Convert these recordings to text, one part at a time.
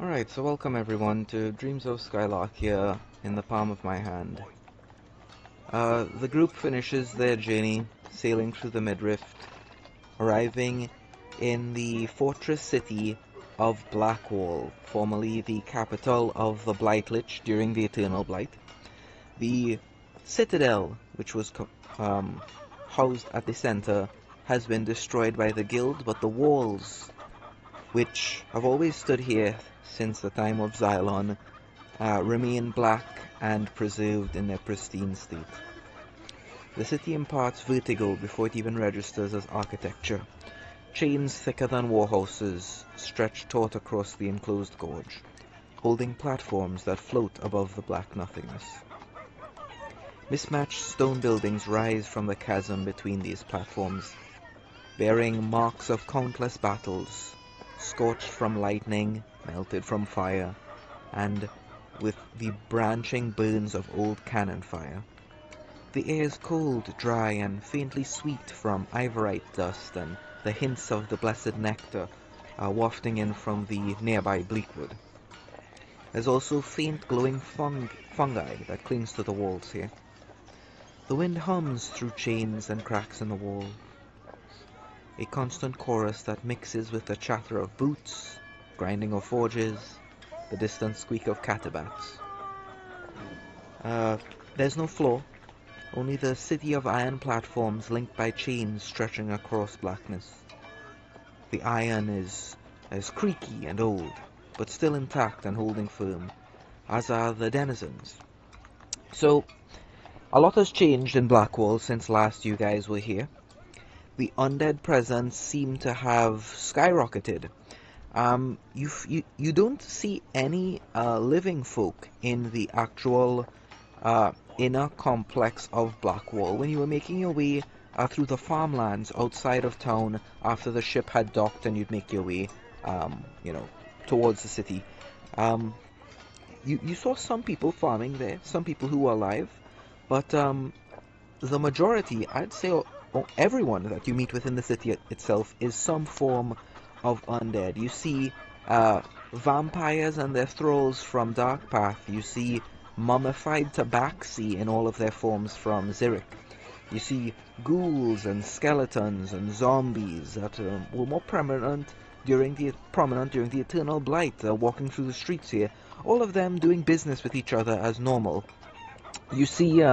Alright, so welcome everyone to Dreams of Skylark here in the palm of my hand. The group finishes their journey sailing through the Midrift, arriving in the fortress city of Blackwall, formerly the capital of the Blightlich during the Eternal Blight. The citadel, which was housed at the center, has been destroyed by the guild, but the walls, which have always stood here since the time of Xylon, remain black and preserved in their pristine state. The city imparts vertigo before it even registers as architecture. Chains thicker than warhorses stretch taut across the enclosed gorge, holding platforms that float above the black nothingness. Mismatched stone buildings rise from the chasm between these platforms, bearing marks of countless battles, scorched from lightning, melted from fire, and with the branching burns of old cannon fire. The air is cold, dry, and faintly sweet from ivorite dust and the hints of the blessed nectar wafting in from the nearby bleakwood. There's also faint glowing fungi that clings to the walls here. The wind hums through chains and cracks in the wall, a constant chorus that mixes with the chatter of boots, grinding of forges, the distant squeak of catabats. There's no floor, only the city of iron platforms linked by chains stretching across blackness. The iron is creaky and old, but still intact and holding firm, as are the denizens. So, a lot has changed in Blackwall since last you guys were here. The undead presence seem to have skyrocketed. You don't see any living folk in the actual inner complex of Blackwall. When you were making your way through the farmlands outside of town after the ship had docked and you'd make your way, towards the city, you saw some people farming there, some people who were alive, but the majority, I'd say everyone that you meet within the city itself is some form of undead. You see vampires and their thralls from Dark Path. You see mummified tabaxi in all of their forms from Xeric. You see ghouls and skeletons and zombies that were more prominent during the Eternal Blight, walking through the streets here. All of them doing business with each other as normal. You see,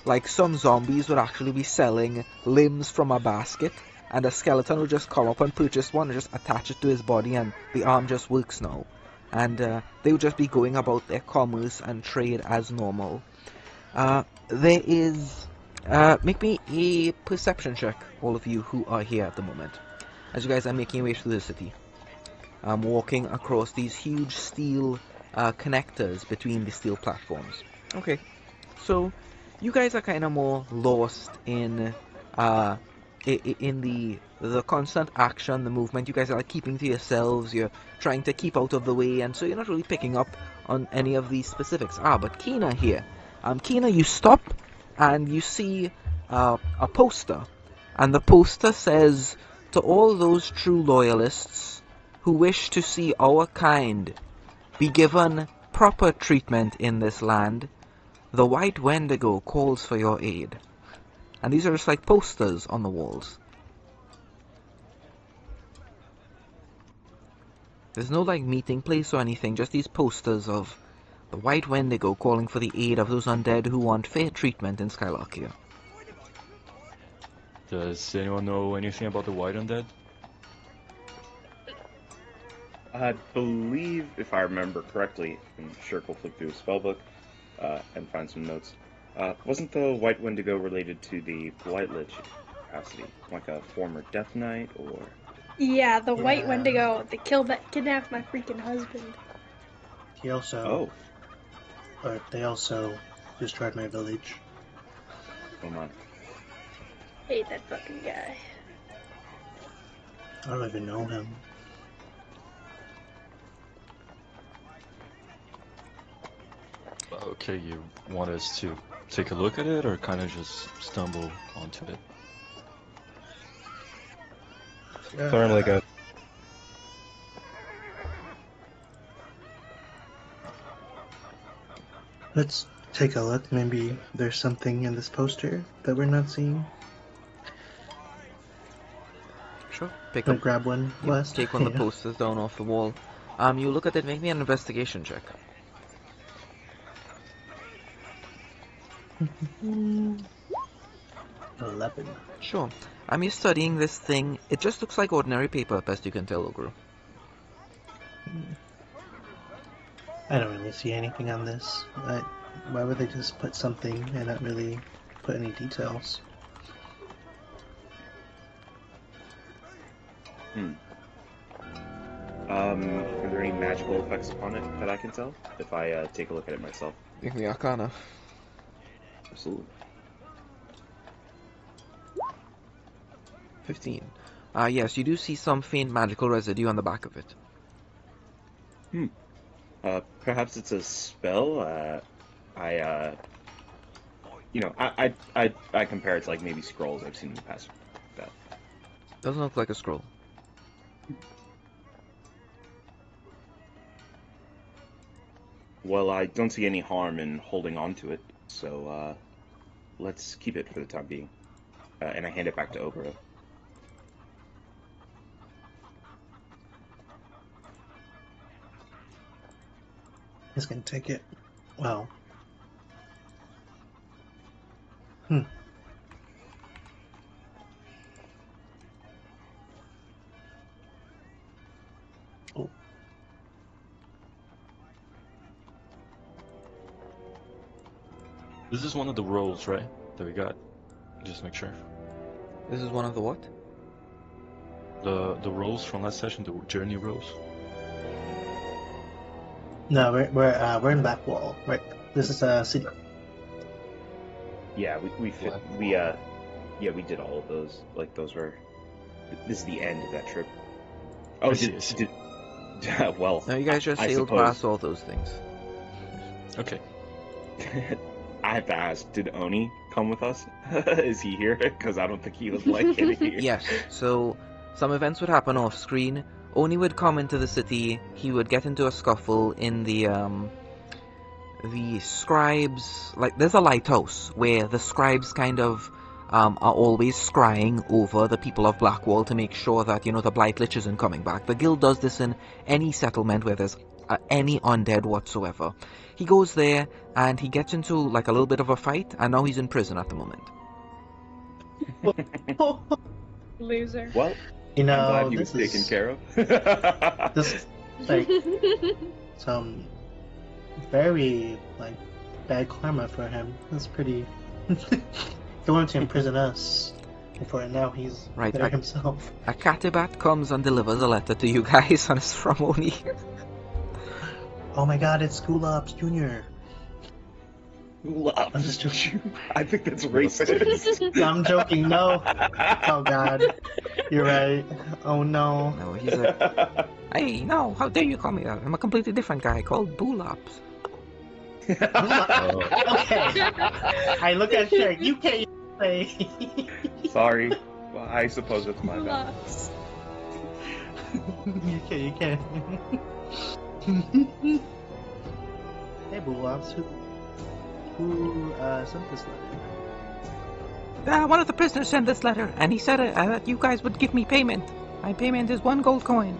like some zombies would actually be selling limbs from a basket, and a skeleton would just come up and purchase one and just attach it to his body, and the arm just works now. And they would just be going about their commerce and trade as normal. There is... make me a perception check, all of you who are here at the moment, as you guys are making your way through the city. Walking across these huge steel connectors between the steel platforms. Okay, so you guys are kind of more lost in the constant action, the movement. You guys are like keeping to yourselves. You're trying to keep out of the way, and so you're not really picking up on any of these specifics. But Kina here, Kina, you stop and you see a poster, and the poster says, "To all those true loyalists who wish to see our kind be given proper treatment in this land, the White Wendigo calls for your aid." And these are just like posters on the walls. There's no like meeting place or anything, just these posters of the White Wendigo calling for the aid of those undead who want fair treatment in Skylarkia. Does anyone know anything about the White Undead? I believe, if I remember correctly, I'm sure we'll flip through a spellbook and find some notes. Wasn't the White Wendigo related to the Blightlich capacity, like a former Death Knight, or? Yeah, the White Wendigo that kidnapped my freaking husband. He also. But they also destroyed my village. Oh my. Hate that fucking guy. I don't even know him. Okay, you want us to take a look at it, or kind of just stumble onto it? Firmly good. Let's take a look. Maybe there's something in this poster that we're not seeing. Sure. Pick Gonna up. grab one, You West. take one of the Yeah. posters down off the wall. You look at it. Make me an investigation check. 11. Sure. You're studying this thing. It just looks like ordinary paper, best you can tell, Ogre. I don't really see anything on this. Why would they just put something and not really put any details? Are there any magical effects upon it that I can tell if I take a look at it myself? Give me Arcana. Absolutely. 15. Yes, you do see some faint magical residue on the back of it. Perhaps it's a spell. I compare it to like maybe scrolls I've seen in the past. That. Doesn't look like a scroll. Well, I don't see any harm in holding on to it, so let's keep it for the time being. And I hand it back to Ogro. He's gonna take it. Wow. Oh. This is one of the rolls, right? That we got. Just make sure. This is one of the what? The rolls from last session, the journey rolls. No, we're in Blackwall. Right. This is a city. Yeah, we did all of those. Like those were. This is the end of that trip. Oh, I see. Well. No, you guys just I sailed suppose. past all those things. Okay. I have to ask, did Oni come with us? Is he here? Because I don't think he was like it here. Yes, so some events would happen off screen. Oni would come into the city. He would get into a scuffle in the scribes. Like, there's a lighthouse where the scribes kind of are always scrying over the people of Blackwall to make sure that, the Blight Lich isn't coming back. The guild does this in any settlement where there's any undead whatsoever. He goes there and he gets into like a little bit of a fight, and now he's in prison at the moment. Loser. Well, You I'm know, glad he was this taken is care of. this is like some very bad karma for him. That's pretty. He wanted to imprison us. For now, he's Right, there himself. A Katibat comes and delivers a letter to you guys, and it's from Oni. Oh my God! It's School Ops Junior. I'm just joking. I think that's racist. I'm joking. No. Oh God. You're right. Oh no. No, he's a... Hey, no, how dare you call me that? I'm a completely different guy called Boolops. Okay. I look at Shrek. You can't say. Sorry. Well, I suppose it's my bad. Lots. You can't. Hey, Bulops. Who sent this letter? One of the prisoners sent this letter, and he said that you guys would give me payment. My payment is 1 gold coin.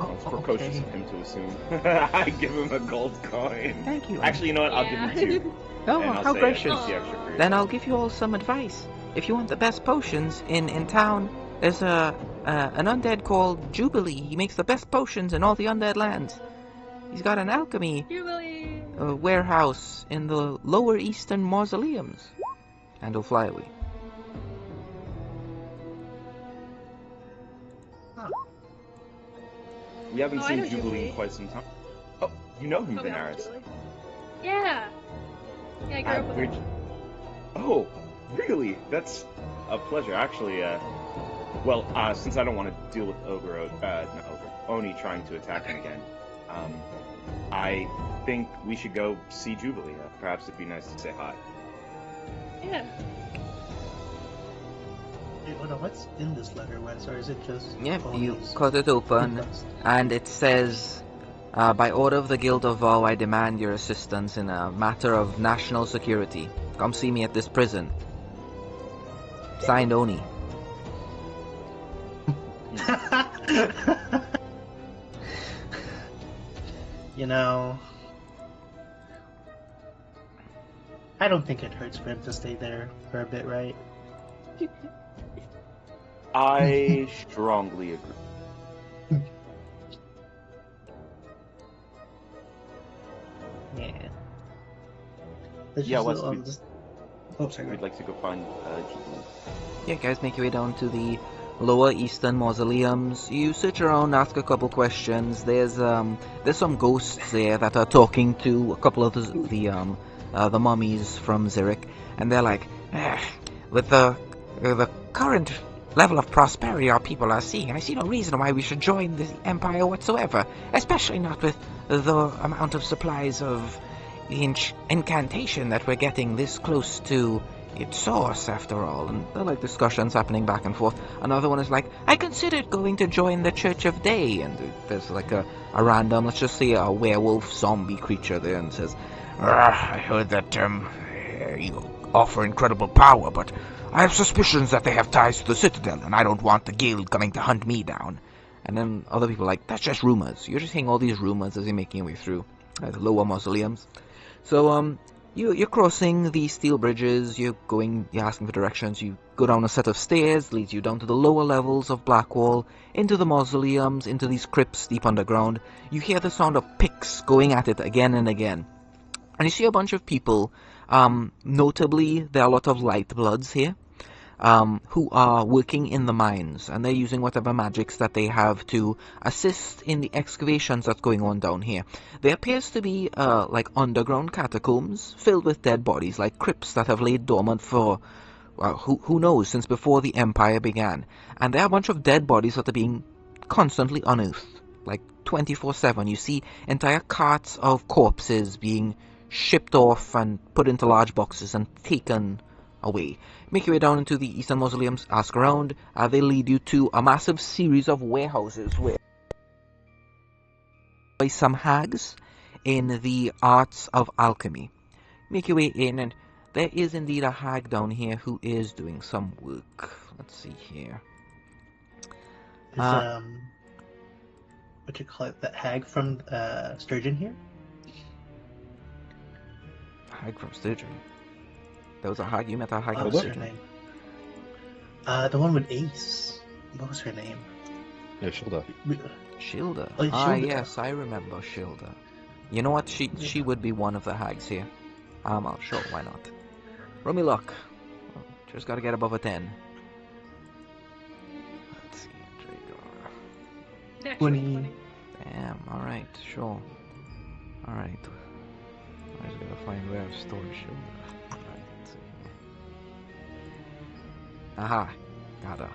It's precocious of him to assume. I give him a gold coin. Thank you. Actually, you know what? I'll give him 2. Oh, and I'll how say gracious. it's the extra for Then I'll yourself. give you all some advice. If you want the best potions in town, there's an undead called Jubilee. He makes the best potions in all the undead lands. He's got an alchemy Jubilee. warehouse in the lower eastern mausoleums. And he'll fly away. We haven't Oh, I seen know Jubilee Jubilee. in quite some time. Oh, you know him, Oh, yeah, Benares. Jubilee. Yeah. Yeah, I grew up with We're- her. Oh, really? That's a pleasure. Actually, since I don't want to deal with Oni trying to attack him again, I think we should go see Jubilee. Perhaps it'd be nice to say hi. Yeah. Wait, hold on. What's in this letter, Wes? Or is it just? Yeah, you Oni's cut it open, request? and it says, By order of the Guild of Vow, I demand your assistance in a matter of national security. Come see me at this prison. Signed, Oni. You know, I don't think it hurts for him to stay there for a bit, right? I strongly agree. Yeah. Let's Yeah, just- Wes, oh, sorry. we'd like to go find Jubilee. Yeah, guys, make your way down to the lower eastern mausoleums. You search around, ask a couple questions. There's some ghosts there that are talking to a couple of the mummies from Zurich, and they're like, with the current level of prosperity our people are seeing, I see no reason why we should join the Empire whatsoever, especially not with the amount of supplies of the incantation that we're getting this close to its source, after all. And there are like discussions happening back and forth. Another one is like, I considered going to join the Church of Day, and there's like a random, let's just say a werewolf zombie creature there, and says, I heard that you offer incredible power, but I have suspicions that they have ties to the Citadel, and I don't want the guild coming to hunt me down. And then other people are like, that's just rumors. You're just hearing all these rumors as you're making your way through the lower mausoleums. So, you're crossing the steel bridges, you're asking for directions, you go down a set of stairs, leads you down to the lower levels of Blackwall, into the mausoleums, into these crypts deep underground. You hear the sound of picks going at it again and again. And you see a bunch of people, notably there are a lot of light bloods here, who are working in the mines, and they're using whatever magics that they have to assist in the excavations that's going on down here. There appears to be like underground catacombs filled with dead bodies, like crypts that have laid dormant for, well, who knows, since before the Empire began. And there are a bunch of dead bodies that are being constantly unearthed, like 24/7. You see entire carts of corpses being shipped off and put into large boxes and taken away. Make your way down into the eastern mausoleums, ask around. They lead you to a massive series of warehouses where by some hags in the arts of alchemy. Make your way in, and there is indeed a hag down here who is doing some work. Let's see here. Is, what you call it, that hag from Sturgeon here? Hag from Sturgeon. There was a hag, you met a hag What from was her Sturgeon? name? The one with Ace. What was her name? Yeah, Shilda. Shilda. Oh, Shilda. Yes, I remember Shilda. You know what? She would be one of the hags here. Sure, why not? Roll me luck. Just gotta get above a 10. Let's see, Dragar. Natural 20. Damn, alright, sure. Alright. I just gotta find where I've stored Shilda. Alright, let's see here. Aha, got her.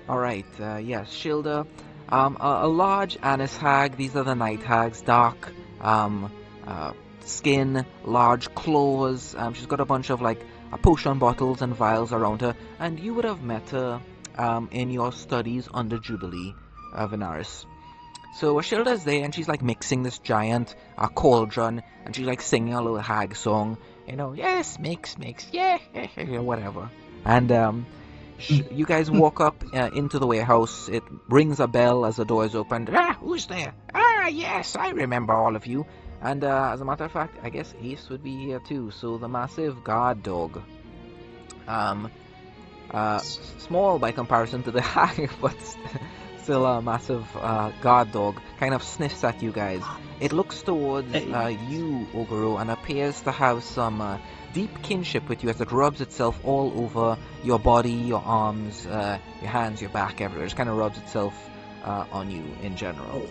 Alright, yes, Shilda. A large Anis hag. These are the night hags. Dark, skin, large claws. She's got a bunch of like potion bottles and vials around her. And you would have met her in your studies under Jubilee, Venaris. So Shilda's there, and she's like mixing this giant cauldron, and she's like singing a little hag song. You know, yes, mix, yeah, whatever. And you guys walk up into the warehouse. It rings a bell as the door is opened. Who's there? Yes, I remember all of you. And as a matter of fact, I guess Ace would be here too. So the massive guard dog, small by comparison to the hag, but still a massive guard dog, kind of sniffs at you guys. It looks towards you, Ogoro, and appears to have some deep kinship with you as it rubs itself all over your body, your arms, your hands, your back, everywhere. It just kind of rubs itself on you in general.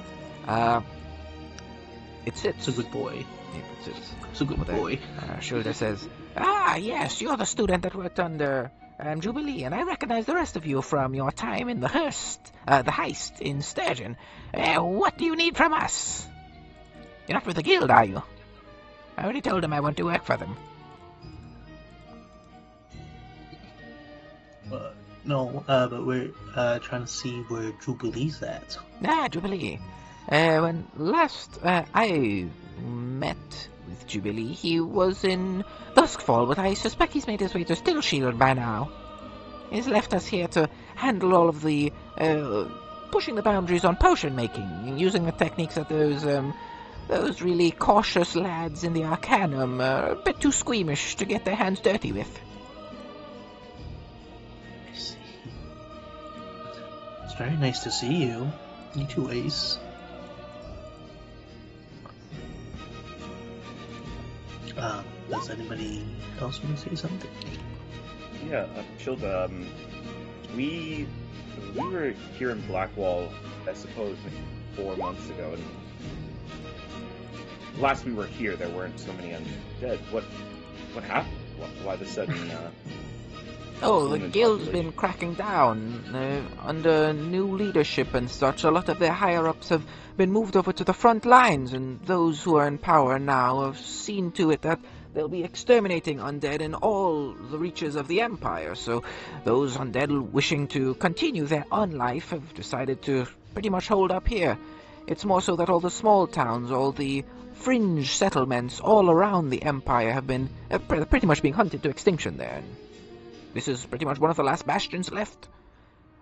It sits. It's a good boy. Yep, it sits. It's a good over there. boy. Shilda says, yes, you're the student that worked under Jubilee, and I recognize the rest of you from your time in the heist in Sturgeon. What do you need from us? You're not with the guild, are you? I already told them I want to work for them. No, but we're trying to see where Jubilee's at. Ah, Jubilee. When last I met with Jubilee, he was in Duskfall, but I suspect he's made his way to Still Shield by now. He's left us here to handle all of the pushing the boundaries on potion making, using the techniques that those really cautious lads in the Arcanum are a bit too squeamish to get their hands dirty with. I see. It's very nice to see you. You too, Ace. Does anybody else want to say something? Yeah, Shilda, we were here in Blackwall, I suppose, maybe 4 months ago, and last we were here, there weren't so many undead. What happened? Why the sudden? Oh, the human guild's population? been cracking down under new leadership and such. A lot of their higher-ups have been moved over to the front lines, and those who are in power now have seen to it that they'll be exterminating undead in all the reaches of the Empire. So those undead wishing to continue their unlife have decided to pretty much hold up here. It's more so that all the small towns, all the fringe settlements all around the Empire have been pretty much being hunted to extinction there. And this is pretty much one of the last bastions left.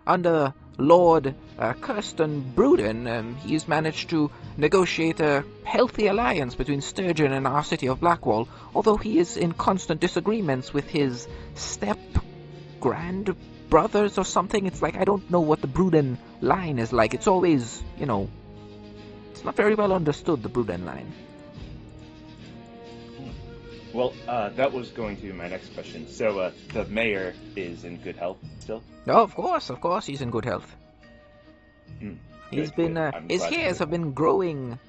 Under Lord Kirsten Bruden, he's managed to negotiate a healthy alliance between Sturgeon and our city of Blackwall, although he is in constant disagreements with his step-grand-brothers or something. It's like, I don't know what the Bruden line is like. It's always, it's not very well understood, the Bruden line. Well, that was going to be my next question. So, the mayor is in good health still? Oh, of course, he's in good health. He's Good, been, good. I'm his glad to hairs hear have been graying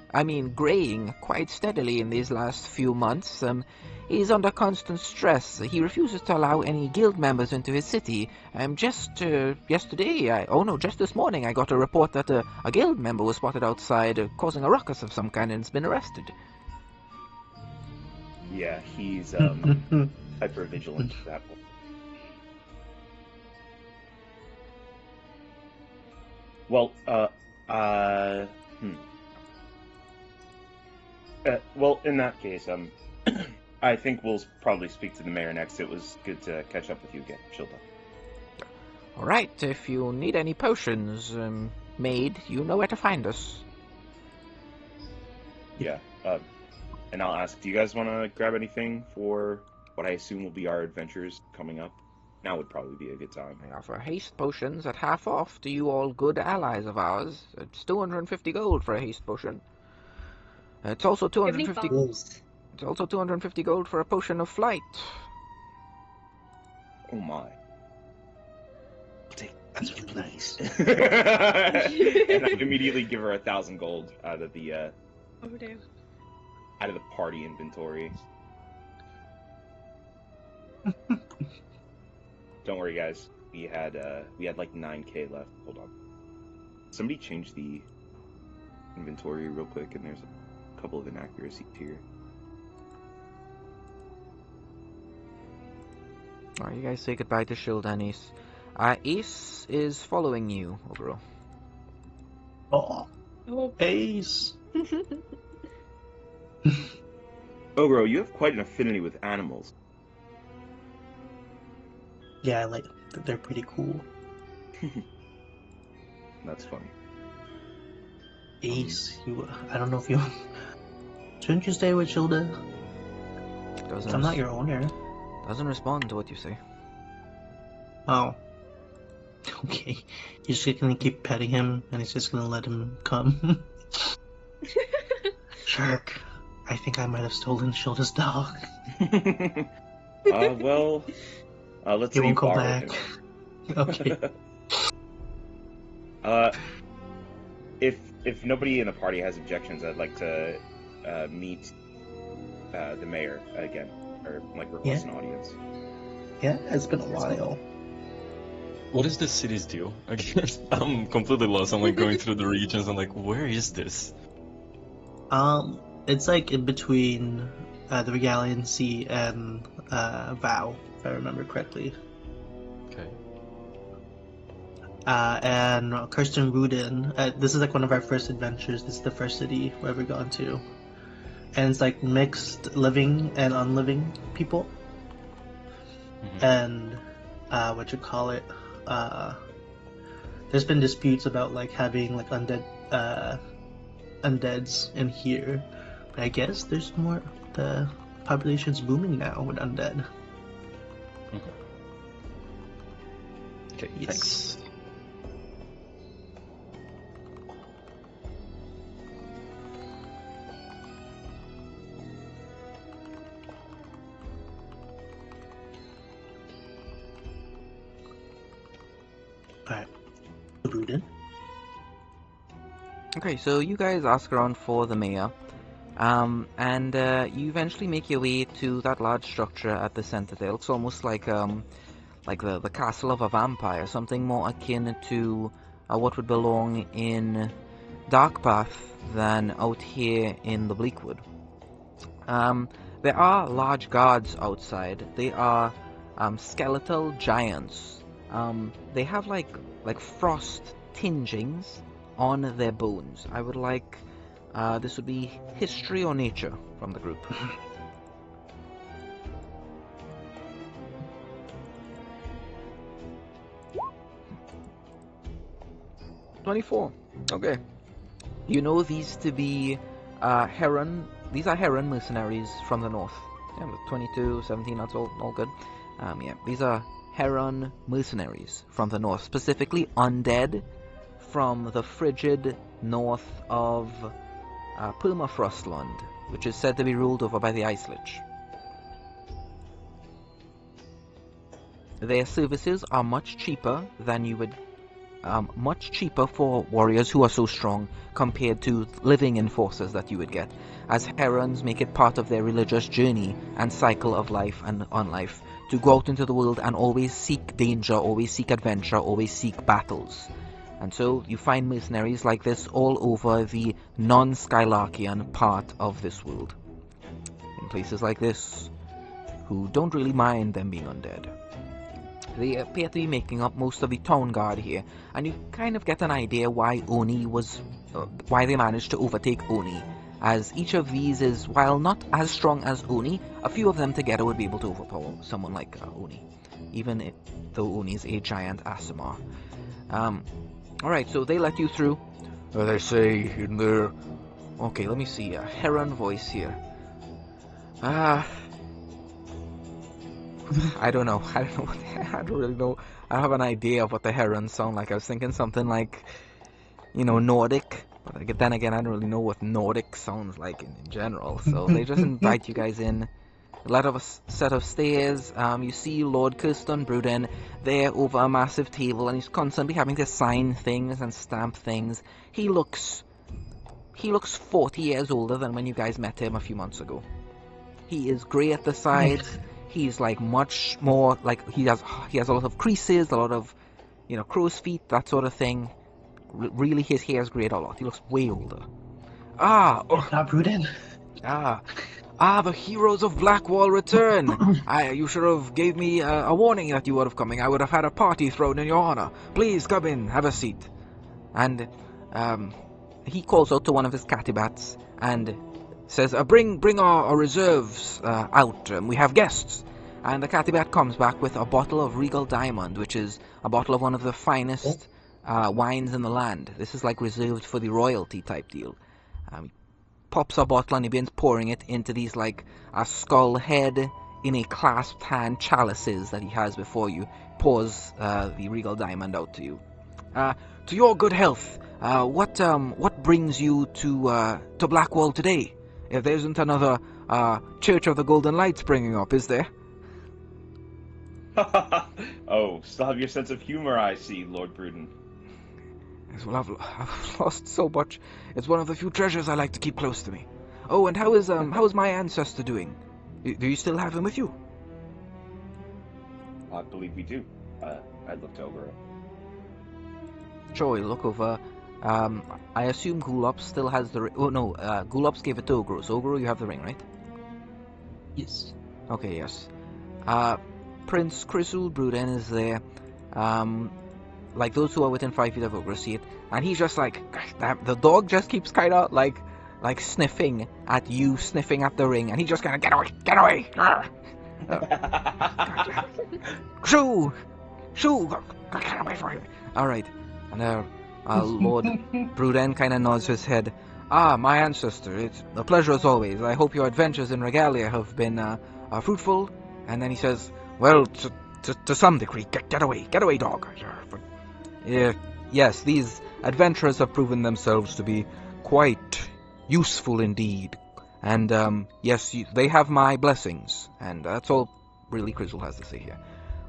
quite steadily in these last few months. He's under constant stress. He refuses to allow any guild members into his city. Just this morning I got a report that a guild member was spotted outside causing a ruckus of some kind and has been arrested. Yeah, he's hyper vigilant for that one. Well, well, in that case, I think we'll probably speak to the mayor next. It was good to catch up with you again, Shilda. Alright, if you need any potions made, you know where to find us. Yeah, and I'll ask, do you guys want to grab anything for what I assume will be our adventures coming up? Now would probably be a good time. I offer haste potions at half off to you all good allies of ours. It's 250 gold for a haste potion. It's also Do you have any 250 bombs? It's also 250 gold for a potion of flight. Oh my. That's really nice. And I immediately give her 1,000 gold out of the Oh damn. out of the party inventory. Don't worry, guys. We had like 9k left. Hold on. Somebody changed the inventory real quick, and there's a couple of inaccuracies here. Alright, you guys say goodbye to Shield and Ace. Ace is following you, Ogro. Oh, Oh. Ace. Ogro, you have quite an affinity with animals. Yeah, I like. They're pretty cool. That's funny. Ace, I don't know if you. Shouldn't you stay with Shilda? I'm not your owner. Doesn't respond to what you say. Oh. Okay. You're just gonna keep petting him, and he's just gonna let him come. Shark. I think I might have stolen Shilda's dog. Well, let's He say won't come borrow back. him. Okay. If nobody in the party has objections, I'd like to meet the mayor again, or like request an audience. Yeah, it's been a while. What is this city's deal? I guess I'm completely lost. I'm like going through the regions. I'm like, where is this? It's like in between the Regalian Sea and Vow, if I remember correctly. Okay. and Kirsten Rudin. This is like one of our first adventures. This is the first city we've ever gone to, and it's like mixed living and unliving people. And what you call it? There's been disputes about like having like undeads in here, but I guess there's more. The population's booming now with undead. Okay, Yes. thanks. Alright. Rudin. Okay, so you guys ask around for the mayor, and you eventually make your way to that large structure at the center there. It looks almost like the castle of a vampire, something more akin to what would belong in Darkpath than out here in the Bleakwood. There are large guards outside. They are skeletal giants. They have like frost tingings on their bones. I would like this would be history or nature from the group. 24. Okay. You know these to be Heron. These are Heron mercenaries from the north. Yeah, with 22, 17, that's all good. Yeah, these are Heron mercenaries from the north, specifically undead from the frigid north of Permafrostland, which is said to be ruled over by the Ice Lich. Their services are much cheaper than you would much cheaper for warriors who are so strong compared to living enforcers that you would get, as Herons make it part of their religious journey and cycle of life and on life to go out into the world and always seek danger, always seek adventure, always seek battles. And so you find mercenaries like this all over the non-Skylarkian part of this world, in places like this, who don't really mind them being undead. They appear to be making up most of the town guard here, and you kind of get an idea why why they managed to overtake Oni, as each of these is, while not as strong as Oni, a few of them together would be able to overpower someone like Oni, even though Oni is a giant Aasimar. Alright, so they let you through. They say in their... Okay, let me see, a Heron voice here. I don't know. I don't really know. I have an idea of what the Herons sound like. I was thinking something like, Nordic. But then again, I don't really know what Nordic sounds like in general. So they just invite you guys in. A lot of a set of stairs. You see Lord Kirsten Bruden there over a massive table, and he's constantly having to sign things and stamp things. He looks 40 years older than when you guys met him a few months ago. He is grey at the sides. He's like much more like he has a lot of creases, a lot of crow's feet, that sort of thing. Really, his hair's grayed a lot. He looks way older. Not Bruden. The heroes of Blackwall return. You should have gave me a warning that you would have coming. I would have had a party thrown in your honor. Please come in, have a seat. And he calls out to one of his catibats and says, bring our reserves out. We have guests. And the Catibat comes back with a bottle of Regal Diamond, which is a bottle of one of the finest wines in the land. This is like reserved for the royalty type deal. He pops a bottle and he begins pouring it into these like a skull head in a clasped hand chalices that he has before you. Pours the Regal Diamond out to you. To your good health. What brings you to Blackwall today? If there isn't another Church of the Golden Light springing up, is there? Oh, still have your sense of humor, I see, Lord Bruden. Yes, well, I've lost so much. It's one of the few treasures I like to keep close to me. Oh, and how is my ancestor doing? Do you still have him with you? I believe we do. I looked over it. Sure, you look over. I assume Gulops still has the ring. Oh no, Gulops gave it to Ogro. So Ogro, you have the ring, right? Yes. Okay, yes. Prince Chrysul Bruden is there. like those who are within 5 feet of Ogre see it, and he's just like, the dog just keeps kind of like sniffing at you, sniffing at the ring, and he just kind of, get away, shoo, get away from me. All right, and Lord Bruden kind of nods his head. Ah, my ancestor, it's a pleasure as always. I hope your adventures in Regalia have been fruitful. And then he says, well, to some degree, get away, dog. But, yes, these adventurers have proven themselves to be quite useful indeed. And, yes, they have my blessings. And that's all really Crizzle has to say here.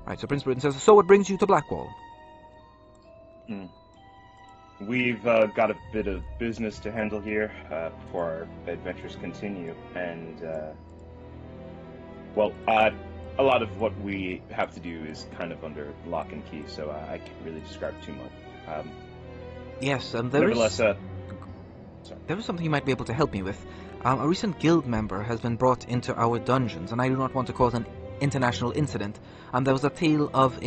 Alright, so Prince Britain says, so what brings you to Blackwall? We've got a bit of business to handle here before our adventures continue, and a lot of what we have to do is kind of under lock and key, so I can't really describe too much. Yes, there nevertheless, is something you might be able to help me with. A recent guild member has been brought into our dungeons, and I do not want to cause an international incident. There was a tale of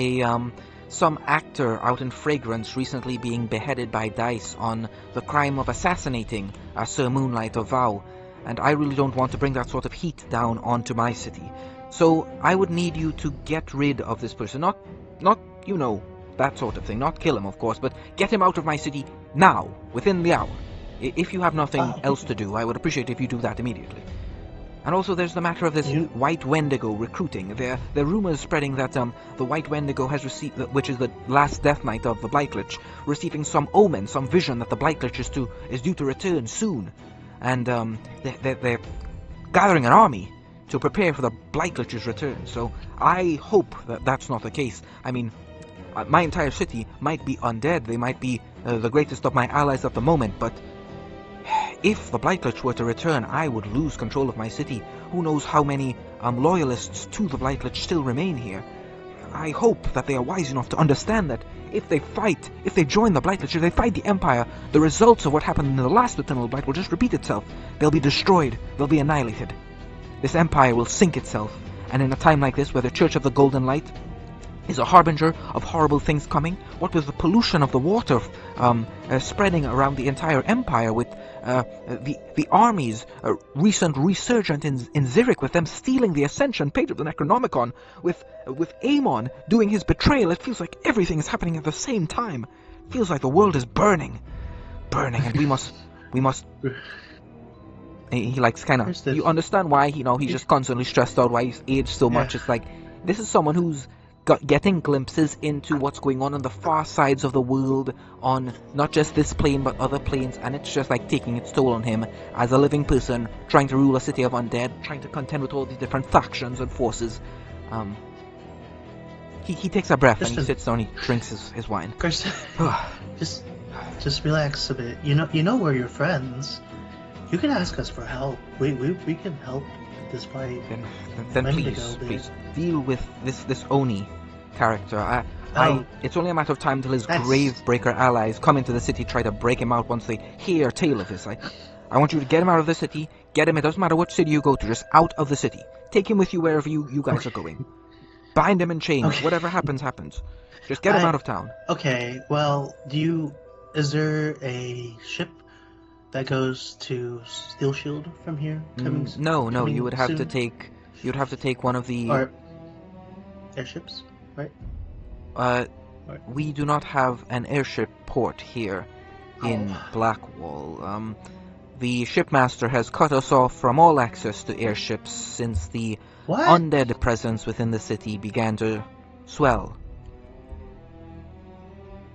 some actor out in Fragrance recently being beheaded by DoS on the crime of assassinating Sir Moonlight of Vow, and I really don't want to bring that sort of heat down onto my city. So I would need you to get rid of this person, not that sort of thing, not kill him of course, but get him out of my city now, within the hour. If you have nothing else to do, I would appreciate if you do that immediately. And also there's the matter of this White Wendigo recruiting. There are rumors spreading that the White Wendigo has received, which is the last Death Knight of the Blightlich, receiving some omen, some vision that the Blightlich is due to return soon. And they're gathering an army to prepare for the Blightlich's return. So I hope that that's not the case. I mean, my entire city might be undead. They might be the greatest of my allies at the moment, but if the Blightlich were to return, I would lose control of my city. Who knows how many loyalists to the Blightlich still remain here. I hope that they are wise enough to understand that if they join the Blightlich, if they fight the Empire, the results of what happened in the last Eternal Blight will just repeat itself. They'll be destroyed. They'll be annihilated. This Empire will sink itself. And in a time like this, where the Church of the Golden Light is a harbinger of horrible things coming, what with the pollution of the water spreading around the entire Empire, with the armies recent resurgent in Zurich, with them stealing the Ascension page of the Necronomicon, with Amon doing his betrayal, it feels like everything is happening at the same time. It feels like the world is burning, and we must. He likes kind of. You understand why he's just constantly stressed out, why he's aged so much. It's like this is someone who's getting glimpses into what's going on the far sides of the world, on not just this plane but other planes, and it's just like taking its toll on him as a living person trying to rule a city of undead, trying to contend with all these different factions and forces. He takes a breath and he sits down, he drinks his wine. Kirsten, just relax a bit. You know we're your friends. You can ask us for help. We can help this fight. Then please deal with this Oni character. It's only a matter of time till his Gravebreaker allies come into the city, try to break him out once they hear tale of this. I want you to get him out of the city. Get him. It doesn't matter which city you go to. Just out of the city. Take him with you wherever you guys are going. Bind him in chains. Okay. Whatever happens. Just get him out of town. Okay. Well, is there a ship that goes to Steel Shield from here? No. You would have to take. You'd have to take one of the airships, right? We do not have an airship port here in Blackwall. The shipmaster has cut us off from all access to airships since the undead presence within the city began to swell.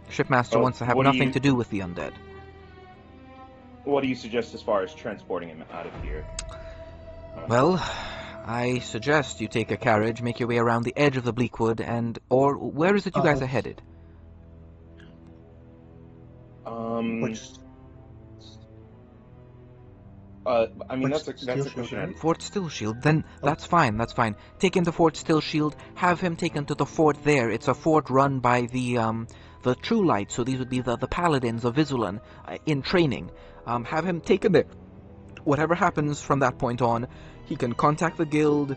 Shipmaster wants to have nothing to do with the undead. What do you suggest as far as transporting him out of here? Well, I suggest you take a carriage, make your way around the edge of the Bleakwood, or where is it you guys are headed? That's a question. Fort Stillshield. Then that's fine. Take him to Fort Stillshield. Have him taken to the fort there. It's a fort run by the True Light. So these would be the paladins of Visulan in training. Have him taken there. Whatever happens from that point on, he can contact the guild,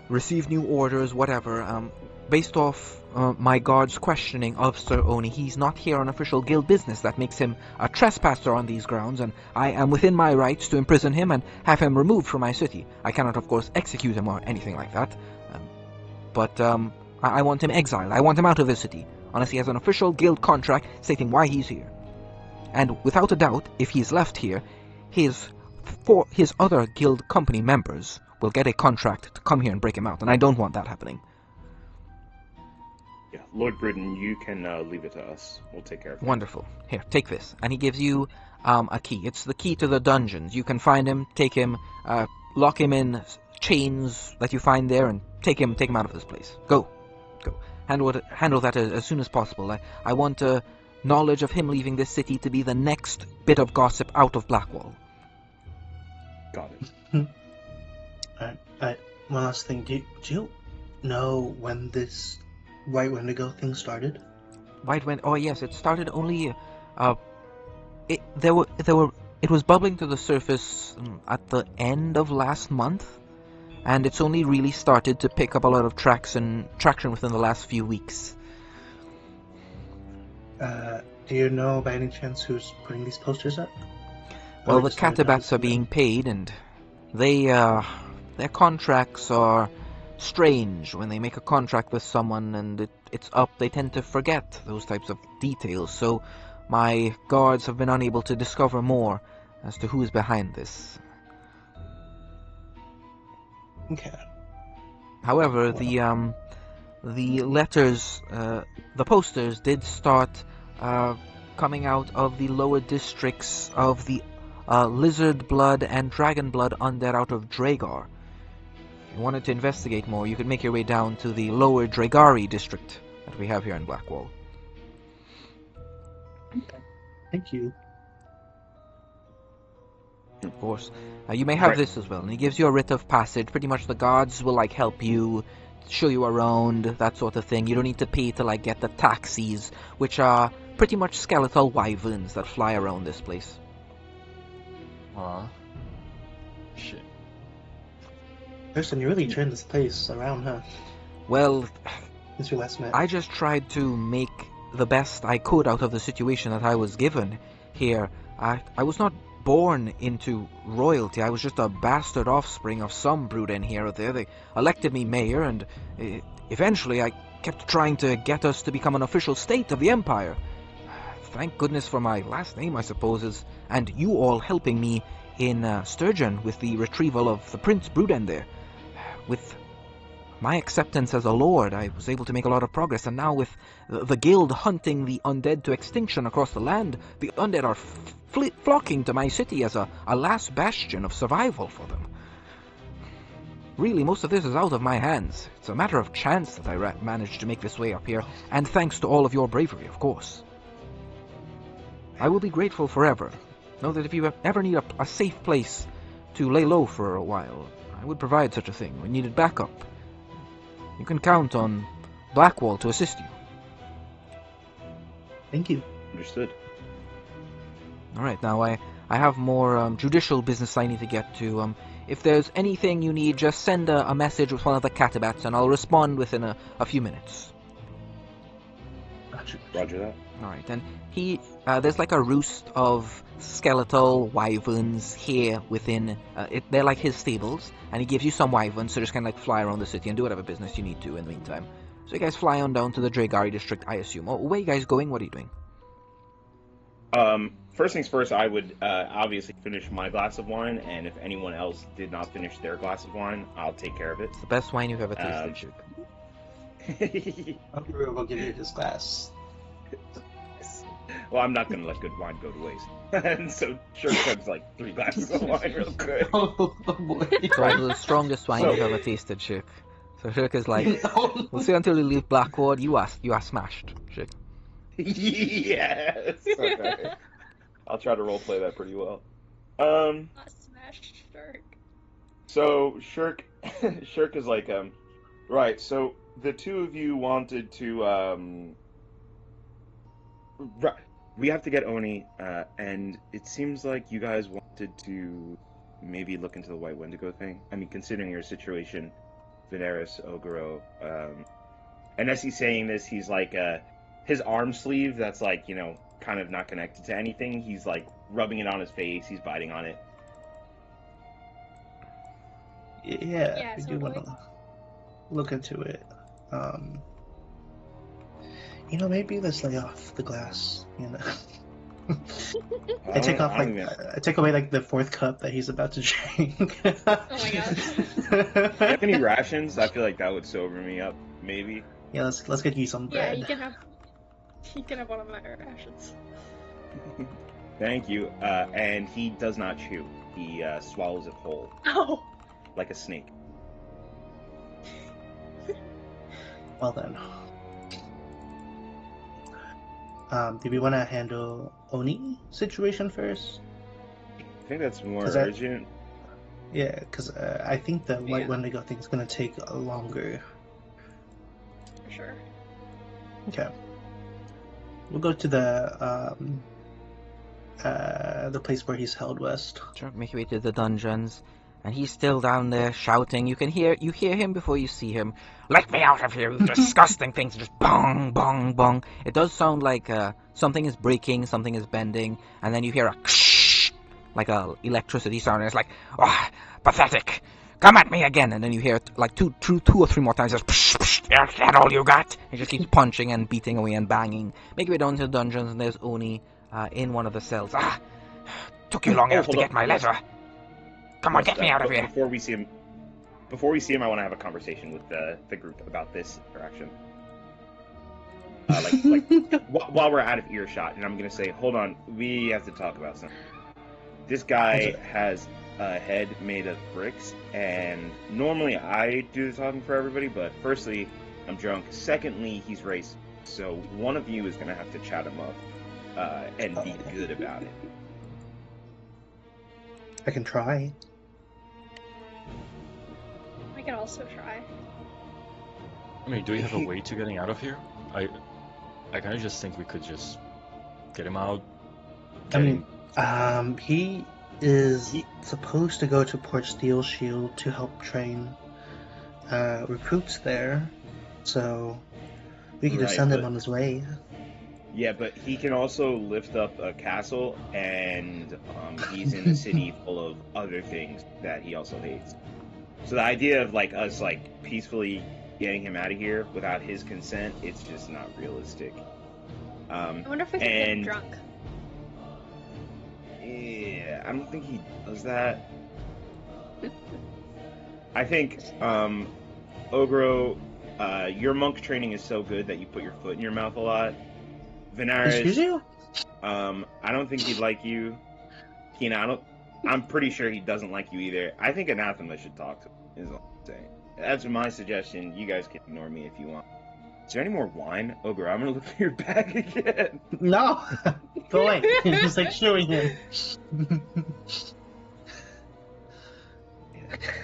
receive new orders, whatever. based off my guard's questioning of Sir Oni, he's not here on official guild business. That makes him a trespasser on these grounds, and I am within my rights to imprison him and have him removed from my city. I cannot, of course, execute him or anything like that, but I want him exiled. I want him out of the city, unless he has an official guild contract stating why he's here. And without a doubt, if he's left here, his other guild company members will get a contract to come here and break him out, and I don't want that happening. Yeah, Lord Britton, you can leave it to us. We'll take care of it. Wonderful. Here, take this. And he gives you a key. It's the key to the dungeons. You can find him, take him, lock him in chains that you find there, and take him out of this place. Go. Handle that as soon as possible. I want knowledge of him leaving this city to be the next bit of gossip out of Blackwall. Got it. Alright, one last thing. Do you know when this White Wendigo thing started? Oh yes, it started only. It was bubbling to the surface at the end of last month, and it's only really started to pick up a lot of traction within the last few weeks. Do you know by any chance who's putting these posters up? Well, the Catabats are being paid, and their contracts are strange. When they make a contract with someone and it's up, they tend to forget those types of details. So my guards have been unable to discover more as to who is behind this. Okay. However, the letters, the posters did start coming out of the lower districts of the Lizard Blood and Dragon Blood undead out of Dragar. If you wanted to investigate more, you could make your way down to the lower Dragari district that we have here in Blackwall. Thank you. Of course. You may have Right. this as well, and he gives you a writ of passage. Pretty much the guards will help you, show you around, that sort of thing. You don't need to pay to get the taxis, which are pretty much skeletal wyverns that fly around this place. Aw. Shit. Kirsten, you really turned this place around, huh? Well, Since we last met. I just tried to make the best I could out of the situation that I was given here. I was not born into royalty. I was just a bastard offspring of some brood in here or there. They elected me mayor, and eventually I kept trying to get us to become an official state of the Empire. Thank goodness for my last name, I suppose, and you all helping me in Sturgeon with the retrieval of the Prince Bruden there. With my acceptance as a lord, I was able to make a lot of progress, and now with the guild hunting the undead to extinction across the land, the undead are flocking to my city as a last bastion of survival for them. Really, most of this is out of my hands. It's a matter of chance that I managed to make this way up here, and thanks to all of your bravery, of course. I will be grateful forever. Know that if you ever need a safe place to lay low for a while, I would provide such a thing. We needed backup. You can count on Blackwall to assist you. Thank you. Understood. Alright, now I have more judicial business I need to get to. If there's anything you need, just send a message with one of the Catabats, and I'll respond within a few minutes. Gotcha. Roger that. Alright, and there's a roost of skeletal wyverns here within, they're like his stables, and he gives you some wyverns, so just kind of fly around the city and do whatever business you need to in the meantime. So you guys fly on down to the Dragari district, I assume. Oh, where are you guys going? What are you doing? First things first, I would obviously finish my glass of wine, and if anyone else did not finish their glass of wine, I'll take care of it. It's the best wine you've ever tasted, Chip. I'll go give you this glass. Well, I'm not gonna let good wine go to waste. And so Shirk chugs 3 glasses of wine real quick. Oh boy. It's also the strongest wine you've ever tasted, Shirk. So Shirk is we'll see until you leave Blackwood, you are smashed, Shirk. Yes! Okay. I'll try to roleplay that pretty well. A smashed shark. So Shirk is right, so the two of you wanted to, we have to get Oni, and it seems like you guys wanted to maybe look into the White Wendigo thing. I mean, considering your situation, Veneris, Ogoro, And as he's saying this, he's like, his arm sleeve that's like, kind of not connected to anything. He's like rubbing it on his face. He's biting on it. Yeah, Yeah, we so do do want I. to look into it. Maybe let's lay off the glass. I take off I take away like the fourth cup that he's about to drink. Oh my god. You have any rations? I feel like that would sober me up, maybe. Yeah, let's get you some Yeah, bread. you can have one of my rations. Thank you. And he does not chew. He swallows it whole, Oh. like a snake. Well then. Do we want to handle Oni situation first? I think that's more 'Cause urgent. Yeah, because I think the White Yeah. Wendigo thing's gonna take longer. For sure. Okay. We'll go to the place where he's held west. Sure, make your way to the dungeons, and he's still down there shouting. You hear him before you see him. Let me out of here, you disgusting things! Just bong, bong, bong. It does sound like something is breaking, something is bending, and then you hear a like a electricity sound, and it's like, oh, pathetic! Come at me again! And then you hear it like two or three more times. Just is that all you got? He just keeps punching and beating away and banging. Make your way down to the dungeons, and there's Oni in one of the cells. Took you long enough to get my letter. Come on, get me out of here. Before we see him, I want to have a conversation with the group about this interaction. While we're out of earshot, and I'm gonna say, hold on, we have to talk about something. This guy has a head made of bricks, and normally I do the talking for everybody, but firstly, I'm drunk. Secondly, he's racist, so one of you is gonna have to chat him up and be good about it. I can try. I could also try. I mean, do we have a way to getting out of here? I kind of just think we could just get him out. He is supposed to go to Port Steel Shield to help train recruits there, so we could just send him on his way. Yeah, but he can also lift up a castle, and he's in a city full of other things that he also hates. So the idea of us peacefully getting him out of here without his consent, it's just not realistic. I wonder if we can get him drunk. Yeah, I don't think he does that. I think, Ogro, your monk training is so good that you put your foot in your mouth a lot. Venaris, Excuse you? I don't think he'd like you. Kina, I'm pretty sure he doesn't like you either. I think Anathema should talk to him, is all I'm saying. That's my suggestion. You guys can ignore me if you want. Is there any more wine? Ogre, I'm gonna look through your bag again. No! Go away. He's chewing him. Do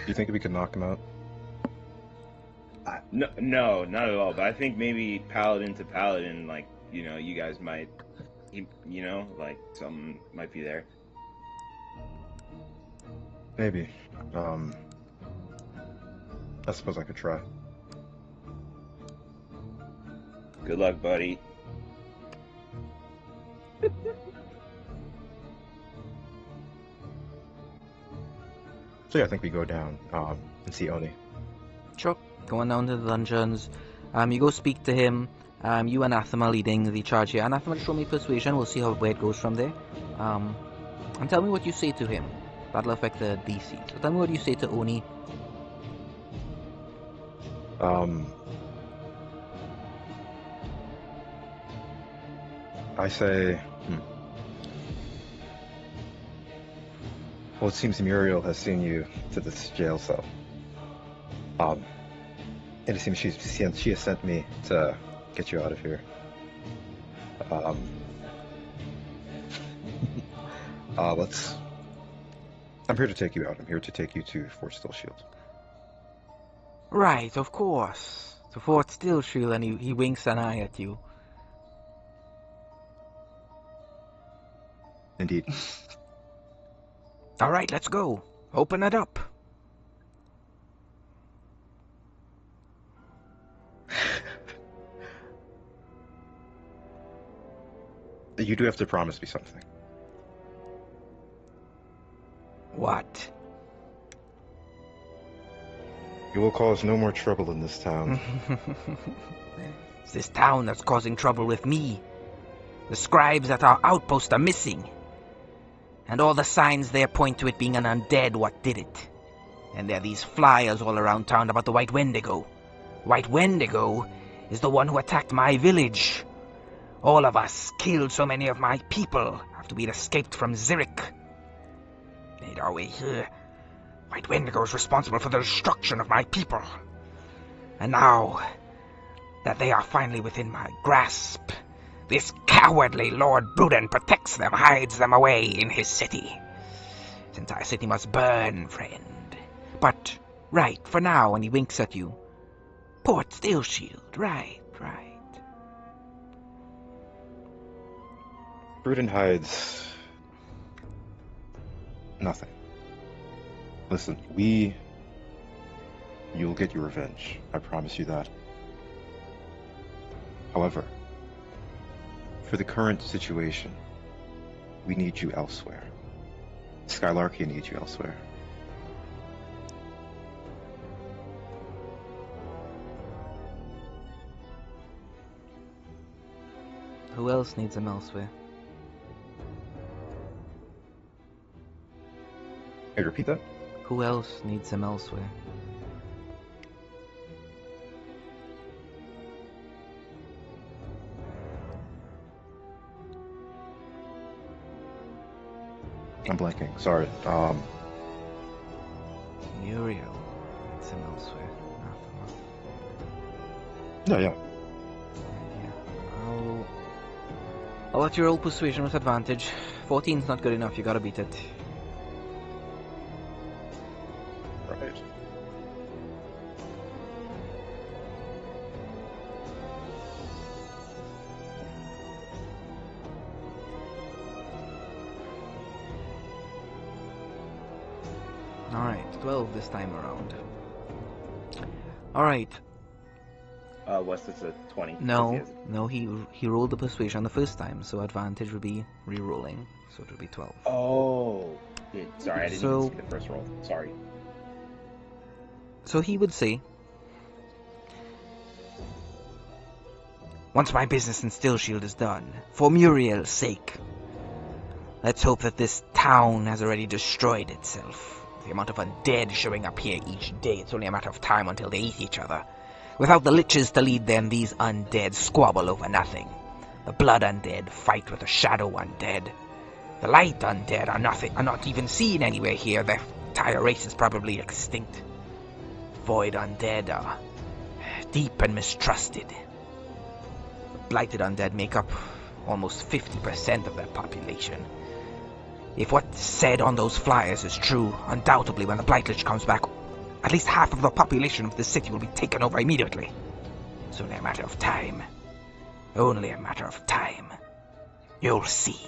you think we could knock him out? No, not at all. But I think maybe paladin to paladin, you guys might, something might be there. Maybe. I suppose I could try. Good luck, buddy. So yeah, I think we go down and see Oni. Sure. Going down to the dungeons. You go speak to him. You Anathema leading the charge here. Anathema, show me persuasion. We'll see where it goes from there. And tell me what you say to him. That'll affect the DC. So tell me what you say to Oni. I say, well, it seems Muriel has seen you to this jail cell. And it seems she has sent me to get you out of here. I'm here to take you out. I'm here to take you to Fort Steel Shield. Right, of course. To Fort Steel Shield, and he winks an eye at you. Indeed. Alright, let's go. Open it up. You do have to promise me something. What? You will cause no more trouble in this town. It's this town that's causing trouble with me. The scribes at our outpost are missing. And all the signs there point to it being an undead what did it. And there are these flyers all around town about the White Wendigo. White Wendigo is the one who attacked my village. All of us killed so many of my people after we'd escaped from Zurich. Made our way here. White Wendigo is responsible for the destruction of my people. And now that they are finally within my grasp, this cowardly Lord Bruden protects them, hides them away in his city. This entire city must burn, friend. But, right, for now, and he winks at you. Port Stillshield, right. Bruden hides nothing. Listen, you'll get your revenge. I promise you that. However, for the current situation, we need you elsewhere. Skylarkia needs you elsewhere. Who else needs him elsewhere? Hey, repeat that? Who else needs him elsewhere? I'm blanking. Sorry. Muriel needs him elsewhere. Yeah. Yeah. I'll let your old persuasion with advantage. 14's not good enough, you gotta beat it. Right. Alright, 12 this time around. Alright, Wes, it's a 20. no, he rolled the persuasion the first time, so advantage would be re-rolling, so it would be 12. Oh. Yeah, sorry, I didn't So- even see the first roll. Sorry. So he would say, once my business in Stillshield is done, for Muriel's sake, let's hope that this town has already destroyed itself. The amount of undead showing up here each day, it's only a matter of time until they eat each other. Without the liches to lead them, these undead squabble over nothing. The blood undead fight with the shadow undead. The light undead are not even seen anywhere here. Their entire race is probably extinct. Void undead are deep and mistrusted. The blighted undead make up almost 50% of their population. If what's said on those flyers is true, undoubtedly when the Blightlich comes back, at least half of the population of the city will be taken over immediately. It's only a matter of time. Only a matter of time. You'll see.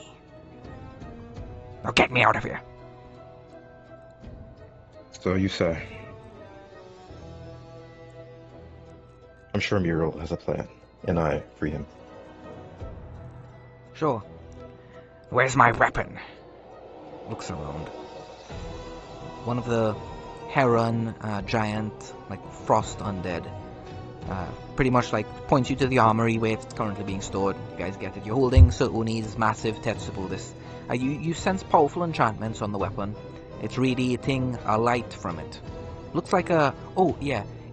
Now get me out of here. So you say. I'm sure Muriel has a plan, and I free him. Sure. Where's my weapon? Looks around. One of the Heron giant, like frost undead, pretty much like points you to the armory where it's currently being stored. You guys get it. You're holding Sir Uni's massive Tetsubo. You sense powerful enchantments on the weapon. It's radiating a light from it. Looks like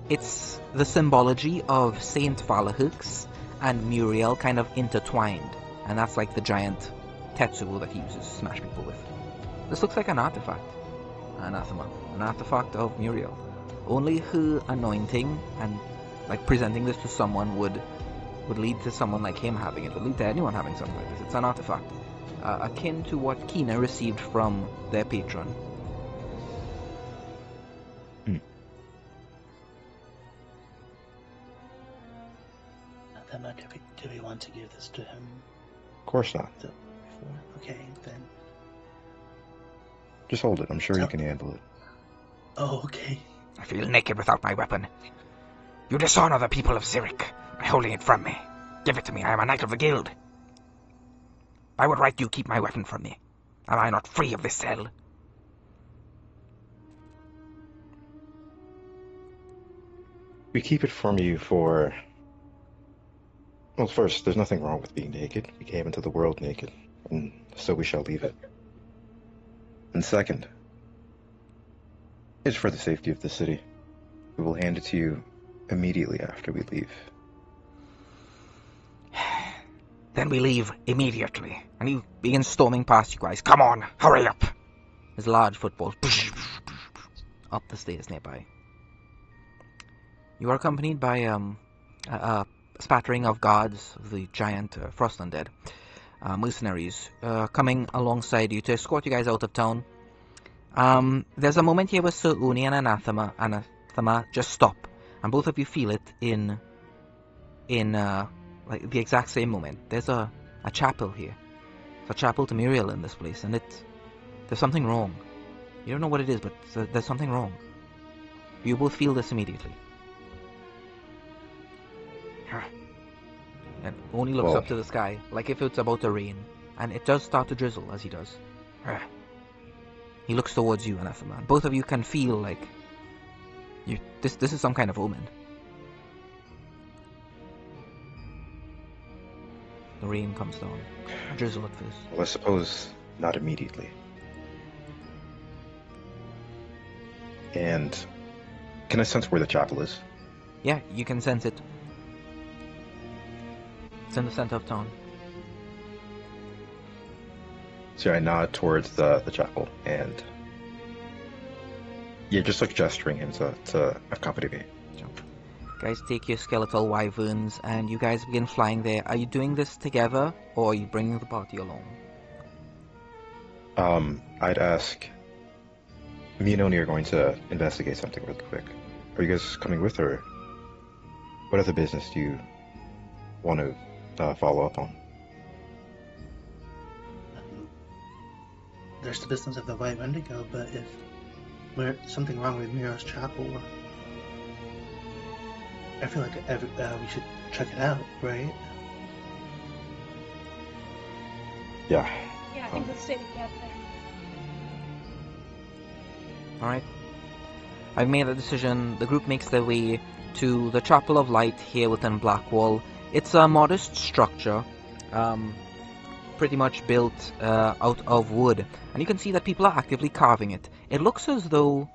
it's the symbology of Saint Valahux and Muriel kind of intertwined, and that's like the giant Tetsubo that he uses to smash people with. This looks like an artifact. Anathema. An artifact of Muriel. Only her anointing and like presenting this to someone would lead to someone like him having it. Would lead to anyone having something like this. It's an artifact. Akin to what Kina received from their patron. Athema, do we want to give this to him? Of course not. Before? Okay, then. Just hold it. I'm sure you can handle it. Oh, okay. I feel naked without my weapon. You dishonor the people of Zurich by holding it from me. Give it to me. I am a knight of the guild. By what right do you keep my weapon from me? Am I not free of this cell? We keep it from you for... Well, first, there's nothing wrong with being naked. We came into the world naked, and so we shall leave it. And second, it's for the safety of the city. We will hand it to you immediately after we leave. Then we leave immediately. And he begins storming past you guys. Come on, hurry up! His large footballs up the stairs nearby. You are accompanied by a spattering of guards of the giant frost undead mercenaries coming alongside you to escort you guys out of town. There's a moment here where Sir Uni and Anathema just stop, and both of you feel it in like the exact same moment. There's a chapel here. It's a chapel to Muriel in this place, and there's something wrong. You don't know what it is, but there's something wrong. You both feel this immediately. And Oni looks Whoa. up to the sky, like if it's about to rain, and it does start to drizzle as he does. He looks towards you, Anathema. Both of you can feel like this is some kind of omen. The rain comes down. A drizzle at first. Well, I suppose not immediately. And can I sense where the chapel is? Yeah, you can sense it. It's in the center of town. So I nod towards the chapel and just like gesturing him to accompany me. Guys, take your skeletal wyverns and you guys begin flying there. Are you doing this together or are you bringing the party along? I'd ask. Me and Oni are going to investigate something really quick. Are you guys coming with, or what other business do you want to follow up on? There's the business of the White Wendigo, but if there's something wrong with Mira's chapel, I feel like we should check it out, right? Yeah. Yeah, I think let's stay together. Alright. I've made a decision. The group makes their way to the Chapel of Light here within Blackwall. It's a modest structure, pretty much built out of wood. And you can see that people are actively carving it. It looks as though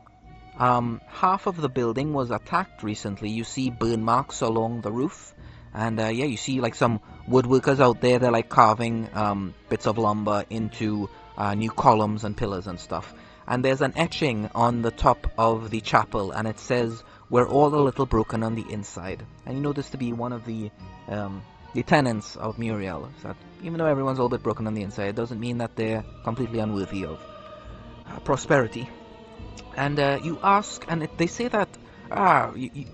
half of the building was attacked recently. You see burn marks along the roof. And yeah, you see like some woodworkers out there. They're like carving bits of lumber into new columns and pillars and stuff. And there's an etching on the top of the chapel, and it says, "We're all a little broken on the inside." And you know this to be one of the tenets of Muriel, is that even though everyone's a little bit broken on the inside, it doesn't mean that they're completely unworthy of prosperity. And you ask, and they say that,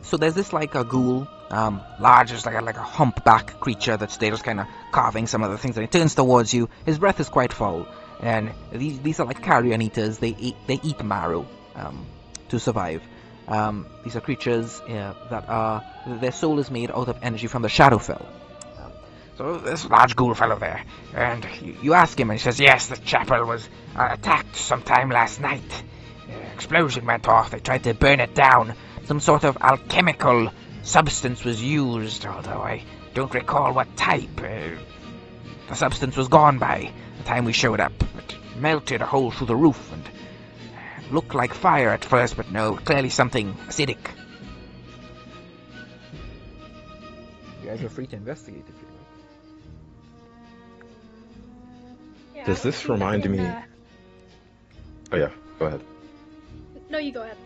so there's this like a ghoul, large as like a humpback creature that's there just kind of carving some of the things, and he turns towards you. His breath is quite foul. And these are like carrion eaters. They eat marrow to survive. These are creatures their soul is made out of energy from the Shadowfell. So this large ghoul fellow there, and you ask him, and he says, "Yes, the chapel was attacked sometime last night. Explosion went off. They tried to burn it down. Some sort of alchemical substance was used, although I don't recall what type. The substance was gone by the time we showed up. It melted a hole through the roof and looked like fire at first, but no, clearly something acidic." You guys are free to investigate if you like. Yeah, Does I this think remind that, me? Oh yeah, go ahead. No, you go ahead.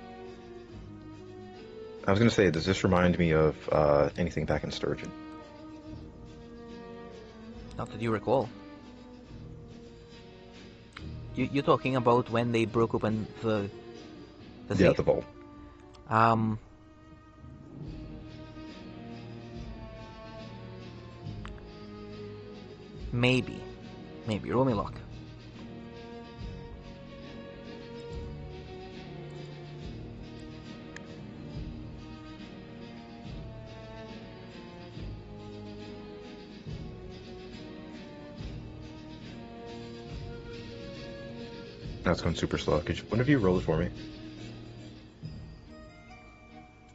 I was gonna say, does this remind me of anything back in Sturgeon? Not that you recall. You're talking about when they broke open the Yeah, safe? the vault. Maybe. Roll me luck. That's going super slow. One of you roll it for me?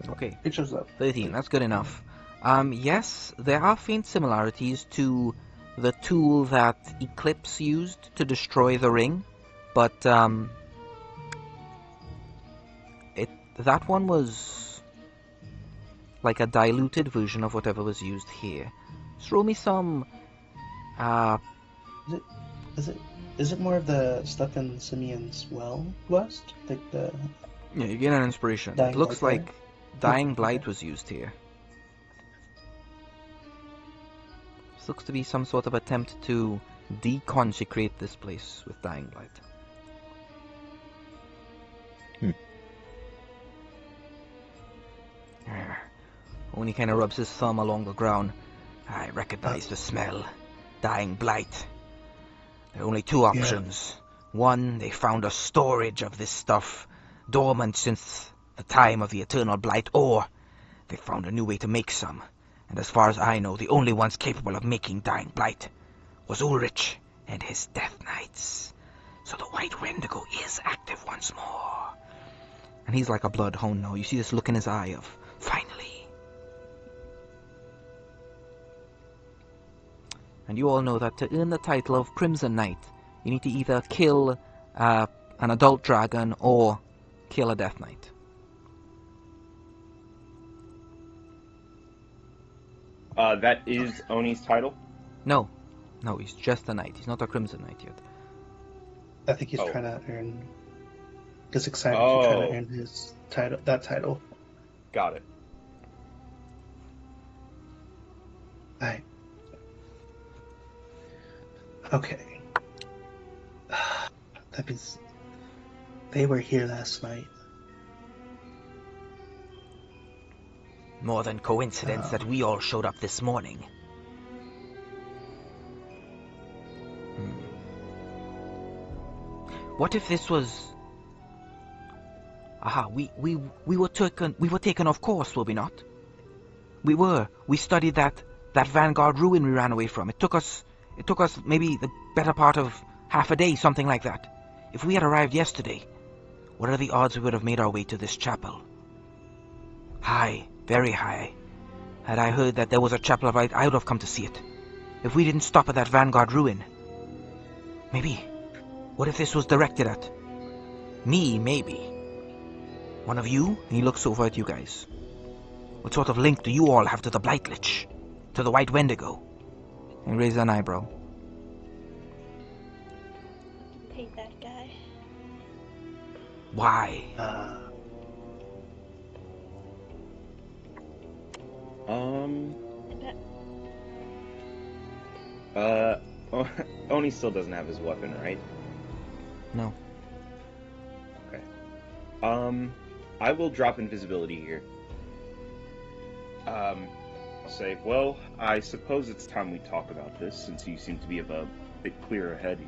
Okay, It shows up. 13, that's good enough. Yes, there are faint similarities to the tool that Eclipse used to destroy the ring, but that one was like a diluted version of whatever was used here. Just roll me some. Is it more of the stuff in Simeon's well, West? Like the Yeah, you get an inspiration. Dying It looks Blight like Dying Okay. Blight was used here. This looks to be some sort of attempt to deconsecrate this place with Dying Blight. Oni kind of rubs his thumb along the ground. I recognize the smell. Dying Blight. There are only two options. One, they found a storage of this stuff, dormant since the time of the Eternal Blight, or they found a new way to make some. And as far as I know, the only ones capable of making Dying Blight was Ulrich and his Death Knights. So the White Wendigo is active once more. And he's like a bloodhound now. You see this look in his eye of, finally. And you all know that to earn the title of Crimson Knight, you need to either kill an adult dragon or kill a Death Knight. That is Oni's title? No, he's just a knight. He's not a Crimson Knight yet. I think he's trying to earn. Gets excited to try to earn his title. That title. Got it. Right. Okay. That means they were here last night. More than coincidence that we all showed up this morning. What if this was... Aha, we were taken off course, were we not? We were. We studied that Vanguard ruin we ran away from. It took us maybe the better part of half a day, something like that. If we had arrived yesterday, what are the odds we would have made our way to this chapel? High, very high. Had I heard that there was a chapel of light, I would have come to see it. If we didn't stop at that Vanguard ruin. Maybe. What if this was directed at me, maybe? One of you? And he looks over at you guys. What sort of link do you all have to the Blight Lich? To the White Wendigo? He raises an eyebrow. Hate that guy. Why? Oni still doesn't have his weapon, right? No. Okay. I will drop invisibility here. I'll say, well, I suppose it's time we talk about this, since you seem to be a bit clearer head.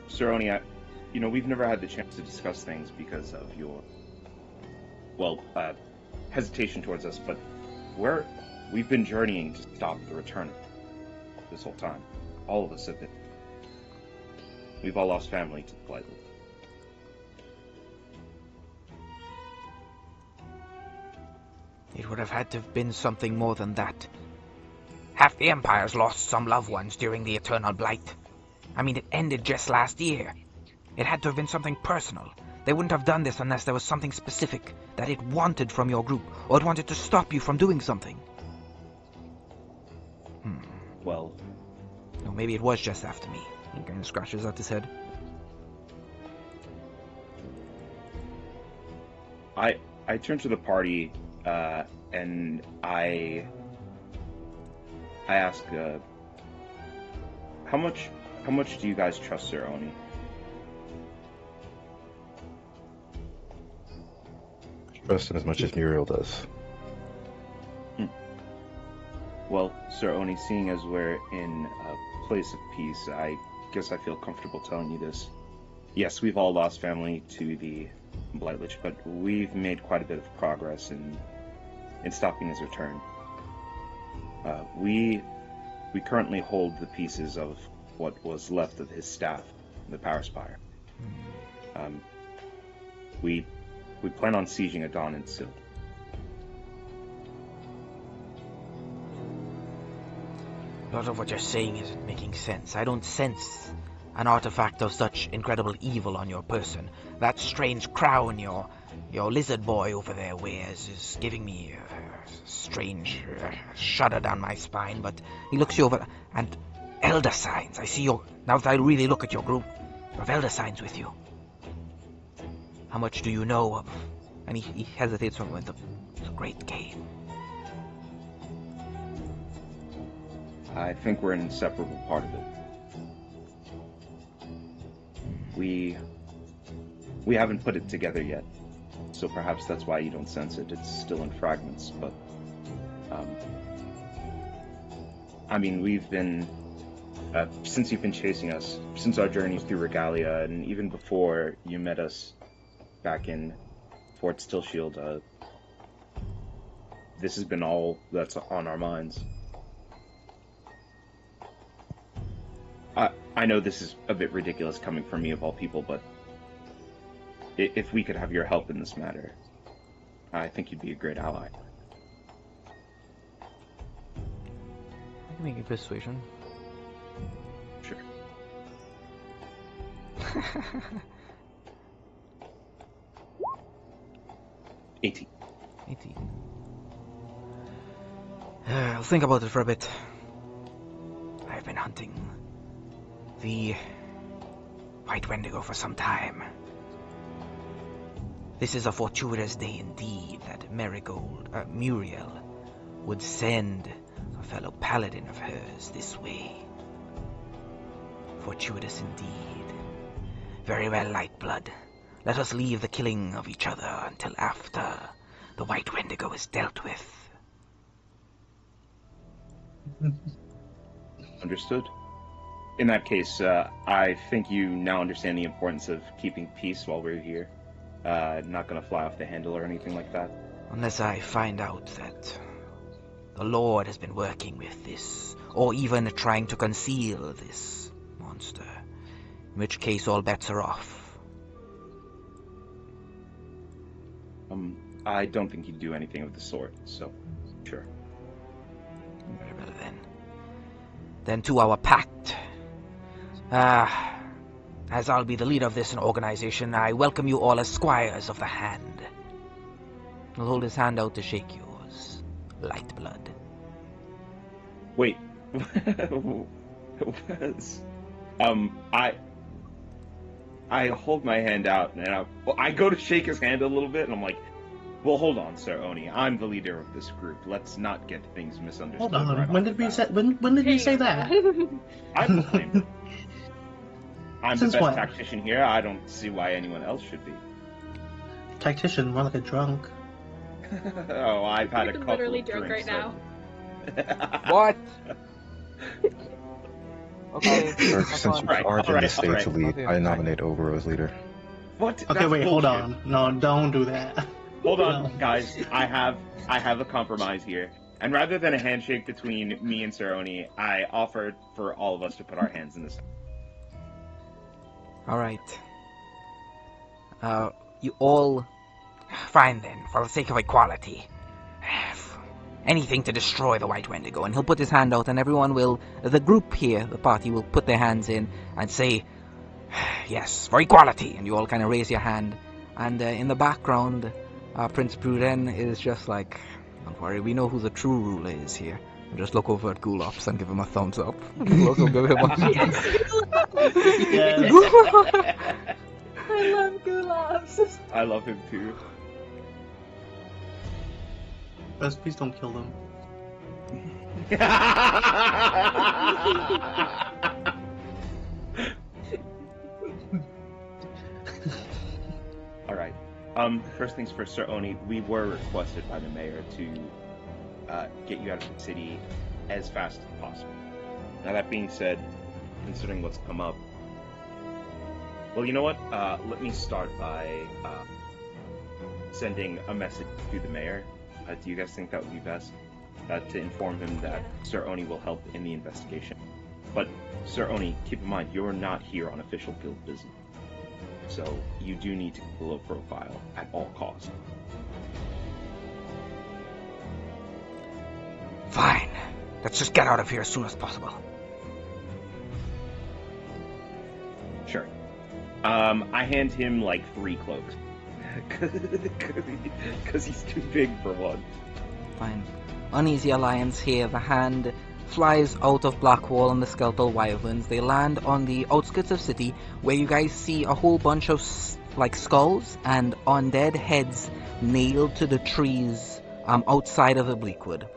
Sir Oni, we've never had the chance to discuss things because of your, hesitation towards us, but we've been journeying to stop the return this whole time. All of us have been. We've all lost family to the Blight. It would have had to have been something more than that. Half the Empire's lost some loved ones during the Eternal Blight. I mean, it ended just last year. It had to have been something personal. They wouldn't have done this unless there was something specific that it wanted from your group, or it wanted to stop you from doing something. Well... No, maybe it was just after me. He kind of scratches out his head. I turn to the party, and I ask, how much do you guys trust Sir Oni? Trust him as much as Muriel does. Well, Sir Oni, seeing as we're in a place of peace, I guess I feel comfortable telling you this. Yes, we've all lost family to the Blight Lich, but we've made quite a bit of progress in stopping his return. We currently hold the pieces of what was left of his staff, the Power Spire. We plan on sieging Adon and Sil. A lot of what you're saying isn't making sense. I don't sense an artifact of such incredible evil on your person. That strange crown your lizard boy over there wears is giving me a strange shudder down my spine, but he looks you over, and elder signs. I see your... Now that I really look at your group, you have elder signs with you. How much do you know of... And he hesitates for a moment. The Great Game. I think we're an inseparable part of it. We haven't put it together yet, so perhaps that's why you don't sense it. It's still in fragments, but I mean, we've been since you've been chasing us, since our journeys through Regalia, and even before you met us back in Fort Stillshield, this has been all that's on our minds. I know this is a bit ridiculous coming from me of all people, but if we could have your help in this matter, I think you'd be a great ally. I can make a persuasion. Sure. 18. 18. I'll think about it for a bit. I've been hunting the White Wendigo for some time. This is a fortuitous day indeed that Muriel would send a fellow paladin of hers this way. Fortuitous indeed. Very well, Lightblood. Let us leave the killing of each other until after the White Wendigo is dealt with. Understood. In that case, I think you now understand the importance of keeping peace while we're here. Not gonna fly off the handle or anything like that. Unless I find out that the Lord has been working with this, or even trying to conceal this monster. In which case all bets are off. I don't think you'd do anything of the sort, so sure. Very well then. Then to our pact. As I'll be the leader of this organization, I welcome you all as squires of the hand. He'll hold his hand out to shake yours, Lightblood. Wait. I hold my hand out and I go to shake his hand a little bit, and I'm like, well, hold on, Sir Oni. I'm the leader of this group. Let's not get things misunderstood. Hold on. Right When did we say? When did we say that? I'm behind it. I'm Since the best when? tactician here. I don't see why anyone else should be. Tactician, more like a drunk. Oh, I've had a You're couple literally of drunk drinks. right now. What? Okay. Sir, have since fun. you Alright, are in the alright, stage to lead, Okay, I fine. nominate Ogre as leader. What? Okay, That's wait, hold bullshit. on. No, don't do that. Hold on, No. guys. I have a compromise here. And rather than a handshake between me and Sir Oni, I offered for all of us to put our hands in this. Alright. You all... Fine then, for the sake of equality. Anything to destroy the White Wendigo. And he'll put his hand out and everyone will... The group here, the party, will put their hands in and say, yes, for equality. And you all kind of raise your hand. And in the background, Prince Pruden is just like, don't worry, we know who the true ruler is here. And just look over at Gulops and give him a thumbs up. Gulops will give him a... Yes. I love gulags. I love him too. Best, please don't kill them. Alright. First things first, Sir Oni, we were requested by the mayor to get you out of the city as fast as possible. Now that being said, considering what's come up, well, you know what? Let me start by sending a message to the mayor. Do you guys think that would be best? To inform him that Sir Oni will help in the investigation? But, Sir Oni, keep in mind, you're not here on official guild business. So, you do need to keep a low profile at all costs. Fine. Let's just get out of here as soon as possible. Sure. I hand him like 3 cloaks. Because he's too big for one. Fine. Uneasy Alliance here. The hand flies out of Blackwall and the skeletal wyverns. They land on the outskirts of city, where you guys see a whole bunch of skulls and undead heads nailed to the trees outside of the Bleakwood.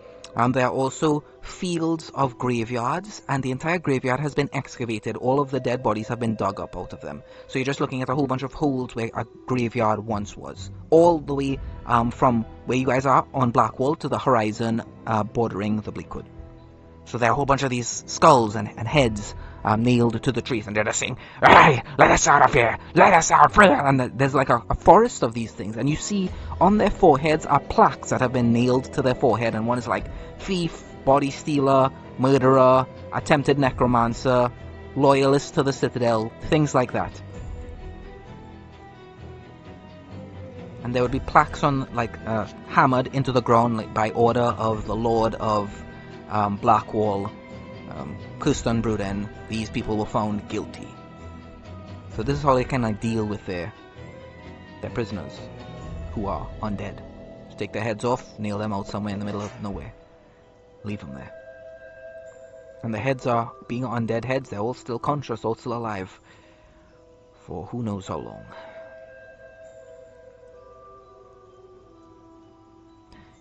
There are also fields of graveyards, and the entire graveyard has been excavated. All of the dead bodies have been dug up out of them. So you're just looking at a whole bunch of holes where a graveyard once was. All the way from where you guys are on Blackwall to the horizon bordering the Bleakwood. So there are a whole bunch of these skulls and heads nailed to the trees, and they're just saying, "Hey, let us out of here! Let us out free!" And there's like a forest of these things, and you see on their foreheads are plaques that have been nailed to their forehead, and one is like thief, body stealer, murderer, attempted necromancer, loyalist to the Citadel, things like that. And there would be plaques on hammered into the ground by order of the Lord of Blackwall, Kustan Bruden. These people were found guilty. So this is how they can deal with their prisoners who are undead. Just take their heads off, nail them out somewhere in the middle of nowhere. Leave them there. And the heads are, being undead heads, they're all still conscious, all still alive. For who knows how long.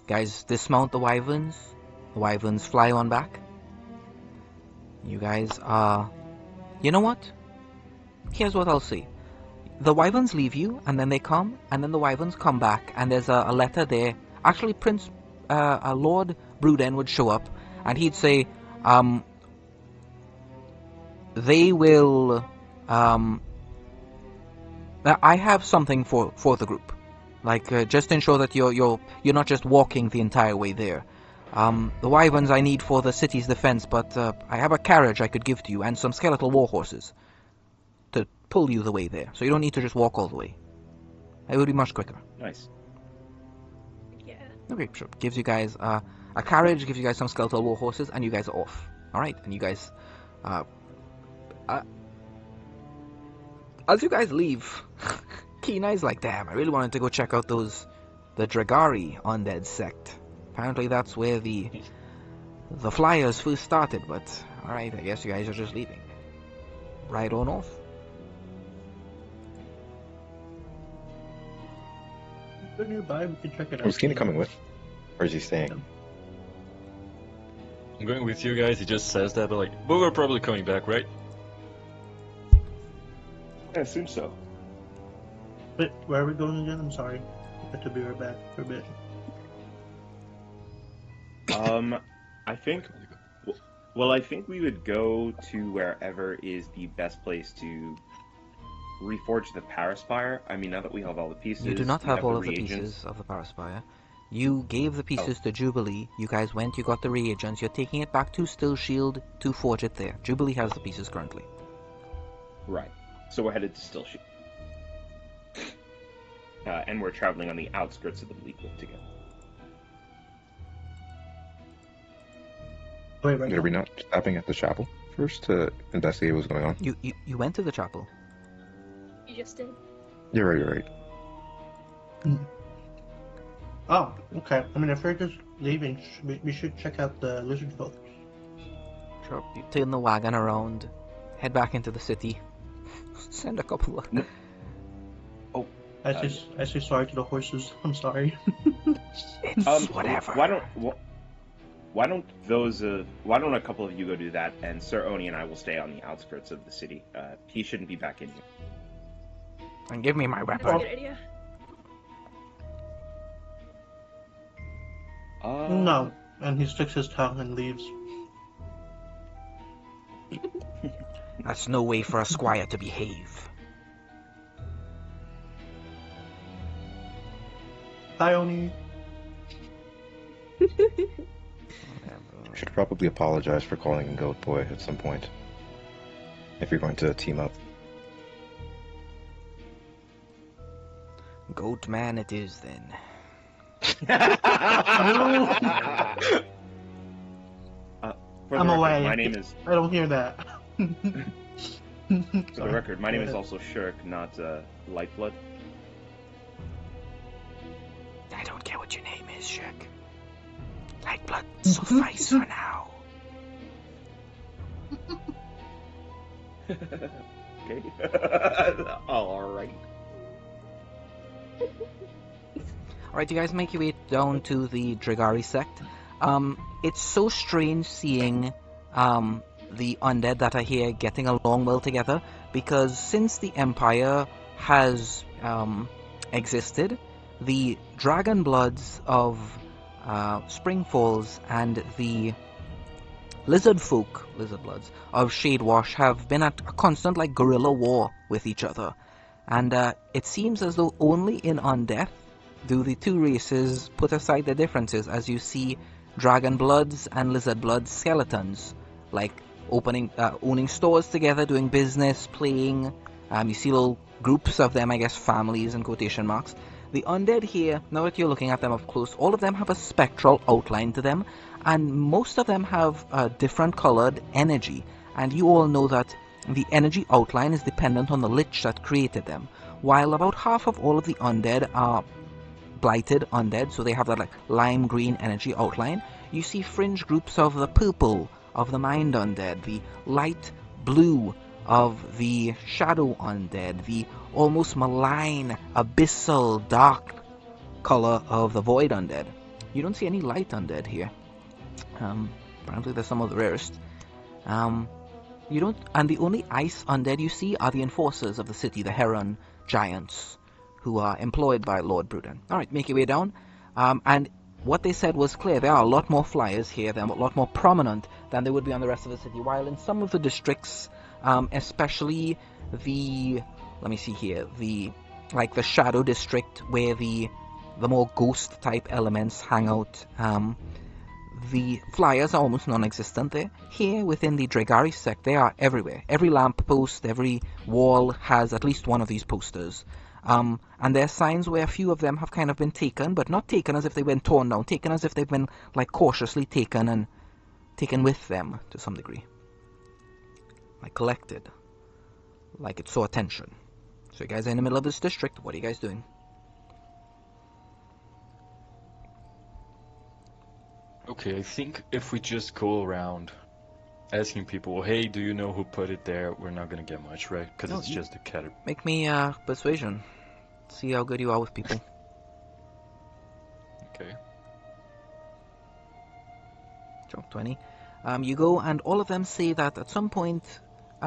Guys, dismount the wyverns. The wyverns fly on back. You guys are... You know what? Here's what I'll say. The wyverns leave you, and then they come, and then the wyverns come back, and there's a letter there. Actually, Lord Bruden would show up, and he'd say, they will... I have something for the group. Just ensure that you're not just walking the entire way there. The wyverns I need for the city's defense, but I have a carriage I could give to you, and some skeletal war horses to pull you the way there. So you don't need to just walk all the way. It would be much quicker. Nice. Yeah. Okay, sure. Gives you guys a carriage, gives you guys some skeletal war horses, and you guys are off. Alright, and you guys... as you guys leave, Kenai's like, damn, I really wanted to go check out the Dragari undead sect. Apparently that's where the flyers first started, but alright, I guess you guys are just leaving. Right on off. Go nearby, we can check it out. Was Keenan coming with? Or is he staying? I'm going with you guys. He just says that, but we're probably coming back, right? I assume so. Wait, where are we going again? I'm sorry. I have to be right back for a bit. I think... Well, I think we would go to wherever is the best place to reforge the Paraspire. I mean, now that we have all the pieces... You do not have all of the reagents. pieces of the Paraspire. You gave the pieces to Jubilee. You guys went, you got the reagents. You're taking it back to Still Shield to forge it there. Jubilee has the pieces currently. Right. So we're headed to Still Shield. And we're traveling on the outskirts of the Bleakwood together. Wait, right. Are we not stopping at the chapel first to investigate what's going on? You went to the chapel. You just did. You're right. Oh, okay. I mean, if we're just leaving, we should check out the lizard folk. Sure. You turn the wagon around, head back into the city. Send a couple of... I say sorry to the horses. I'm sorry. It's whatever. Why don't a couple of you go do that, and Sir Oni and I will stay on the outskirts of the city. He shouldn't be back in here. And give me my That's a weapon. good idea. No. And he sticks his tongue and leaves. That's no way for a squire to behave. Bye, Oni. should probably apologize for calling him Goat Boy at some point. If you're going to team up. Goat man it is then. For I'm the away. record, my name is. I don't hear that. For the record, my name is also Shirk, not Lightblood. I don't care what your name is, Shirk. Lightblood suffice for now. Okay. Alright. Alright, you guys make your way down to the Dragari sect. It's so strange seeing the undead that are here getting along well together, because since the Empire has existed, the Dragon Bloods of Spring Falls and the Lizard Bloods of Shadewash have been at a constant guerrilla war with each other. And it seems as though only in Undeath do the two races put aside their differences, as you see Dragon Bloods and Lizard Bloods skeletons, owning stores together, doing business, playing. You see little groups of them, I guess families in quotation marks. The undead here, now that you're looking at them up close, all of them have a spectral outline to them, and most of them have a different colored energy. And you all know that the energy outline is dependent on the lich that created them, while about half of all of the undead are blighted undead, so they have that lime green energy outline. You see fringe groups of the purple of the mind undead, the light blue of the shadow undead, the almost malign, abyssal, dark color of the void undead. You don't see any light undead here. Apparently they're some of the rarest. And the only ice undead you see are the enforcers of the city, the Heron giants, who are employed by Lord Bruton. Alright, make your way down. And what they said was clear. There are a lot more flyers here. They're a lot more prominent than they would be on the rest of the city. While in some of the districts, especially the... Let me see here. The Shadow District, where the more ghost-type elements hang out, the flyers are almost non-existent there. Here, within the Dragari sect, they are everywhere. Every lamppost, every wall has at least one of these posters. And there are signs where a few of them have kind of been taken, but not taken as if they've been torn down, taken as if they've been cautiously taken and taken with them to some degree. Collected. It saw attention. So you guys are in the middle of this district. What are you guys doing? Okay, I think if we just go around asking people, hey, do you know who put it there? We're not gonna get much, right? Because it's just a caterpillar. Make me persuasion. See how good you are with people. Okay. Sure, 20. You go, and all of them say that at some point,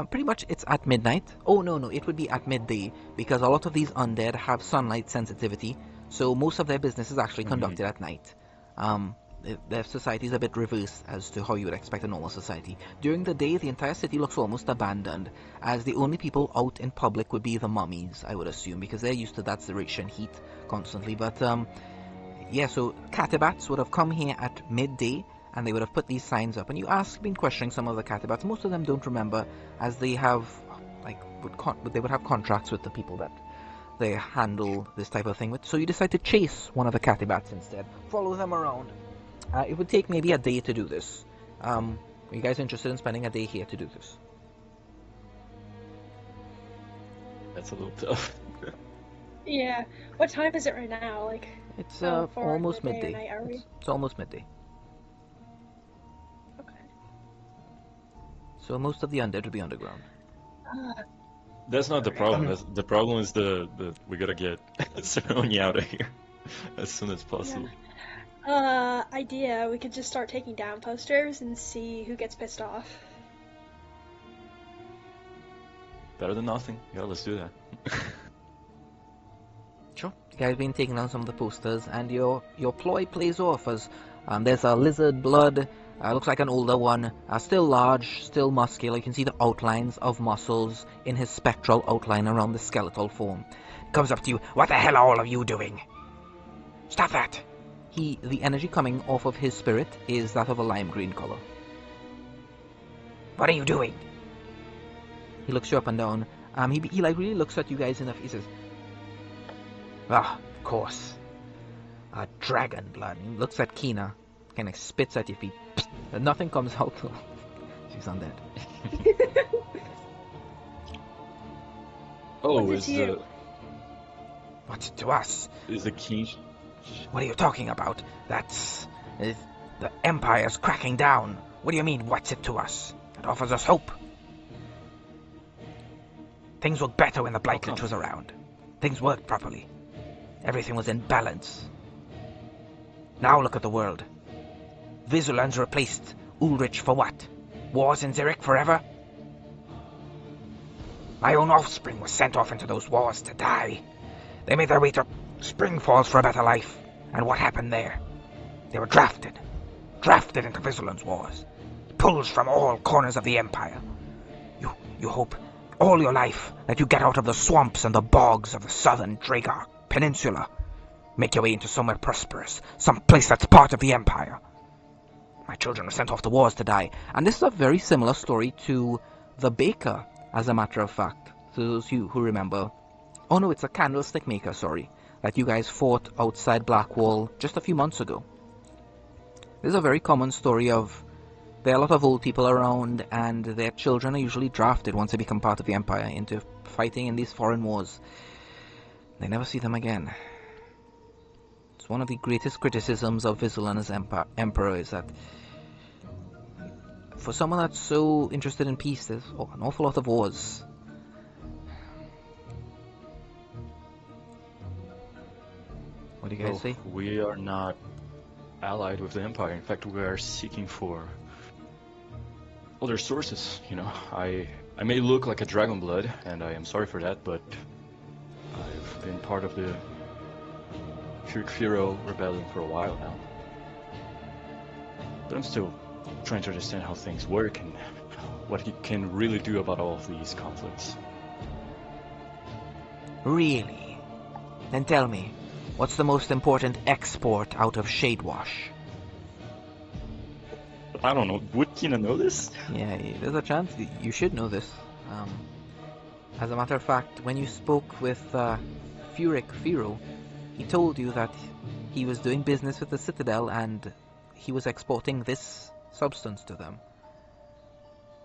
pretty much it's at midnight. Oh, no, it would be at midday, because a lot of these undead have sunlight sensitivity, so most of their business is actually conducted at night. Their society is a bit reversed as to how you would expect a normal society. During the day, the entire city looks almost abandoned, as the only people out in public would be the mummies, I would assume, because they're used to that duration heat constantly. But, yeah, so catibats would have come here at midday, and they would have put these signs up. And been questioning some of the catibats. Most of them don't remember, as they have, they would have contracts with the people that they handle this type of thing with. So you decide to chase one of the catibats instead. Follow them around. It would take maybe a day to do this. Are you guys interested in spending a day here to do this? That's a little tough. Yeah. What time is it right now? It's how far in almost the day or midday. night are we? It's almost midday. Okay. So most of the undead would be underground. That's not the problem. The problem is the we gotta get Cerrone out of here as soon as possible. Idea. We could just start taking down posters and see who gets pissed off. Better than nothing. Yeah, let's do that. Sure. You guys have been taking down some of the posters, and your ploy plays off as there's a lizard blood, looks like an older one, still large, still muscular. You can see the outlines of muscles in his spectral outline around the skeletal form. Comes up to you. What the hell are all of you doing? Stop that! The energy coming off of his spirit is that of a lime green color. What are you doing? He looks you up and down. He like really looks at you guys and he says, "Ah, of course. A dragon blood." He looks at Kina, kind of spits at your feet. And nothing comes out. She's undead. Oh, What's it to you? What's it to us? Is the king? What are you talking about? That's... the Empire's cracking down. What do you mean, what's it to us? It offers us hope. Things looked better when the Blight Lich was around. Things worked properly. Everything was in balance. Now look at the world. Visulan's replaced Ulrich for what? Wars in Zurich forever? My own offspring was sent off into those wars to die. They made their way to Springfalls for a better life. And what happened there? They were drafted. Drafted into Visulan's wars. Pulled from all corners of the Empire. You hope all your life that you get out of the swamps and the bogs of the southern Dragar Peninsula. Make your way into somewhere prosperous. Some place that's part of the Empire. My children were sent off to wars to die. And this is a very similar story to the baker, as a matter of fact. To those of you who remember. Oh no, it's a candlestick maker, sorry. That you guys fought outside Blackwall just a few months ago. This is a very common story of... There are a lot of old people around, and their children are usually drafted once they become part of the Empire into fighting in these foreign wars. They never see them again. It's one of the greatest criticisms of Visulan as Emperor is that for someone that's so interested in peace, there's an awful lot of wars. What do you guys say? We are not allied with the Empire. In fact, we are seeking for other sources. You know, I may look like a dragon blood, and I am sorry for that, but I've been part of the Firo rebellion for a while now. But I'm still trying to understand how things work and what he can really do about all of these conflicts. Really? Then tell me, what's the most important export out of Shadewash? I don't know. Would Kina know this? Yeah, there's a chance. You should know this. As a matter of fact, when you spoke with Firo, he told you that he was doing business with the Citadel and he was exporting this substance to them.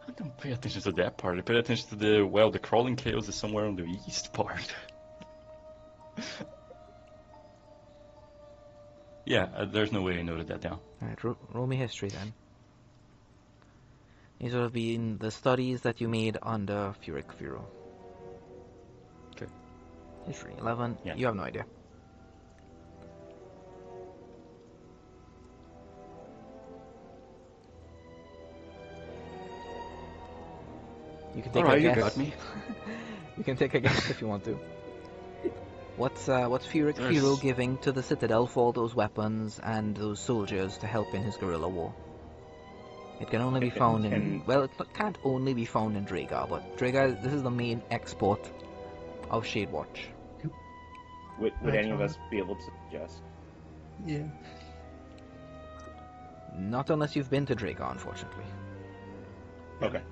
I don't pay attention to that part. I pay attention to the crawling chaos is somewhere on the east part. Yeah, there's no way I noted that down. Alright, roll me history then. These would have been the studies that you made under Firo. Okay. History, 11. Yeah. You have no idea. You can take a Alright, you guess. got me. You can take a guess if you want to. What's Firo giving to the Citadel for all those weapons and those soldiers to help in his guerrilla war? It can only be found in... Well, it can't only be found in Dragar, but Dragar, this is the main export of Shadewatch. Would any of us be able to suggest? Yeah. Not unless you've been to Dragar, unfortunately. Okay.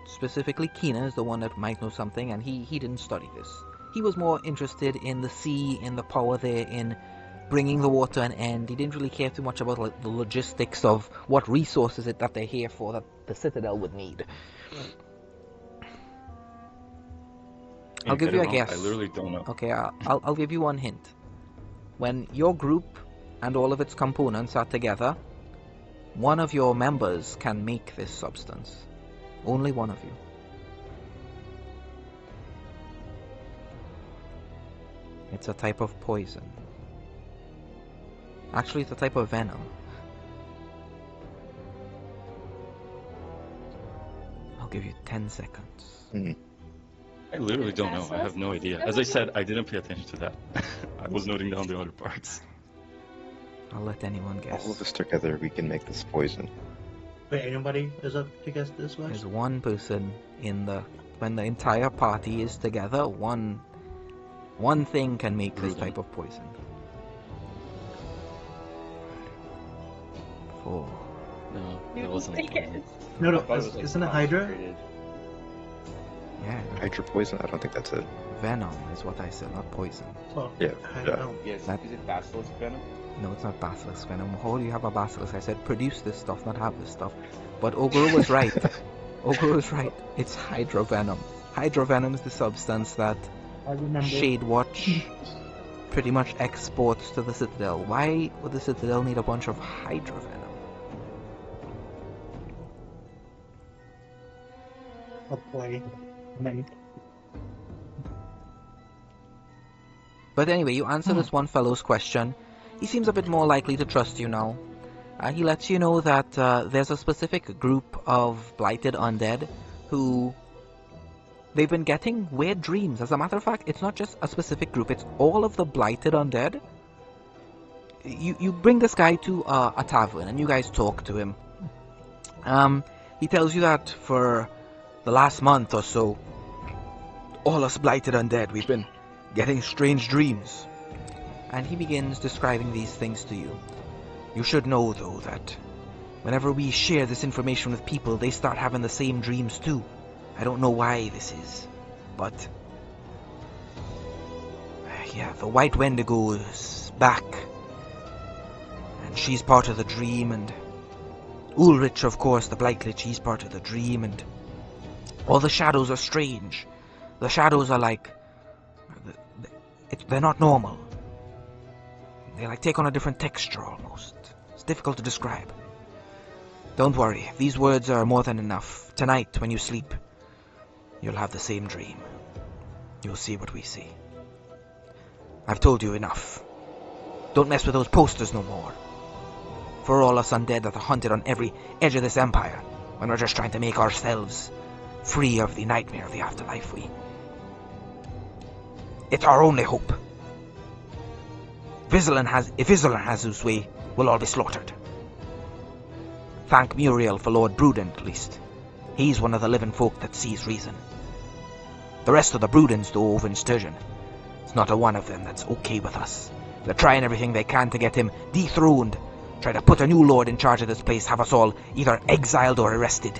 Specifically, Kina is the one that might know something, and he didn't study this. He was more interested in the sea, in the power there, in bringing the war to an end. He didn't really care too much about the logistics of what resources that they're here for that the Citadel would need. I'll give you a guess. I literally don't know. Okay, I'll give you one hint. When your group and all of its components are together, one of your members can make this substance. Only one of you. It's a type of poison. Actually, it's a type of venom. I'll give you 10 seconds. I literally don't know. I have no idea. As I said, I didn't pay attention to that. I was noting down the other parts. I'll let anyone guess. All of us together, we can make this poison. Wait, anybody is up to guess this one? There's one person in the... When the entire party is together, one thing can make this type of poison. Oh. No, that Noodles wasn't think poison. it. No, I no, thought it was, like, isn't it Hydra? concentrated. Yeah. Hydra poison? I don't think that's it. Venom is what I said, not poison. Oh, Yeah, I yeah. know. Yes, That- is it basilisk venom? No, it's not basilisk venom. How do you have a basilisk? I said produce this stuff, not have this stuff. But Ogre was right. Ogre was right. It's hydrovenom. Hydrovenom is the substance that I remember. Shade Watch pretty much exports to the Citadel. Why would the Citadel need a bunch of hydrovenom? Oh boy. Man. But anyway, you answer this one fellow's question. He seems a bit more likely to trust you now. He lets you know that there's a specific group of blighted undead who they've been getting weird dreams. As a matter of fact, it's not just a specific group, it's all of the blighted undead. You bring this guy to a tavern and you guys talk to him. He tells you that for the last month or so, all us blighted undead, we've been getting strange dreams. And he begins describing these things to you. You should know, though, that whenever we share this information with people, they start having the same dreams too. I don't know why this is, but yeah, the White Wendigo is back, and she's part of the dream, and Ulrich, of course, the Blight Lich, he's part of the dream, and all the shadows are strange. The shadows are like, they're not normal. They like take on a different texture almost. It's difficult to describe. Don't worry, these words are more than enough. Tonight, when you sleep, you'll have the same dream. You'll see what we see. I've told you enough. Don't mess with those posters no more. For all us undead that are hunted on every edge of this empire, when we're just trying to make ourselves free of the nightmare of the afterlife, it's our only hope. If Vizslan has his way, we'll all be slaughtered. Thank Muriel for Lord Bruden, at least. He's one of the living folk that sees reason. The rest of the Brudens, though, over in Sturgeon, it's not a one of them that's okay with us. They're trying everything they can to get him dethroned, try to put a new lord in charge of this place, have us all either exiled or arrested.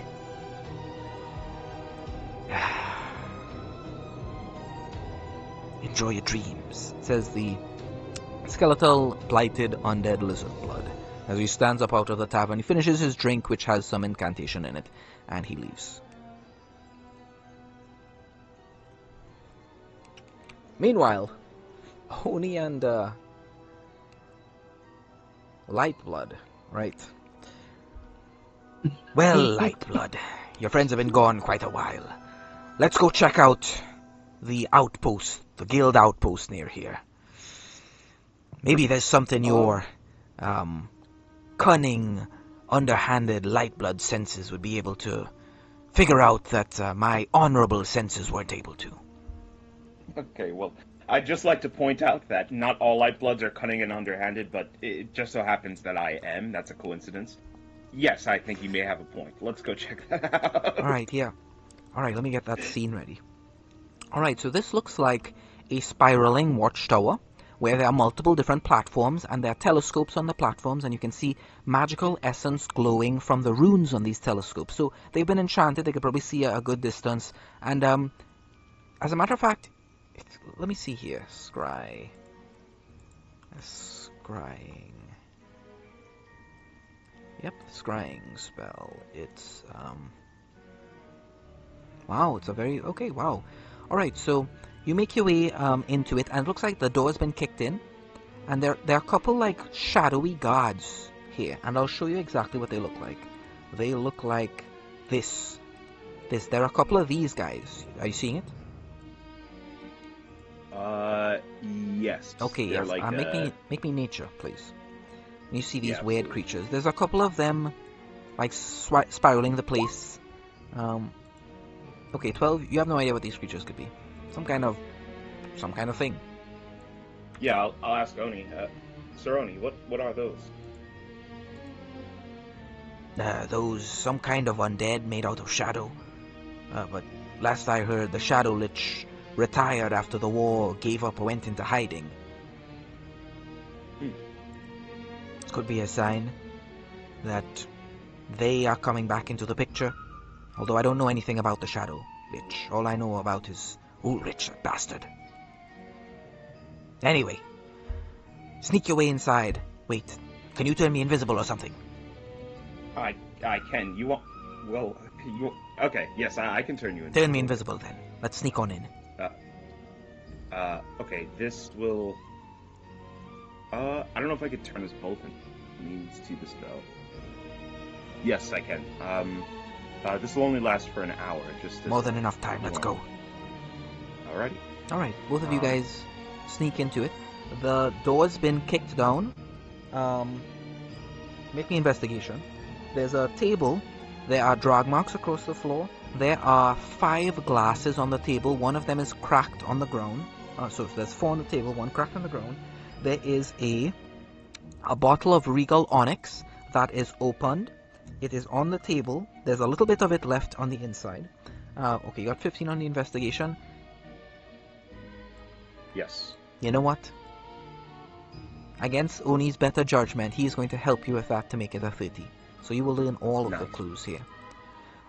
Enjoy your dreams, says the skeletal, blighted, undead lizard blood. As he stands up out of the tavern, he finishes his drink, which has some incantation in it, and he leaves. Meanwhile, Oni and Lightblood, right? Well, Lightblood, your friends have been gone quite a while. Let's go check out the outpost, the guild outpost near here. Maybe there's something your cunning, underhanded Lightblood senses would be able to figure out that my honorable senses weren't able to. Okay, well, I'd just like to point out that not all Lightbloods are cunning and underhanded, but it just so happens that I am. That's a coincidence. Yes, I think you may have a point. Let's go check that out. Alright, yeah. Alright, let me get that scene ready. Alright, so this looks like a spiraling watchtower, where there are multiple different platforms, and there are telescopes on the platforms, and you can see magical essence glowing from the runes on these telescopes. So they've been enchanted, they could probably see a good distance, and as a matter of fact, let me see here, scrying. Yep, scrying spell. It's wow, it's a very okay. Wow. All right, so you make your way into it, and it looks like the door has been kicked in, and there are a couple like shadowy guards here, and I'll show you exactly what they look like. They look like this. There are a couple of these guys. Are you seeing it? Yes. Okay, They're yes. like, Make me nature, please. And you see these Yeah, weird absolutely. creatures. There's a couple of them, like spiraling the place. Okay, 12. You have no idea what these creatures could be. Some kind of thing. Yeah, I'll ask Oni. Sir Oni, what are those? Those some kind of undead made out of shadow. But last I heard, the Shadow Lich retired after the war, gave up, or went into hiding. Could be a sign. that they are coming back into the picture. Although I don't know anything about the Shadow Lich. All I know about is Ulrich, that bastard. Anyway, sneak your way inside. Wait, can you turn me invisible or something? I can. You want? Well, you. Okay. Yes, I can turn you invisible. Turn me invisible then. Let's sneak on in. Okay. This will. I don't know if I could turn us both in. Means to the spell. Yes, I can. This will only last for an hour. Just more than enough time. Let's go. Alrighty. All right, both of you guys sneak into it. The door's been kicked down. Make me investigation. There's a table. There are drag marks across the floor. There are 5 glasses on the table. One of them is cracked on the ground. So there's 4 on the table, 1 cracked on the ground. There is a bottle of Regal Onyx that is opened. It is on the table. There's a little bit of it left on the inside. Okay, you got 15 on the investigation. Yes. You know what? Against Oni's better judgment, he is going to help you with that to make it a 30. So you will learn all of the clues here.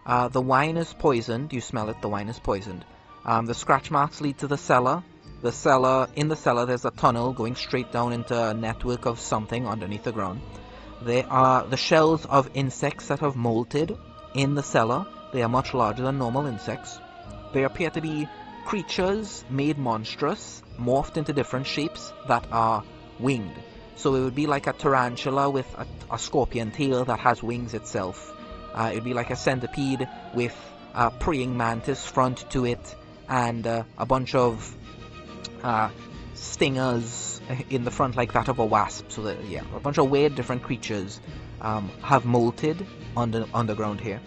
The wine is poisoned. You smell it. The wine is poisoned. The scratch marks lead to the cellar. In the cellar, there's a tunnel going straight down into a network of something underneath the ground. There are the shells of insects that have molted in the cellar. They are much larger than normal insects. They appear to be creatures made monstrous, morphed into different shapes that are winged. So it would be like a tarantula with a scorpion tail that has wings itself. It would be like a centipede with a praying mantis front to it and a bunch of stingers in the front like that of a wasp. So that, yeah, a bunch of weird different creatures have molted underground here.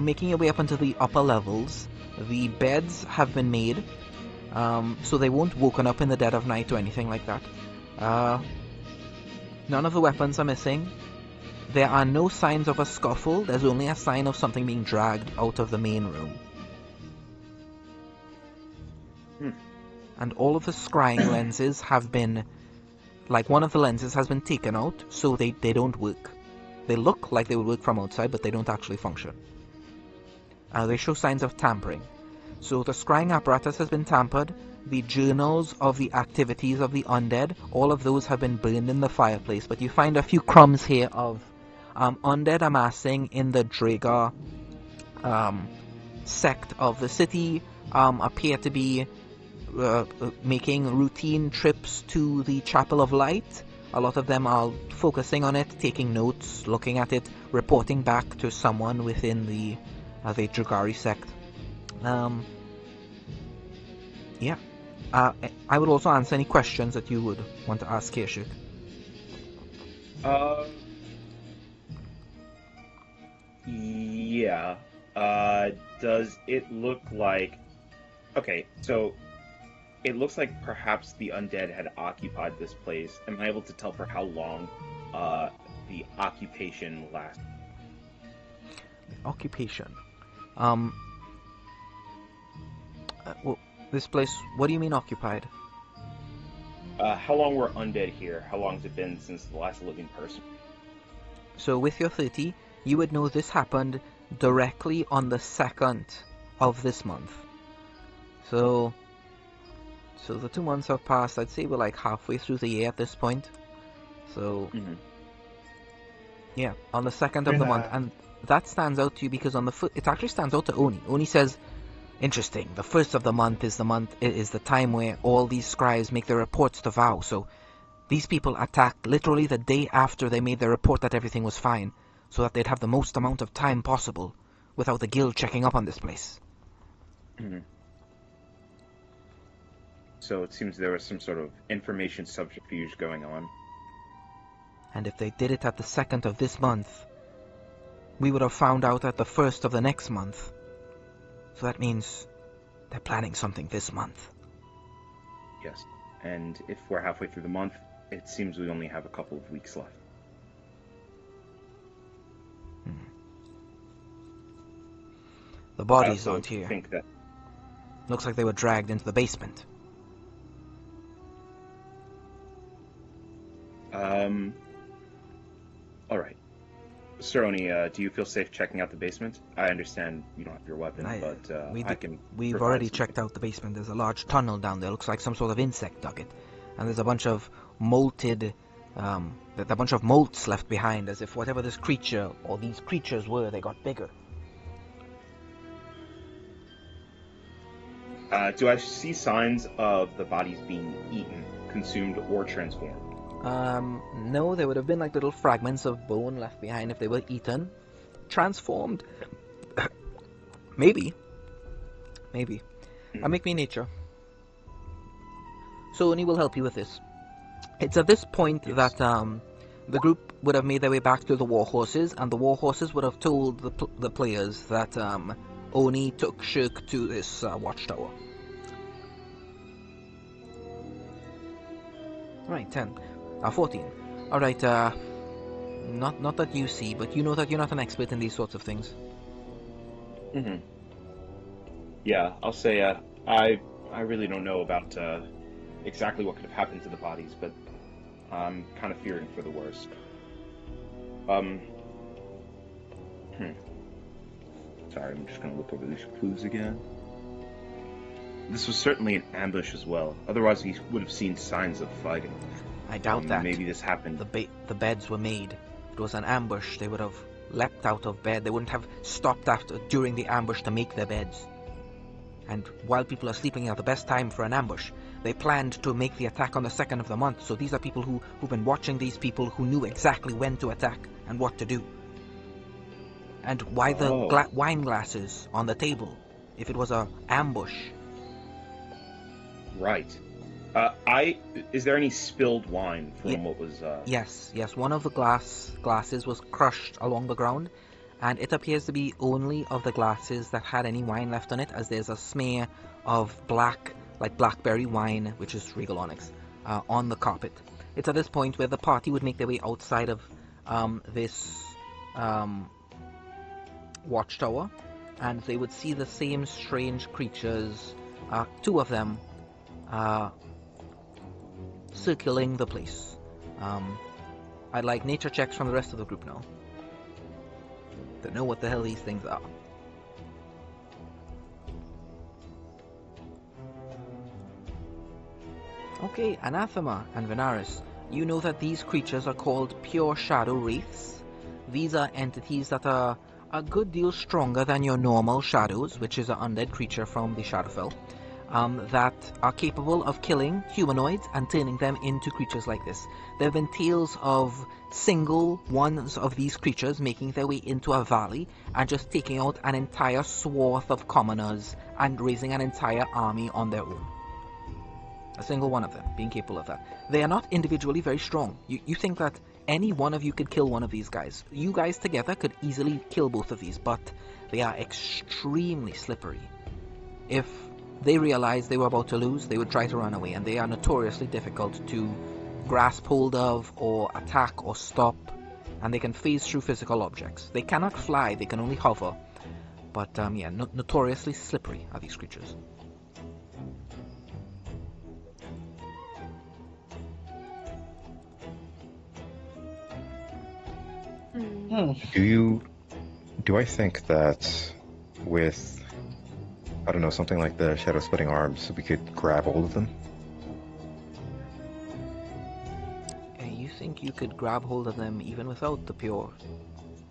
Making your way up into the upper levels. The beds have been made, so they won't woken up in the dead of night or anything like that. None of the weapons are missing. There are no signs of a scuffle. There's only a sign of something being dragged out of the main room. And all of the scrying lenses have been... Like, one of the lenses has been taken out, so they don't work. They look like they would work from outside, but they don't actually function. They show signs of tampering. So the scrying apparatus has been tampered. The journals of the activities of the undead, all of those have been burned in the fireplace. But you find a few crumbs here of undead amassing in the Dragar sect of the city. Appear to be making routine trips to the Chapel of Light. A lot of them are focusing on it, taking notes, looking at it, reporting back to someone within the Dragari sect. Yeah. I would also answer any questions that you would want to ask Kirshuk. Yeah. Does it look like... Okay, so it looks like perhaps the undead had occupied this place. Am I able to tell for how long the occupation lasted? Occupation. Well, this place, what do you mean occupied? How long were undead here? How long has it been since the last living person? So with your 30, you would know this happened directly on the 2nd of this month. So the 2 months have passed. I'd say we're like halfway through the year at this point. So, yeah, on the 2nd of the month. And that stands out to you because on the it actually stands out to Oni. Oni says, interesting, the 1st of the month is the time where all these scribes make their reports to Vow. So these people attacked literally the day after they made their report that everything was fine, so that they'd have the most amount of time possible without the guild checking up on this place. So it seems there was some sort of information subterfuge going on. And if they did it at the 2nd of this month, we would have found out at the 1st of the next month. So that means they're planning something this month. Yes. And if we're halfway through the month, it seems we only have a couple of weeks left. The bodies aren't I here. Think that... Looks like they were dragged into the basement. Alright. Sir Oni, do you feel safe checking out the basement? I understand you don't have your weapon, but I can. We've provide already some- checked out the basement. There's a large tunnel down there. Looks like some sort of insect dug it. And there's a bunch of molted, a bunch of molts left behind, as if whatever this creature or these creatures were, they got bigger. Do I see signs of the bodies being eaten, consumed, or transformed? No, there would have been like little fragments of bone left behind if they were eaten. Transformed. Maybe. Make me nature. So Oni will help you with this. It's at this point that the group would have made their way back to the war horses, and the war horses would have told the players that Oni took Shirk to this watchtower. Right, 10. 14. Alright, not that you see, but you know that you're not an expert in these sorts of things. Mm-hmm. Yeah, I'll say I really don't know about exactly what could have happened to the bodies, but I'm kind of fearing for the worst. Sorry, I'm just gonna look over these clues again. This was certainly an ambush as well. Otherwise, we would have seen signs of fighting. I doubt that. Maybe this happened. The beds were made. It was an ambush. They would have leapt out of bed. They wouldn't have stopped during the ambush to make their beds. And while people are sleeping at the best time for an ambush, they planned to make the attack on the 2nd of the month. So these are people who've been watching these people who knew exactly when to attack and what to do. And why the wine glasses on the table if it was an ambush? Right. Is there any spilled wine from what was... Yes. One of the glasses was crushed along the ground, and it appears to be only of the glasses that had any wine left on it, as there's a smear of blackberry wine, which is Regal Onyx, on the carpet. It's at this point where the party would make their way outside of this watchtower, and they would see the same strange creatures, 2 of them, circling the place. I'd like nature checks from the rest of the group now to know what the hell these things are. Okay, Anathema and Venaris, you know that these creatures are called pure shadow wraiths. These are entities that are a good deal stronger than your normal shadows, which is an undead creature from the Shadowfell, that are capable of killing humanoids and turning them into creatures like this. There have been tales of single ones of these creatures making their way into a valley and just taking out an entire swath of commoners and raising an entire army on their own. A single one of them being capable of that. They are not individually very strong. You think that any one of you could kill one of these guys. You guys together could easily kill both of these, but they are extremely slippery. If they realized they were about to lose, they would try to run away, and they are notoriously difficult to grasp hold of or attack or stop, and they can phase through physical objects. They cannot fly, they can only hover, but notoriously slippery are these creatures. Do I think that with, I don't know, something like the shadow splitting arms, we could grab hold of them? You think you could grab hold of them even without the pure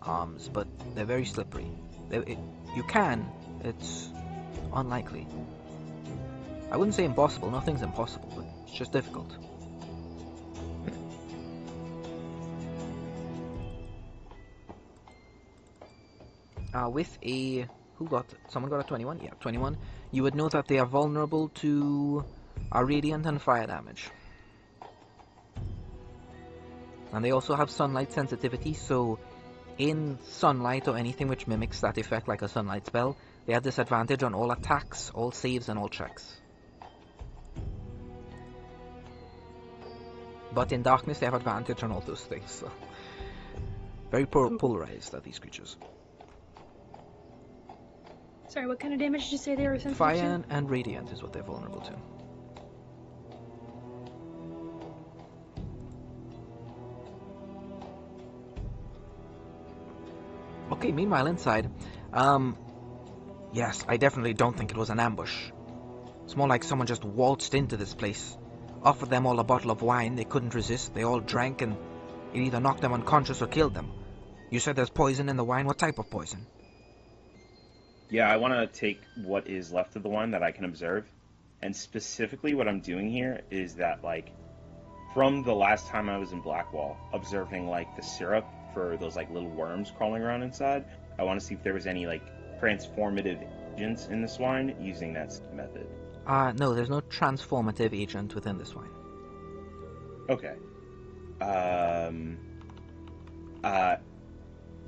arms, but they're very slippery. You can, it's unlikely. I wouldn't say impossible, nothing's impossible, but it's just difficult. With a... someone got a 21? Yeah, 21. You would know that they are vulnerable to radiant and fire damage. And they also have sunlight sensitivity, so in sunlight or anything which mimics that effect like a sunlight spell, they have disadvantage on all attacks, all saves, and all checks. But in darkness they have advantage on all those things, so... Very polarized are these creatures. Sorry, what kind of damage did you say they were sensitive to? Fire and radiant is what they're vulnerable to. Okay, meanwhile inside, yes, I definitely don't think it was an ambush. It's more like someone just waltzed into this place, offered them all a bottle of wine, they couldn't resist, they all drank, and it either knocked them unconscious or killed them. You said there's poison in the wine, what type of poison? Yeah, I want to take what is left of the wine that I can observe, and specifically what I'm doing here is that, like, from the last time I was in Blackwall, observing, like, the syrup for those, like, little worms crawling around inside, I want to see if there was any, like, transformative agents in this wine using that method. No, there's no transformative agent within this wine. Okay. Uh,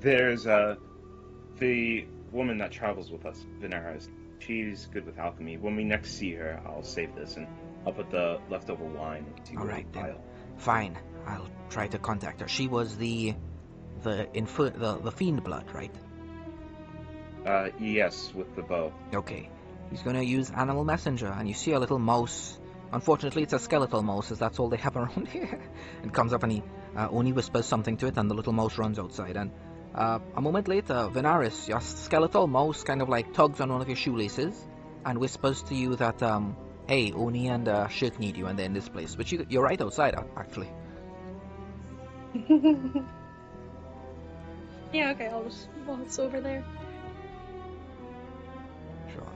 there's, the woman that travels with us, Veneris. She's good with alchemy. When we next see her, I'll save this and I'll put the leftover wine into All right, the then. pile. Fine, I'll try to contact her. She was the fiend blood, right? Yes, with the bow. Okay. He's gonna use animal messenger, and you see a little mouse. Unfortunately, it's a skeletal mouse, as that's all they have around here. And comes up and he only whispers something to it, and the little mouse runs outside. And a moment later, Venaris, your skeletal mouse, kind of like tugs on one of your shoelaces and whispers to you that, hey, Oni and Shirk need you, and they're in this place. Which you're right outside, actually. Yeah, okay, I'll just waltz over there. Sure.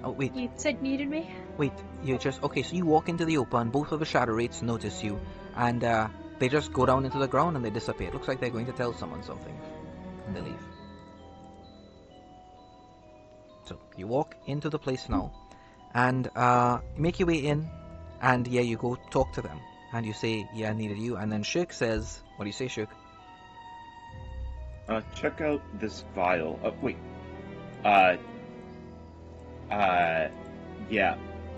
Oh, wait. You said you needed me? Wait, you just... Okay, so you walk into the open, both of the shadow wraiths notice you, and they just go down into the ground and they disappear. It looks like they're going to tell someone something, and they leave. So, you walk into the place now, and you make your way in, and yeah, you go talk to them, and you say, yeah, I needed you, and then Shirk says... What do you say, Shirk? Check out this vial. Wait. Yeah.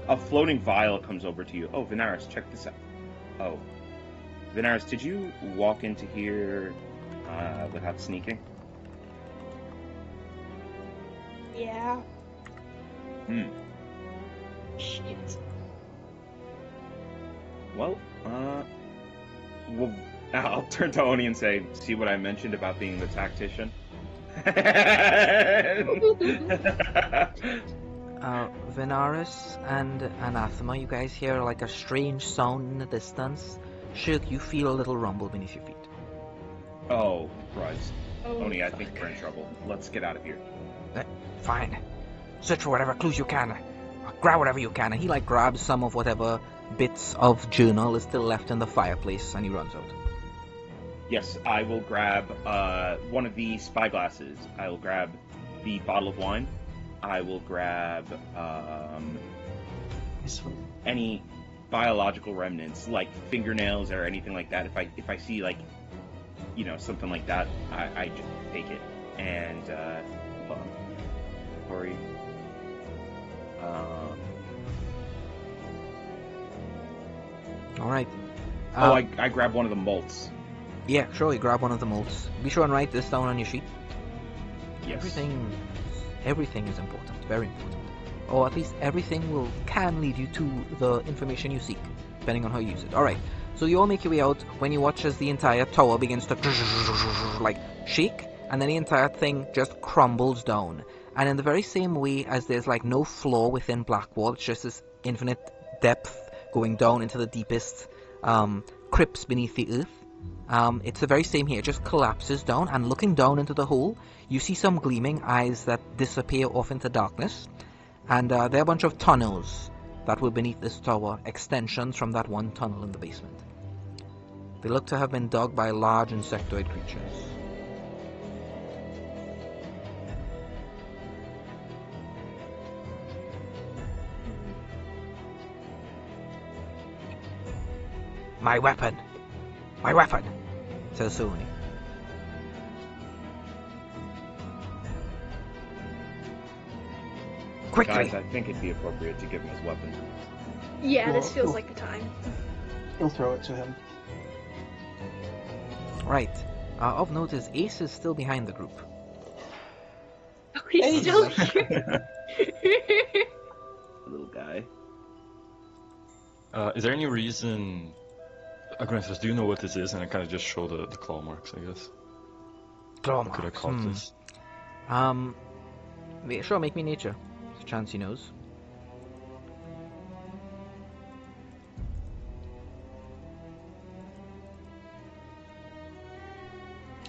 A floating vial comes over to you. Oh, Venaris, check this out. Oh. Venaris, did you walk into here, without sneaking? Yeah. Hmm. Shit. Well, I'll turn to Oni and say, see what I mentioned about being the tactician? Venaris and Anathema, you guys hear like a strange sound in the distance. Shirk, you feel a little rumble beneath your feet. Oh, Christ. Oh, Oni, I think we're in trouble. Let's get out of here. Fine. Search for whatever clues you can. Grab whatever you can. And he like grabs some of whatever bits of journal is still left in the fireplace and he runs out. Yes, I will grab one of the spyglasses. I will grab the bottle of wine. I will grab any biological remnants, like fingernails or anything like that. If I see like, you know, something like that, I just take it. And hold on, Corey. All right. I grab one of the malts. Yeah, sure. You grab one of the molds. Be sure and write this down on your sheet. Yes. Everything is important, very important. Or at least everything can lead you to the information you seek, depending on how you use it. Alright, so you all make your way out when you watch as the entire tower begins to like shake, and then the entire thing just crumbles down. And in the very same way as there's like no floor within Blackwall, it's just this infinite depth going down into the deepest crypts beneath the earth. It's the very same here. It just collapses down, and looking down into the hole, you see some gleaming eyes that disappear off into darkness. And there are a bunch of tunnels that were beneath this tower, extensions from that one tunnel in the basement. They look to have been dug by large insectoid creatures. My weapon! My weapon! Says Sony. Quickly! Guys, I think it'd be appropriate to give him his weapon. Yeah, this Cool, feels cool. like the time. He'll throw it to him. Right. Of note is Ace is still behind the group. Oh, he's still here. Little guy. Is there any reason Agranthus, do you know what this is? And I kind of just show the claw marks, I guess. Claw What could I marks. call this? Sure, make me nature. There's a chance he knows.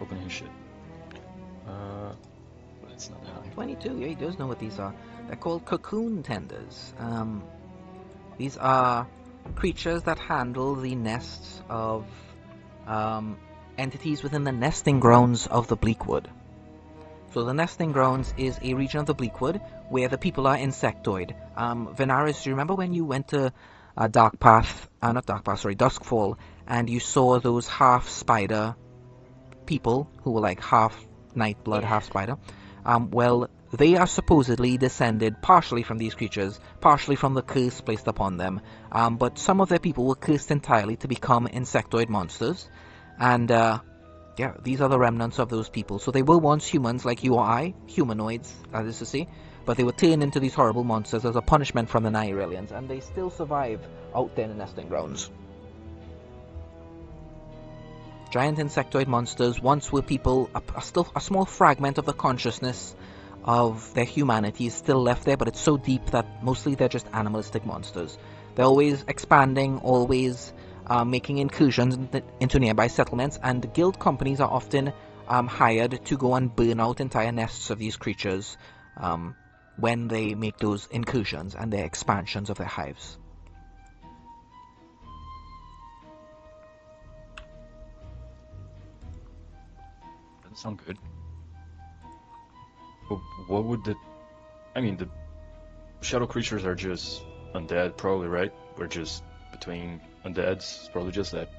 Opening his shit. That's not high. 22, yeah, he does know what these are. They're called cocoon tenders. These are creatures that handle the nests of entities within the nesting grounds of the Bleakwood. So the nesting grounds is a region of the Bleakwood where the people are insectoid. Venaris, do you remember when you went to Duskfall, and you saw those half spider people who were like half Nightblood, half spider? Well, they are supposedly descended partially from these creatures, partially from the curse placed upon them. But some of their people were cursed entirely to become insectoid monsters. And yeah, these are the remnants of those people. So they were once humans like you or I, humanoids, that is to say, but they were turned into these horrible monsters as a punishment from the Nihilelians, and they still survive out there in the nesting grounds. Giant insectoid monsters once were people, still a small fragment of the consciousness of their humanity is still left there, but it's so deep that mostly they're just animalistic monsters. They're always expanding, always making incursions into nearby settlements, and guild companies are often hired to go and burn out entire nests of these creatures when they make those incursions and their expansions of their hives. Doesn't sound good. But what would the... I mean, the shadow creatures are just undead, probably, right? We're just between undeads. It's probably just that.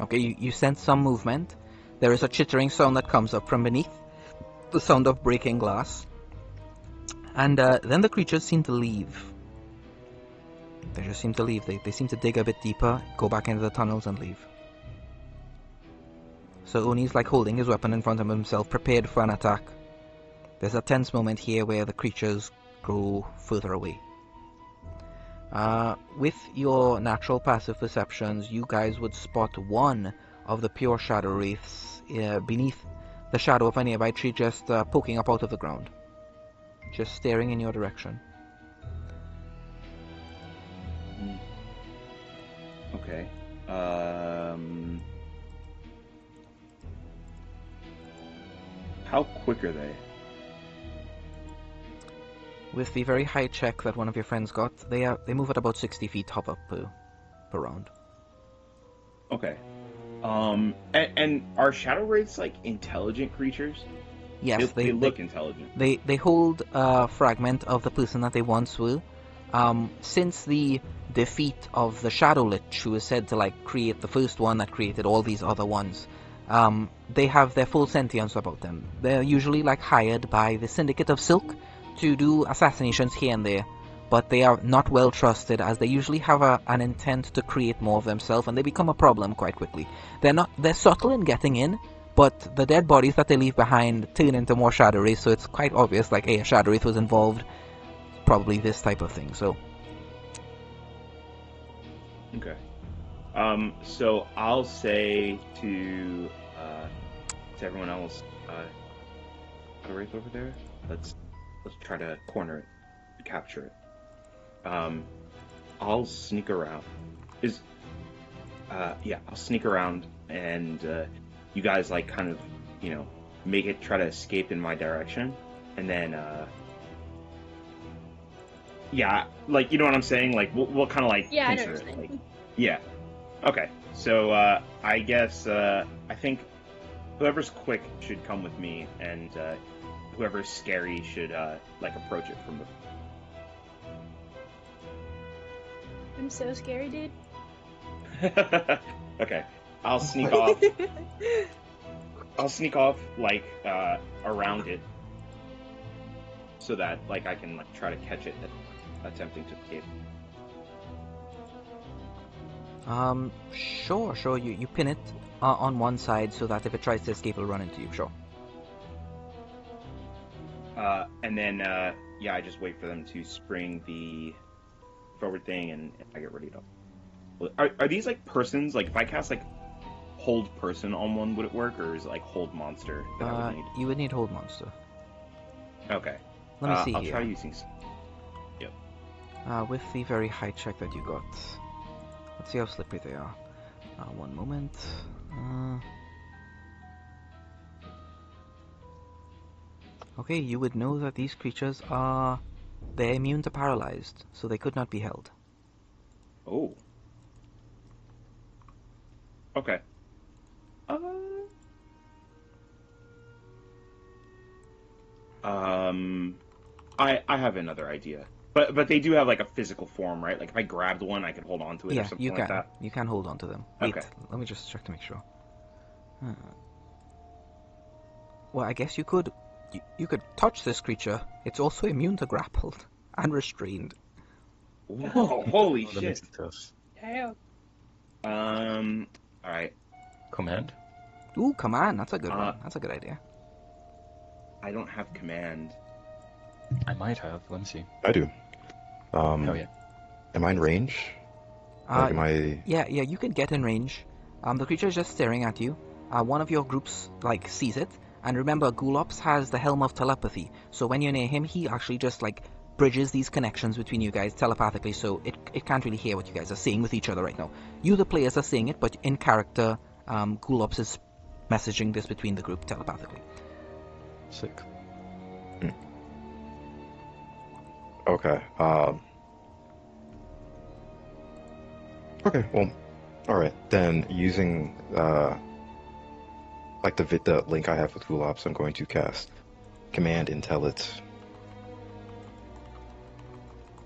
Okay, you sense some movement. There is a chittering sound that comes up from beneath, the sound of breaking glass. And then the creatures seem to leave. They just seem to leave. They seem to dig a bit deeper, go back into the tunnels and leave. So Oni's like holding his weapon in front of himself, prepared for an attack. There's a tense moment here where the creatures grow further away. With your natural passive perceptions, you guys would spot one of the pure shadow wraiths beneath the shadow of a nearby tree, just poking up out of the ground. Just staring in your direction. Okay. How quick are they? With the very high check that one of your friends got, they move at about 60 feet hover per round. Okay. And are shadow wraiths like intelligent creatures? Yes, they look intelligent. They hold a fragment of the person that they once were. Since the defeat of the Shadow Lich, who is said to like create the first one that created all these other ones, they have their full sentience about them. They're usually like hired by the Syndicate of Silk to do assassinations here and there, but they are not well trusted, as they usually have an intent to create more of themselves, and they become a problem quite quickly. They're subtle in getting in, but the dead bodies that they leave behind turn into more shadow wraiths, so it's quite obvious, like, hey, a shadow wraith was involved, probably this type of thing. So Okay. So I'll say to everyone else, got a wraith over there. Let's try to corner it, capture it. I'll sneak around. I'll sneak around, and you guys like kind of, make it try to escape in my direction, and then like, you know what I'm saying? Like we'll kind of like Yeah, I know pincer what you're it, saying. like, yeah. Okay. So I guess I think whoever's quick should come with me, and whoever's scary should like approach it from the. I'm so scary, dude. Okay, I'll sneak off. I'll sneak off like around it, so that like I can like try to catch it attempting to escape. Sure. You pin it on one side so that if it tries to escape, it'll run into you. Sure. And then, yeah, I just wait for them to spring the forward thing, and I get ready to. Are these like persons? Like, if I cast like hold person on one, would it work, or is it like hold monster that I would need? You would need hold monster. Okay. Let me see I'll here. try using. With the very high check that you got. Let's see how slippery they are. One moment. Okay, you would know that these creatures they're immune to paralyzed, so they could not be held. Oh. Okay. I have another idea. But they do have like a physical form, right? Like if I grabbed one, I could hold on to it or Yeah, something you like can. that. You can hold on to them. Wait, Okay. let me just check to make sure. Well, I guess you could. You could touch this creature. It's also immune to grappled and restrained. Whoa! Holy Oh, that shit. makes it tough. Damn. All right. Command? Ooh, command. That's a good one. That's a good idea. I don't have command. I might have. Let me see. I do. Oh yeah. Am I in range? Like, am I? Yeah, you can get in range. The creature is just staring at you. One of your groups like sees it, and remember, Gulops has the helm of telepathy. So when you're near him, he actually just like bridges these connections between you guys telepathically. So it can't really hear what you guys are saying with each other right now. You, the players, are saying it, but in character, Gulops is messaging this between the group telepathically. Sick. Okay. Okay. Well, all right. Then using like the link I have with Gulops, I'm going to cast Command Intel it.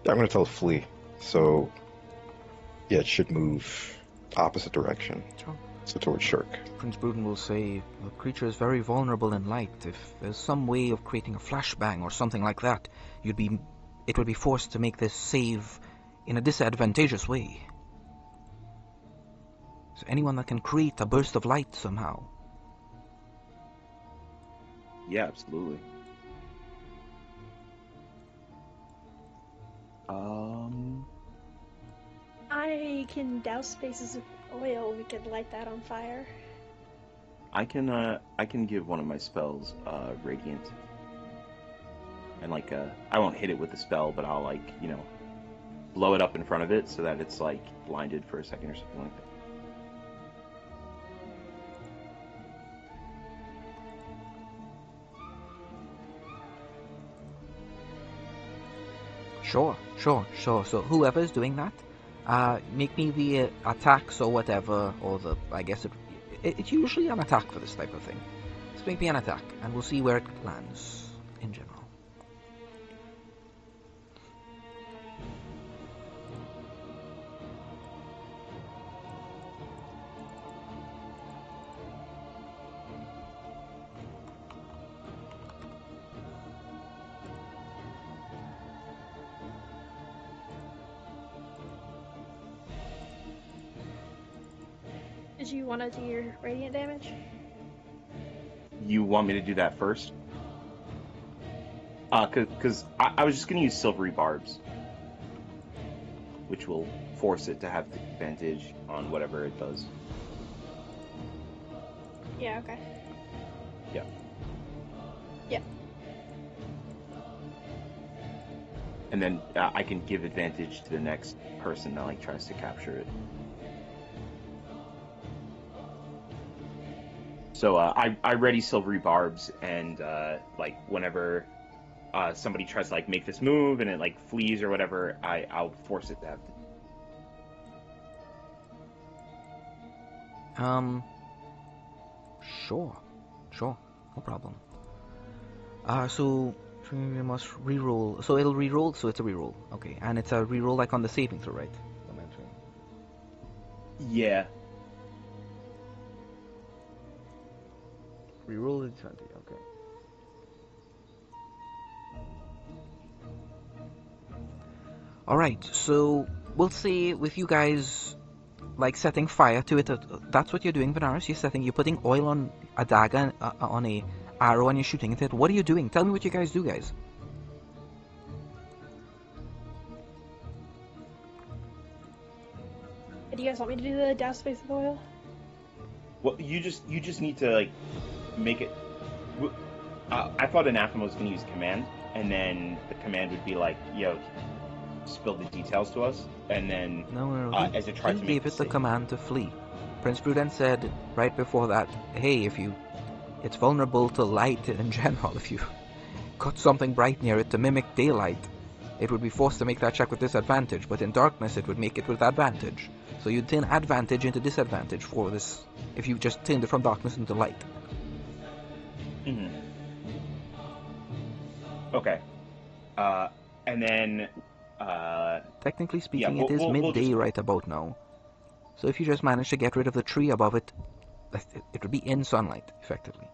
Yeah, I'm going to tell it flee. So yeah, it should move opposite direction. Sure. So towards Shirk. Prince Bruden will say, the creature is very vulnerable in light. If there's some way of creating a flashbang or something like that, it would be forced to make this save in a disadvantageous way. Is there anyone that can create a burst of light somehow? Yeah, absolutely. I can douse spaces of oil. We could light that on fire. I can give one of my spells radiant. And like I won't hit it with the spell, but I'll like, blow it up in front of it so that it's like blinded for a second or something like that. Sure. So whoever's doing that, make me the attacks or whatever, or I guess it's usually an attack for this type of thing. Just make me an attack, and we'll see where it lands in general. Did you want to do your radiant damage? You want me to do that first? Because I was just going to use silvery barbs, which will force it to have the advantage on whatever it does. Yeah, okay. Yeah. Yeah. And then I can give advantage to the next person that like tries to capture it. So I ready silvery barbs, and like whenever somebody tries to like make this move and it like flees or whatever, I'll force it to have. Sure, no problem. So we must reroll. So it'll reroll. So it's a reroll. Okay, and it's a reroll like on the saving throw, right? Yeah. Reroll the 20. Okay. Alright, so we'll say with you guys like setting fire to it, that's what you're doing, Benares. You're putting oil on a dagger, on a arrow, and you're shooting at it. What are you doing? Tell me what you guys do, guys. Do you guys want me to do the douse face with oil? Well, you just need to like make it. I thought Anathema was going to use command, and then the command would be like, "Yo, spill the details to us," and then No. as it tried He to make gave it the command to flee. Prince Prudence said right before that, hey, it's vulnerable to light in general. If you cut something bright near it to mimic daylight, it would be forced to make that check with disadvantage, but in darkness it would make it with advantage. So you'd turn advantage into disadvantage for this if you just turned it from darkness into light. Mm-hmm. Okay. And then Technically speaking, yeah, it is we'll midday just... right about now. So if you just manage to get rid of the tree above it, it would be in sunlight, effectively.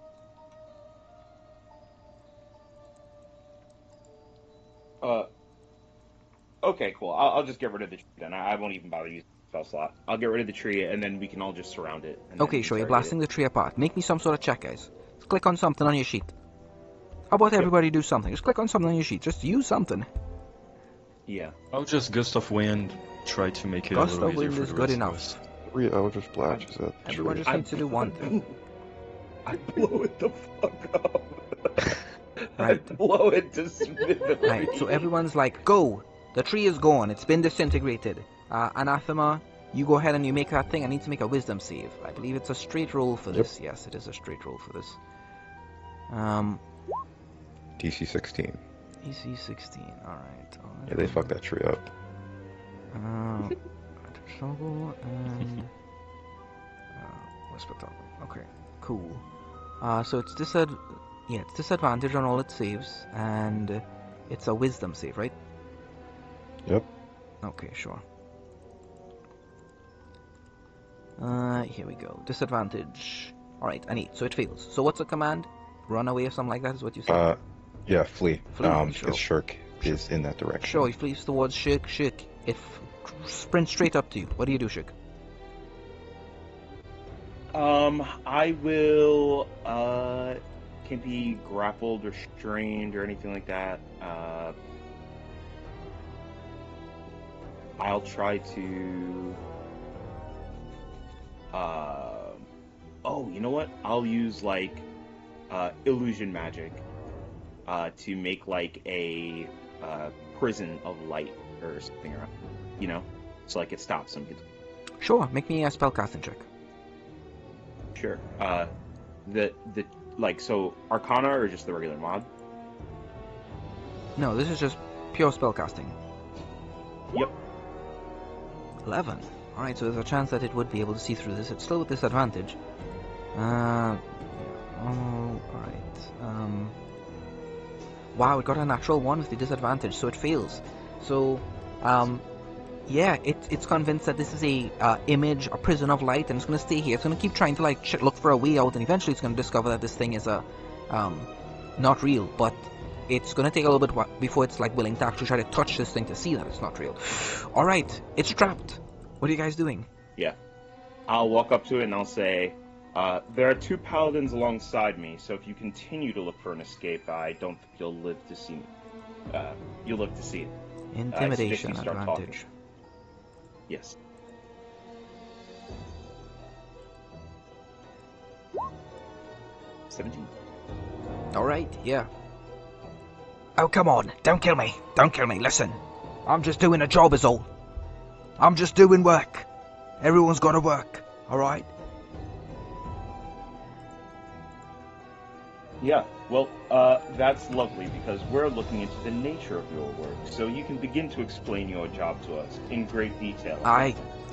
Okay, cool. I'll just get rid of the tree then. I won't even bother using the spell slot. I'll get rid of the tree, and then we can all just surround it. And Okay, then sure, you're interrogate blasting the tree apart. Make me some sort of check, guys. Just click on something on your sheet. How about Yep. everybody do something? Just click on something on your sheet. Just use something. it. Yeah. I'll just gust of wind, try to make it Gust a little of easier wind for is the good rest of enough. us. 3 Eldritch Blasts at the Everyone tree. just needs to do one thing. I blow it the fuck up. I Right. blow it to smithereens. Right, so everyone's like, go! The tree is gone. It's been disintegrated. Anathema, you go ahead and you make that thing. I need to make a wisdom save. I believe it's a straight roll for this. Yes, it is a straight roll for this. DC 16. EC 16. Alright. Yeah, they fucked that tree up. Trouble and whisper talk. Okay, cool. So it's it's disadvantage on all its saves, and it's a wisdom save, right? Yep. Okay, sure. Here we go. Disadvantage. Alright, I need. So it fails. So what's the command? Run away or something like that is what you said? Yeah, flee. Flee, sure. Because Shirk is in that direction. Sure, he flees towards Shirk. Shirk, it sprints straight up to you. What do you do, Shirk? I will, can't be grappled or restrained or anything like that. I'll try to, oh, you know what? I'll use, like, illusion magic, to make, like, a, prison of light or something around, you know? So, like, it stops them. Sure, make me a spellcasting check. Sure. So Arcana or just the regular mod? No, this is just pure spellcasting. Yep. 11. Alright, so there's a chance that it would be able to see through this. It's still with disadvantage. Alright. Wow, it got a natural 1 with the disadvantage, so it fails. So, yeah, it's convinced that this is a image, a prison of light, and it's going to stay here. It's going to keep trying to like look for a way out, and eventually it's going to discover that this thing is not real. But it's going to take a little bit before it's like willing to actually try to touch this thing to see that it's not real. All right, it's trapped. What are you guys doing? Yeah. I'll walk up to it and I'll say, there are 2 paladins alongside me, so if you continue to look for an escape, I don't think you'll live to see you'll live to see it. Intimidation you start advantage. talking. Yes. $17. Alright, yeah. Oh, come on. Don't kill me. Don't kill me. Listen. I'm just doing a job is all. I'm just doing work. Everyone's got to work. Alright? Yeah, well, that's lovely because we're looking into the nature of your work, so you can begin to explain your job to us in great detail.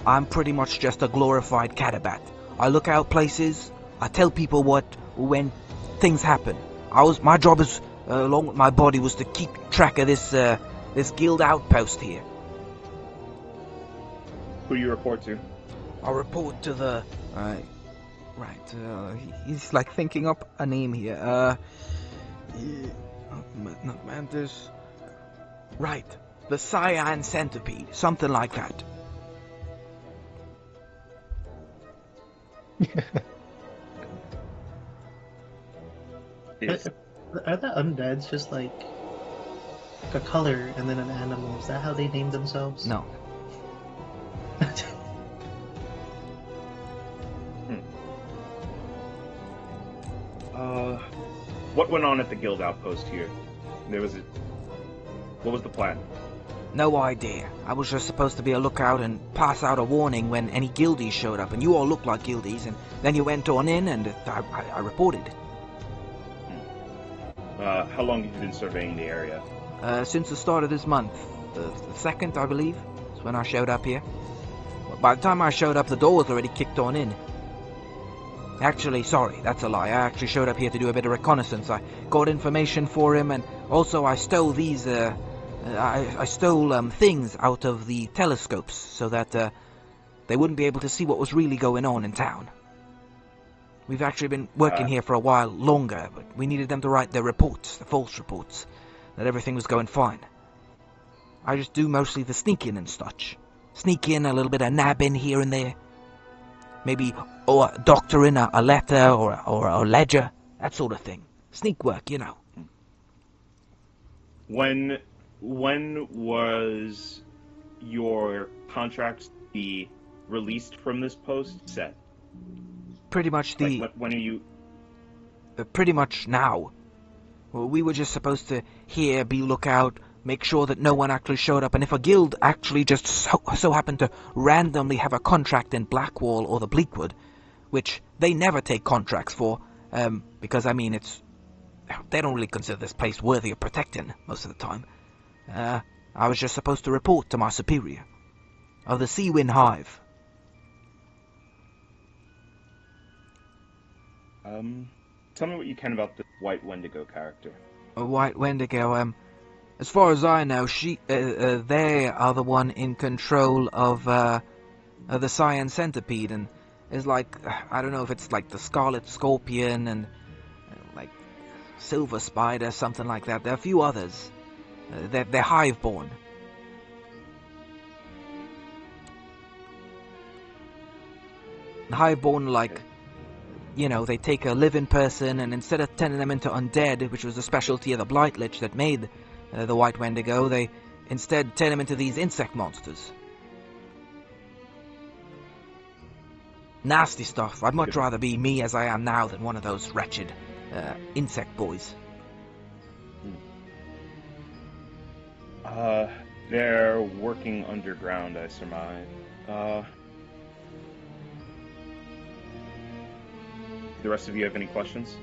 I'm pretty much just a glorified catabat. I look out places. I tell people when things happen. My job is, along with my body, was to keep track of this guild outpost here. Who do you report to? I report to the. He's like thinking up a name here. Not Mantis. Right. The cyan centipede, something like that. Is, Are the undeads just like a color and then an animal? Is that how they name themselves? No. what went on at the guild outpost here? What was the plan? No idea. I was just supposed to be a lookout and pass out a warning when any guildies showed up, and you all looked like guildies, and then you went on in, and I reported. How long have you been surveying the area? Since the start of this month. The 2nd, I believe, is when I showed up here. By the time I showed up, the door was already kicked on in. Actually, sorry, that's a lie. I actually showed up here to do a bit of reconnaissance. I got information for him, and also I stole these, I stole things out of the telescopes so that they wouldn't be able to see what was really going on in town. We've actually been working here for a while longer, but we needed them to write their reports, the false reports, that everything was going fine. I just do mostly the sneaking and such. Sneak in a little bit of nabbing here and there. Maybe doctoring a letter or a ledger, that sort of thing. Sneak work, you know. When was your contract to be released from this post set? Pretty much when are you? Pretty much now. Well, we were just supposed to be lookout, make sure that no one actually showed up, and if a guild actually just so happened to randomly have a contract in Blackwall or the Bleakwood, which they never take contracts for, because, I mean, they don't really consider this place worthy of protecting most of the time. I was just supposed to report to my superior of the Seawind Hive. Tell me what you can about the White Wendigo character. A White Wendigo, as far as I know, they are the one in control of the Cyan Centipede, and is like, I don't know if it's like the Scarlet Scorpion and like Silver Spider, something like that. There are a few others. They're hive-born. Hive-born, like, you know, they take a living person, and instead of turning them into undead, which was the specialty of the Blight Lich that made the White Wendigo, they instead turn them into these insect monsters. Nasty stuff. I'd much rather be me as I am now than one of those wretched insect boys. They're working underground, I surmise. The rest of you have any questions?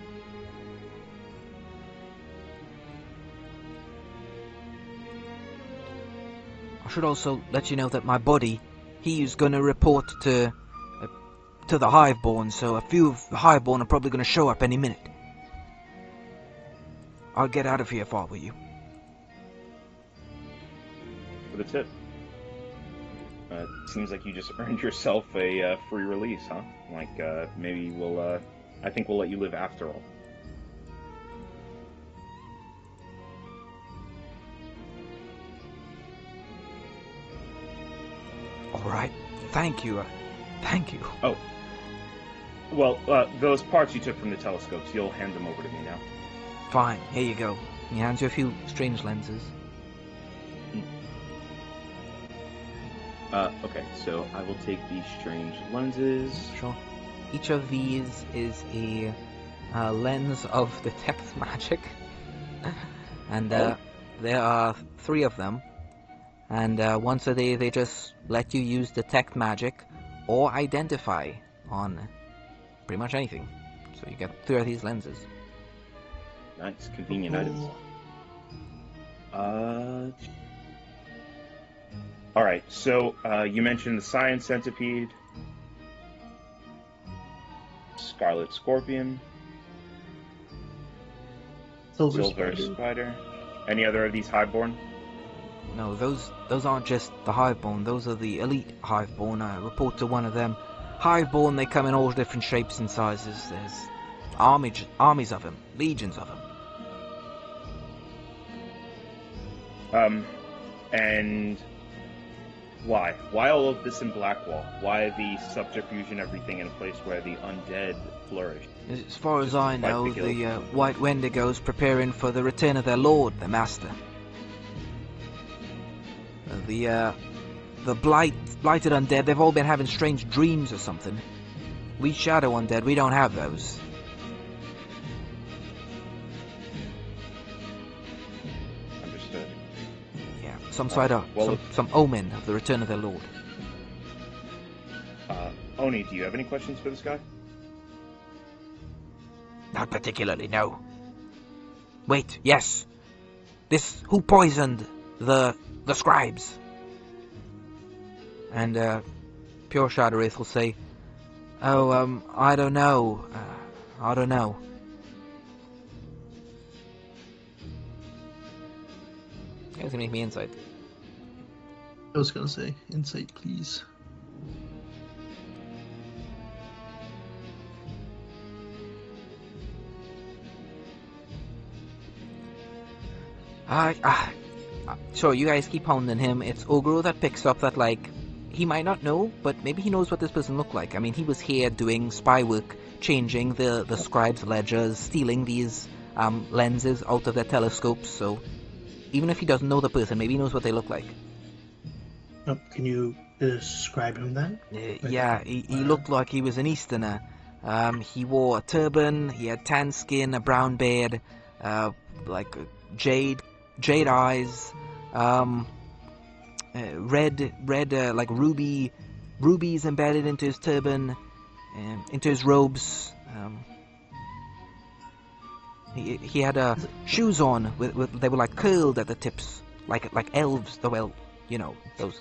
I should also let you know that my buddy, he is going to report to the Hiveborn, so a few of the Hiveborn are probably going to show up any minute. I'll get out of here if I were you. For the tip. Seems like you just earned yourself a free release, huh? Like, maybe I think we'll let you live after all. Alright, thank you. Thank you. Oh. Well, those parts you took from the telescopes, you'll hand them over to me now. Fine, here you go. He hands you a few strange lenses. Okay, so I will take these strange lenses. Sure. Each of these is a lens of detect magic. And there are 3 of them. And once a day they just let you use detect magic or identify on pretty much anything. So you get 3 of these lenses. Nice, convenient items. Alright, so you mentioned the Cyan Centipede, Scarlet Scorpion, Silver Spider. Any other of these Hiveborn? No, those aren't just the Hiveborn, those are the elite Hiveborn. I report to one of them. Hiveborn, they come in all different shapes and sizes. There's armies of them, legions of them. And why? Why all of this in Blackwall? Why the subterfuge and everything in a place where the undead flourish? As far as Just I despite know, the guild. the White Wendigos preparing for the return of their lord, the master. The blighted undead, they've all been having strange dreams or something. We shadow undead, we don't have those. Understood. Yeah, some sort of, well, some omen of the return of their lord. Oni, do you have any questions for this guy? Not particularly, no. Wait, yes. Who poisoned the scribes? And, Pure Shadowwraith will say, oh, I don't know. I don't know. You guys can make me insight. I was gonna say, insight, please. So you guys keep hounding him. It's Ogro that picks up that, like, he might not know, but maybe he knows what this person looked like. I mean, he was here doing spy work, changing the scribes' ledgers, stealing these lenses out of their telescopes, so even if he doesn't know the person, maybe he knows what they look like. Oh, can you describe him then? Yeah, he looked like he was an Easterner. He wore a turban, he had tan skin, a brown beard, like jade eyes, red like rubies embedded into his turban, into his robes. He had shoes on with they were like curled at the tips, like elves. Well, you know those.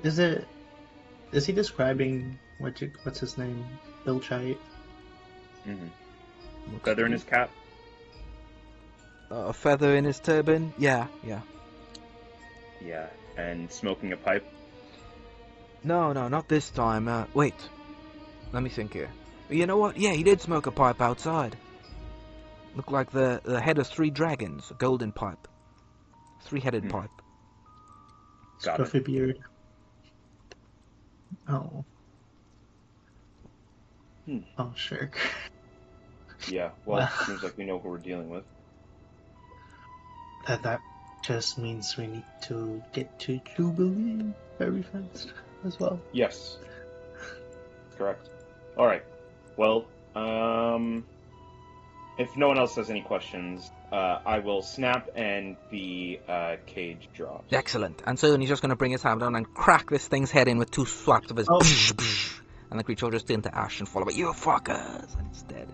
Is he describing what's his name? Bilchite? Mm-hmm. Feather in his cap? A feather in his turban? Yeah. Yeah, and smoking a pipe? No, not this time. Wait. Let me think here. You know what? Yeah, he did smoke a pipe outside. Looked like the head of 3 dragons, a golden pipe. 3-headed pipe. Got it. Scruffy beard. Oh. Oh, shirk. Yeah, well, seems like we know who we're dealing with. That just means we need to get to Jubilee very fast as well. Yes. Correct. Alright. Well, if no one else has any questions, I will snap and the cage drops. Excellent. And soon he's just going to bring his hammer down and crack this thing's head in with 2 swipes of his... Oh. And the creature will just turn to ash and fall away. You fuckers! And it's dead.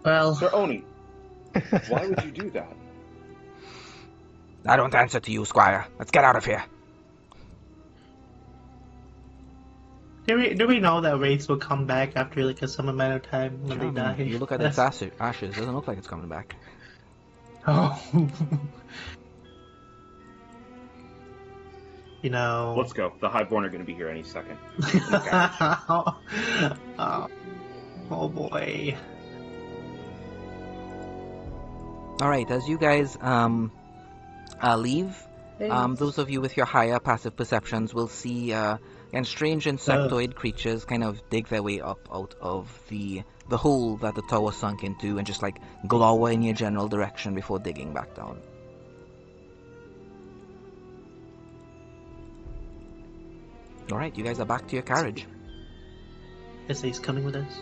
Well, Sir Oni, why would you do that? I don't answer to you, Squire. Let's get out of here. do we know that wraiths will come back after like some amount of time when they die? You look at its ashes, it doesn't look like it's coming back. Oh. You know. Let's go. The Highborn are going to be here any second. Oh boy. Alright, as you guys leave, those of you with your higher passive perceptions will see and strange insectoid creatures kind of dig their way up out of the hole that the tower sunk into and just like glower in your general direction before digging back down. Alright, you guys are back to your carriage. Is he's coming with us?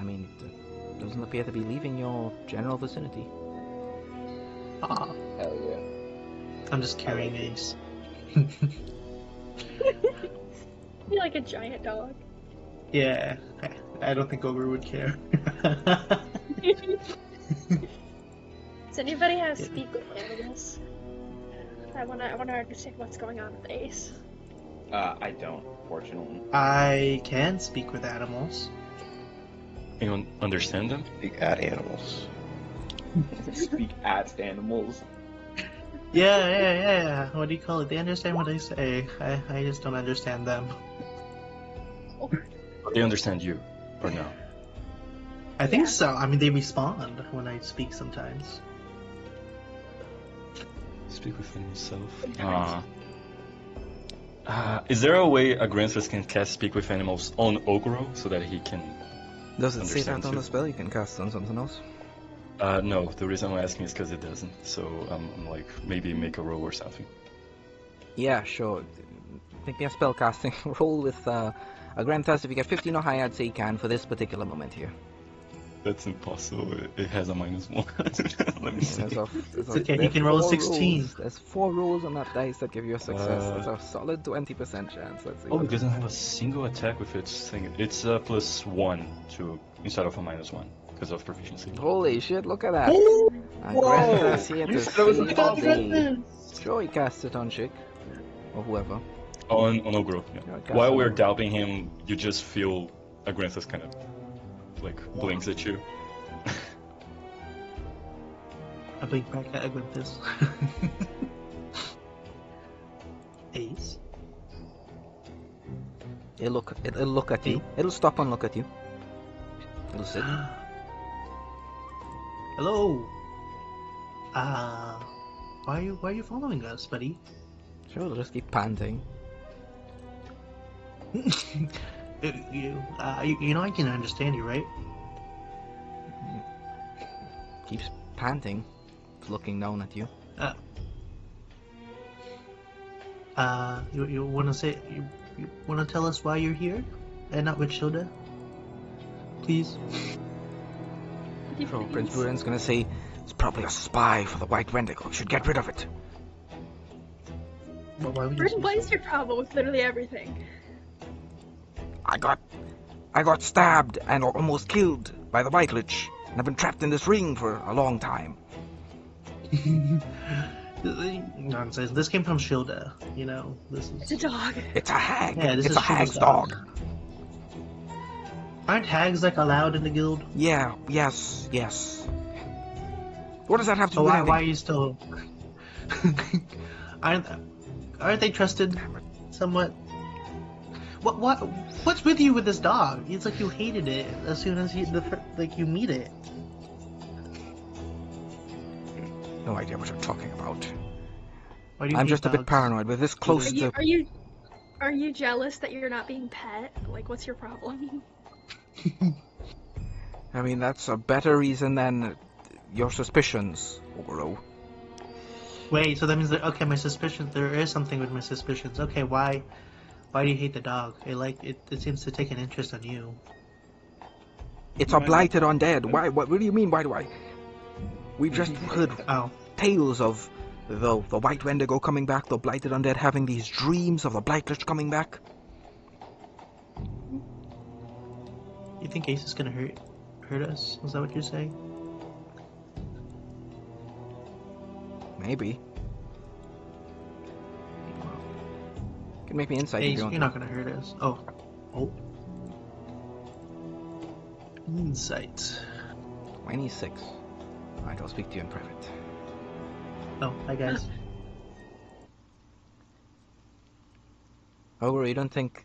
I mean, it doesn't appear to be leaving your general vicinity. Ah, Hell yeah. I'm just carrying Ace. You're like a giant dog. Yeah, I don't think Ogre would care. Does anybody have speak with animals? I wanna understand what's going on with Ace. I don't, fortunately. I can speak with animals. Anyone understand them? Speak at animals. Speak at animals. Yeah. What do you call it? They understand what I say. I just don't understand them. They understand you, or no? I think so. I mean, they respond when I speak sometimes. Speak within himself. Is there a way a Granthus can cast Speak with Animals on Ogro so that he can... Does it say Understand that on too. the spell? You can cast it on something else? No, the reason I'm asking is because it doesn't. So I'm like, maybe make a roll or something. Yeah, sure. Make me a spell casting roll with a grand test. If you get 15 or higher, I'd say you can for this particular moment here. That's impossible. It has a -1. Let me see. It's okay, he can roll a 16. There's 4 rolls on that dice that give you a success. That's Uh, a solid 20% chance. Let's see. Oh, what it doesn't have a single attack with its thing. It's a +1 to instead of a -1 because of proficiency. Holy shit, look at that. Oh, A whoa! grand test here You to said it was save the impossible. day. Sure, he casts it on Chick. Or whoever. On Ogro, yeah. Yeah, cast While on we're Ogro. doubting him, you just feel Agranthus kind of like blinks at you. I blink back at Agranthus. Ace. It'll look at you. It'll stop and look at you. It'll sit. Hello. Why are you following us, buddy? Sure, it'll just keep panting. you know I can understand you, right? Keeps panting. It's looking down at you. You wanna say you wanna tell us why you're here and not with Shilda? Please. Sure, Prince Buren's gonna say, it's probably a spy for the White Wendigo. You should get rid of it. Well, why would you Britain, say what is so? your problem with literally everything? I got stabbed and almost killed by the White Lich. And I've been trapped in this ring for a long time. Nonsense. This came from Shilda. You know, this is. It's a dog. It's a hag. Yeah, this It's is a hag's Shilda's dog. Aren't hags like allowed in the guild? Yeah, yes. What does that have to So do with why anything? are you still? aren't they trusted somewhat? What's with you with this dog? It's like you hated it as soon as you meet it. No idea what you're talking about. Why do you I'm hate just a bit dogs? paranoid. We're this close to... Are you jealous that you're not being pet? Like, what's your problem? I mean, that's a better reason than your suspicions, Ogro. Wait, so that means that okay, my suspicions. There is something with my suspicions. Okay, why do you hate the dog? It seems to take an interest on you. It's a blighted undead. Why? What do you mean? Why do I? We've just heard Oh, tales of the White Wendigo coming back, the blighted undead having these dreams of the Blight Lich coming back. you think Ace is gonna hurt us? Is that what you're saying? Maybe. You can make me insight if Ace, you want. you're not gonna hurt us. Oh. Insight. 26. Alright, I'll speak to you in private. Oh, hi guys. Ogro, you don't think,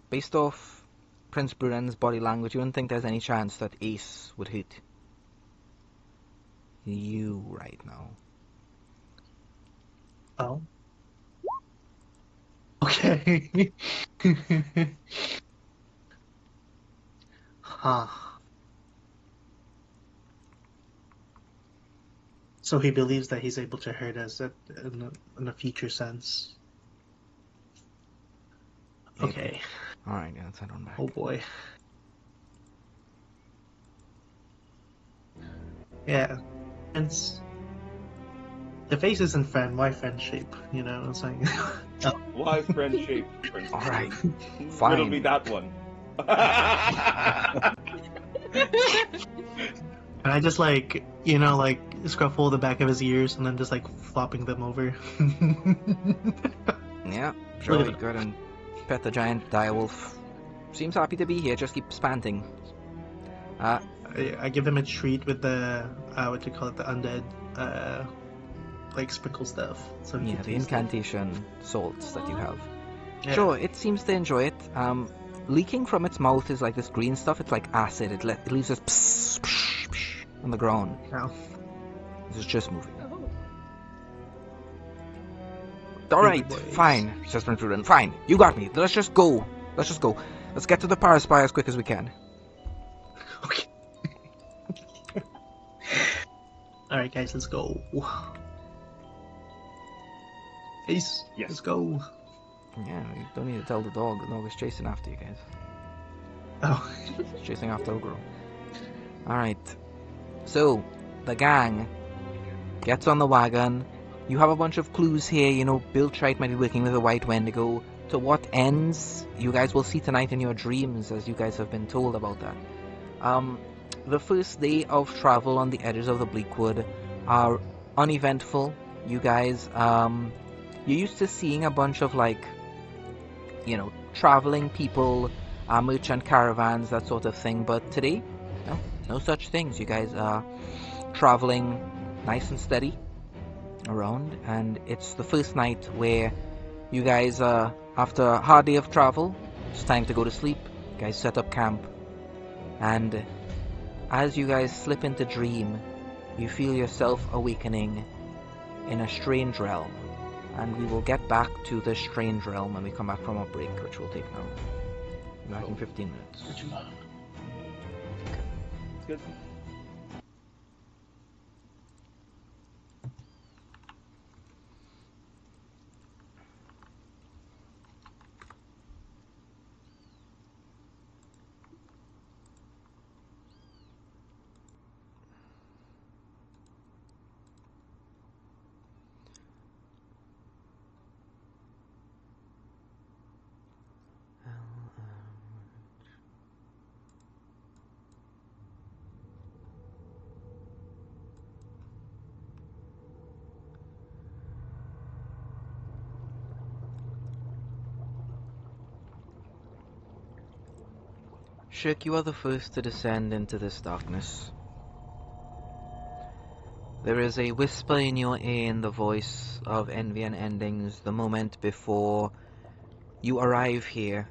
based off Prince Buren's body language, you don't think there's any chance that Ace would hit you right now? Oh. Okay. Huh. So he believes that he's able to hurt us in a future sense. Maybe. Okay. Alright, yeah, let's head on back. Oh boy. Yeah. It's the face isn't friend, why friendship? You know, it's like Why friendship? Alright, Riddle fine. me that one. and I just like scruffle the back of his ears and then just like flopping them over. Yeah, sure, Look at you that. go and pet the giant direwolf. Seems happy to be here, just keeps panting. I give him a treat with the what do you call it, the undead like sprinkle stuff. So he Yeah, can the taste it. incantation salts that you have. Yeah. Sure, it seems to enjoy it. Leaking from its mouth is like this green stuff. It's like acid. It leaves this pss, psh, psh on the ground. Ow. This is just moving. Oh. Alright, Baby boys. fine, says Prince Rudan. Fine, you got me. Let's just go. Let's get to the Power Spy as quick as we can. Okay. Alright, guys, let's go. Ace, Yes. let's go. Yeah, you don't need to tell the dog. The dog is chasing after you guys. Oh. It's chasing after Ogro. Alright. So, the gang gets on the wagon. You have a bunch of clues here. You know, Bill Trite might be working with a White Wendigo. To what ends, you guys will see tonight in your dreams, as you guys have been told about that. The first day of travel on the edges of the Bleakwood are uneventful. You guys, you're used to seeing a bunch of, like, you know, traveling people, merchant caravans, that sort of thing. But today, no such things. You guys are traveling nice and steady around, and it's the first night where you guys, after a hard day of travel, it's time to go to sleep. You guys set up camp, and as you guys slip into dream, you feel yourself awakening in a strange realm. And we will get back to this strange realm when we come back from our break, which will take now. Back in 15 minutes. Good. Shirk, you are the first to descend into this darkness. There is a whisper in your ear in the voice of Envy and Endings the moment before you arrive here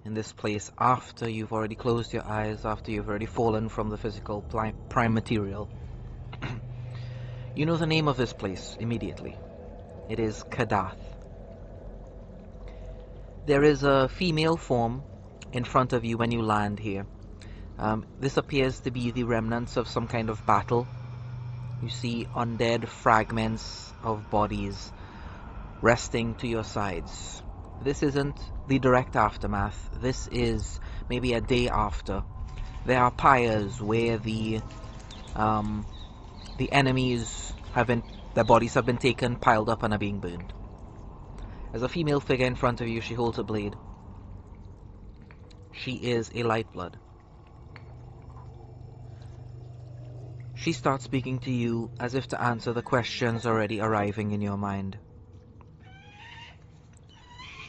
in this place, after you've already closed your eyes, after you've already fallen from the physical prime material. You know the name of this place immediately. It is Kadath. There is a female form in front of you when you land here. This appears to be the remnants of some kind of battle. You see undead fragments of bodies resting to your sides. This isn't the direct aftermath. This is maybe a day after. There are pyres where the enemies their bodies have been taken, piled up, and are being burned. There's a female figure in front of you. She holds a blade. She is a Lightblood. She starts speaking to you as if to answer the questions already arriving in your mind.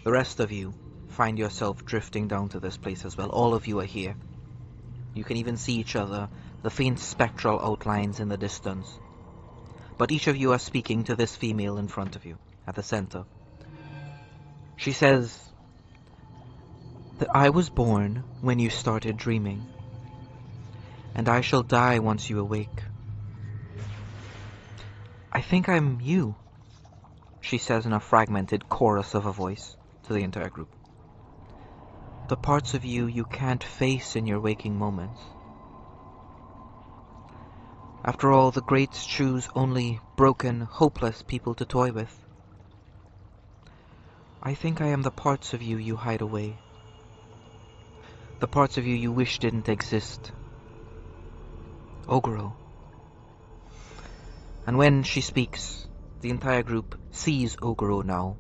The rest of you find yourself drifting down to this place as well. All of you are here. You can even see each other, the faint spectral outlines in the distance. But each of you are speaking to this female in front of you, at the center. She says that I was born when you started dreaming, and I shall die once you awake. I think I'm you, she says in a fragmented chorus of a voice to the entire group. The parts of you you can't face in your waking moments. After all, the greats choose only broken, hopeless people to toy with. I think I am the parts of you you hide away. The parts of you you wish didn't exist. Ogro. And when she speaks, the entire group sees Ogro now,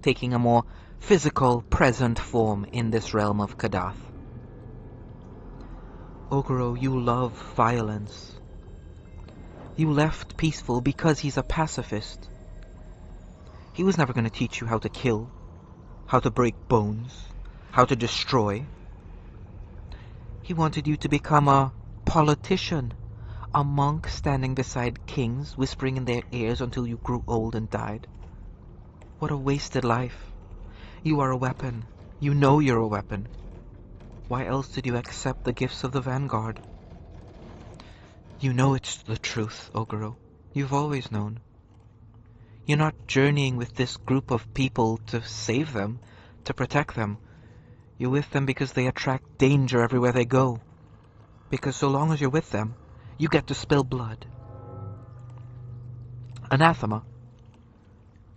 taking a more physical, present form in this realm of Kadath. Ogro, you love violence. You left peaceful because he's a pacifist. He was never going to teach you how to kill, how to break bones, how to destroy. He wanted you to become a politician, a monk standing beside kings, whispering in their ears until you grew old and died. What a wasted life. You are a weapon. You know you're a weapon. Why else did you accept the gifts of the Vanguard? You know it's the truth, Ogoro. You've always known. You're not journeying with this group of people to save them, to protect them. You're with them because they attract danger everywhere they go. Because so long as you're with them, you get to spill blood. Anathema.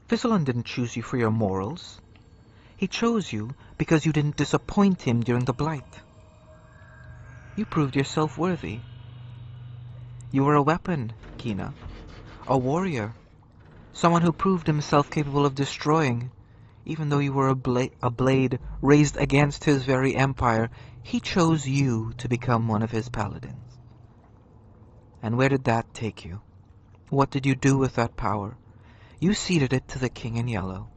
Vigilant didn't choose you for your morals. He chose you because you didn't disappoint him during the Blight. You proved yourself worthy. You were a weapon, Kina. A warrior. Someone who proved himself capable of destroying. Even though you were a blade raised against his very empire, he chose you to become one of his paladins. And where did that take you? What did you do with that power? You ceded it to the King in Yellow.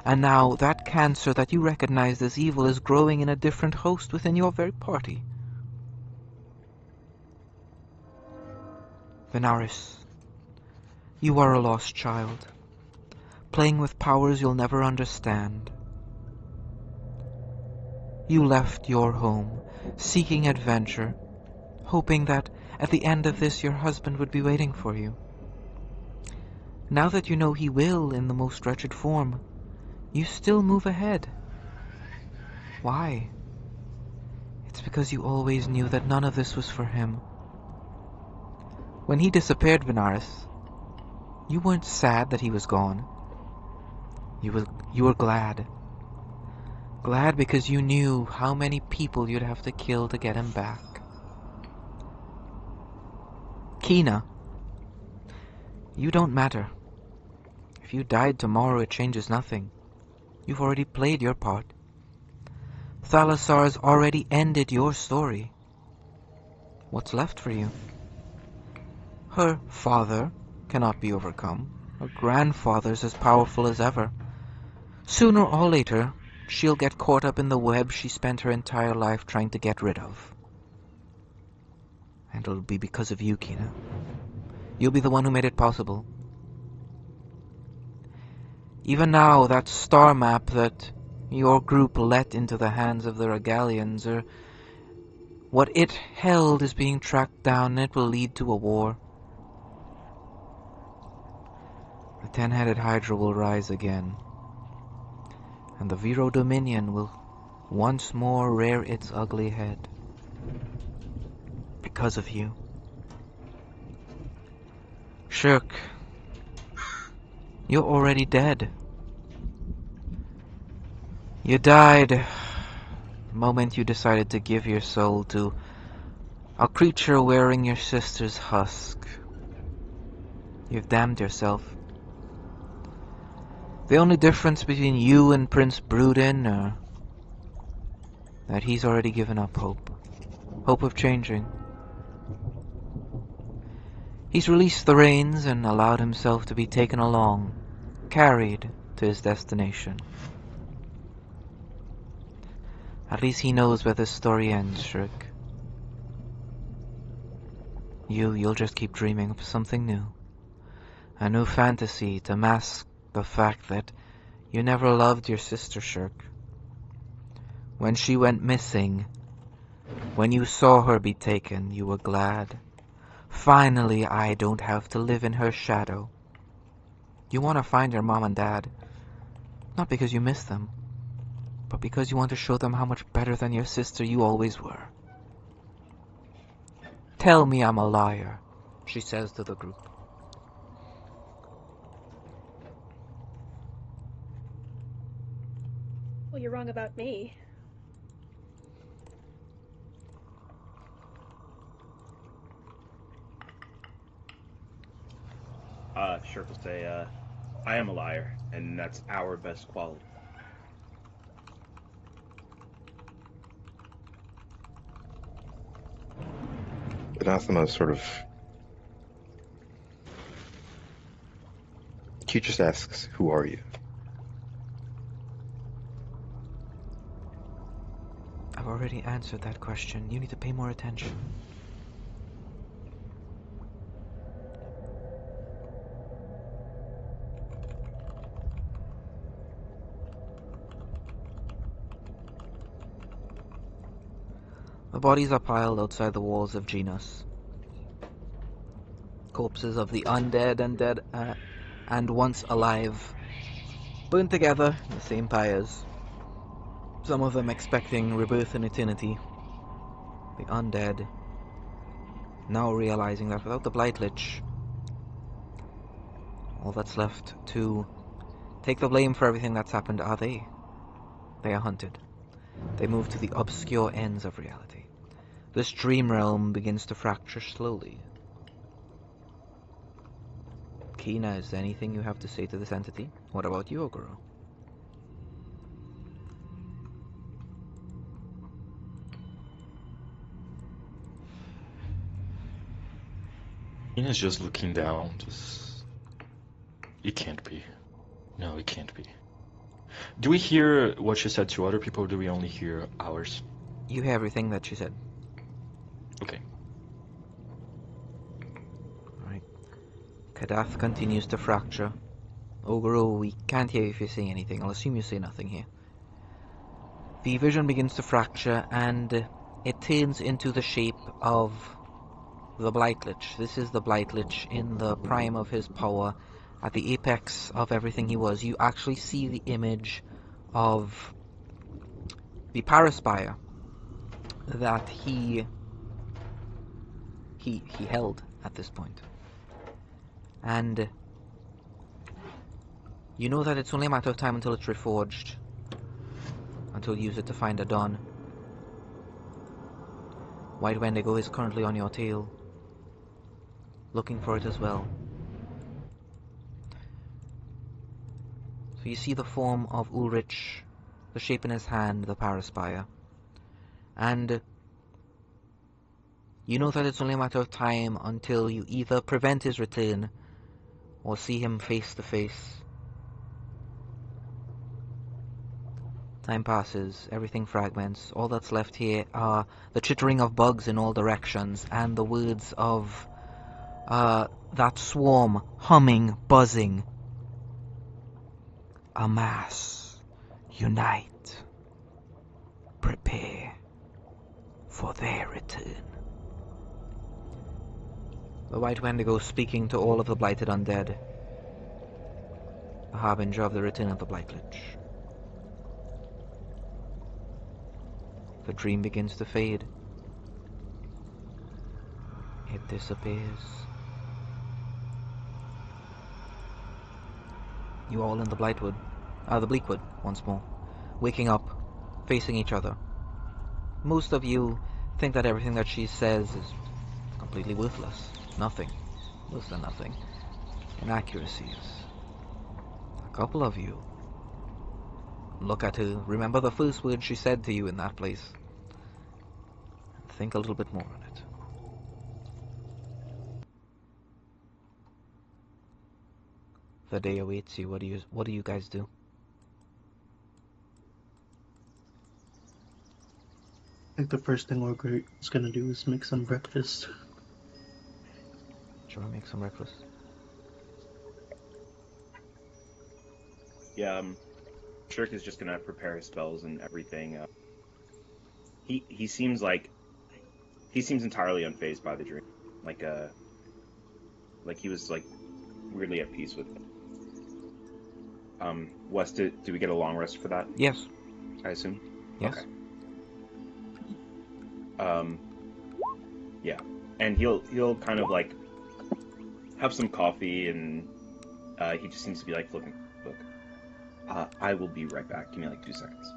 And now that cancer that you recognized as evil is growing in a different host within your very party. Venaris, you are a lost child, playing with powers you'll never understand. You left your home, seeking adventure, hoping that at the end of this your husband would be waiting for you. Now that you know he will in the most wretched form, you still move ahead. Why? It's because you always knew that none of this was for him. When he disappeared, Venaris, you weren't sad that he was gone. You were glad. Glad because you knew how many people you'd have to kill to get him back. Kina, you don't matter. If you died tomorrow, it changes nothing. You've already played your part. Thalassar's already ended your story. What's left for you? Her father cannot be overcome. Her grandfather's as powerful as ever. Sooner or later, she'll get caught up in the web she spent her entire life trying to get rid of. And it'll be because of you, Kina. You'll be the one who made it possible. Even now, that star map that your group let into the hands of the Regalians, or what it held is being tracked down, and it will lead to a war. The ten-headed Hydra will rise again, and the Viro Dominion will once more rear its ugly head. Because of you. Shirk, you're already dead. You died the moment you decided to give your soul to a creature wearing your sister's husk. You've damned yourself. The only difference between you and Prince Bruden are that he's already given up hope. Hope of changing. He's released the reins and allowed himself to be taken along, carried to his destination. At least he knows where this story ends, Shirk. You'll just keep dreaming of something new. A new fantasy to mask the fact that you never loved your sister, Shirk. When she went missing, when you saw her be taken, you were glad. Finally, I don't have to live in her shadow. You want to find your mom and dad, not because you miss them, but because you want to show them how much better than your sister you always were. Tell me I'm a liar, she says to the group. Well, you're wrong about me. Shirk will say, I am a liar, and that's our best quality. Anathema sort of... He just asks, who are you? I've already answered that question. You need to pay more attention. The bodies are piled outside the walls of Genos. Corpses of the undead and dead and once alive, burnt together in the same pyres. Some of them expecting rebirth in eternity. The undead, now realizing that without the Blight Lich, all that's left to take the blame for everything that's happened are they. They are hunted. They move to the obscure ends of reality. This dream realm begins to fracture slowly. Kina, is there anything you have to say to this entity? What about you, Oguro? Ina's just looking down, just... It can't be. No, it can't be. Do we hear what she said to other people, or do we only hear ours? You hear everything that she said. Okay. Right. Kadath continues to fracture. Oguro, we can't hear if you say anything. I'll assume you say nothing here. The vision begins to fracture, and it turns into the shape of the Blight Lich. This is the Blight Lich in the prime of his power, at the apex of everything he was. You actually see the image of the Paraspire that he held at this point. And you know that it's only a matter of time until it's reforged, until you use it to find a Dawn. White Wendigo is currently on your tail, looking for it as well. So you see the form of Ulrich, the shape in his hand, the Paraspire. And you know that it's only a matter of time until you either prevent his return or see him face to face. Time passes, everything fragments. All that's left here are the chittering of bugs in all directions and the words of that swarm humming, buzzing. Amass, unite, prepare for their return. The White Wendigo speaking to all of the blighted undead, the harbinger of the return of the Blight Lich. The dream begins to fade. It disappears. You all in the Blightwood, the Bleakwood once more, waking up, facing each other. Most of you think that everything that she says is completely worthless. Nothing. Worse than nothing. Inaccuracies. A couple of you look at her, remember the first words she said to you in that place, and think a little bit more on it. The day awaits you. What do you guys do? I think the first thing we're gonna do is make some breakfast. Do you want to make some breakfast? Yeah, Shirk is just gonna prepare his spells and everything. He seems entirely unfazed by the dream, like he was like weirdly at peace with it. Wes, do we get a long rest for that? Yes. I assume. Yes. Okay. Yeah, and he'll kind of like have some coffee, and he just seems to be like flipping the book. I will be right back. Give me like 2 seconds.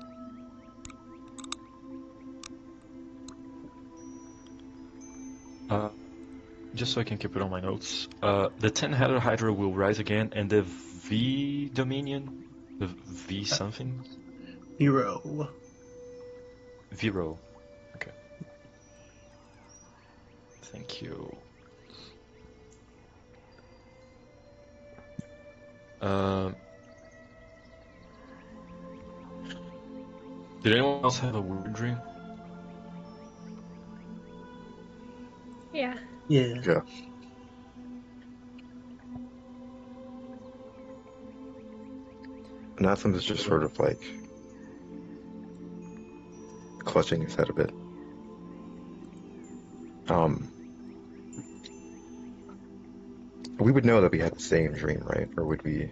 Just so I can keep it on my notes. The 10-headed Hydra will rise again, and the V Dominion, the V something? Hero. Vero. Okay. Thank you. Did anyone else have a weird dream? Yeah. Yeah. Yeah. Anathema is just sort of like clutching his head a bit. We would know that we had the same dream, right? Or would we?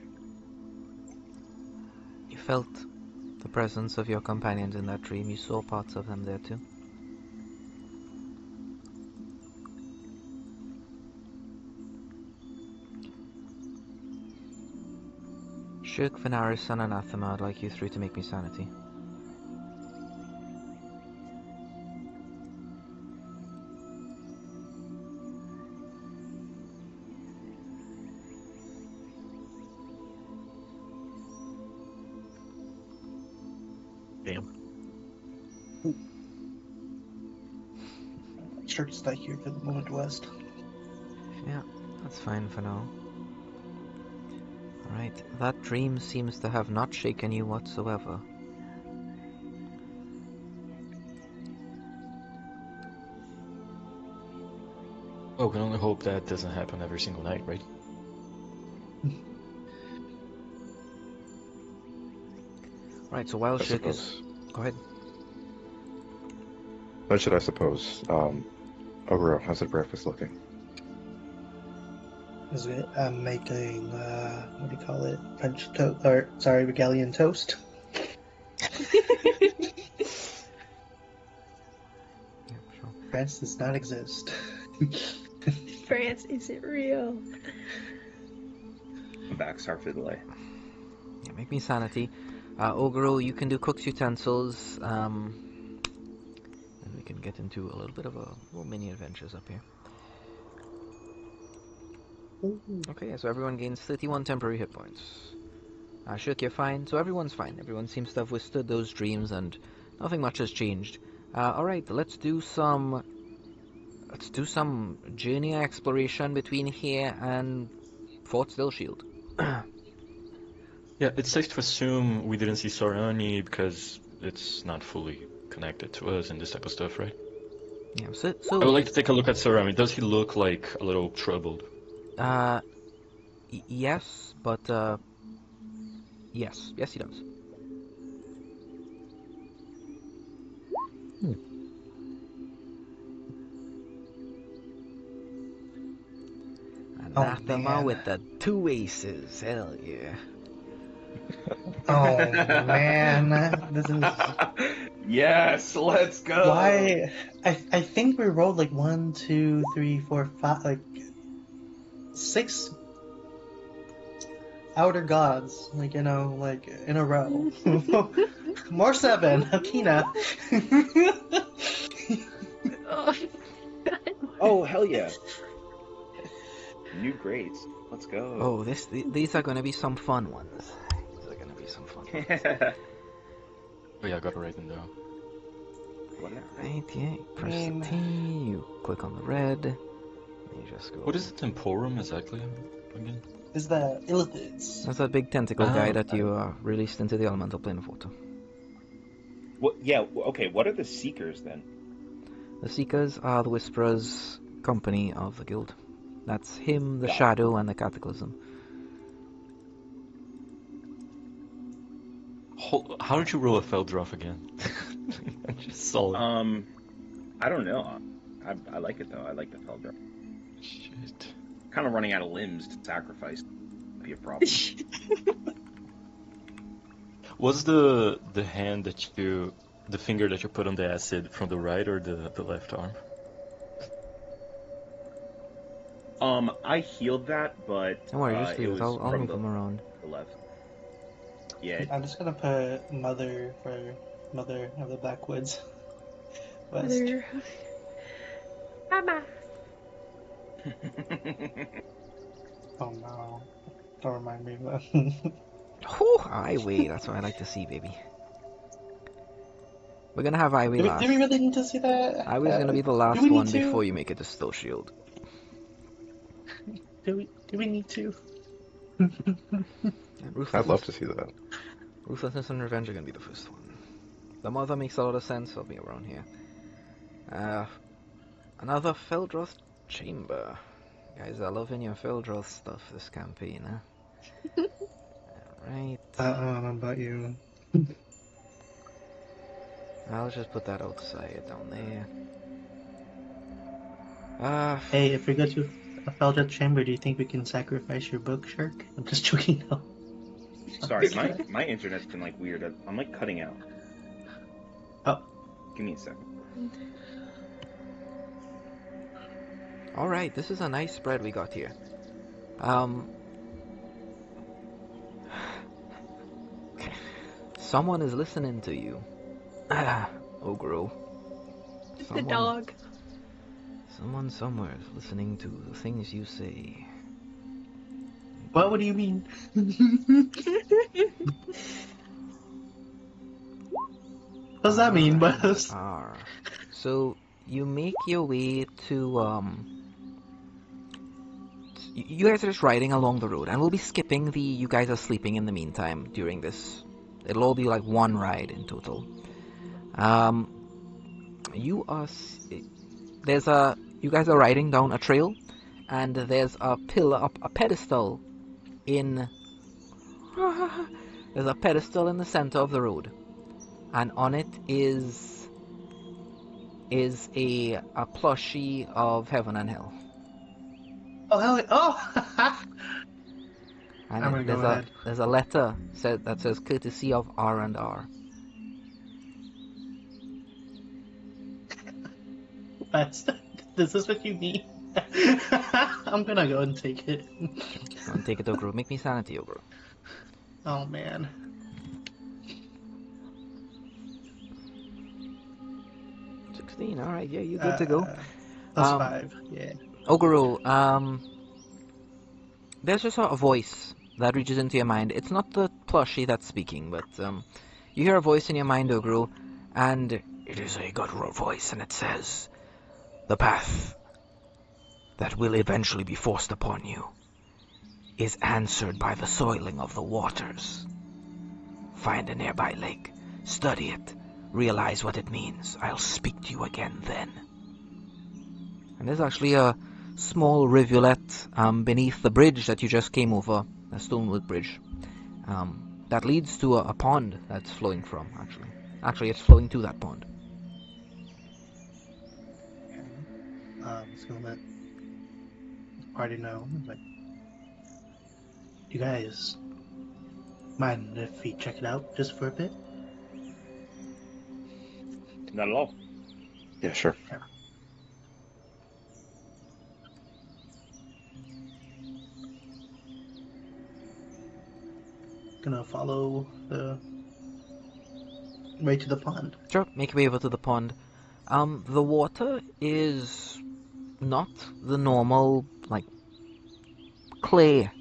You felt the presence of your companions in that dream. You saw parts of them there too. Shirk, Venaris, and Anathema, I'd like you three to make me sanity. Damn. Sure, stay here for the moment, West. Yeah, that's fine for now. Alright, that dream seems to have not shaken you whatsoever. Oh, we can only hope that doesn't happen every single night, right? Right, so while I Shirk is... suppose. Go ahead. What should I suppose? Ogro, how's the breakfast looking? Is it? I'm making, what do you call it? French toast, or, sorry, Regalian toast. Yeah, sure. France does not exist. France isn't real. I'm back. Sorry for the delay. Yeah, make me sanity. Ogro, you can do cook's utensils, and we can get into a little bit of a little mini adventures up here. Okay, so everyone gains 31 temporary hit points. Shirk, you're fine. So everyone's fine. Everyone seems to have withstood those dreams, and nothing much has changed. Alright, let's do some journey exploration between here and Fort Stillshield. Yeah, it's safe to assume we didn't see Sorani because it's not fully connected to us and this type of stuff, right? Yeah, so I would like to take a look at Sorani. Does he look like a little troubled? yes, but yes, he does. Anathema man. with the 2 aces, hell yeah. Oh man, this is Yes, let's go. why. I think we rolled like 1, 2, 3, 4, 5, like 6 outer gods, like like in a row. More 7, Akina. Oh, Oh hell yeah! New grades. Let's go. Oh, these are gonna be some fun ones. These are gonna be some fun ones. Oh yeah, I got it written down. Right, yeah, you press the mean- T, you click on the red, and you just go. What is the temporum exactly again? Is the illithids. That's that big tentacle guy Oh, that you released into the elemental plane of water. What? Yeah. Okay. What are the seekers then? The Seekers are the Whisperers' company of the guild. That's him, the Got it. Shadow, and the Cataclysm. How did you roll a Feldroff again? I just saw it. I don't know. I like it though. I like the Feldra. Shit. Kind of running out of limbs to sacrifice would be a problem. Was the hand that the finger that you put on the acid from the right or the left arm? I healed that, but Don't worry, just it leave was it. I'll from move them around. the left. Yeah. I'm just gonna put Mother for Mother of the Backwoods. West. Mother. Mama. Oh no. Don't remind me of that. Whew, Highway, that's what I like to see, baby. We're gonna have Highway last. do we really need to see that? Highway's gonna be the last we need one to? before you make it to Still Shield. Do we need to? I'd love to see that. Ruthlessness and Revenge are gonna be the first one. The Mother makes a lot of sense, I'll be around here. Another Feldroth Chamber. Guys are loving your Feldroth stuff this campaign, huh? Alright. I don't know about you. I'll just put that outside down there. Hey, if we go too a Feldeth chamber, do you think we can sacrifice your book, Shirk? I'm just joking. No. Sorry, my internet's been like weird. I'm like cutting out. Oh. Give me a second. All right, this is a nice spread we got here. Someone is listening to you. Ogro. The dog. Someone somewhere is listening to the things you say. What do you mean? What does that mean, Buzz? So you make your way to you guys are just riding along the road, and we'll be skipping the you guys are sleeping in the meantime during this. It'll all be like one ride in total. You guys are riding down a trail, and there's a pillar, a pedestal in there's a pedestal in the center of the road, and on it is a plushie of heaven and hell. Oh hell! Oh! And I'm gonna go ahead. there's a letter that says courtesy of R&R. This is what you mean? I'm gonna go and take it. Go and take it, Ogre. Make me sanity, Ogre. Oh man. 16. All right, yeah, you're good to go. Plus 5. Yeah. Ogre, there's just a voice that reaches into your mind. It's not the plushie that's speaking, but you hear a voice in your mind, Ogre, and it is a guttural voice, and it says, "The path that will eventually be forced upon you is answered by the soiling of the waters. Find a nearby lake, study it, realize what it means. I'll speak to you again then." And there's actually a small rivulet beneath the bridge that you just came over, a stonewood bridge, that leads to a pond that's flowing from, actually. Actually, it's flowing to that pond. Just gonna let the party know, like, you guys mind if we check it out just for a bit? Not at all. Yeah, sure. Yeah. Gonna follow the way to the pond. Sure, make your way over to the pond. The water is not the normal, like, clear,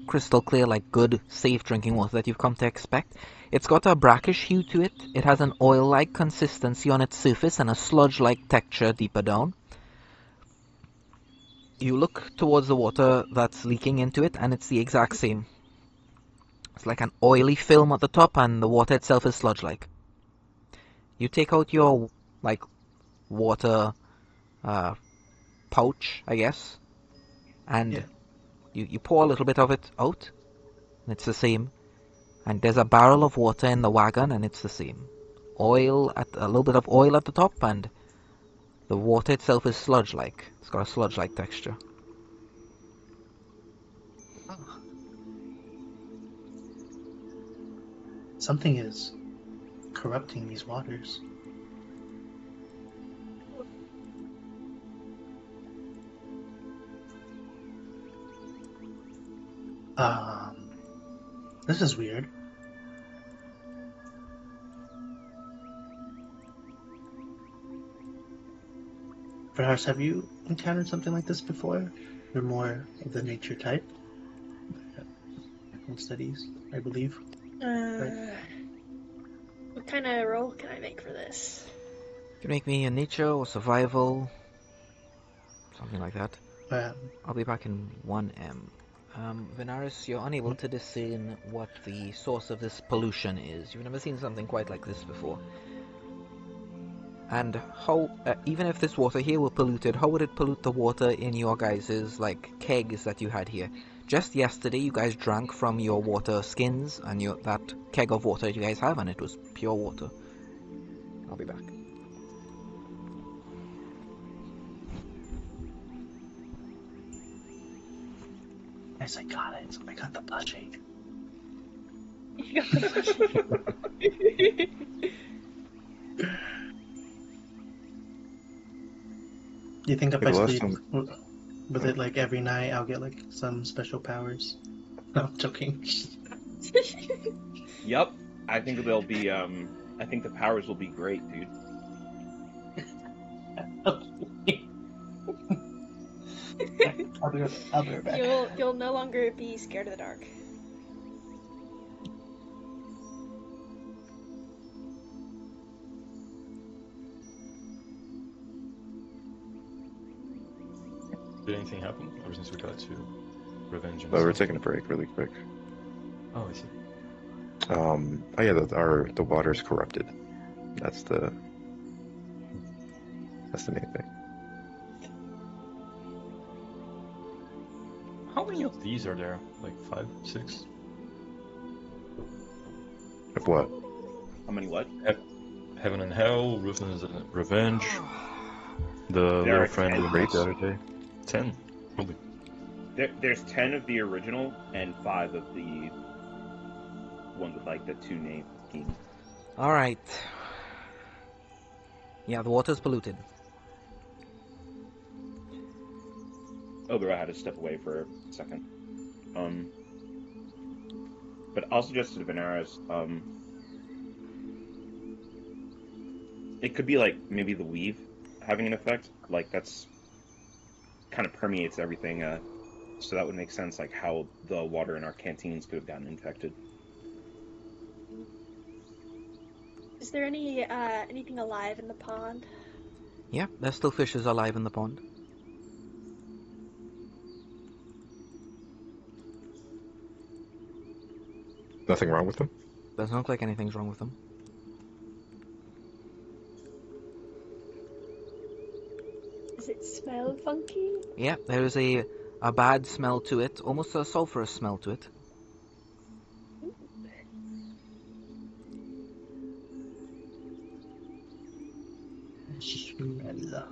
crystal clear, like good, safe drinking water that you've come to expect. It's got a brackish hue to it. It has an oil-like consistency on its surface and a sludge-like texture deeper down. You look towards the water that's leaking into it, and it's the exact same. It's like an oily film at the top, and the water itself is sludge-like. You take out your, like, water pouch, I guess, and Yeah. you pour a little bit of it out, and it's the same. And there's a barrel of water in the wagon, and it's the same. A little bit of oil at the top, and the water itself is sludge-like. It's got a sludge-like texture. Oh. Something is corrupting these waters. This is weird. Perhaps have you encountered something like this before? You're more of the nature type. From studies, I believe. What kind of roll can I make for this? You can make me a nature or survival, something like that. I'll be back in 1M. Venaris, you're unable to discern what the source of this pollution is. You've never seen something quite like this before. And how, even if this water here were polluted, how would it pollute the water in your guys' like kegs that you had here? Just yesterday, you guys drank from your water skins and that keg of water you guys have, and it was pure water. I'll be back. Yes, I got it. I got the blushing. You got the Do you think if Yeah, I the last sleep time, with it like every night, I'll get like some special powers? No, I'm joking. Yup. I think they'll be. I think the powers will be great, dude. I'll be right back. You'll no longer be scared of the dark. Did anything happen ever since we got to Revenge and we're stuff? taking a break really quick. Oh, I see. Oh yeah, the water's corrupted. That's the main thing. How many of these are there? Like 5, 6? Of what? How many what? Heaven and Hell, Ruthless and Revenge, the There little are friend 10 we met rates. the other day. 10. Holy. There's 10 of the original and 5 of the ones with like the 2 name schemes. All right. Yeah, the water's polluted. Obera had to step away for a second. But I'll suggest to Veneris, it could be like maybe the weave having an effect. Like that's kind of permeates everything. So that would make sense, like how the water in our canteens could have gotten infected. Is there anything alive in the pond? Yeah, there's still fishes alive in the pond. Nothing wrong with them? Doesn't look like anything's wrong with them. Does it smell funky? Yeah, there is a bad smell to it, almost a sulfurous smell to it. Smell.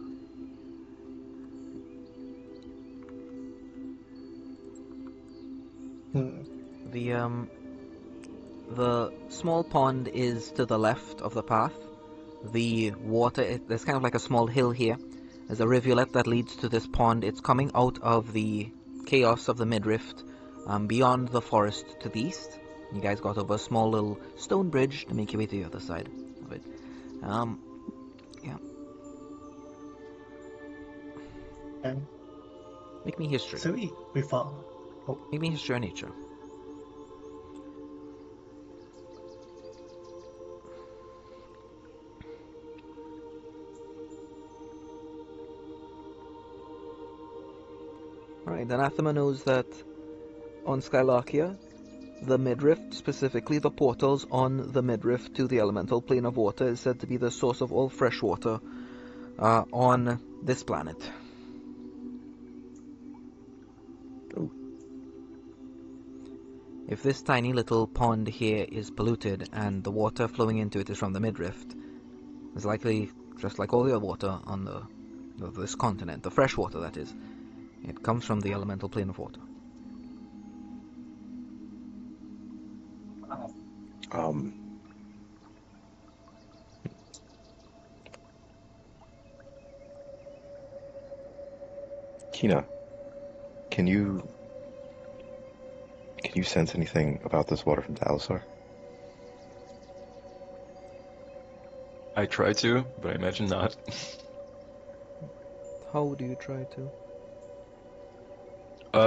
The small pond is to the left of the path. The water, there's kind of like a small hill here. There's a rivulet that leads to this pond. It's coming out of the chaos of the midrift, beyond the forest to the east. You guys got over a small little stone bridge to make your way to the other side of it. Yeah. Okay. Make me history. So we fall. Oh, Make me history or nature. Alright, Anathema knows that on Skylarkia, the midrift, specifically the portals on the midrift to the elemental plane of water, is said to be the source of all fresh water on this planet. Ooh. If this tiny little pond here is polluted and the water flowing into it is from the midrift, it's likely just like all the other water on this continent, the fresh water that is. It comes from the elemental plane of water. Kina, can you sense anything about this water from Dalasar? I try to, but I imagine not. How do you try to?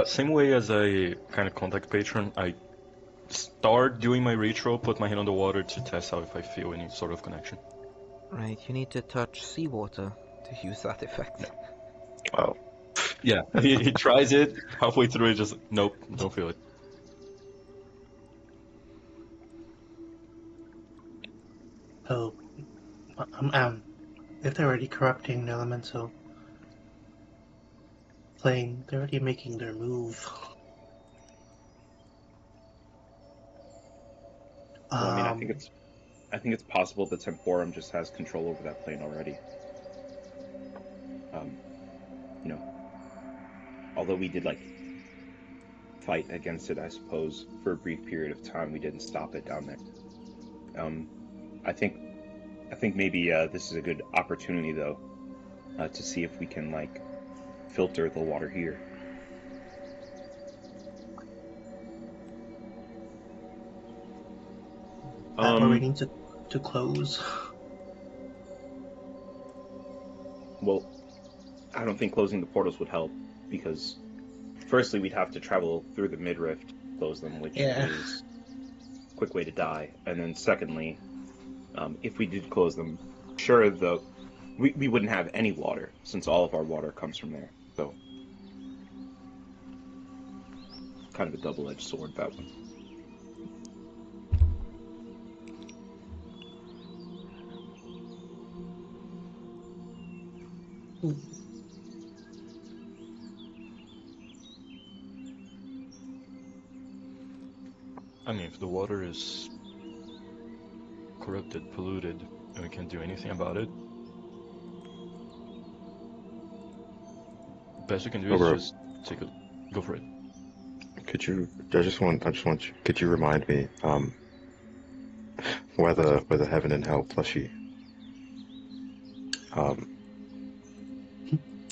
Same way as I kind of contact Patron, I start doing my ritual, put my hand on the water to test out if I feel any sort of connection. Right, you need to touch seawater to use that effect. Oh, Yeah, he tries it, halfway through it just, nope, don't feel it. oh, if they're already corrupting the elemental plane, they're already making their move. Well, I mean, I think it's possible that Temporum just has control over that plane already. You know, although we did like fight against it, I suppose. For a brief period of time, we didn't stop it down there. I think maybe this is a good opportunity, though, to see if we can like filter the water here. We're waiting to close. Well, I don't think closing the portals would help, because firstly we'd have to travel through the midrift to close them, which is a quick way to die. And then secondly, if we did close them, sure, we wouldn't have any water, since all of our water comes from there. So, kind of a double-edged sword, that one. I mean, if the water is corrupted, polluted, and we can't do anything about it, best we can do Over. is just take a go for it. Could you? I just want you. Could you remind me where the heaven and hell plushie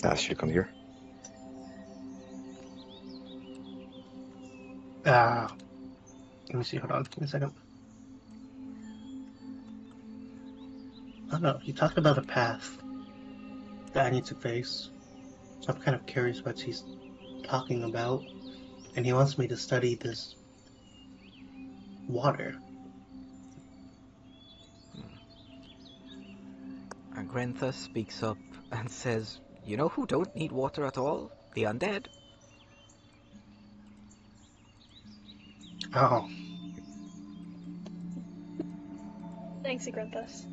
asked you to come here? Let me see. Hold on. Give me a second. I don't know. He talked about a path that I need to face. So I'm kind of curious what he's talking about. And he wants me to study this water. And Grenthus speaks up and says, "You know who don't need water at all? The undead." Oh. Thanks, Agranthus.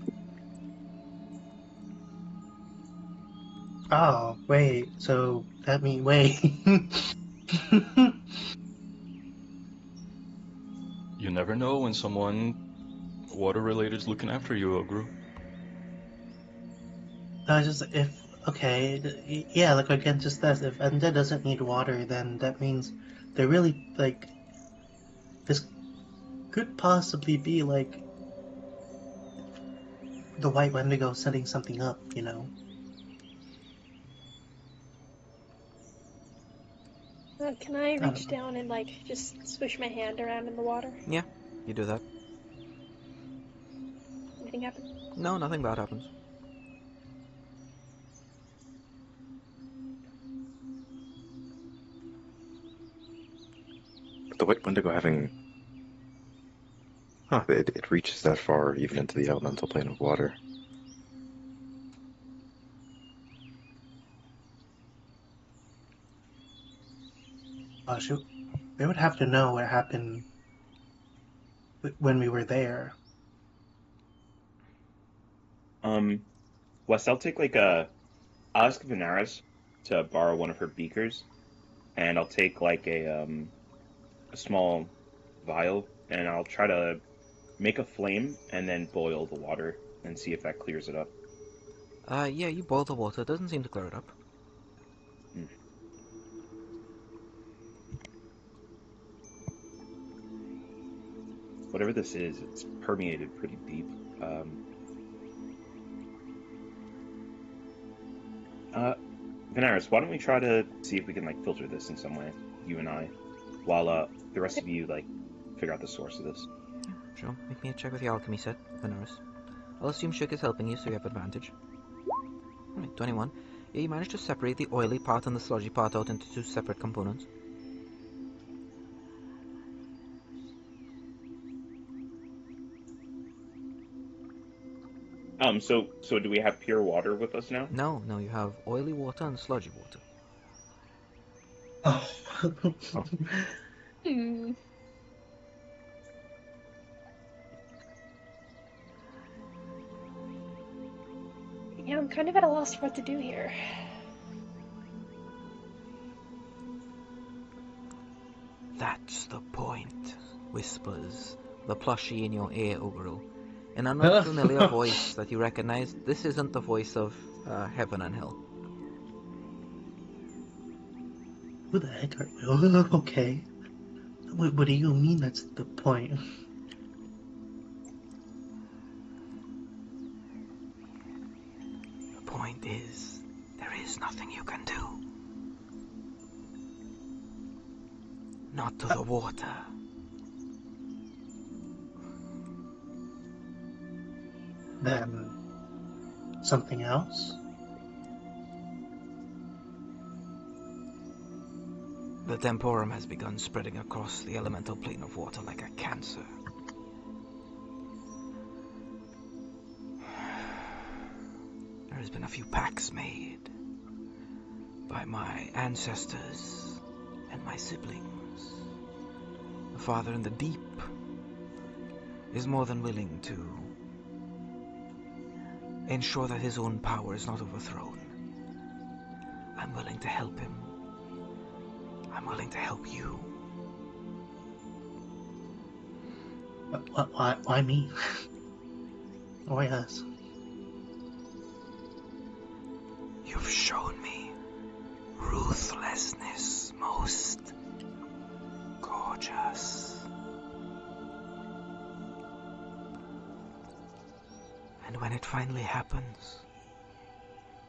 Oh, wait. So that means wait. You never know when someone water-related is looking after you, Ogru. No, just if yeah, like again, just that if undead doesn't need water, then that means they're really like this could possibly be like the White Wendigo setting something up, you know? Can I reach down and like just swish my hand around in the water? Yeah, you do that. Anything happen? No, nothing bad happens. The White Wendigo having... Huh, it reaches that far, even into the elemental plane of water. Oh shoot, they would have to know what happened when we were there. Wes, I'll ask Venaris to borrow one of her beakers, and I'll take like a small vial, and I'll try to make a flame and then boil the water and see if that clears it up. Yeah, you boil the water. It doesn't seem to clear it up. Mm. Whatever this is, it's permeated pretty deep. Venaris, why don't we try to see if we can like filter this in some way, you and I, while the rest of you like figure out the source of this. Yeah, sure. Make me a check with the alchemy set, Veneris. I'll assume Shook is helping you, so you have advantage. Alright, 21. Yeah, you managed to separate the oily part and the sludgy part out into two separate components. So do we have pure water with us now? No, you have oily water and sludgy water. Oh. Yeah, I'm kind of at a loss for what to do here. That's the point, whispers the plushie in your ear, Ogru. In an unfamiliar voice that you recognize, this isn't the voice of heaven and hell. Who the heck are we? Okay. What do you mean that's the point? The point is, there is nothing you can do. Not to the water. Then something else? The temporum has begun spreading across the elemental plane of water like a cancer. There has been a few pacts made by my ancestors and my siblings. The Father in the Deep is more than willing to ensure that his own power is not overthrown. I'm willing to help him. I'm willing to help you. Why me? Why us? You've shown me ruthlessness most gorgeous. And when it finally happens,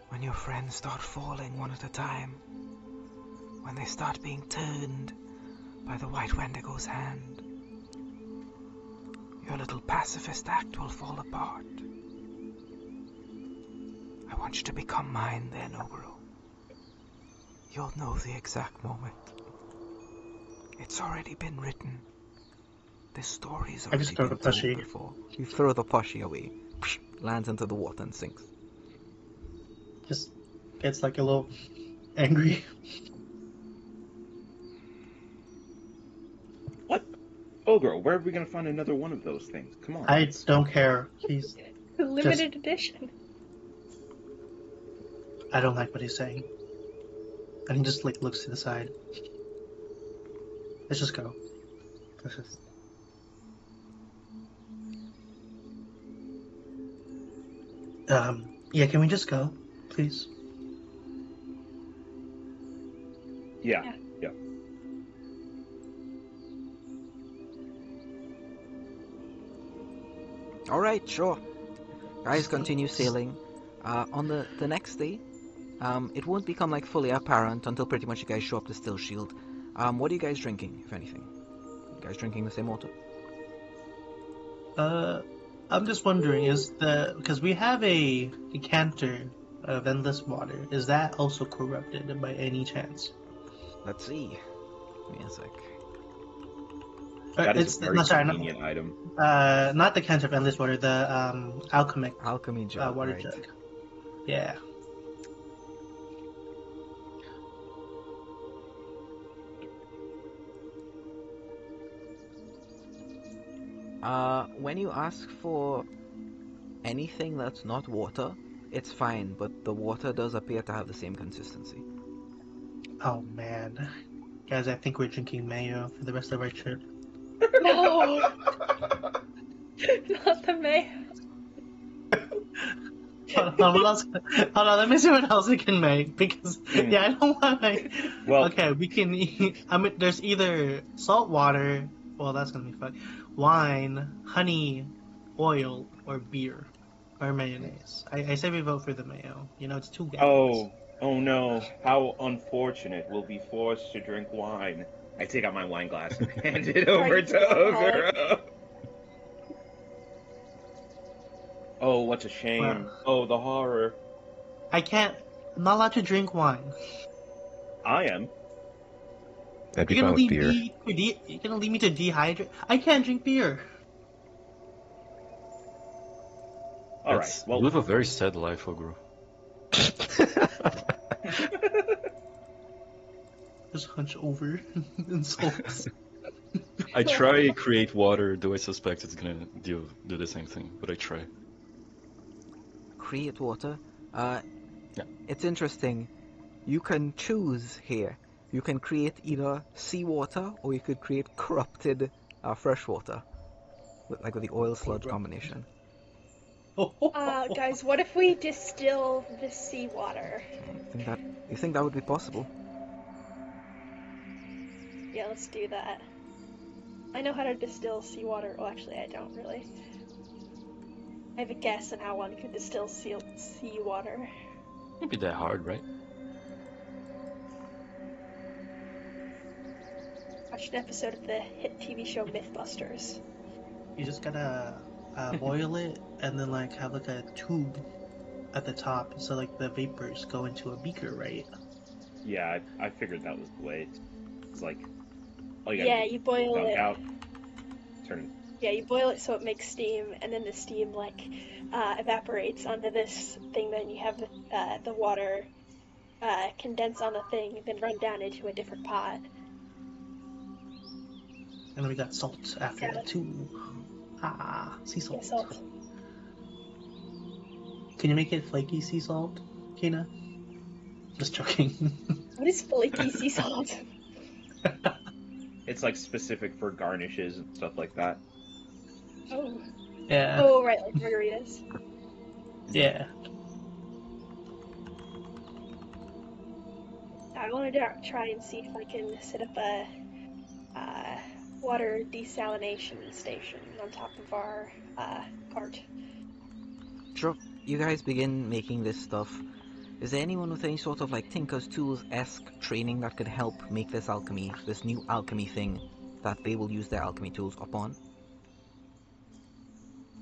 when your friends start falling one at a time, when they start being turned by the White Wendigo's hand, your little pacifist act will fall apart. I want you to become mine then, Ogro. You'll know the exact moment. It's already been written. This story's I just already throw been the told plushie. before. You throw the plushie away. Lands into the water and sinks. Just gets like a little angry. What? Ogre, where are we gonna find another one of those things? Come on. I don't care. He's. Limited edition. I don't like what he's saying. And he just like looks to the side. Let's just go. Let's just. Yeah, can we just go, please? Yeah. Alright, sure. Guys continue sailing. On the next day, it won't become like fully apparent until pretty much you guys show up to Still Shield. What are you guys drinking, if anything? You guys drinking the same water? I'm just wondering, because we have a decanter of endless water, is that also corrupted by any chance? Let's see. Give me a sec. That is a very sorry, convenient item. not the decanter of endless water, the alchemic Alchemy jug, water right. jug. Yeah. When you ask for anything that's not water, it's fine, but the water does appear to have the same consistency. Oh man, guys, I think we're drinking mayo for the rest of our trip. No! Not the mayo. Hold on, let me see what else we can make, because yeah, I don't want to. Well, Okay, we can eat. I mean, there's either salt water. Well, that's gonna be fun. Wine, honey, oil, or beer, or mayonnaise. I say we vote for the mayo. You know, it's 2 gallons. oh no, how unfortunate. We'll be forced to drink wine. I take out my wine glass and hand it over you to Ogre. alcoholic? Oh, what a shame. Oh, the horror. I can't. I'm not allowed to drink wine. I am. That'd be You're fine gonna with beer. you're gonna leave me to dehydrate. I can't drink beer. Alright, well, You live a very sad life, Ogro. Just hunch over and sulks. I try create water, though I suspect it's gonna do the same thing, but I try. Create water. Yeah. It's interesting. You can choose here. You can create either seawater or you could create corrupted freshwater, with the oil sludge combination. Guys, what if we distill the seawater? You think that would be possible? Yeah, let's do that. I know how to distill seawater. Well, actually, I don't really. I have a guess on how one could distill seawater. Can't be that hard, right? Watched an episode of the hit TV show Mythbusters. You just gotta boil it and then like have like a tube at the top, so like the vapors go into a beaker, right? Yeah, I figured that was the way. It's like all you gotta Yeah, do you is boil dunk it. out, turn it. Yeah, you boil it so it makes steam, and then the steam like evaporates onto this thing. Then you have the water condense on the thing, then run down into a different pot. And then we got salt after Yeah, that too. Ah, sea yeah, salt. salt. Can you make it flaky sea salt, Kina? Just joking. What is flaky sea salt? It's like specific for garnishes and stuff like that. Oh. Yeah. Oh, right, like margaritas. Yeah. I wanted to try and see if I can set up a water desalination station on top of our cart. Sure, you guys begin making this stuff. Is there anyone with any sort of like Tinker's Tools-esque training that could help make this alchemy, this new alchemy thing, that they will use their alchemy tools upon?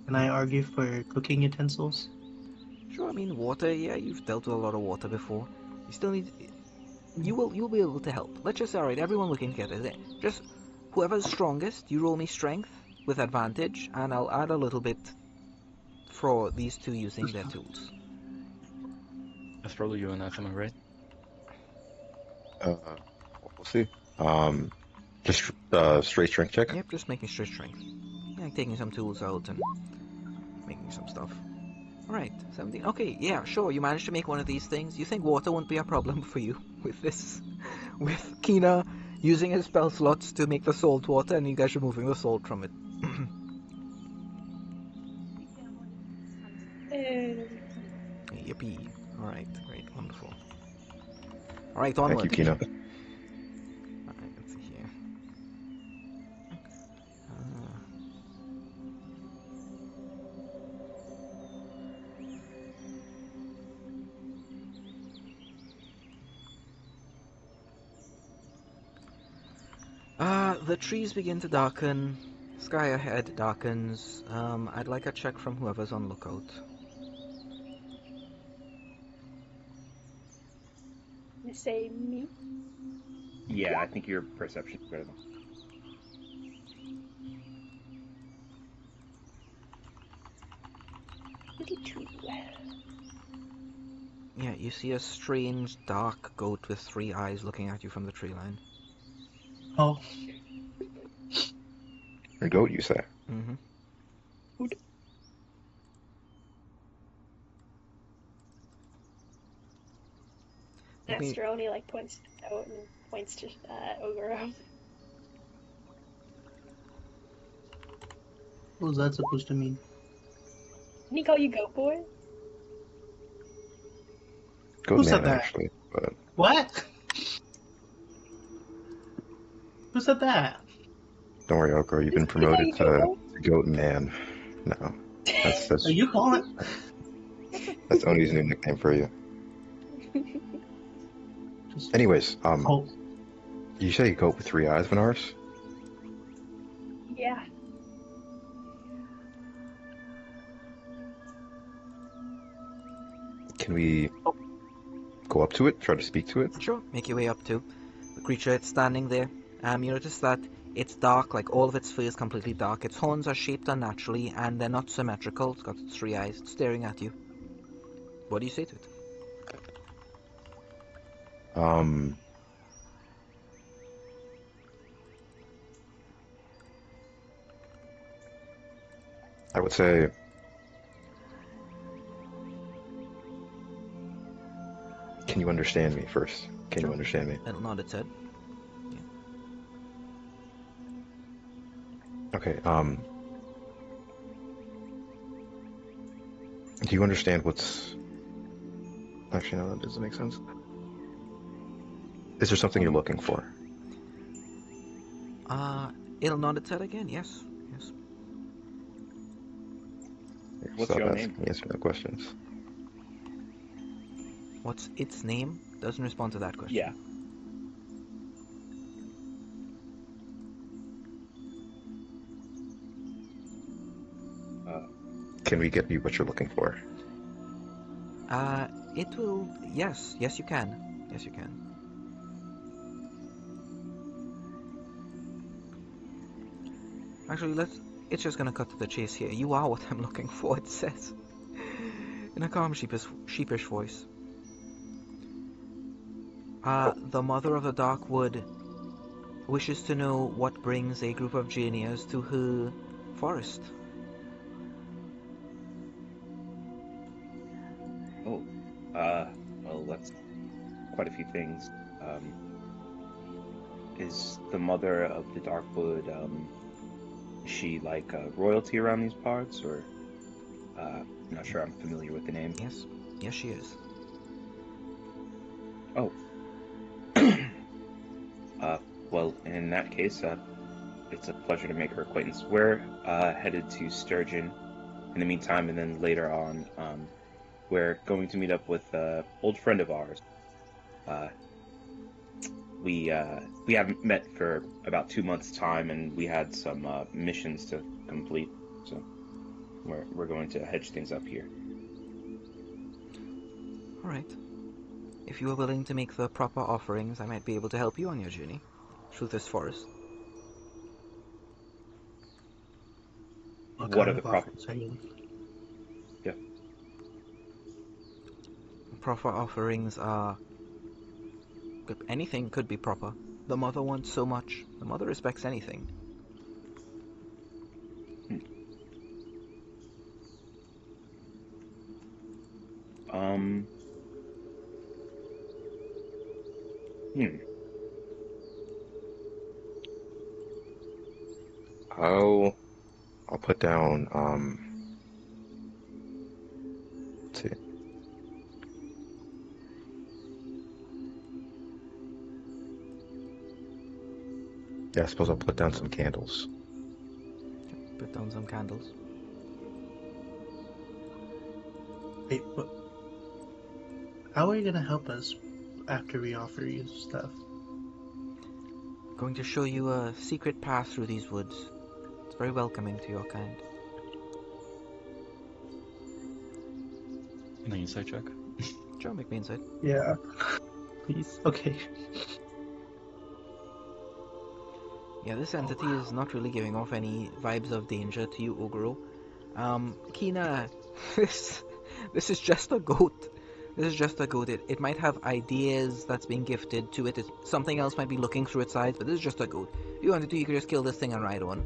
Can I argue for cooking utensils? Sure, I mean water, yeah, you've dealt with a lot of water before. You still need... You'll be able to help. Let's just say, alright, everyone looking together. Just whoever's strongest, you roll me strength with advantage, and I'll add a little bit for these two using their tools. That's probably you, Anathema, right? We'll see. Just straight strength check. Yep, just making straight strength. Yeah, taking some tools out and making some stuff. Alright, 17. Okay, yeah, sure, you managed to make one of these things. You think water won't be a problem for you with this? With Kina using his spell slots to make the salt water and you guys removing the salt from it. Yippee. Alright, great, wonderful. Alright, onward. Thank you, Kina. Alright, let's see here. The trees begin to darken. Sky ahead darkens. I'd like a check from whoever's on lookout. You say me? Yeah, I think your perception's better than. 22. Yeah, you see a strange, dark goat with 3 eyes looking at you from the tree line. Oh, A goat, you say? Mm-hmm. Make me- Master only like points to Toad and points to Ogoro. what was that supposed to mean? Didn't he call you Goat Boy? Goat Who man, said that? actually. But What? Who said that? don't worry, Oko. You've been Didn't he call promoted you Goat to goat man. No, that's Are you calling? that's Oni's new nickname for you. Just Anyways, oh, you say goat with 3 eyes, Vanaris? Yeah. Can we go up to it, try to speak to it? Sure, make your way up to the creature. It's standing there. You notice that it's dark, like all of its fur is completely dark. Its horns are shaped unnaturally and they're not symmetrical. It's got 3 eyes staring at you. What do you say to it? I would say, can you understand me first? Can you understand me? It'll nod its head. Okay, do you understand what's... Actually, no, that doesn't make sense. Is there something you're looking for? It'll nod its head again. Yes. Yes. What's Stop your asking name? yes or no questions. What's its name? Doesn't respond to that question. Yeah. Can we get you what you're looking for? It will. Yes. Yes, you can. Yes, you can. Actually, let's. It's just gonna cut to the chase here. You are what I'm looking for, it says. In a calm, sheepish voice. The Mother of the Dark Wood wishes to know what brings a group of genius to her forest. Oh. Well, that's quite a few things. Is the Mother of the Darkwood, is she like royalty around these parts, or I'm not sure I'm familiar with the name. Yes. Yes, she is. Oh. Well, in that case, it's a pleasure to make her acquaintance. We're headed to Sturgeon in the meantime, and then later on, we're going to meet up with an old friend of ours. We haven't met for about 2 months' time, and we had some missions to complete. So we're going to hedge things up here. All right. If you are willing to make the proper offerings, I might be able to help you on your journey through this forest. What What kind are the of proper? offers are you? Yeah. Proper offerings are. Anything could be proper. The mother wants so much. The mother respects anything. Um. Hmm. I'll put down let's see. Yeah, I suppose I'll put down some candles. Put down some candles. Wait, what? How are you gonna help us after we offer you stuff? Going to show you a secret path through these woods. It's very welcoming to your kind. An insight check. Sure, make me inside. Yeah. Please. Okay. Yeah, this entity is not really giving off any vibes of danger to you, Ogro. Kina, this is just a goat. This is just a goat. It might have ideas that's being gifted to it. Something else might be looking through its eyes, but this is just a goat. If you wanted to, you could just kill this thing and ride on.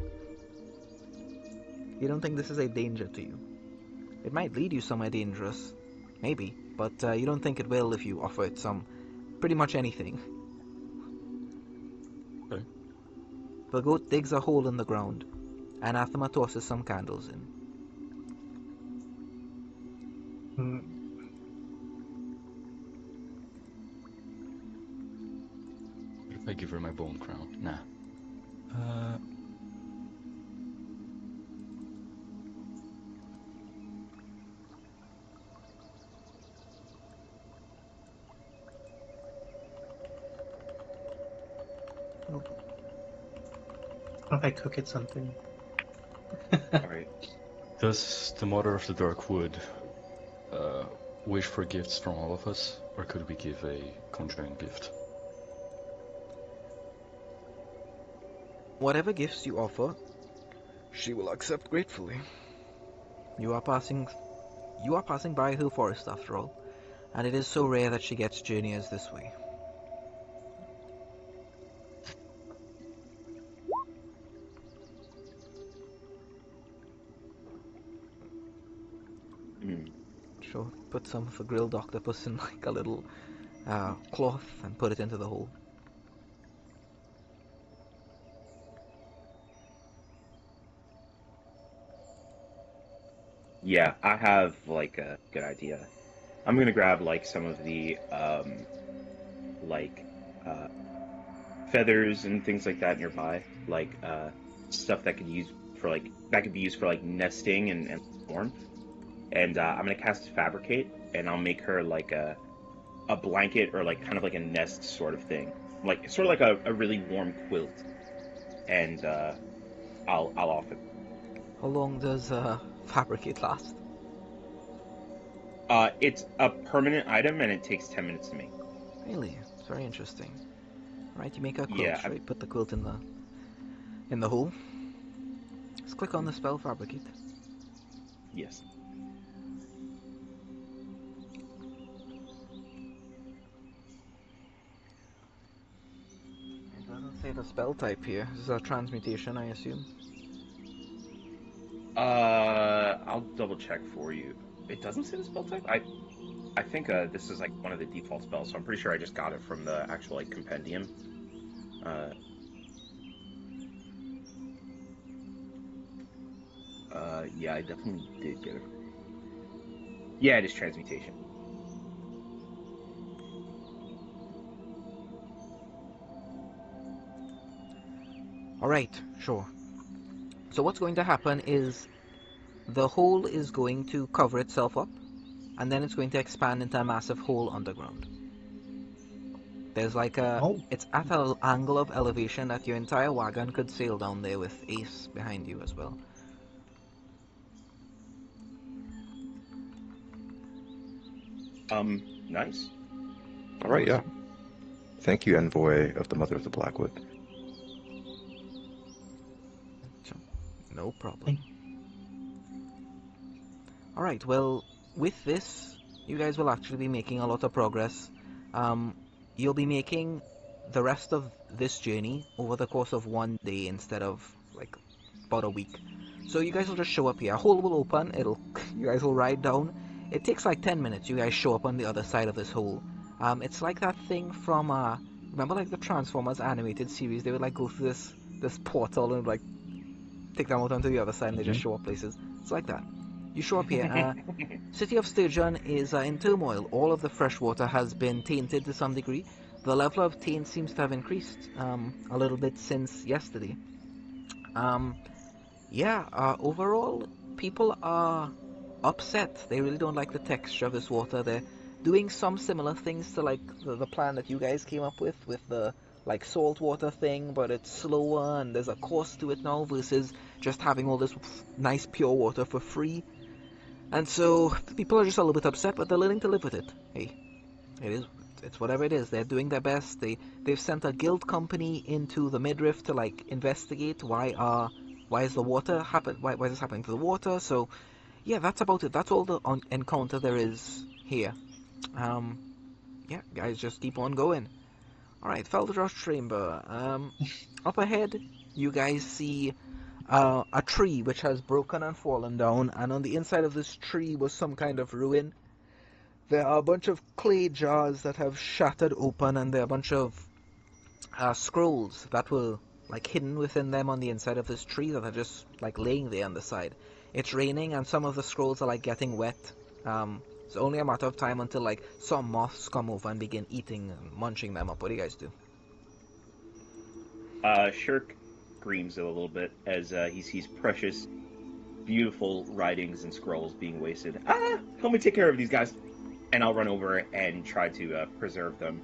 You don't think this is a danger to you? It might lead you somewhere dangerous. Maybe. But you don't think it will if you offer it pretty much anything. Okay. The goat digs a hole in the ground. Anathema tosses some candles in. Hmm. What if I give her my bone crown? Nah. Uh, What if I cook it something? All right. does the Mother of the Dark Wood wish for gifts from all of us, or could we give a conjuring gift? Whatever gifts you offer, she will accept gratefully. You are passing by her forest after all, and it is so rare that she gets journeyers this way. Hmm. She'll put some of the grilled octopus in like a little cloth and put it into the hole. Yeah, I have like a good idea. I'm gonna grab like some of the like uh, feathers and things like that nearby, like stuff that could be used for like nesting and warmth. And I'm gonna cast Fabricate, and I'll make her like a blanket or like kind of like a nest sort of thing, like sort of like a really warm quilt. And I'll offer. How long does fabricate last? It's a permanent item, and it takes 10 minutes to make. Really? It's very interesting. Right, you make a Yeah, quilt, right? Put the quilt in the hole. Let's click on the spell fabricate. yes. It doesn't say the spell type here. This is a transmutation, I assume. I'll double check for you. It doesn't say the spell type. I think this is like one of the default spells, so I'm pretty sure I just got it from the actual like compendium. Uh, yeah, I definitely did get it. Yeah, it is transmutation. Alright, sure. So what's going to happen is the hole is going to cover itself up, and then it's going to expand into a massive hole underground. There's like a... Oh, It's at an angle of elevation that your entire wagon could sail down there with Ace behind you as well. Nice. All right, yeah. Thank you, envoy of the Mother of the Blackwood. No problem. Alright, well, with this, you guys will actually be making a lot of progress. You'll be making the rest of this journey over the course of one day instead of, like, about a week. So you guys will just show up here. A hole will open, you guys will ride down. It takes like 10 minutes, you guys show up on the other side of this hole. It's like that thing from, remember like the Transformers animated series? They would like go through this portal and like take them out onto the other side and they just show up places. It's like that. You show up here. City of Sturgeon is in turmoil. All of the fresh water has been tainted to some degree. The level of taint seems to have increased a little bit since yesterday. Overall, people are upset. They really don't like the texture of this water. They're doing some similar things to like the plan that you guys came up with the like salt water thing, but it's slower and there's a cost to it now versus just having all this nice pure water for free. And so people are just a little bit upset, but they're learning to live with it. Hey, it's whatever it is. They're doing their best. They've sent a guild company into the midriff to like investigate why is the water happen why is this happening to the water. So yeah, that's about it. That's all the encounter there is here. Um, yeah, guys, just keep on going. All right, Felderjosh Chamber. Up ahead, you guys see a tree which has broken and fallen down, and on the inside of this tree was some kind of ruin. There are a bunch of clay jars that have shattered open, and there are a bunch of scrolls that were like hidden within them on the inside of this tree that are just like laying there on the side. It's raining, and some of the scrolls are like getting wet. It's only a matter of time until like some moths come over and begin eating and munching them up. What do you guys do? Shirk screams a little bit as he sees precious, beautiful writings and scrolls being wasted. Ah! Help me take care of these guys! And I'll run over and try to preserve them.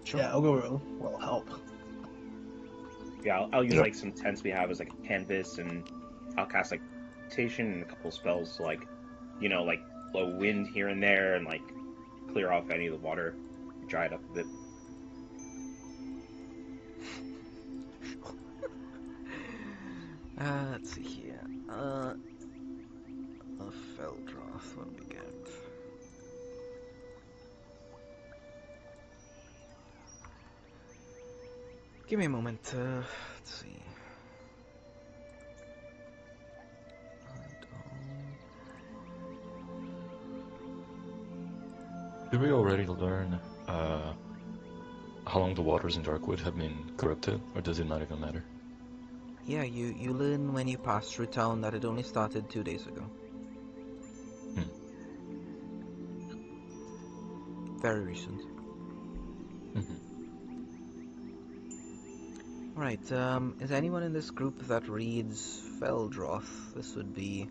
Sure. yeah, I'll go will help. Yeah, I'll use Yeah. like some tents we have as like a canvas, and I'll cast like rotation and a couple spells to like, like blow wind here and there and like clear off any of the water, dry it up a bit. Let's see here. A Feldroth, what do we get? Give me a moment. Let's see. Did we already learn how long the waters in Darkwood have been corrupted, or does it not even matter? Yeah, you learn when you pass through town that it only started 2 days ago. Very recent. Right, is anyone in this group that reads Feldroth? This would be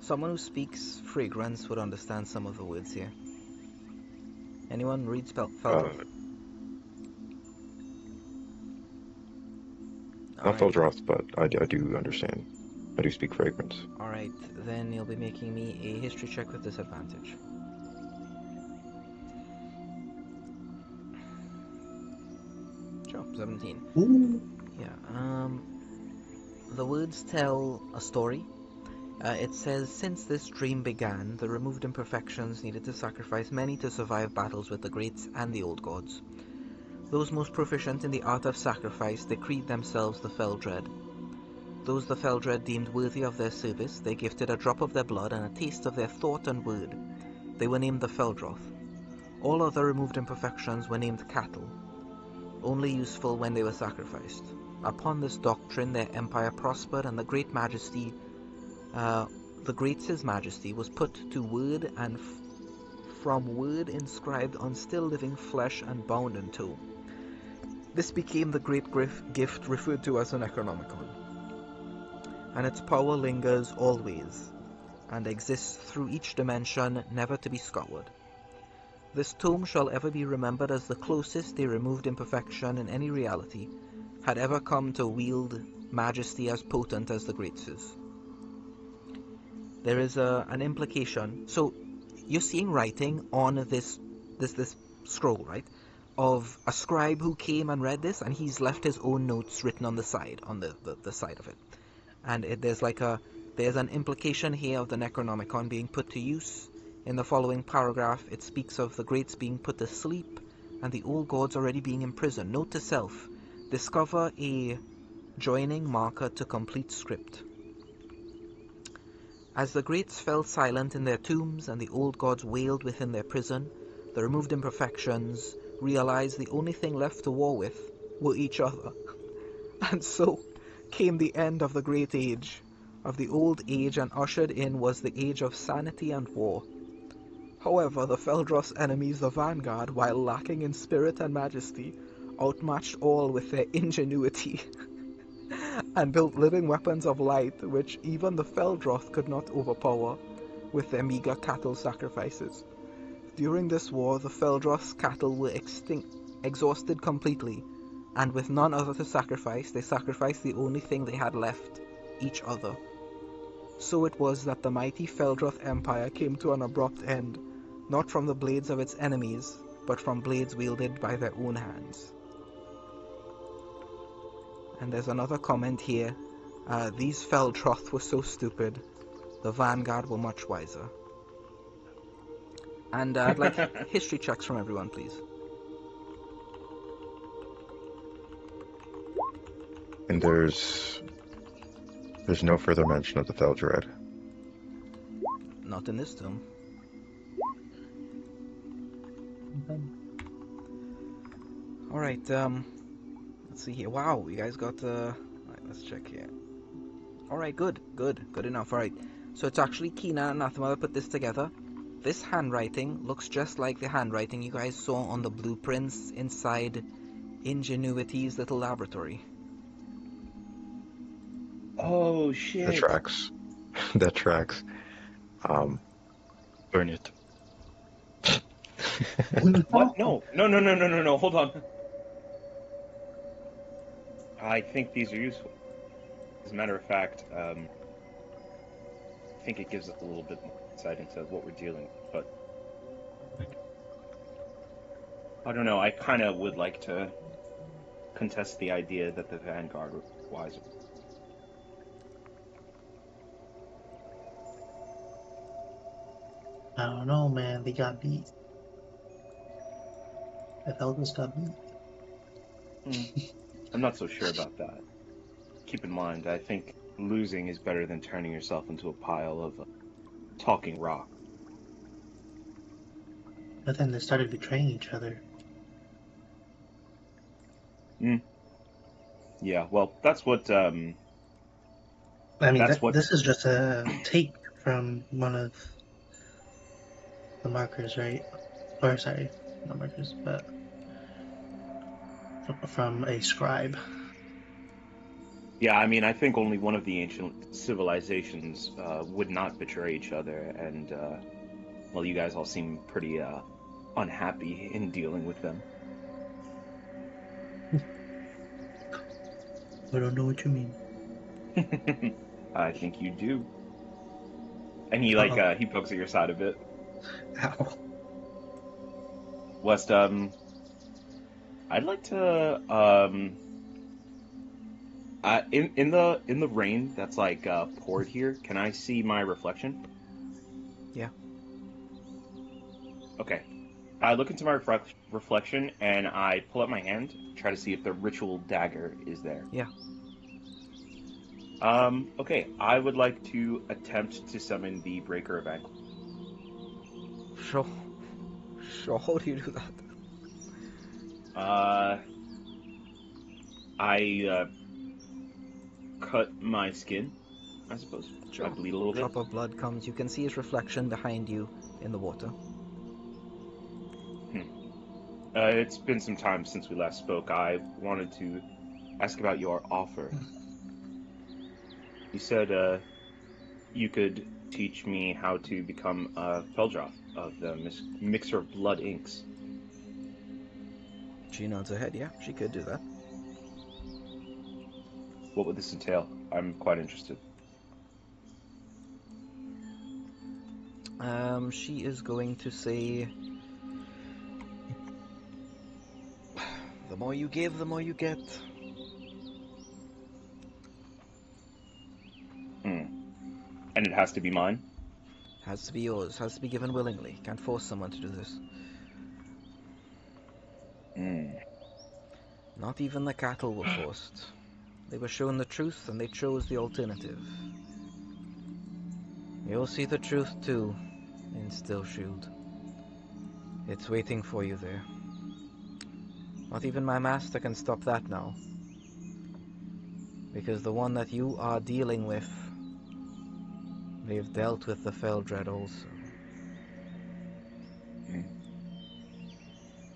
someone who speaks fragrance would understand some of the words here. Anyone reads Feldroth? Not Alright, Feldroth, but I do understand. I do speak fragrance. alright, then you'll be making me a history check with disadvantage. Sure, 17. Ooh. Yeah, the words tell a story. It says, since this dream began, the removed imperfections needed to sacrifice many to survive battles with the greats and the old gods. Those most proficient in the art of sacrifice decreed themselves the Feldred. Those the Feldred deemed worthy of their service, they gifted a drop of their blood and a taste of their thought and word. They were named the Feldroth. All other removed imperfections were named cattle, only useful when they were sacrificed. Upon this doctrine their empire prospered, and the great majesty, the great His Majesty, was put to word and from word inscribed on still living flesh and bound in tomb. This became the great gift referred to as an Necronomicon, and its power lingers always, and exists through each dimension, never to be scoured. This tome shall ever be remembered as the closest a removed imperfection in any reality had ever come to wield majesty as potent as the Greats'. There is an implication. So you're seeing writing on this scroll, right? Of a scribe who came and read this, and he's left his own notes written on the side, on the side of it. And there's an implication here of the Necronomicon being put to use. In the following paragraph, it speaks of the greats being put to sleep and the old gods already being imprisoned. Note to self: discover a joining marker to complete script. As the greats fell silent in their tombs and the old gods wailed within their prison, the removed imperfections realized the only thing left to war with were each other. And so came the end of the great age, of the old age, and ushered in was the age of sanity and war. However, the Feldroth's enemies, the vanguard, while lacking in spirit and majesty, outmatched all with their ingenuity and built living weapons of light which even the Feldroth could not overpower with their meager cattle sacrifices. During this war, the Feldroth's cattle were exhausted completely, and with none other to sacrifice, they sacrificed the only thing they had left, each other. So it was that the mighty Feldroth Empire came to an abrupt end, not from the blades of its enemies, but from blades wielded by their own hands. And there's another comment here. These Feldroth were so stupid. The vanguard were much wiser. And I'd like history checks from everyone, please. And there's no further mention of the Feldred. Not in this tome. Alright, let's see here. Wow, you guys got, alright, let's check here. Alright, good enough. Alright, so it's actually Kina and Anathema that put this together. This handwriting looks just like the handwriting you guys saw on the blueprints inside Ingenuity's little laboratory. Oh shit! That tracks. That tracks. Burn it. What? No. Hold on. I think these are useful. As a matter of fact, I think it gives us a little bit more insight into what we're dealing with. But I don't know. I kind of would like to contest the idea that the Vanguard was wiser. I don't know, man. They got beat. The Elders got beat. I'm not so sure about that. Keep in mind, I think losing is better than turning yourself into a pile of talking rock. But then they started betraying each other. Yeah, well, that's what. I mean, That's what. this is just a take from one of the markers, right? Or sorry, not markers, but from a scribe. Yeah, I mean, I think only one of the ancient civilizations would not betray each other, and well, you guys all seem pretty unhappy in dealing with them. I don't know what you mean. I think you do. And he Uh-oh. he pokes at your side a bit. Ow. West, I'd like to in the rain that's like poured here. Can I see my reflection? Yeah. Okay. I look into my reflection and I pull out my hand, try to see if the ritual dagger is there. Yeah. Okay. I would like to attempt to summon the Breaker of Ankles. Sure. Sure. How do you do that? I cut my skin, I suppose. Sure. I bleed a little bit. Drop of blood comes. You can see his reflection behind you in the water. It's been some time since we last spoke. I wanted to ask about your offer. You said you could teach me how to become a Feldroth of the Mixer of Blood Inks. She nods her head. Yeah, she could do that. What would this entail? I'm quite interested. She is going to say, the more you give, the more you get. And it has to be mine? Has to be yours. Has to be given willingly. Can't force someone to do this. Not even the cattle were forced. They were shown the truth and they chose the alternative. You'll see the truth too in Stillshield. It's waiting for you there. Not even my master can stop that now. Because the one that you are dealing with, they've dealt with the Feldred also.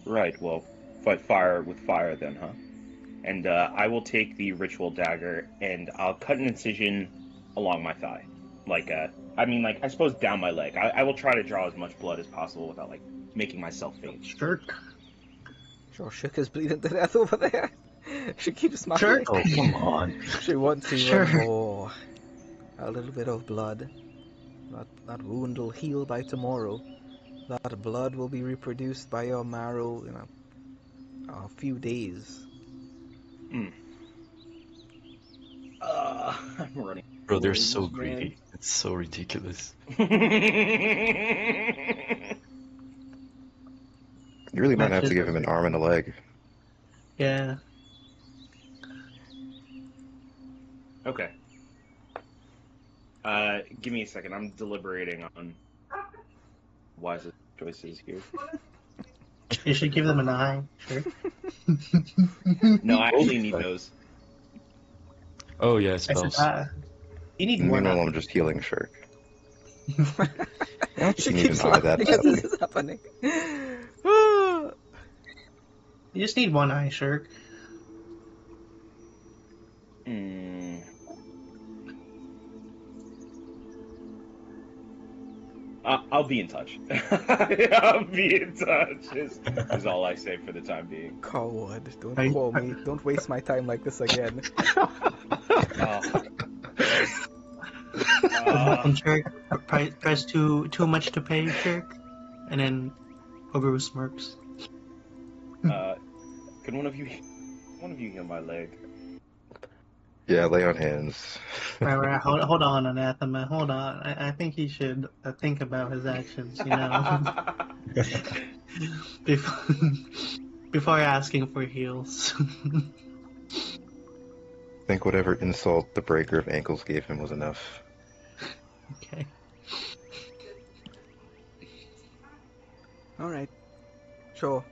Right, well, fight fire with fire then, huh? And I will take the ritual dagger and I'll cut an incision along my thigh. I suppose down my leg. I will try to draw as much blood as possible without, making myself faint. Shirk. Sure, Shook is bleeding to death over there. She keeps smiling. Sure. Oh, come on. She wants even Sure. more. A little bit of blood. That wound will heal by tomorrow. That blood will be reproduced by your marrow in a few days. I'm running. Bro, they're towards so this man. greedy. It's so ridiculous. You really might have to give him an arm and a leg. Yeah. Okay. Give me a second. I'm deliberating on wisest choices here. You should give them an eye. Sure. No, I actually need those. Oh yeah, I said, spells. you need one Meanwhile, eye. I'm just healing Shirk. She You need keeps an eye that laughing as badly. this is happening. You just need one eye, Shirk. I'll be in touch. I'll be in touch. Is all I say for the time being. Coward, don't I- call me. Don't waste my time like this again. And Shirk, price too much to pay, Shirk. And then Ogre smirks. Can one of you heal my leg? Yeah, lay on hands. Right, hold on, Anathema. Hold on. I think he should think about his actions, you know, before asking for heals. I think whatever insult the Breaker of Ankles gave him was enough. Okay. Alright. Sure.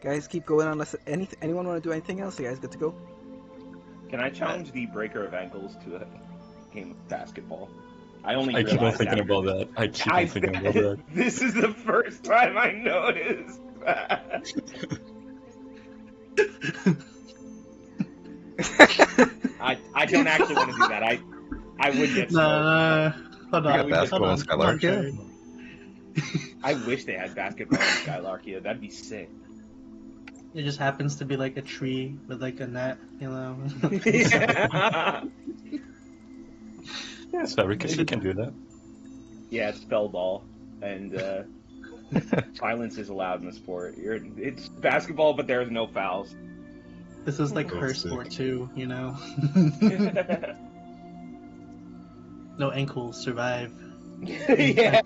Guys, keep going unless anyone want to do anything else? You guys good to go? Can I challenge the Breaker of Ankles to a game of basketball? I only I keep on realized thinking after about this. that. I keep on thinking about that. This is the first time I noticed that. I don't actually want to do that. I would get smoked. No, hold We on. got basketball in Come on, Skylarkia? Jerry. I wish they had basketball in Skylarkia. That'd be sick. It just happens to be like a tree with like a net, you know. Yeah, Yeah, so you can do that. yeah, it's spell ball, and violence is allowed in the sport. It's basketball, but there's no fouls. This is like That's her sick. sport too, you know. No ankles survive. Yeah.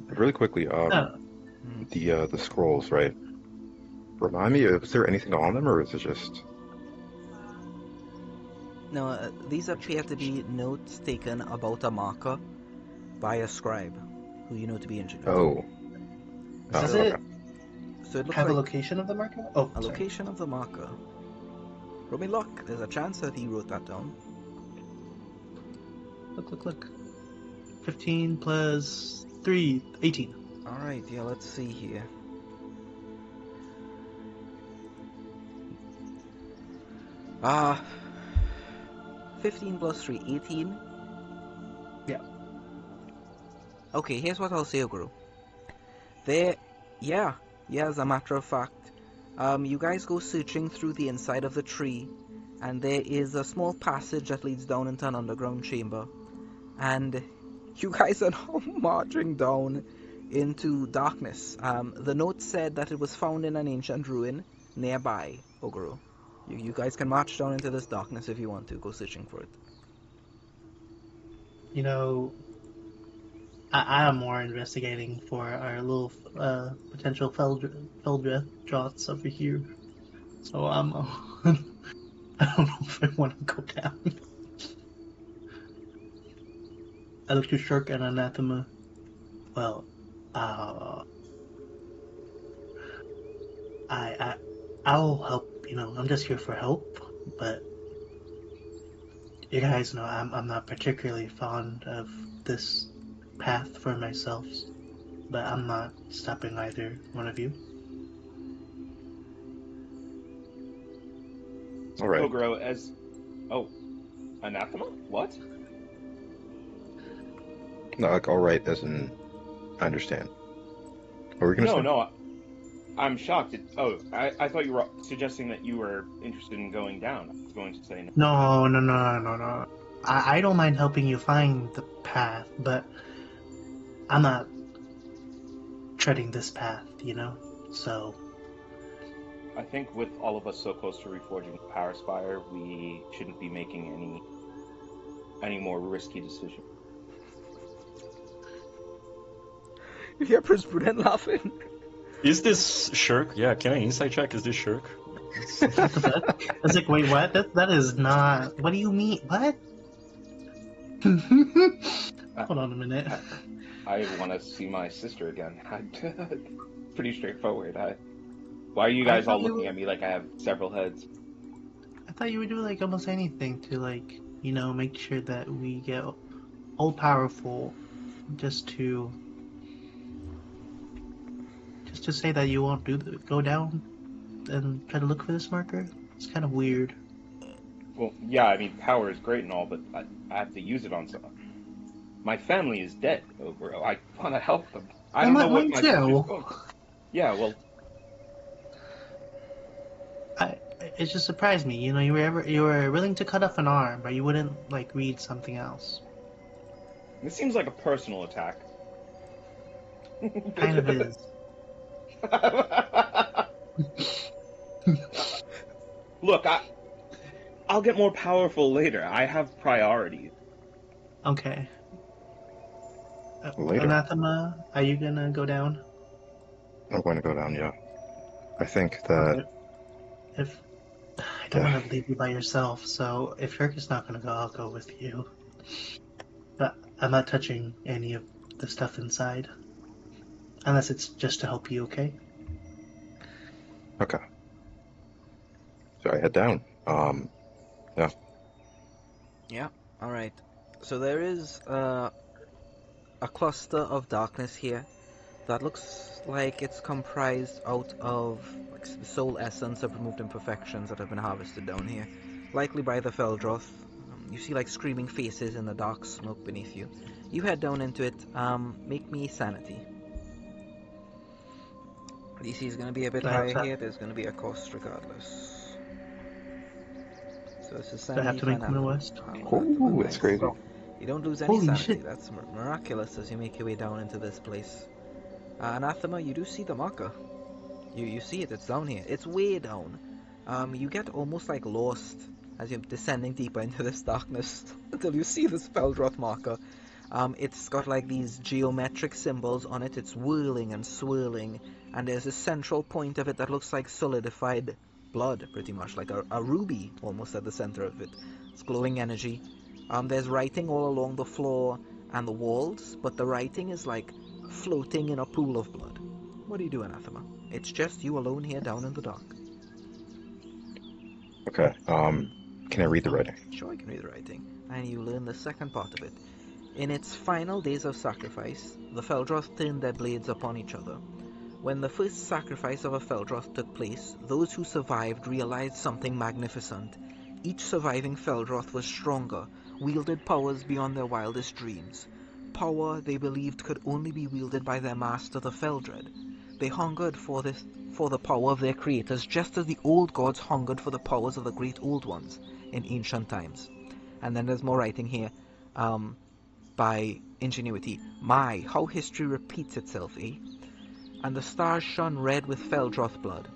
Really quickly, Oh, the scrolls, right? Remind me, is there anything on them, or is it just? No, these appear to be notes taken about a marker by a scribe, who you know to be engineered. Oh. does Oh, it okay. So it looks have a like location of the marker? Oh, a sorry. location of the marker. Roll me luck. There's a chance that he wrote that down. Look. 15 plus 3, 18. Alright, yeah, let's see here. Ah, 15 plus 3, 18? Yeah. Okay, here's what I'll say, Oguru. Yeah, as a matter of fact. You guys go searching through the inside of the tree, and there is a small passage that leads down into an underground chamber. And you guys are now marching down into darkness. The note said that it was found in an ancient ruin nearby, Oguru. You guys can march down into this darkness if you want to, go searching for it. You know, I am more investigating for our little potential Feldra drots over here. So I'm. I don't know if I want to go down. I look to Shirk and Anathema. Well, I'll help. You know, I'm just here for help. But you guys know I'm not particularly fond of this path for myself. But I'm not stopping either one of you. All right. Ogro as anathema? What? No, like, all right, as in, I understand. What were we gonna say? No. I'm shocked. I thought you were suggesting that you were interested in going down. I was going to say no. No. I don't mind helping you find the path, but I'm not treading this path, you know? So, I think with all of us so close to reforging the Power Spire, we shouldn't be making any more risky decisions. You hear Prince Prudent laughing? Is this Shirk? Yeah, can I insight check? Is this Shirk? I was like, wait, what? That is not. What do you mean? What? Hold on a minute. I want to see my sister again. Pretty straightforward. Why are you guys all looking at me like I have several heads? I thought you would do like almost anything to like, you know, make sure that we get all powerful, just to say that you won't go down and try to look for this marker. It's kind of weird. Well, yeah, I mean, power is great and all, but I have to use it on someone. My family is dead, Ogro. I want to help them. I don't know what my future's going. Yeah, well, It just surprised me. You know, you were willing to cut off an arm, but you wouldn't like read something else. this seems like a personal attack. Kind of is. Look, I'll get more powerful later. I have priorities. Okay. Later. Anathema, are you gonna go down? I'm going to go down, yeah. I think that... Okay. If I don't want to leave you by yourself, so if Shirk is not gonna go, I'll go with you. But I'm not touching any of the stuff inside. Unless it's just to help you, okay? Okay. So I head down. Yeah. Yeah, alright. So there is a cluster of darkness here. that looks like it's comprised out of like the soul essence of removed imperfections that have been harvested down here, likely by the Feldroth. You see like screaming faces in the dark smoke beneath you. You head down into it. Make me sanity. DC is going to be a bit Do I have higher that? here. There's going to be a cost regardless. So this is Do I have sanity to for make one anathema. list? Ooh, that's Nice. crazy. You don't lose any Holy sanity. shit. That's miraculous as you make your way down into this place. Anathema, you do see the marker. You see it. It's down here. It's way down. You get almost like lost as you're descending deeper into this darkness until you see this Feldroth marker. It's got like these geometric symbols on it. It's whirling and swirling, and there's a central point of it that looks like solidified blood, pretty much like a ruby almost at the center of it. It's glowing energy. There's writing all along the floor and the walls, but the writing is like floating in a pool of blood. What do you do, Anathema? It's just you alone here down in the dark. Okay. Can I read the writing? Sure, you can read the writing. And you learn the second part of it. In its final days of sacrifice, the Feldroth turned their blades upon each other. When the first sacrifice of a Feldroth took place, those who survived realized something magnificent. Each surviving Feldroth was stronger, wielded powers beyond their wildest dreams. Power they believed could only be wielded by their master, the Feldred. They hungered for the power of their creators, just as the old gods hungered for the powers of the great old ones in ancient times. And then there's more writing here by Ingenuity. My, how history repeats itself, eh? And the stars shone red with Feldroth blood.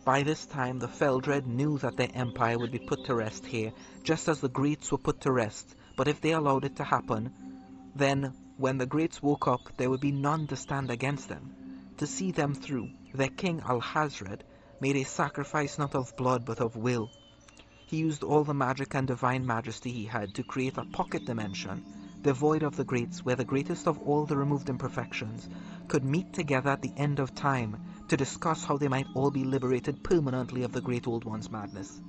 By this time, the Feldred knew that their empire would be put to rest here, just as the Greats were put to rest. But if they allowed it to happen, then, when the Greats woke up, there would be none to stand against them. To see them through, their king Alhazred made a sacrifice not of blood but of will. He used all the magic and divine majesty he had to create a pocket dimension, devoid of the Greats, where the greatest of all the removed imperfections could meet together at the end of time to discuss how they might all be liberated permanently of the Great Old One's madness.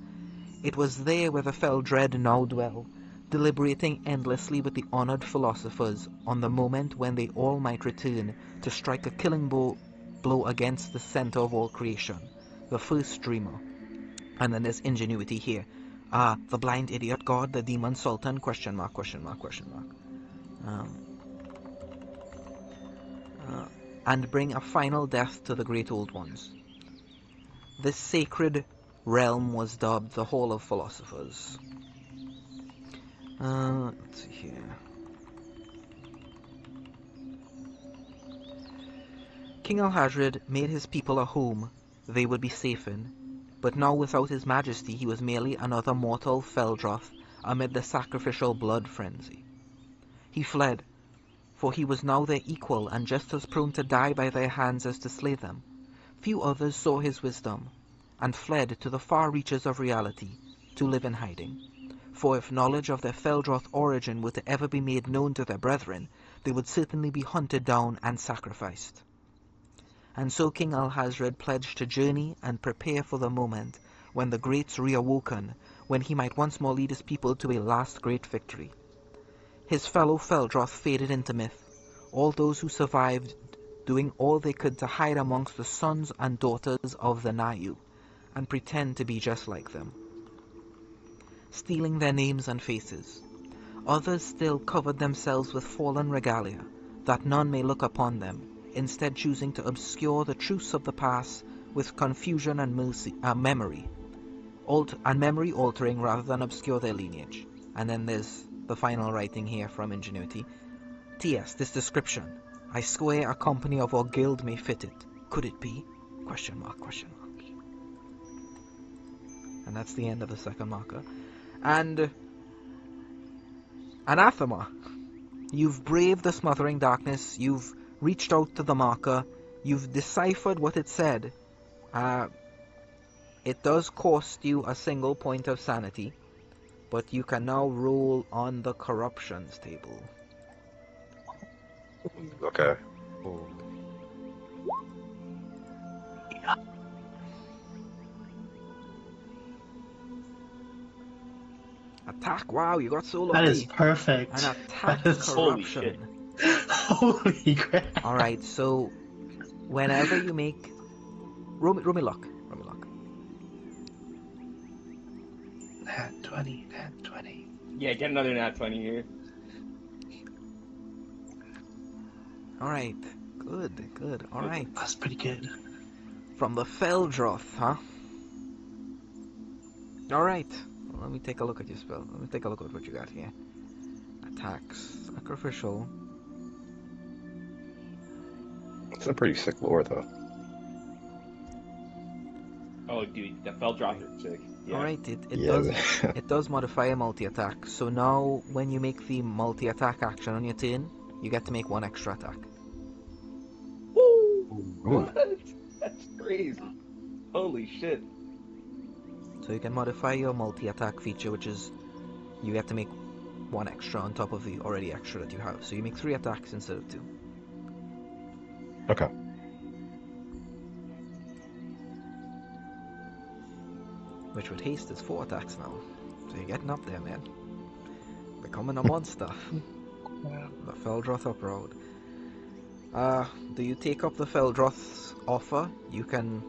It was there where the Feldred now dwell, deliberating endlessly with the honored philosophers on the moment when they all might return to strike a killing blow against the center of all creation, the first dreamer. And then there's Ingenuity here. The blind idiot god, the demon sultan, question mark, question mark, question mark. And bring a final death to the great old ones. This sacred realm was dubbed the Hall of Philosophers. Let's see here. King Alhazred made his people a home they would be safe in, but now without his majesty he was merely another mortal Feldroth amid the sacrificial blood frenzy. He fled, for he was now their equal and just as prone to die by their hands as to slay them. Few others saw his wisdom, and fled to the far reaches of reality to live in hiding. For if knowledge of their Feldroth origin were to ever be made known to their brethren, they would certainly be hunted down and sacrificed. And so King Alhazred pledged to journey and prepare for the moment when the Greats reawoken, when he might once more lead his people to a last great victory. His fellow Feldroth faded into myth, all those who survived doing all they could to hide amongst the sons and daughters of the Nayu, and pretend to be just like them, stealing their names and faces. Others still covered themselves with fallen regalia, that none may look upon them, instead choosing to obscure the truths of the past with confusion and memory altering rather than obscure their lineage. And then there's the final writing here from Ingenuity. T.S. This description. I swear a company of our guild may fit it. Could it be? Question mark, question mark. And that's the end of the second marker. And Anathema. You've braved the smothering darkness. You've reached out to the marker. You've deciphered what it said. It does cost you a single point of sanity, but you can now roll on the corruptions table. Okay. Oh. Attack! Wow, you got so lucky. That is perfect. An attack That is- corruption. Holy crap. Alright, so whenever you make roll me luck. Nat 20, nat 20. Yeah, get another nat 20 here. All right, good. All right, That's pretty good. from the Feldroth, huh? All right. Well, let me take a look at your spell. Let me take a look at what you got here. Attacks, sacrificial. It's a pretty sick lore, though. Oh, dude, the fell drop is sick. Yeah. All right, it Yeah. does modify a multi-attack. So now, when you make the multi-attack action on your turn, you get to make one extra attack. Woo! Ooh. What? That's crazy. Holy shit. So you can modify your multi-attack feature, which is you get to make one extra on top of the already extra that you have. So you make 3 attacks instead of 2. Okay. Which with haste is 4 attacks now. So you're getting up there, man. Becoming a monster. The Feldroth Uproad. Do you take up the Feldroth's offer? You can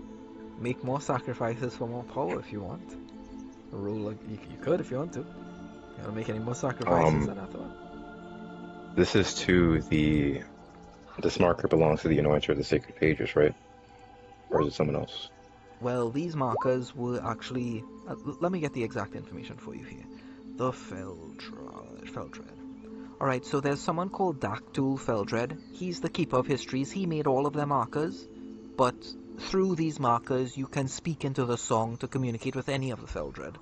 make more sacrifices for more power if you want. You could if you want to. You wanna make any more sacrifices than that one? This is to the... This marker belongs to the Anointer of the Sacred Pages, right? Or is it someone else? Well, these markers were actually... let me get the exact information for you here. The Feldred. Alright, so there's someone called Dactul Feldred. He's the Keeper of Histories. He made all of their markers. But through these markers, you can speak into the song to communicate with any of the Feldred.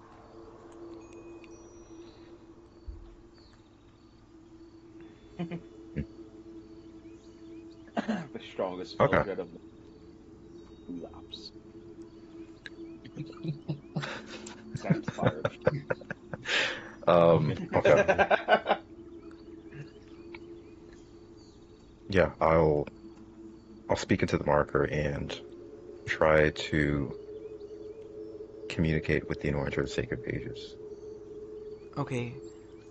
The strongest Okay. Feldred of the Ulaps. Sounds fire. Okay. Yeah, I'll speak into the marker and try to communicate with the Anointer of the Sacred Pages. Okay.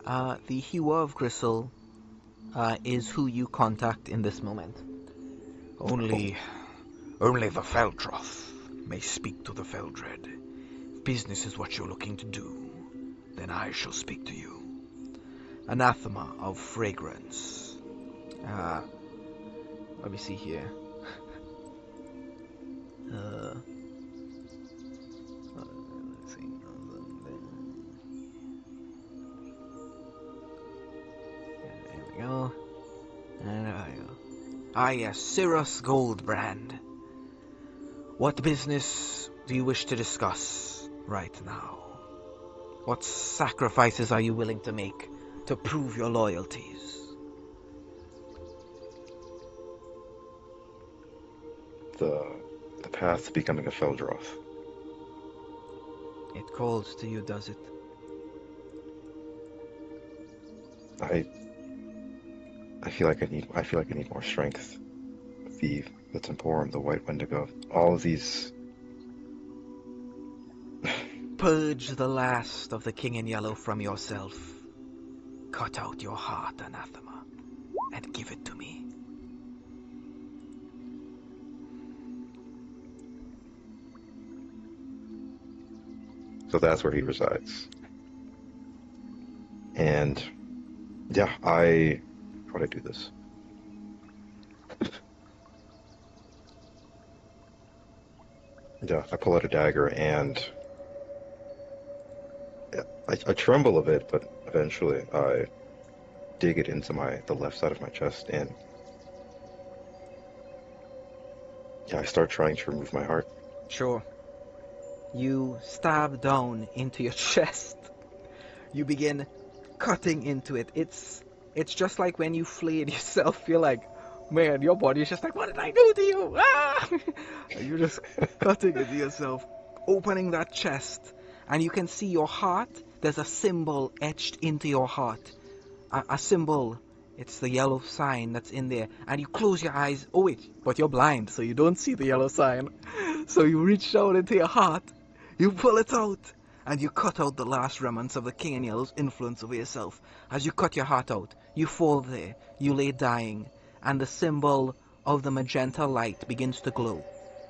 The Hewer of Gristle is who you contact in this moment. Only the Feldroth may speak to the Feldred. If business is what you're looking to do, then I shall speak to you. Anathema of Fragrance. Let me see here. Let's see. There we go. And there we go. Ah, yes, Cirrus Goldbrand. What business do you wish to discuss right now? What sacrifices are you willing to make to prove your loyalties? The path to becoming a Feldroth. It calls to you, does it? I feel like I need more strength. The Temporum, the White Wendigo, all of these. Purge the last of the King in Yellow from yourself. Cut out your heart, Anathema, and give it to me. So that's where he resides. And yeah, how do I do this? Yeah, I pull out a dagger and I tremble a bit, but eventually I dig it into the left side of my chest, and yeah, I start trying to remove my heart. Sure. You stab down into your chest. You begin cutting into it. It's just like when you flayed yourself. You're like, man, your body's just like, what did I do to you? Ah! And you're just cutting into yourself, opening that chest, and you can see your heart. There's a symbol etched into your heart. A symbol. It's the yellow sign that's in there. And you close your eyes. Oh wait, but you're blind, so you don't see the yellow sign. So you reach down into your heart. You pull it out. And you cut out the last remnants of the King in Yellow's influence over yourself. As you cut your heart out, you fall there. You lay dying. And the symbol of the magenta light begins to glow.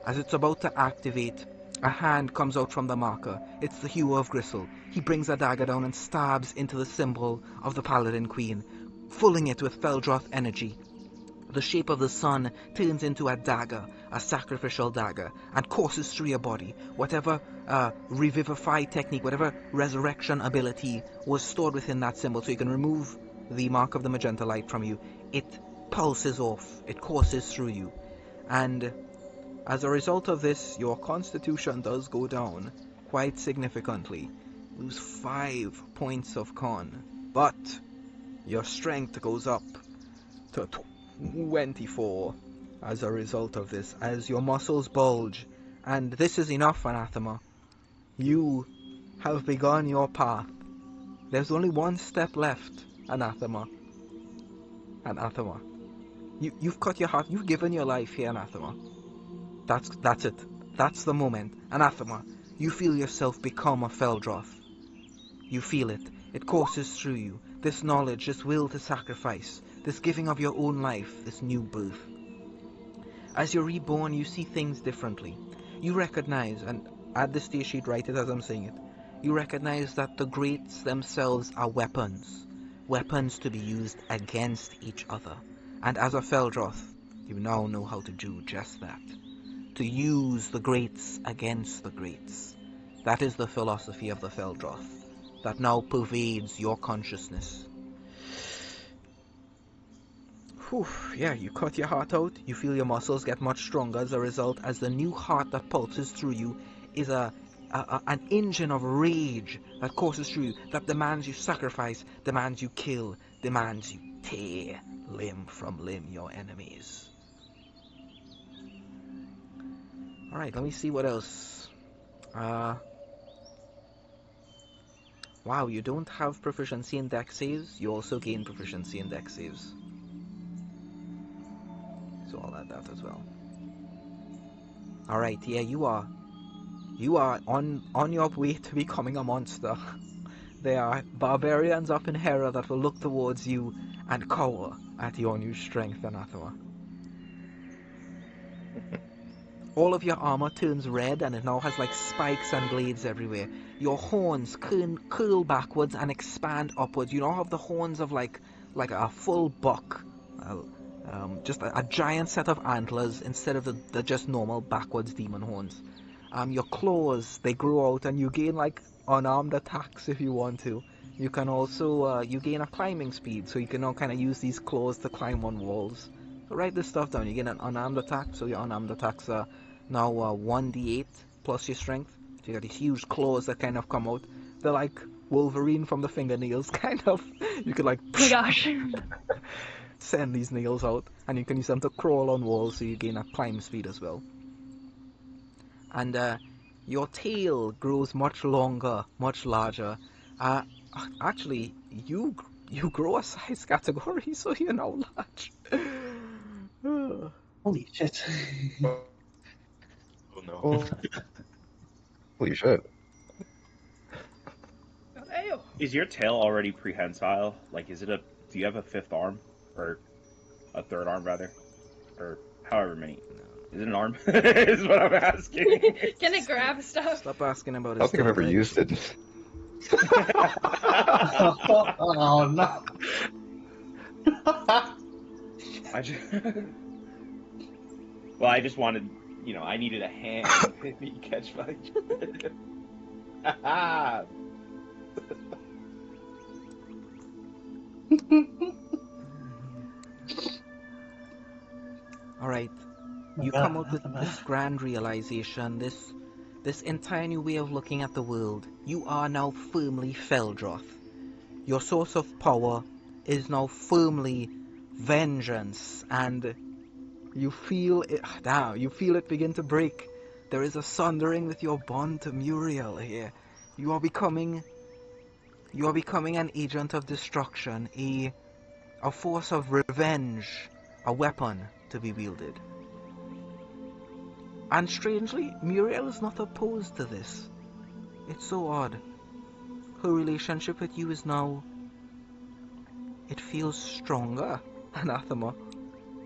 As it's about to activate, a hand comes out from the marker. It's the hue of Gristle. He brings a dagger down and stabs into the symbol of the Paladin Queen, filling it with Feldroth energy. The shape of the sun turns into a dagger, a sacrificial dagger, and courses through your body. Whatever revivify technique, whatever resurrection ability was stored within that symbol, so you can remove the mark of the magenta light from you, it pulses off, it courses through you. And as a result of this, your constitution does go down quite significantly. Lose 5 points of con. But your strength goes up to 24 as a result of this, as your muscles bulge. And this is enough, Anathema. You have begun your path. There's only one step left, Anathema. Anathema. You've cut your heart. You've given your life here, Anathema. That's it. That's the moment. Anathema. You feel yourself become a Feldroth. You feel it. It courses through you. This knowledge, this will to sacrifice, this giving of your own life, this new birth. As you're reborn, you see things differently. You recognize, and add the state sheet, write it as I'm saying it, you recognize that the greats themselves are weapons. Weapons to be used against each other. And as a Feldroth, you now know how to do just that. To use the greats against the greats. That is the philosophy of the Feldroth, that now pervades your consciousness. Whew, yeah, you cut your heart out, you feel your muscles get much stronger as a result, as the new heart that pulses through you is an engine of rage that courses through you, that demands you sacrifice, demands you kill, demands you tear limb from limb your enemies. Alright, let me see what else. Wow, you don't have proficiency in dex saves, you also gain proficiency in dex saves. So I'll add that as well. Alright, yeah, you are on your way to becoming a monster. There are barbarians up in Hera that will look towards you and cower at your new strength, Anathema. All of your armor turns red and it now has like spikes and blades everywhere. Your horns curl backwards and expand upwards. You now have the horns of like a full buck. Just a giant set of antlers instead of the just normal backwards demon horns. Your claws, they grow out and you gain like unarmed attacks if you want to. You can also, you gain a climbing speed, so you can now kind of use these claws to climb on walls. So write this stuff down. You gain an unarmed attack, so your unarmed attacks are now 1d8 plus your strength. So you got these huge claws that kind of come out. They're like Wolverine from the fingernails, kind of. You could like... Oh my gosh. send these nails out, and you can use them to crawl on walls, so you gain a climb speed as well. And your tail grows much longer, much larger. Actually, you grow a size category, so you're now large. Holy shit. Oh no. Holy shit. Is your tail already prehensile? Like, do you have a fifth arm? Or a third arm, rather? Or however many. Is it an arm? Is what I'm asking. Can it grab stuff? Stop asking about it. I don't think I've ever used it. Oh no. I just wanted, I needed a hand to catch my. Alright, you come out with this grand realization, this entire new way of looking at the world. You are now firmly Feldroth. Your source of power is now firmly vengeance, and you feel it. You feel it begin to break. There is a sundering with your bond to Muriel here. You are becoming an agent of destruction, a force of revenge, a weapon to be wielded. And strangely, Muriel is not opposed to this. It's so odd. Her relationship with you is now... it feels stronger, Anathema.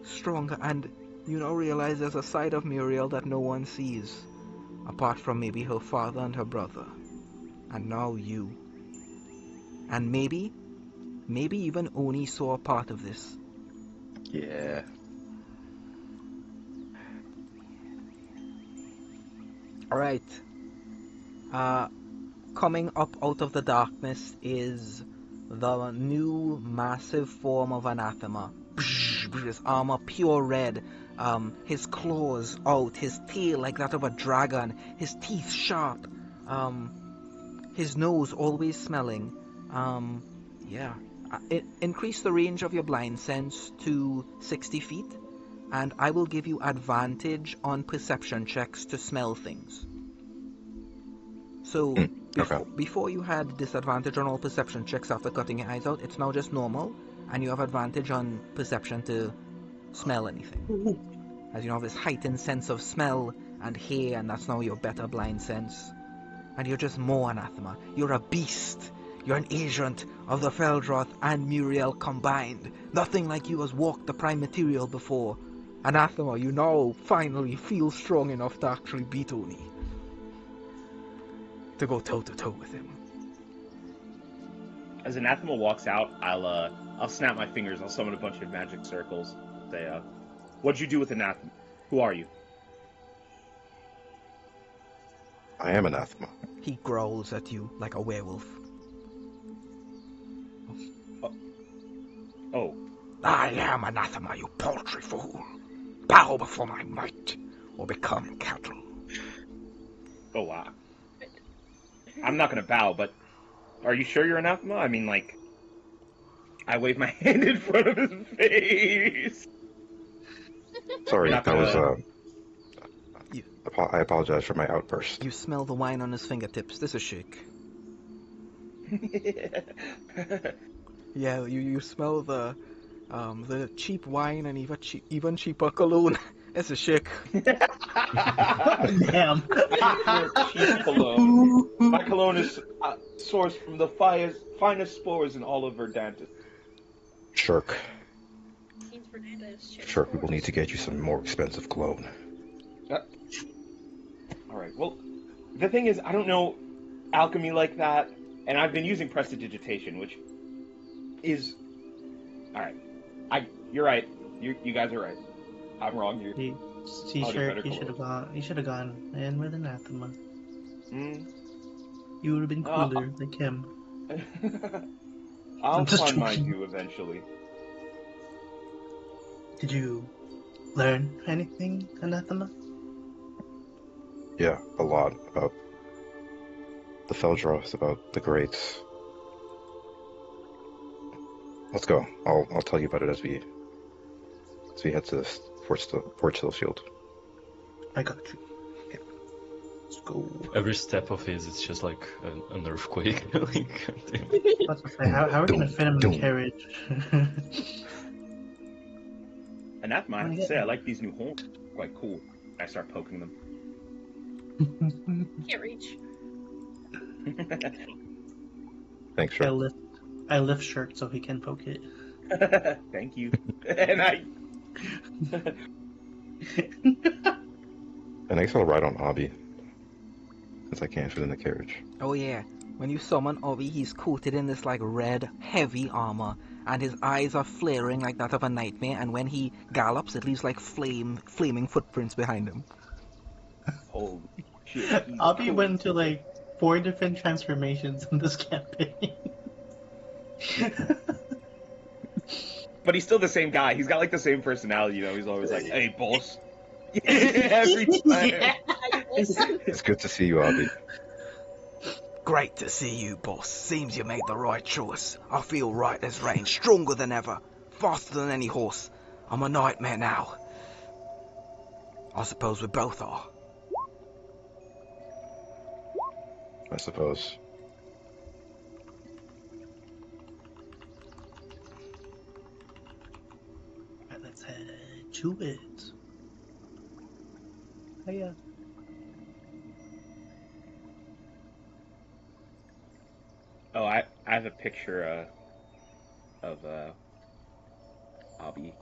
Stronger, and You now realize there's a side of Muriel that no one sees, apart from maybe her father and her brother. And now you. And maybe even Oni saw a part of this. Yeah. Alright. Coming up out of the darkness is the new massive form of Anathema. His armor pure red, his claws out, his tail like that of a dragon, his teeth sharp, his nose always smelling. Yeah. Increase the range of your blind sense to 60 feet, and I will give you advantage on perception checks to smell things. So, Okay. before you had disadvantage on all perception checks after cutting your eyes out, it's now just normal, and you have advantage on perception to smell anything. As you have this heightened sense of smell and hear, and that's now your better blind sense. And you're just more Anathema. You're a beast. You're an agent of the Feldroth and Muriel combined. Nothing like you has walked the prime material before. Anathema, you now finally feel strong enough to actually beat Oni. To go toe-to-toe with him. As Anathema walks out, I'll snap my fingers. I'll summon a bunch of magic circles. Say, what'd you do with Anathema? Who are you? I am Anathema. He growls at you like a werewolf. Oh, I am Anathema, you paltry fool. Bow before my might, or become cattle. oh wow. I'm not gonna bow, but are you sure you're Anathema? I mean, like, I wave my hand in front of his face. Sorry, Not that was gonna- I apologize for my outburst. You smell the wine on his fingertips. This is shake. Yeah, you smell the cheap wine and even cheaper cologne. It's a shake. Damn. Cheap cologne. My cologne is sourced from the finest spores in all of Verdantis. Shirk. Scenes for this shit. Shirk, we will need to get you some more expensive cologne. Alright, well, the thing is, I don't know alchemy like that, and I've been using prestidigitation, which is... Alright, you're right. You guys are right. I'm wrong. See, I'll do Shirk, better you should have gone in with Anathema. Hmm? You would have been cooler like him. I'll I'm just find my joking. you eventually. Did you learn anything, Anathema? Yeah, a lot about the Feldroth, about the Greats. Let's go. I'll tell you about it as we head to this Forge Shield. I got you. Yeah. Let's go. Every step of his, it's just like an earthquake. Like, goddamn. What to say, how are we gonna fit him in the carriage? Anathema, I have to say, I like these new horns. Quite cool. I start poking them. Can't reach. Thanks, Shirk. I lift Shirk so he can poke it. Thank you. And I... And I guess I'll ride on Abby, since I can't fit in the carriage. Oh yeah, when you summon Ovi, he's coated in this like red, heavy armor, and his eyes are flaring like that of a nightmare, and when he gallops, it leaves like flaming footprints behind him. Holy shit. he's Abby cool. went to like 4 different transformations in this campaign. But he's still the same guy. He's got like the same personality, you know. He's always like, "Hey, boss." Every time. Yeah. It's good to see you, Abby. Great to see you, boss. Seems you made the right choice. I feel right as rain, stronger than ever, faster than any horse. I'm a nightmare now. I suppose we both are. I suppose. Alright, let's head to it. Oh yeah. Oh, I have a picture of Abby.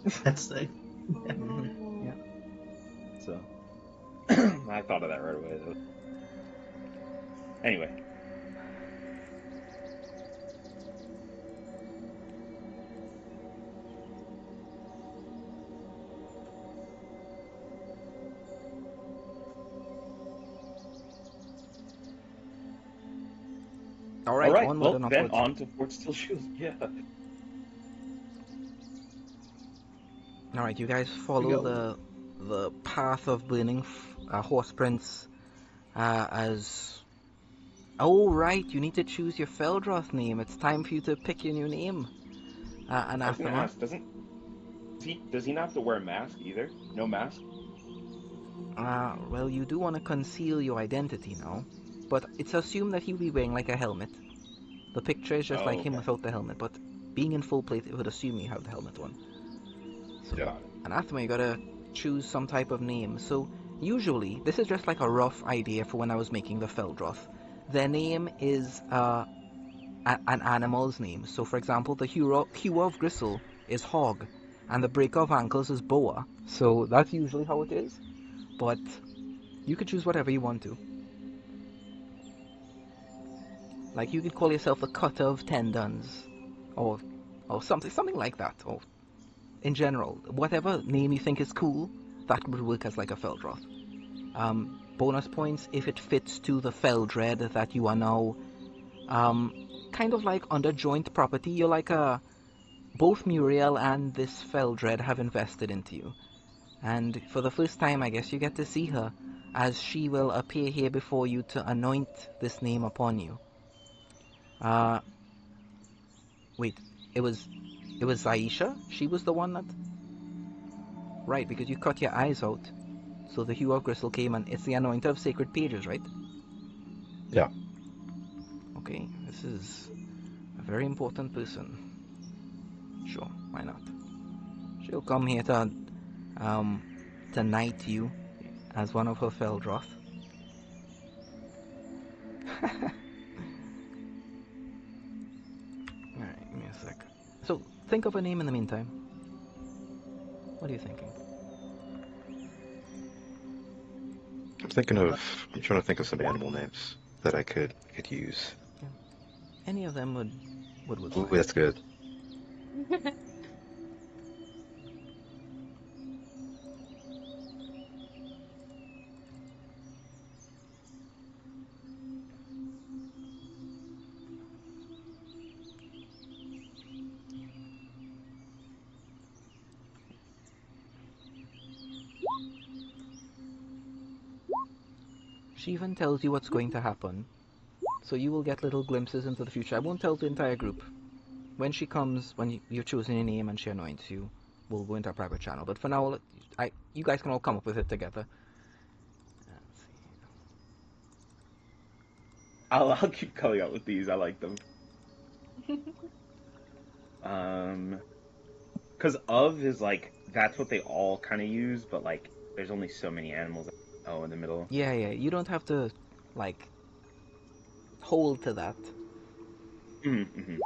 That's like, Yeah. So I thought of that right away though. Anyway. All All right, right. onward Well, and then upwards. on to Fort Steel Shoes. Yeah. All right, you guys We follow go. the path of burning horse prints as. Oh right, you need to choose your Feldroth name. It's time for you to pick your new name. I was gonna Anathema. ask, does he not have to wear a mask either? No mask? Well, you do want to conceal your identity now, but it's assumed that he'll be wearing like a helmet. The picture is just like Oh, him okay. without the helmet, but being in full plate, it would assume you have the helmet on. So, Got it. Anathema, you gotta choose some type of name. So, usually, this is just like a rough idea for when I was making the Feldroth. Their name is an animal's name. So, for example, the hewer of Gristle is Hog, and the breaker of ankles is Boa. So, that's usually how it is. But you could choose whatever you want to. Like, you could call yourself the Cutter of Tendons, or something like that, or in general, whatever name you think is cool, that would work as like a Feldroth. Bonus points if it fits to the Feldred that you are now, kind of like under joint property. You're like both Muriel and this Feldred have invested into you. And for the first time, I guess you get to see her, as she will appear here before you to anoint this name upon you. Uh, wait, it was Zaisha? She was the one that... Right, because you cut your eyes out. So the hue of Gristle came and it's the anointer of sacred pages, right? Yeah. Okay, this is a very important person. Sure, why not? She'll come here to knight you as one of her Feldroth. Alright, give me a sec. So, think of a name in the meantime. What are you thinking? I'm trying to think of some animal names that I could use. Yeah. Any of them would work Ooh, fine. that's good. She even tells you what's going to happen, so you will get little glimpses into the future. I won't tell the entire group. When she comes, when you've chosen your name and she anoints you, we'll go into a private channel. But for now, you guys can all come up with it together. Let's see. I'll keep coming up with these. I like them. Because of is like that's what they all kind of use, but like there's only so many animals. Oh, in the middle. Yeah, you don't have to, like, hold to that. Mm-hmm.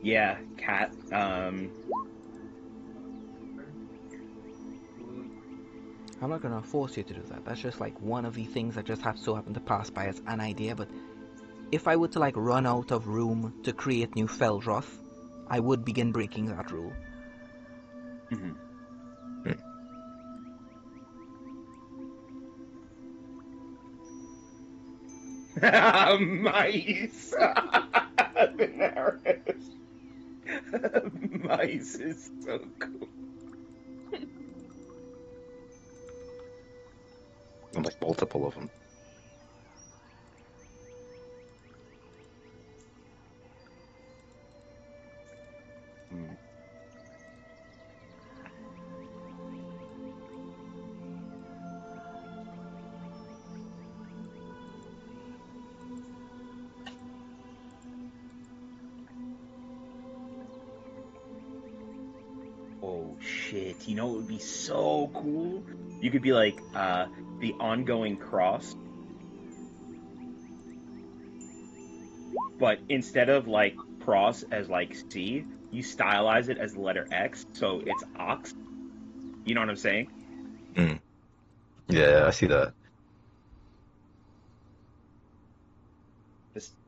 Yeah, cat. I'm not gonna force you to do that. That's just like one of the things that just have so happen to pass by as an idea. But if I were to like run out of room to create new Feldroth, I would begin breaking that rule. Mm-hmm. Mice. Daenerys. Mice is so cool. I'm like multiple of them. Mm. Oh shit! You know what would be so cool? You could be like the ongoing cross, but instead of like cross as like C, you stylize it as the letter X, so it's ox. You know what I'm saying? Yeah, I see that.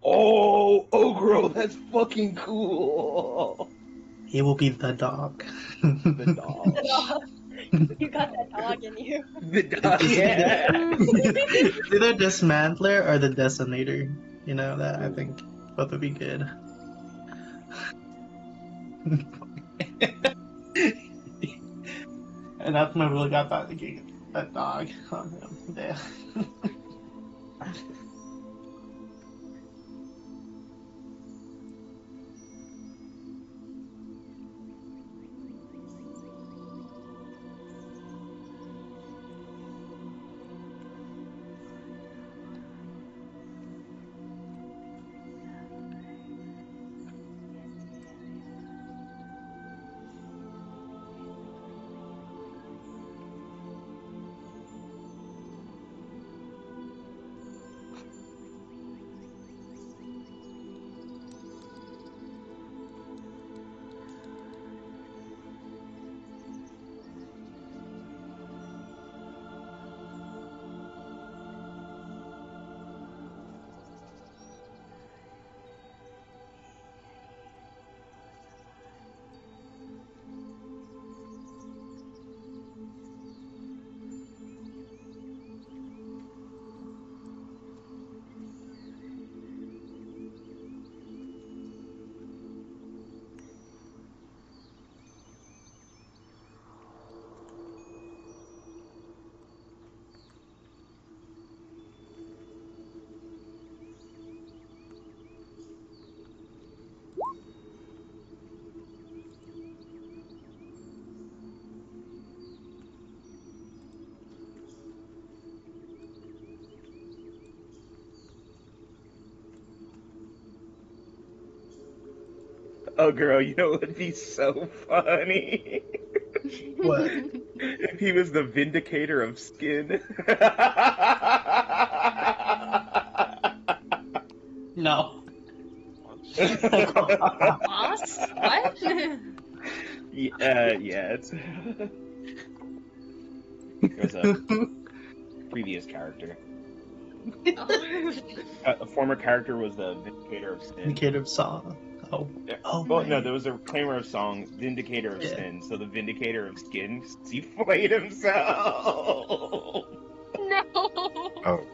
Oh, Ogro, that's fucking cool. He will be the dog. The dog. You got that dog in you. The dog, yeah. It's either Dismantler or the Decimator. You know, that I think both would be good. And that's when I really got that dog on him. Yeah. Oh, girl, you know what would be so funny? What? If he was the vindicator of skin. No. Boss? What? Yeah, it's. There's a previous character. A former character was the vindicator of sin. Indicator of song. Oh. Yeah. Oh, Well, no, right. there was a claimer of song, Vindicator of Yeah. Sin. So the Vindicator of Skin, he flayed himself. No. Oh.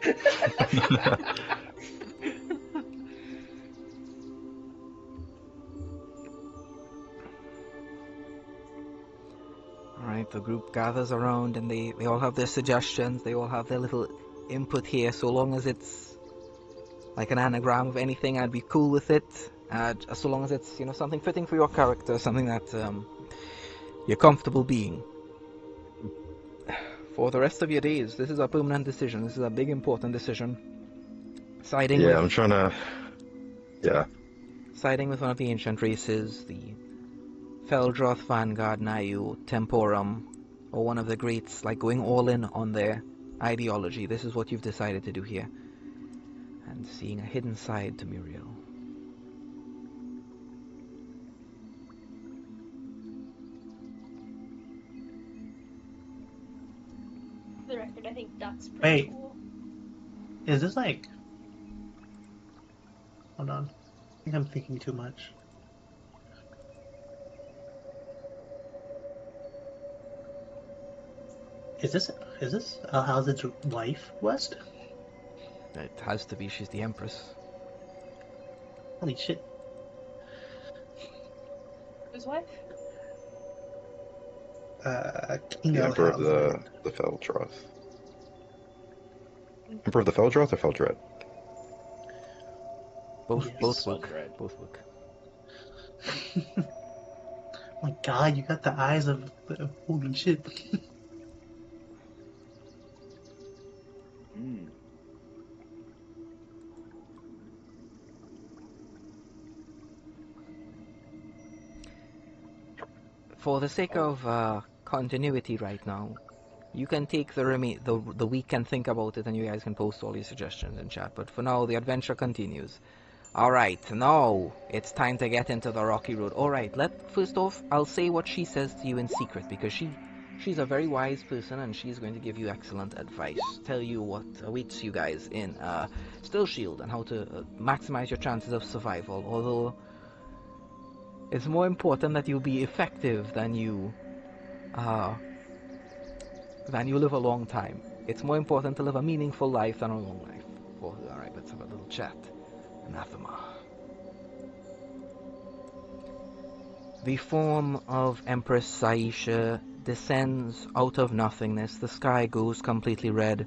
Alright, the group gathers around and they all have their suggestions, they all have their little input here, so long as it's like an anagram of anything, I'd be cool with it. So long as it's, something fitting for your character, something that you're comfortable being. For the rest of your days, this is a permanent decision. This is a big, important decision. Siding Yeah, with I'm trying to. Yeah. siding with one of the ancient races, the Feldroth, Vanguard, Nayu, Temporum, or one of the greats, like going all in on their ideology. This is what you've decided to do here. And seeing a hidden side to Muriel. For the record, I think Duck's pretty Wait. cool. Is this like... Hold on. I think I'm thinking too much. Is this Alhazed's wife, West? It has to be. She's the Empress. Holy shit. Whose wife? King The Emperor of Alhazed. the Feldroth. Emperor of the Feldroth or Feldred? Both Yes. work. Feldred. Both work. Oh my god, you got the eyes of the... Holy shit. Mm. For the sake of continuity right now, you can take the week and think about it, and you guys can post all your suggestions in chat. But for now, the adventure continues. Alright, now it's time to get into the rocky road. Alright, first off, I'll say what she says to you in secret because she's a very wise person and she's going to give you excellent advice. Tell you what awaits you guys in Still Shield and how to maximize your chances of survival. Although it's more important that you be effective than you live a long time. It's more important to live a meaningful life than a long life. Alright, let's have a little chat. Anathema. The form of Empress Saisha descends out of nothingness. The sky goes completely red.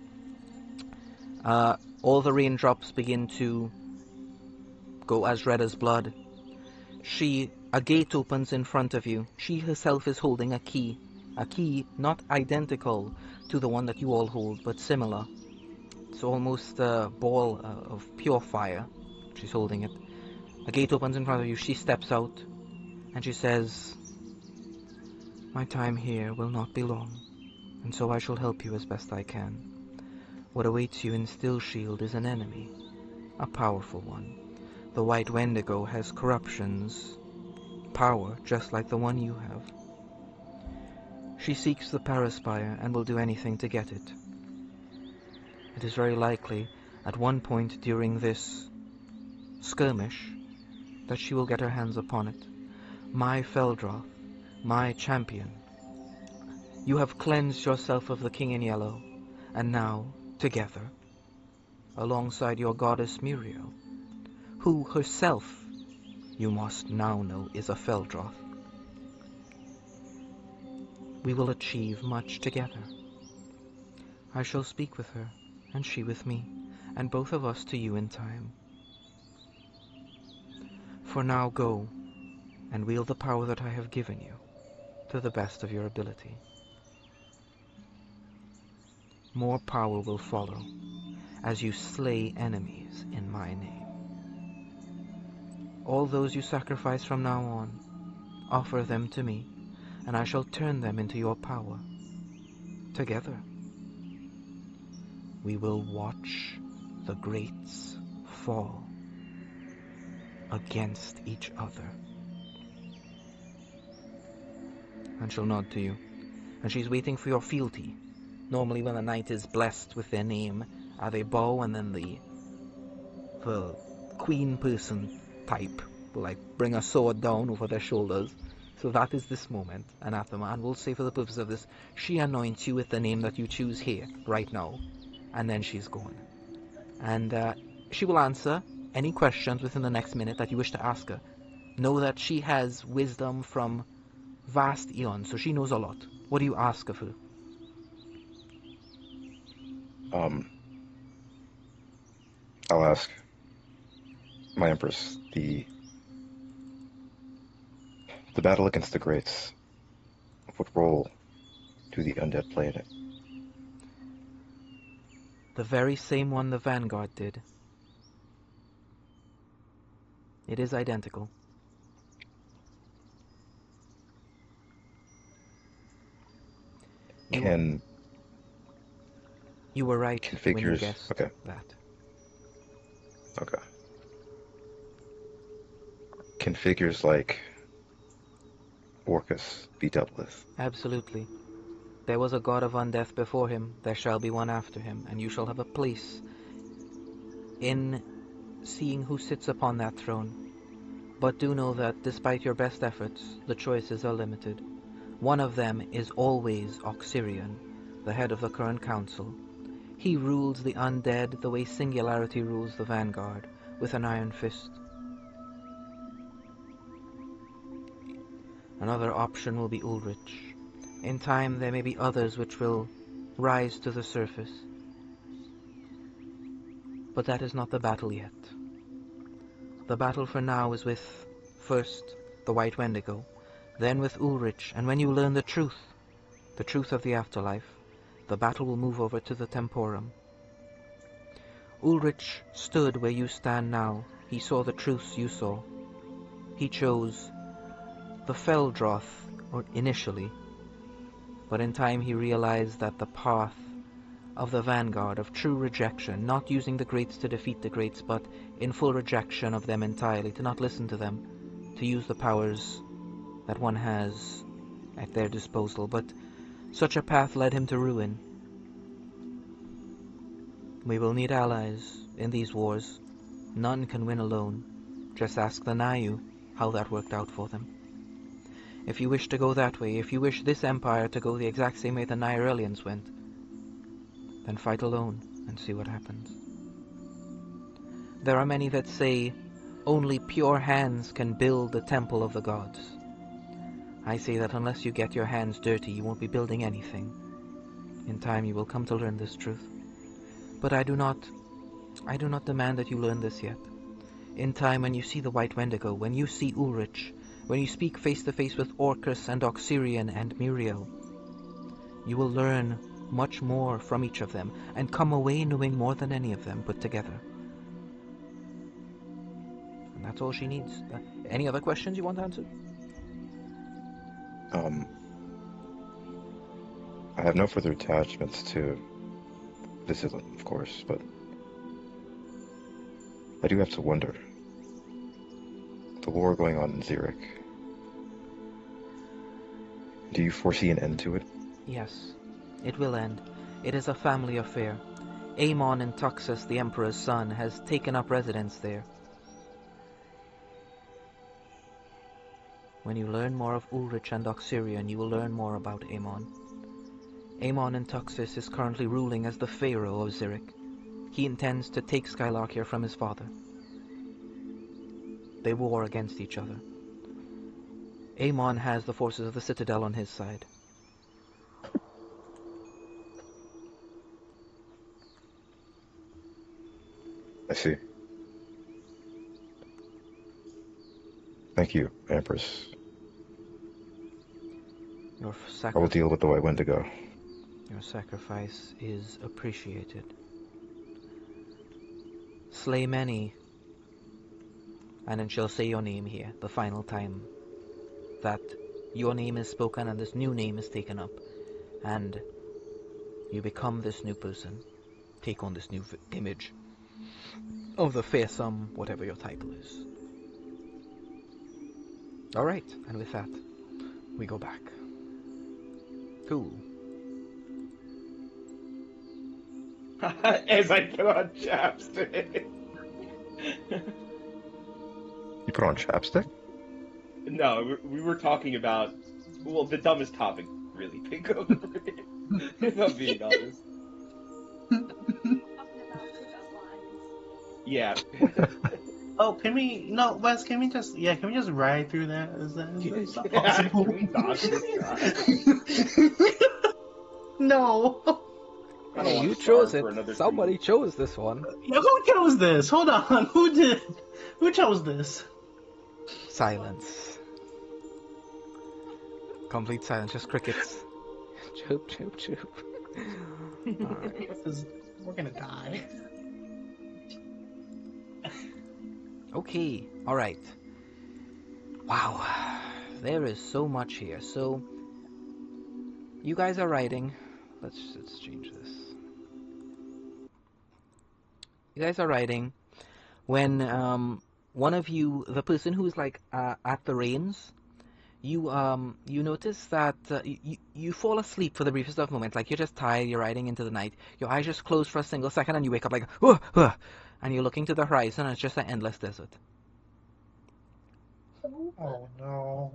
All the raindrops begin to go as red as blood. A gate opens in front of you. She herself is holding a key not identical to the one that you all hold, but similar. It's almost a ball of pure fire. She's holding it. A gate opens in front of you. She steps out and she says, "My time here will not be long, and so I shall help you as best I can. What awaits you in Still Shield is an enemy, a powerful one. The White Wendigo has corruptions, power just like the one you have. She seeks the Paraspire and will do anything to get it. It is very likely, at one point during this skirmish, that she will get her hands upon it. My Feldroth, my champion. You have cleansed yourself of the King in Yellow, and now, together, alongside your goddess Muriel, who herself, you must now know, is a Feldroth, we will achieve much together. I shall speak with her, and she with me, and both of us to you in time. For now go, and wield the power that I have given you, to the best of your ability. More power will follow, as you slay enemies in my name. All those you sacrifice from now on, offer them to me, and I shall turn them into your power. Together, we will watch the greats fall against each other." And she'll nod to you. And she's waiting for your fealty. Normally when a knight is blessed with their name, they bow, and then the queen person type will bring a sword down over their shoulders. So that is this moment, Anathema, and we'll say for the purpose of this, she anoints you with the name that you choose here, right now, and then she's gone. And she will answer any questions within the next minute that you wish to ask her. Know that she has wisdom from vast eons, so she knows a lot. What do you ask of her? I'll ask my Empress, the battle against the Greats, what role do the undead play in it? The very same one the Vanguard did. It is identical. You were right when you guessed that. Okay. Can figures like Orcus be dealt with? Absolutely. There was a god of undeath before him, there shall be one after him, and you shall have a place in seeing who sits upon that throne. But do know that, despite your best efforts, the choices are limited. One of them is always Oxyrion, the head of the current council. He rules the undead the way Singularity rules the Vanguard, with an iron fist. Another option will be Ulrich. In time there may be others which will rise to the surface. But that is not the battle yet. The battle for now is with, first, the White Wendigo, then with Ulrich, and when you learn the truth of the afterlife, the battle will move over to the Temporum. Ulrich stood where you stand now. He saw the truths you saw. He chose the Feldroth, or initially, but in time he realized that the path of the vanguard, of true rejection, not using the greats to defeat the greats, but in full rejection of them entirely, to not listen to them, to use the powers that one has at their disposal. But such a path led him to ruin. We will need allies in these wars. None can win alone. Just ask the Nayu how that worked out for them. If you wish to go that way, if you wish this empire to go the exact same way the Nyrelians went, then fight alone and see what happens. There are many that say only pure hands can build the temple of the gods. I say that unless you get your hands dirty, you won't be building anything. In time you will come to learn this truth. But I do not demand that you learn this yet. In time, when you see the White Wendigo, when you see Ulrich, when you speak face to face with Orcus and Oxyrian and Muriel, you will learn much more from each of them, and come away knowing more than any of them put together. And that's all she needs. Any other questions you want answered? I have no further attachments to Visilant, of course, but I do have to wonder. The war going on in Zurich. Do you foresee an end to it? Yes, it will end. It is a family affair. Aemon in Tuxus, the Emperor's son, has taken up residence there. When you learn more of Ulrich and Oxyrian, you will learn more about Aemon. Aemon in Tuxus is currently ruling as the Pharaoh of Zurich. He intends to take Skylarkia from his father. They war against each other. Aemon has the forces of the Citadel on his side. I see. Thank you, Empress. Your I will deal with the White Wendigo. Your sacrifice is appreciated. Slay many, and then she'll say your name here, the final time that your name is spoken and this new name is taken up, and you become this new person, take on this new image of the fearsome, whatever your title is. Alright, and with that, we go back. Cool. As I put on chapstick. You put on chapstick? No, we were talking about, well, the dumbest topic, really. Pick up, if I'm being honest. Yeah. Oh, can we? No, Wes. Can we just? Yeah, can we just ride through that? Is that possible? Can we not just No. I don't Hey, want you to chose starve for it. another Somebody chose this one. Yeah, who chose this? Hold on. Who did? Who chose this? Silence. Complete silence, just crickets. Choop, choop, choop. Alright. We're gonna die. Okay, alright. Wow, there is so much here. So, you guys are writing. Let's change this. You guys are writing when one of you, the person who's like at the reins, you notice that you fall asleep for the briefest of moments. Like you're just tired, you're riding into the night. Your eyes just close for a single second, and you wake up like, and you're looking to the horizon, and it's just an endless desert. Oh no.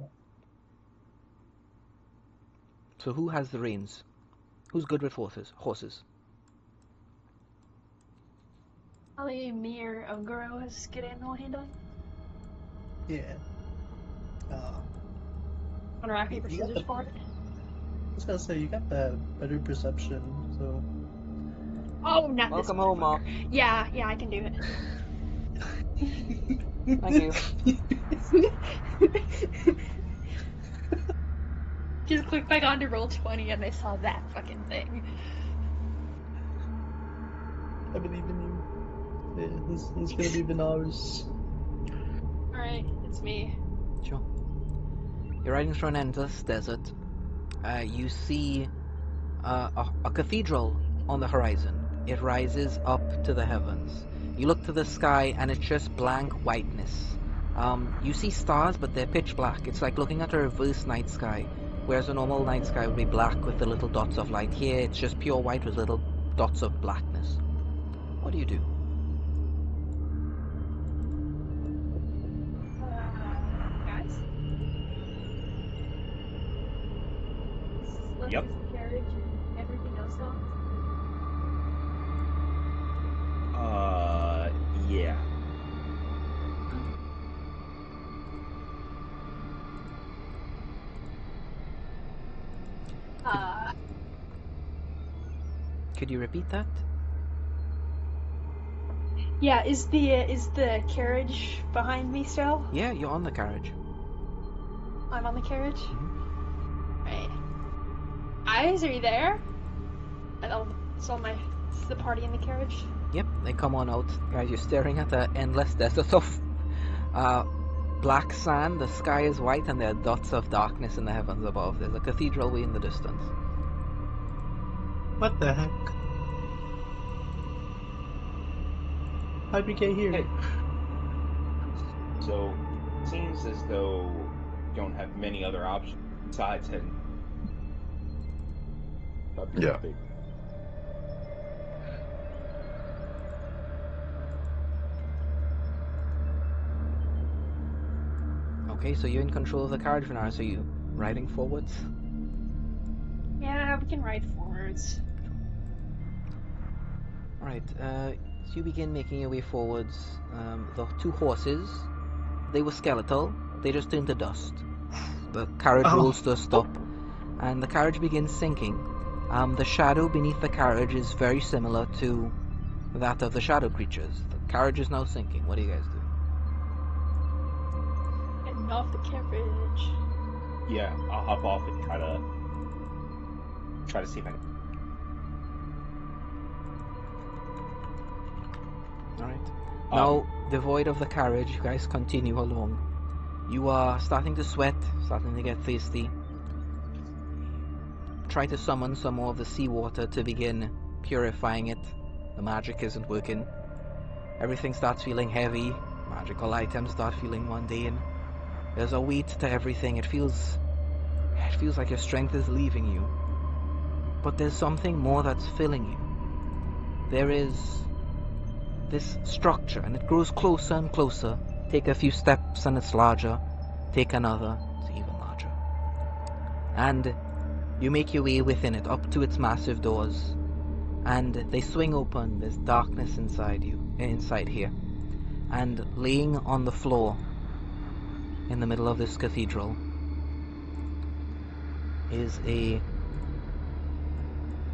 So who has the reins? Who's good with horses? Probably me or Oguro is getting no handling. Yeah. On rock, paper, You got scissors the- for it. I was gonna say you got the better perception, so. Oh, not Welcome this home, Mom. motherfucker. Yeah, I can do it. Thank you. Just click back on to roll 20 and I saw that fucking thing. I believe in you. Yeah, this is gonna be Benares. Alright, it's me. Sure. You're riding through an endless desert. You see a cathedral on the horizon. It rises up to the heavens. You look to the sky and it's just blank whiteness. You see stars, but they're pitch black. It's like looking at a reverse night sky, whereas a normal night sky would be black with the little dots of light. Here, it's just pure white with little dots of blackness. What do you do? Guys? Let's Yep. use the carriage and everything else locked. Yeah. Could you repeat that? Yeah, is the carriage behind me still? Yeah, you're on the carriage. I'm on the carriage. Mhm. Right. Eyes, are you there? And it's the party in the carriage. Yep, they come on out. Guys, you're staring at the endless desert of black sand. The sky is white and there are dots of darkness in the heavens above. There's a cathedral way in the distance. What the heck? How'd we get here? Hey. So, seems as though you don't have many other options besides heading. Yeah. Okay, so you're in control of the carriage for now, so you riding forwards? Yeah, we can ride forwards. Alright, so you begin making your way forwards. The two horses, they were skeletal, they just turned to dust. The carriage Oh. rolls to a stop, and the carriage begins sinking. The shadow beneath the carriage is very similar to that of the shadow creatures. The carriage is now sinking. What do you guys do? Getting off the carriage. Yeah, I'll hop off and try to see if I can. Alright. Now, devoid of the carriage, you guys continue along. You are starting to sweat, starting to get thirsty. Try to summon some more of the seawater to begin purifying it. The magic isn't working. Everything starts feeling heavy. Magical items start feeling mundane. There's a weight to everything. It feels like your strength is leaving you. But there's something more that's filling you. There is this structure, and it grows closer and closer. Take a few steps and it's larger. Take another, it's even larger. And you make your way within it, up to its massive doors. And they swing open. There's darkness inside here. And laying on the floor in the middle of this cathedral is a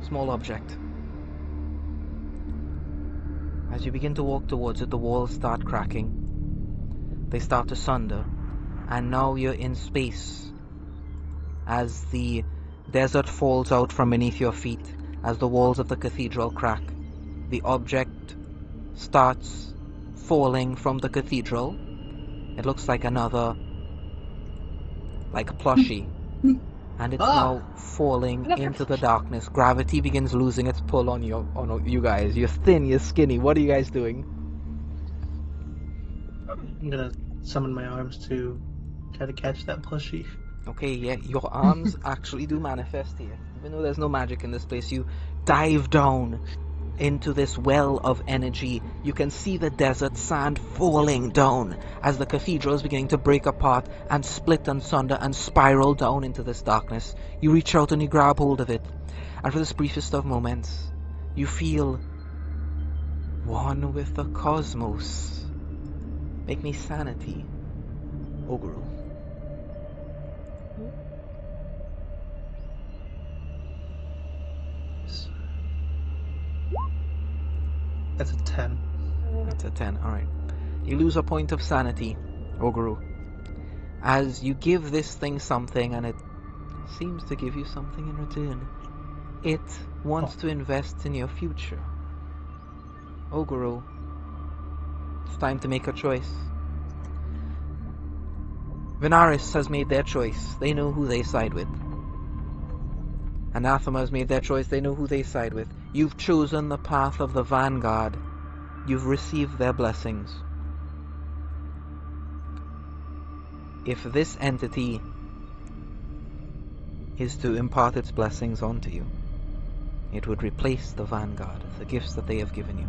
small object. As you begin to walk towards it, the walls start cracking. They start to sunder. And now you're in space. As the desert falls out from beneath your feet, as the walls of the cathedral crack, the object starts falling from the cathedral. It looks like another, like a plushie. And it's now falling into the darkness. Gravity begins losing its pull on you guys. You're thin, you're skinny. What are you guys doing? I'm gonna summon my arms to try to catch that plushie. Okay, yeah, your arms actually do manifest here. Even though there's no magic in this place, you dive down into this well of energy. You can see the desert sand falling down as the cathedral is beginning to break apart and split and sunder and spiral down into this darkness. You reach out and you grab hold of it, and for this briefest of moments, you feel one with the cosmos. Make me sanity, Oguru. That's a 10. That's a 10, alright. You lose a point of sanity, Oguru, as you give this thing something and it seems to give you something in return. It wants to invest in your future. Oguru, it's time to make a choice. Venaris has made their choice. They know who they side with. Anathema has made their choice. They know who they side with. You've chosen the path of the vanguard. You've received their blessings. If this entity is to impart its blessings onto you, it would replace the vanguard, the gifts that they have given you.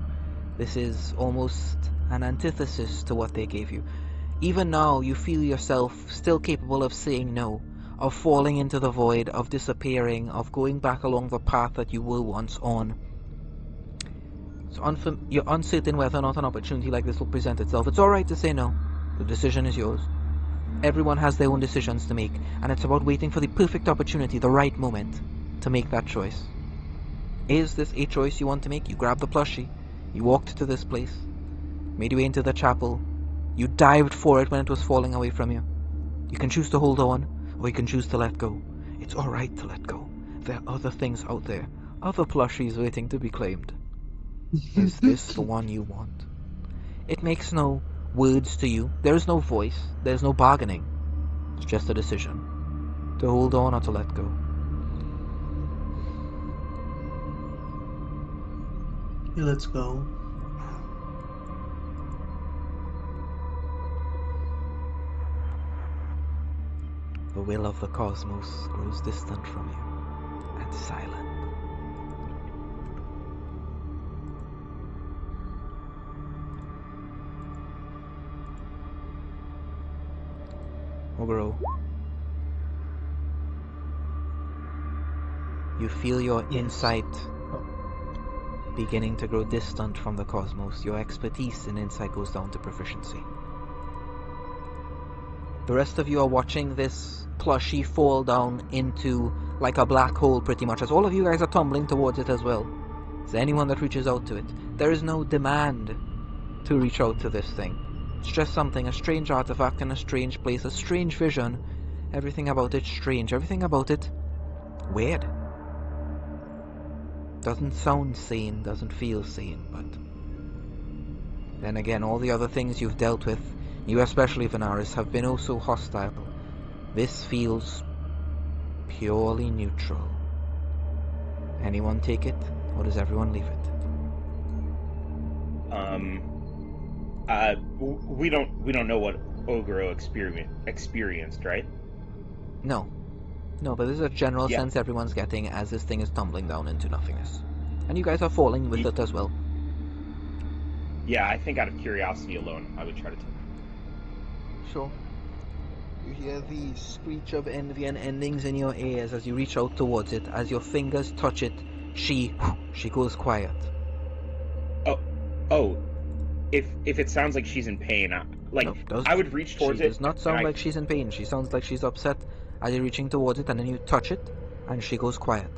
This is almost an antithesis to what they gave you. Even now, you feel yourself still capable of saying no, of falling into the void, of disappearing, of going back along the path that you were once on. You're uncertain whether or not an opportunity like this will present itself. It's alright to say no. The decision is yours. Everyone has their own decisions to make, and it's about waiting for the perfect opportunity, the right moment, to make that choice. Is this a choice you want to make? You grabbed the plushie, you walked to this place, made your way into the chapel, you dived for it when it was falling away from you. You can choose to hold on, or you can choose to let go. It's alright to let go. There are other things out there, other plushies waiting to be claimed. Is this the one you want? It makes no words to you. There is no voice. There's no bargaining. It's just a decision. To hold on or to let go. Yeah, let's go. The will of the cosmos grows distant from you and silent. Ogro, you feel your Yes. insight beginning to grow distant from the cosmos. Your expertise in insight goes down to proficiency. The rest of you are watching this plushie fall down into like a black hole pretty much, as all of you guys are tumbling towards it as well. Is there anyone that reaches out to it? There is no demand to reach out to this thing. It's just something, a strange artifact in a strange place, a strange vision. Everything about it strange, everything about it weird. Doesn't sound sane, doesn't feel sane, but then again, all the other things you've dealt with, you especially Venaris, have been oh so hostile. This feels purely neutral. Anyone take it, or does everyone leave it? We don't know what Ogro experienced, right? No, but there's a general Yeah. sense everyone's getting as this thing is tumbling down into nothingness. And you guys are falling with it as well. Yeah, I think out of curiosity alone, I would try to. Sure. You hear the screech of envy and endings in your ears as you reach out towards it. As your fingers touch it, she goes quiet. Oh, if it sounds like she's in pain, I would reach towards She it. does not sound like she's in pain. She sounds like she's upset as you're reaching towards it, and then you touch it, and she goes quiet.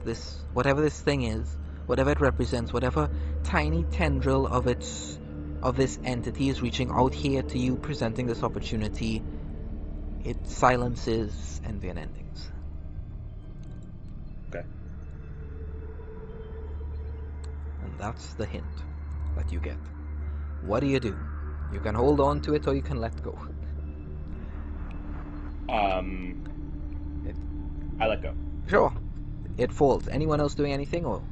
Whatever this thing is, whatever it represents, whatever tiny tendril of this entity is reaching out here to you, presenting this opportunity, it silences envy and endings. Okay. And that's the hint that you get. What do? You can hold on to it or you can let go. I let go. Sure. It falls. Anyone else doing anything or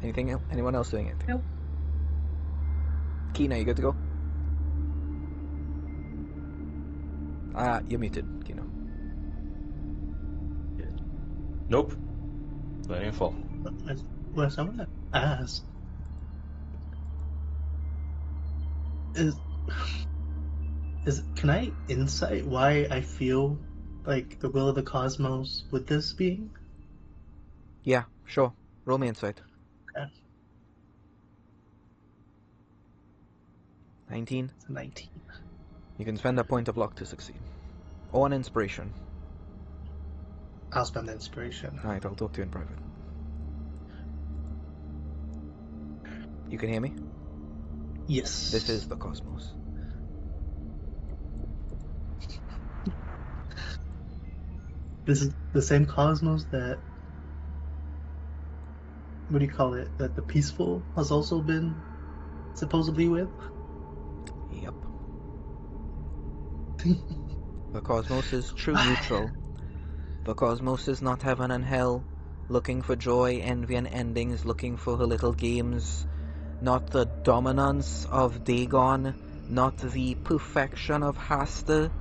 anything? Anyone else doing anything? Nope. Kina, you good to go? You're muted, Kino. Nope. Letting it fall. Wes, I want to ask: can I insight why I feel like the will of the cosmos with this being? Yeah, sure. Roll me insight. Okay. 19. It's a 19. You can spend a point of luck to succeed. Or an inspiration. I'll spend the inspiration. Alright, I'll talk to you in private. You can hear me? Yes. This is the cosmos. This is the same cosmos that, what do you call it, that the peaceful has also been supposedly with? Yep. The cosmos is true neutral. The cosmos is not heaven and hell. looking for joy, envy, and endings, looking for her little games, not the dominance of Dagon, not the perfection of Hasta,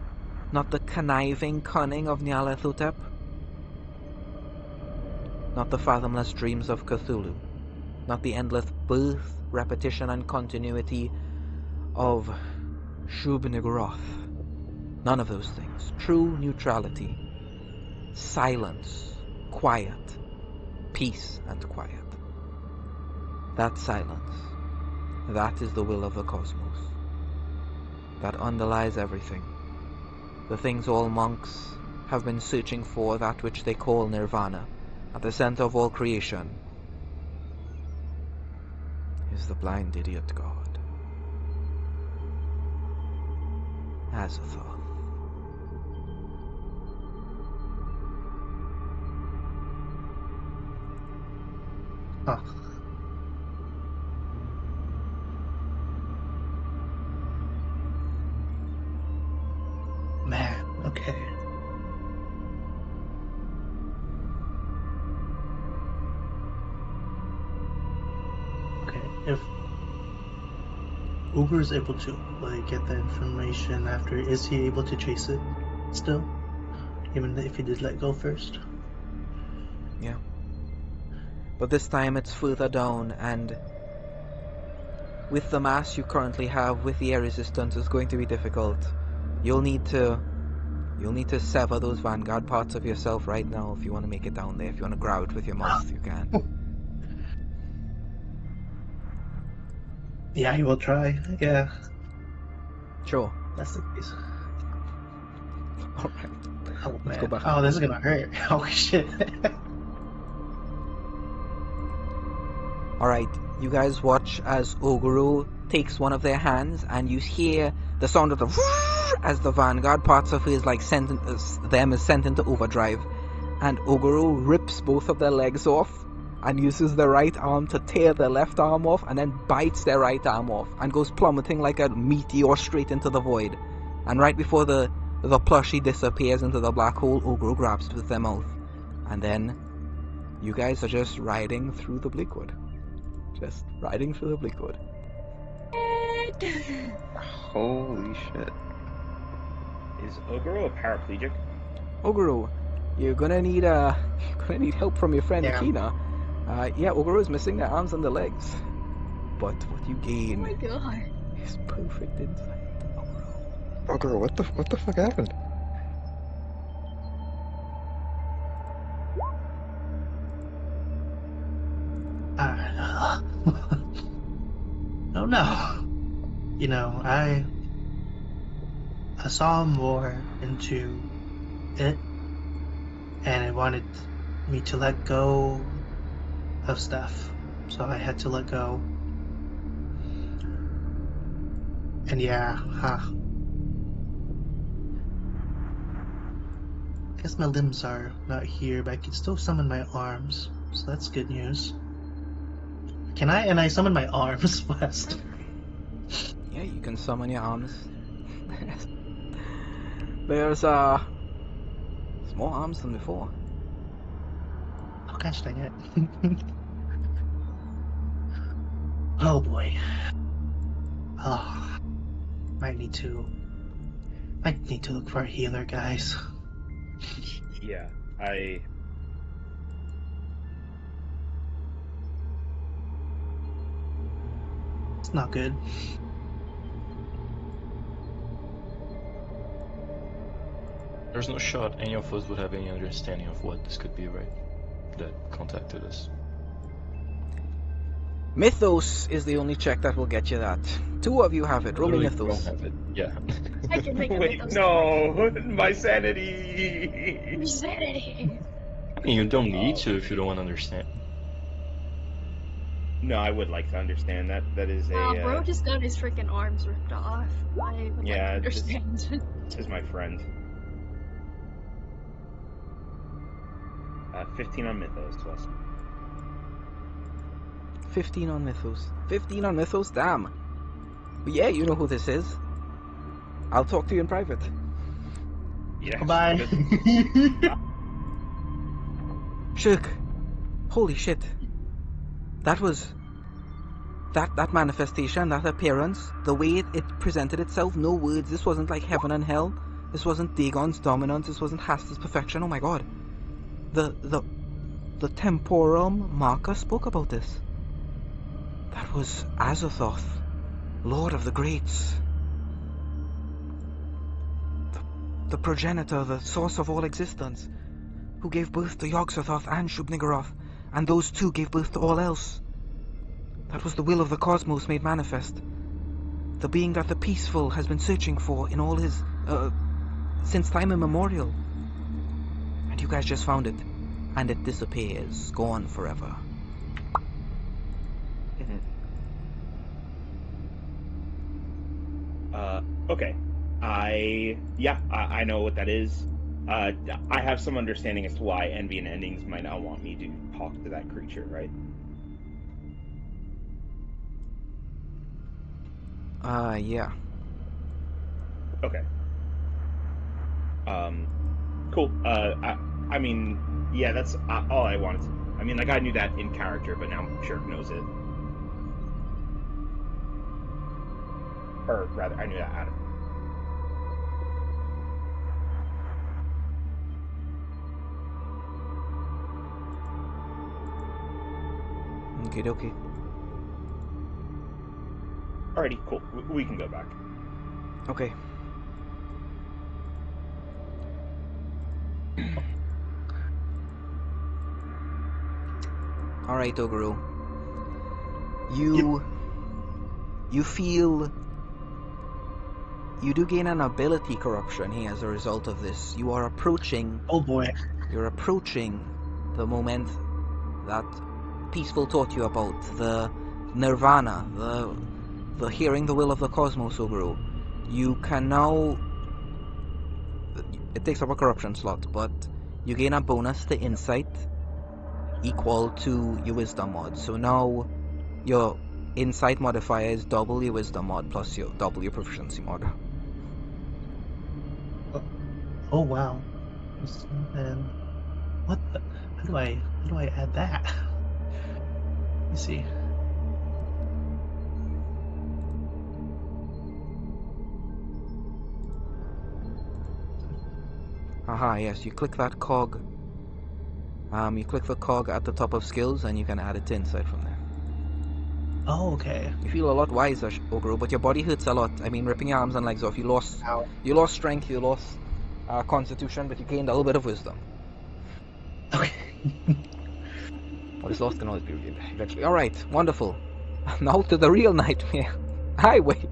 not the conniving cunning of Nyarlathotep, not the fathomless dreams of Cthulhu, not the endless birth, repetition, and continuity of Shub-Niggurath. None of those things. True neutrality, silence, quiet, peace and quiet. That silence, that is the will of the cosmos. That underlies everything. The things all monks have been searching for, that which they call nirvana, at the center of all creation, is the blind idiot god, Azathoth. Huh. Man, okay. Okay, if Uber is able to get that information after, is he able to chase it still? Even if he did let go first? Yeah. But this time it's further down, and with the mass you currently have, with the air resistance, it's going to be difficult. You'll need to sever those vanguard parts of yourself right now if you want to make it down there. If you want to grab it with your mouth, you can. Yeah, he will try. Yeah, Sure. that's the case. Alright. Oh Let's man. go back. Oh, this is gonna hurt. Oh shit. Alright, you guys watch as Oguru takes one of their hands, and you hear the sound of the as the vanguard parts of his is sent into overdrive, and Oguru rips both of their legs off and uses the right arm to tear their left arm off, and then bites their right arm off and goes plummeting like a meteor straight into the void. And right before the plushie disappears into the black hole, Oguru grabs it with their mouth, and then you guys are just riding through the Bleakwood. Just riding through the Bleakwood. Holy shit. Is Ogro a paraplegic? Oguru, you're gonna need help from your friend Yeah. Akina. Yeah, Oguru is missing their arms and their legs, but what you Oh gain my god. is perfect insight. Oh girl, what the fuck happened? Oh no. You know, I saw more into it, and it wanted me to let go of stuff, so I had to let go. And yeah, I guess my limbs are not here, but I can still summon my arms, so that's good news. Can I? And I summon my arms first. Yeah, you can summon your arms. There's more arms than before. Oh gosh dang it. Oh boy. Oh, might need to look for a healer, guys. Yeah, It's not good. There's no shot any of us would have any understanding of what this could be, right? That contacted us. Mythos is the only check that will get you that. Two of you have it. Roll me Literally Mythos. don't have it. Yeah. I can make a wait, mythos no, my sanity. Insanity. I mean, you don't need to if you don't want to understand. No, I would like to understand that. That is a. Bro just got his freaking arms ripped off. I would Yeah, like to understand. is my friend. 15 on Mythos, Wes. 15 on Mythos. 15 on Mythos? Damn. But yeah, you know who this is. I'll talk to you in private. Yeah. Bye. Shook, Holy shit. That was... That manifestation, that appearance, the way it presented itself, no words. This wasn't like heaven and hell. This wasn't Dagon's dominance. This wasn't Haster's perfection. Oh my god. The temporal marker spoke about this. That was Azathoth, Lord of the Greats. The progenitor, the source of all existence, who gave birth to Yog-Sothoth and Shub-Niggurath, and those two gave birth to all else. That was the will of the cosmos made manifest. The being that the peaceful has been searching for in all his, since time immemorial. And you guys just found it. And it disappears, gone forever. Okay. I know what that is. I have some understanding as to why Envy and Endings might not want me to talk to that creature, right? Yeah. Okay. Cool. I mean, yeah, that's all I wanted. I mean, like, I knew that in character, but now Shirk knows it. Or rather, I knew that out of. Okay. Alrighty, cool. We can go back. Okay. Alright, Oguru. You feel... You do gain an ability corruption here as a result of this. You are approaching... Oh boy. You're approaching the moment that Peaceful taught you about. The nirvana. The hearing the will of the cosmos, Oguru. You can now... It takes up a corruption slot, but you gain a bonus to insight equal to your wisdom mod. So now your insight modifier is double your wisdom mod plus your double your proficiency mod. Oh wow. And what the, how do I add that? Let me see. Aha, yes, you click that cog. You click the cog at the top of skills and you can add it to insight from there. Oh, okay. You feel a lot wiser, Ogru, but your body hurts a lot. I mean, ripping your arms and legs off. You lost strength, you lost constitution, but you gained a little bit of wisdom. Okay. What is lost can always be regained eventually. Alright, wonderful. Now to the real nightmare. Highway.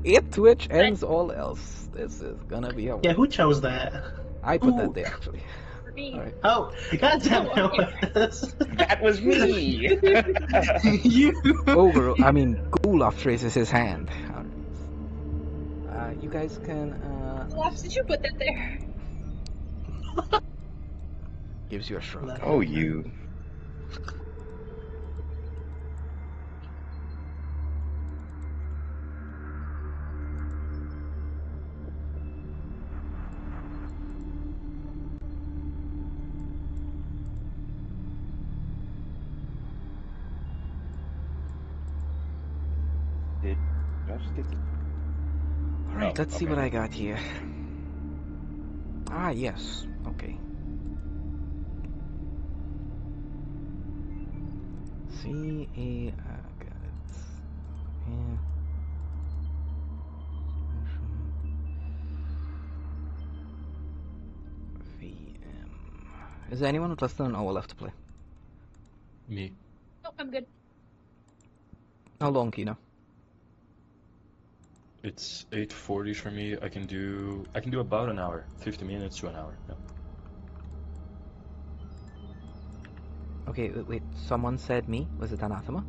It which ends all else. This is gonna be a... Yeah, who chose that? I put that there, actually. For me. Alright. Oh, goddamn it was That was me! you. Ogre, I mean, Gulaf raises his hand. You guys can, Why did you put that there? gives you a shrug. Oh, you. Did I just get the... Alright, Oh, let's see okay. what I got here. Ah, yes. Okay. C-A... got it. Yeah. VM. Is there anyone with less than an hour left to play? Me. Oh, I'm good. How long, Kino? It's 8:40 for me. I can do about an hour, 50 minutes to an hour. Yeah. Okay, wait, someone said me? Was it Anathema?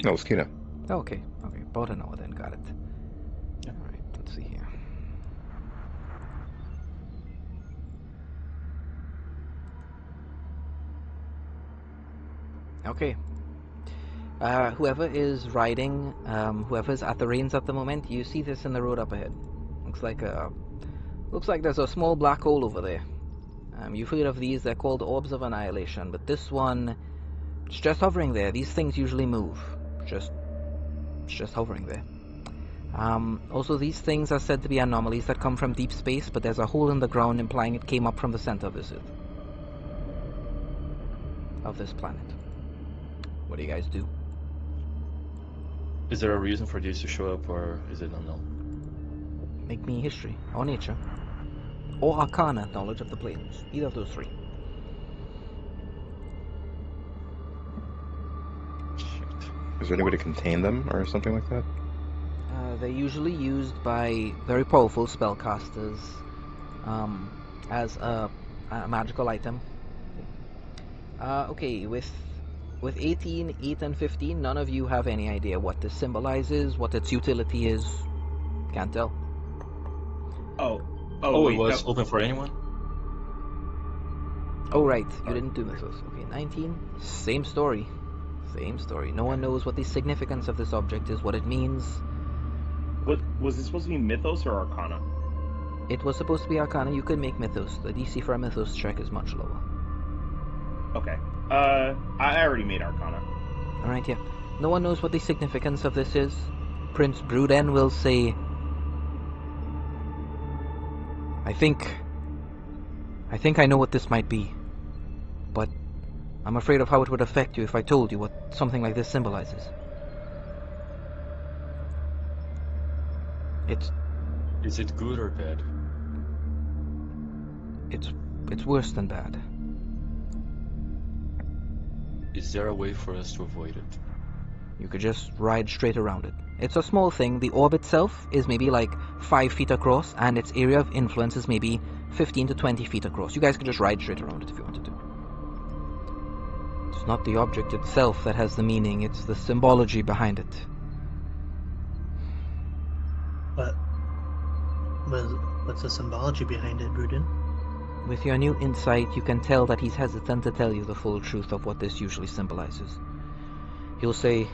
No, it's Kino. Oh, okay, about an hour then, got it. Yeah. Alright, let's see here. Okay. Whoever is riding, whoever's at the reins at the moment, you see this in the road up ahead. Looks like there's a small black hole over there. You've heard of these, they're called Orbs of Annihilation, but this one, it's just hovering there. These things usually move. It's just hovering there. Also, these things are said to be anomalies that come from deep space, but there's a hole in the ground implying it came up from the center of this Earth. Of this planet. What do you guys do? Is there a reason for these to show up, or is it unknown? Make me history, or nature, or arcana, knowledge of the planes. Either of those three. Shit. Is there any way to contain them or something like that? They're usually used by very powerful spellcasters as a magical item. Okay, with 18, 8, and 15, none of you have any idea what this symbolizes, what its utility is. Can't tell. Oh, Oh, wait, it was that- open for anyone? Oh, right, you didn't do Mythos. Okay, 19, same story. Same story. No one knows what the significance of this object is, what it means. What was it supposed to be, Mythos or Arcana? It was supposed to be Arcana. You could make Mythos. The DC for a Mythos check is much lower. Okay. I already made Arcana. Alright, yeah. No one knows what the significance of this is. Prince Bruden will say, I think I know what this might be, but I'm afraid of how it would affect you if I told you what something like this symbolizes. Is it good or bad? It's worse than bad. Is there a way for us to avoid it? You could just ride straight around it. It's a small thing. The orb itself is maybe like 5 feet across, and its area of influence is maybe 15 to 20 feet across. You guys could just ride straight around it if you wanted to. It's not the object itself that has the meaning, it's the symbology behind it. What's the symbology behind it, Bruden? With your new insight, you can tell that he's hesitant to tell you the full truth of what this usually symbolizes. He'll say,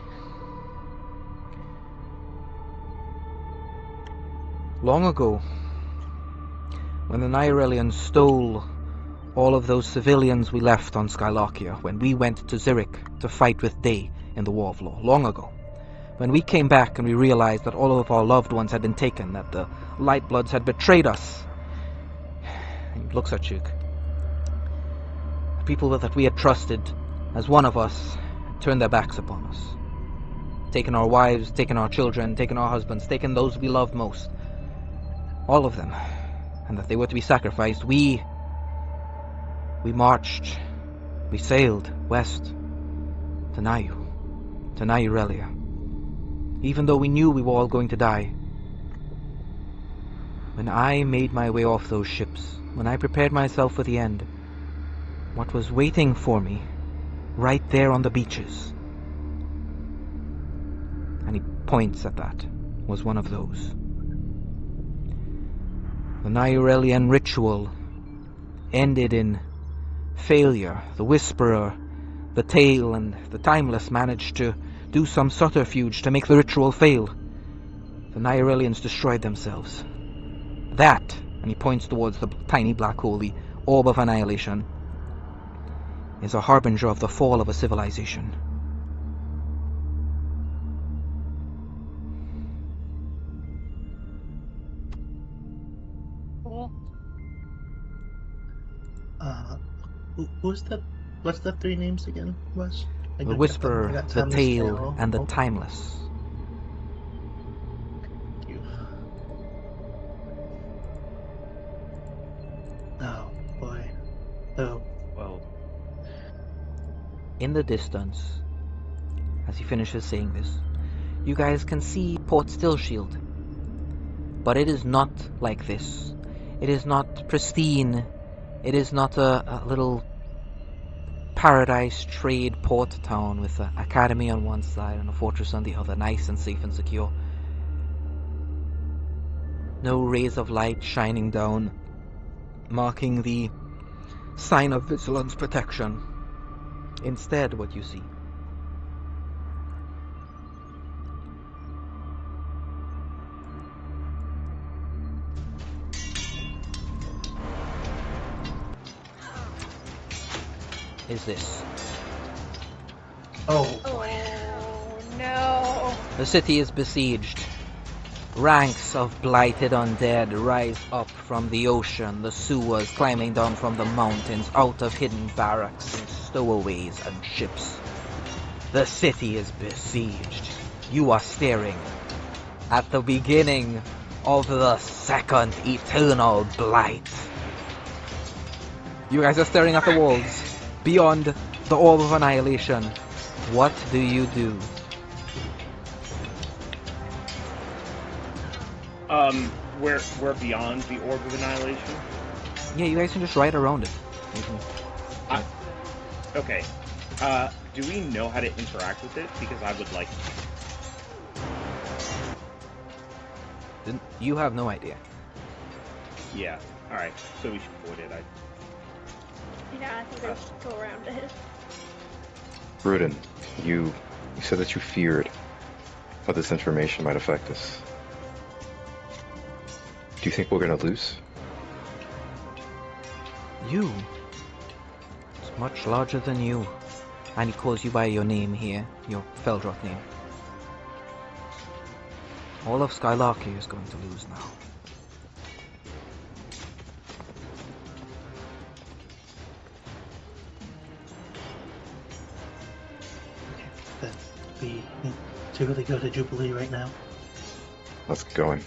long ago, when the Nyrelians stole all of those civilians we left on Skylarkia, when we went to Zurich to fight with Day in the War of Law, long ago, when we came back and we realized that all of our loved ones had been taken, that the Lightbloods had betrayed us. He looks at Chuk. The people that we had trusted as one of us had turned their backs upon us. Taken our wives, taken our children, taken our husbands, taken those we loved most. All of them. And that they were to be sacrificed. We marched. We sailed west to Nayurelia. Even though we knew we were all going to die. When I made my way off those ships, when I prepared myself for the end, what was waiting for me, right there on the beaches, and he points at that, was one of those. The Nyrelian ritual ended in failure. The Whisperer, the Tale, and the Timeless managed to do some subterfuge to make the ritual fail. The Nyrelians destroyed themselves. That, and he points towards the tiny black hole, the Orb of Annihilation, is a harbinger of the fall of a civilization. Cool. What's the three names again, Wes? The Whisperer, I got the Timeless Tale, and the Oh, Timeless. thank you. Oh, boy. Oh, Well, In the distance, as he finishes saying this, you guys can see Port Stillshield. But it is not like this. It is not pristine. It is not a little paradise trade port town with an academy on one side and a fortress on the other, nice and safe and secure. No rays of light shining down, marking the sign of vigilance protection. Instead, what you see is this. Oh, Oh boy. no. The city is besieged. Ranks of blighted undead rise up from the ocean, the sewers, climbing down from the mountains, out of hidden barracks and stowaways and ships. The city is besieged. You are staring at the beginning of the second eternal blight. You guys are staring at the walls beyond the orb of annihilation. What do you do? We're beyond the orb of annihilation. Yeah, you guys can just ride around it. Okay. Do we know how to interact with it? Because I would like. You have no idea. Yeah. All right. So we should avoid it. I think I should go around it. Rudin, you said that you feared how this information might affect us. Do you think we're gonna lose? You. It's much larger than you. And he calls you by your name here, your Feldroth name. All of Skylarkia is going to lose now. Okay, then we need to really go to Jubilee right now. Let's get going.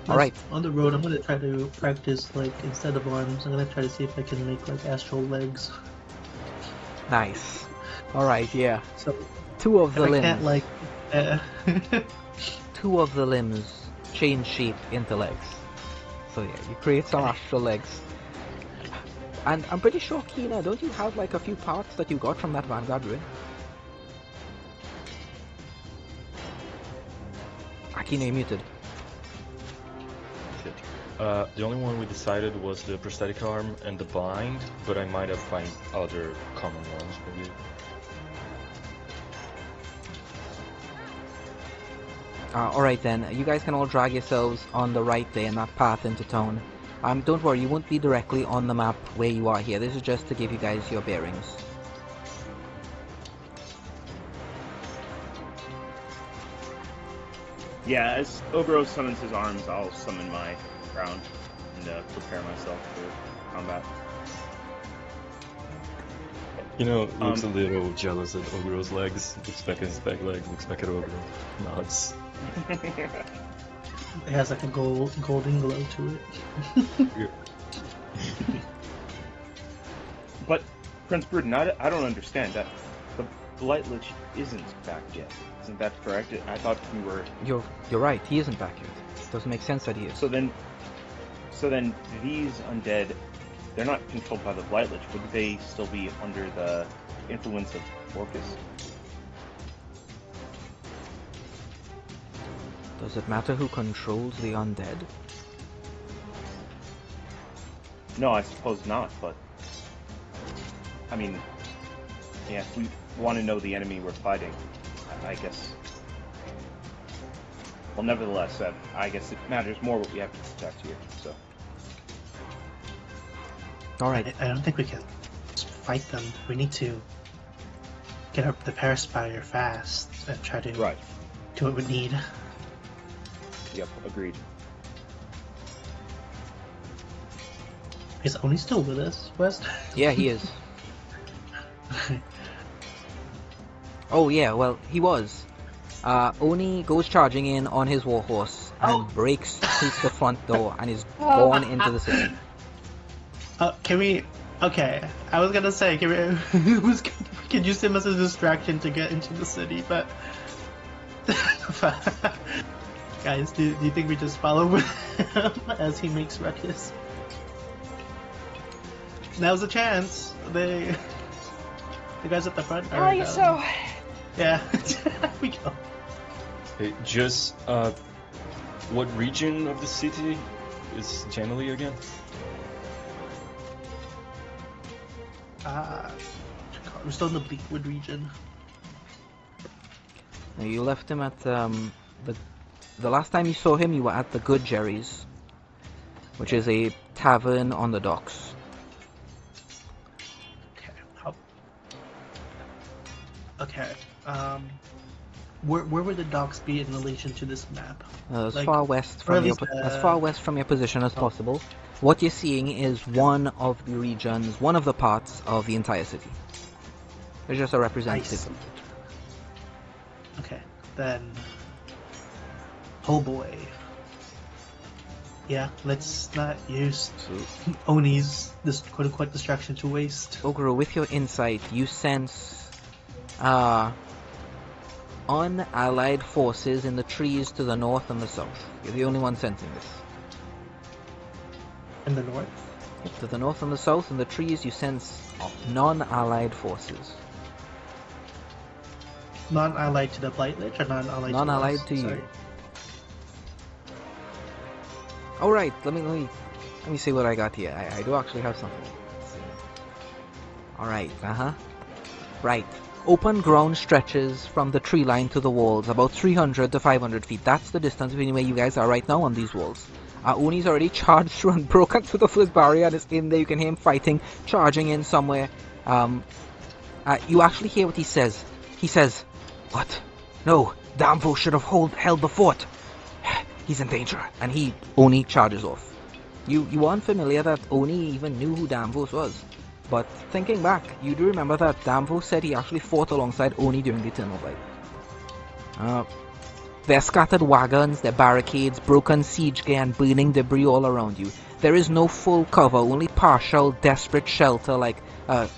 Alright. On the road, I'm gonna try to practice, like, instead of arms, I'm gonna try to see if I can make, like, astral legs. Nice. Alright, yeah. So, Two of if the I limbs. can't, like, Two of the limbs change shape into legs. So yeah, you create some astral legs. And I'm pretty sure, Kina, don't you have like a few parts that you got from that Vanguard ruin? Akina, you're muted. Shit. The only one we decided was the prosthetic arm and the bind, but I might have found other common ones maybe. Alright then, you guys can all drag yourselves on the right there in that path into town. Don't worry, you won't be directly on the map where you are here. This is just to give you guys your bearings. Yeah, as Ogro summons his arms, I'll summon my ground and prepare myself for combat. You know, looks a little jealous at Ogro's legs. Looks back at his back leg, looks back at Ogro. Nods. it has, like, a golden glow to it. But, Prince Bruden, I don't understand that. The Blight Lich isn't back yet. Isn't that correct? I thought we were... You're right, he isn't back yet. Doesn't make sense that he is. So then these undead, they're not controlled by the Blight Lich. Would they still be under the influence of Orcus? Does it matter who controls the undead? No, I suppose not, but... I mean... Yeah, if we want to know the enemy we're fighting, I guess... Well, nevertheless, I guess it matters more what we have to protect here, so... Alright. I don't think we can just fight them. We need to get up the Paraspire fast and try to Right. do what we need. Yep, agreed. Is Oni still with us, West? Yeah, he is. Oh yeah, well, he was. Oni goes charging in on his warhorse and breaks through the front door and is born into the city. Can we... Okay, I was gonna say, can use him as a distraction to get into the city, but... Guys, do you think we just follow with him as he makes ruckus? Now's the chance. The guys at the front are... Oh, you're so... Yeah, we go. Hey, just, what region of the city is generally again? We're still in the Bleakwood region. Now, you left him at the last time you saw him, you were at the Good Jerry's. which is a tavern on the docks. Okay. Okay. Where would the docks be in relation to this map? As Like, far west or from at your least, as far west from your position as oh. possible. What you're seeing is one of the regions, one of the parts of the entire city. It's just a I representative. see. Okay, then. Oh boy. Yeah, let's not use Oni's this quote-unquote distraction to waste. Ogro, with your insight, you sense unallied forces in the trees to the north and the south. You're the only one sensing this. In the north? To the north and the south, in the trees, you sense non-allied forces. Non-allied to the Blight Lich or non-allied Non-allied to us? to you. Sorry. All right, let me see what I got here. I do actually have something. Let's see. All right, right. Open ground stretches from the tree line to the walls, about 300 to 500 feet. That's the distance between where you guys are right now on these walls. Uni's already charged through and broken through the first barrier and is in there. You can hear him fighting, charging in somewhere. You actually hear what he says. He says, "What? No, Damvo should have held the fort. He's in danger." And Oni charges off. You aren't familiar that Oni even knew who Damvos was. But thinking back, you do remember that Damvo said he actually fought alongside Oni during the Eternal Blight. There are scattered wagons, there are barricades, broken siege gear, and burning debris all around you. There is no full cover, only partial, desperate shelter like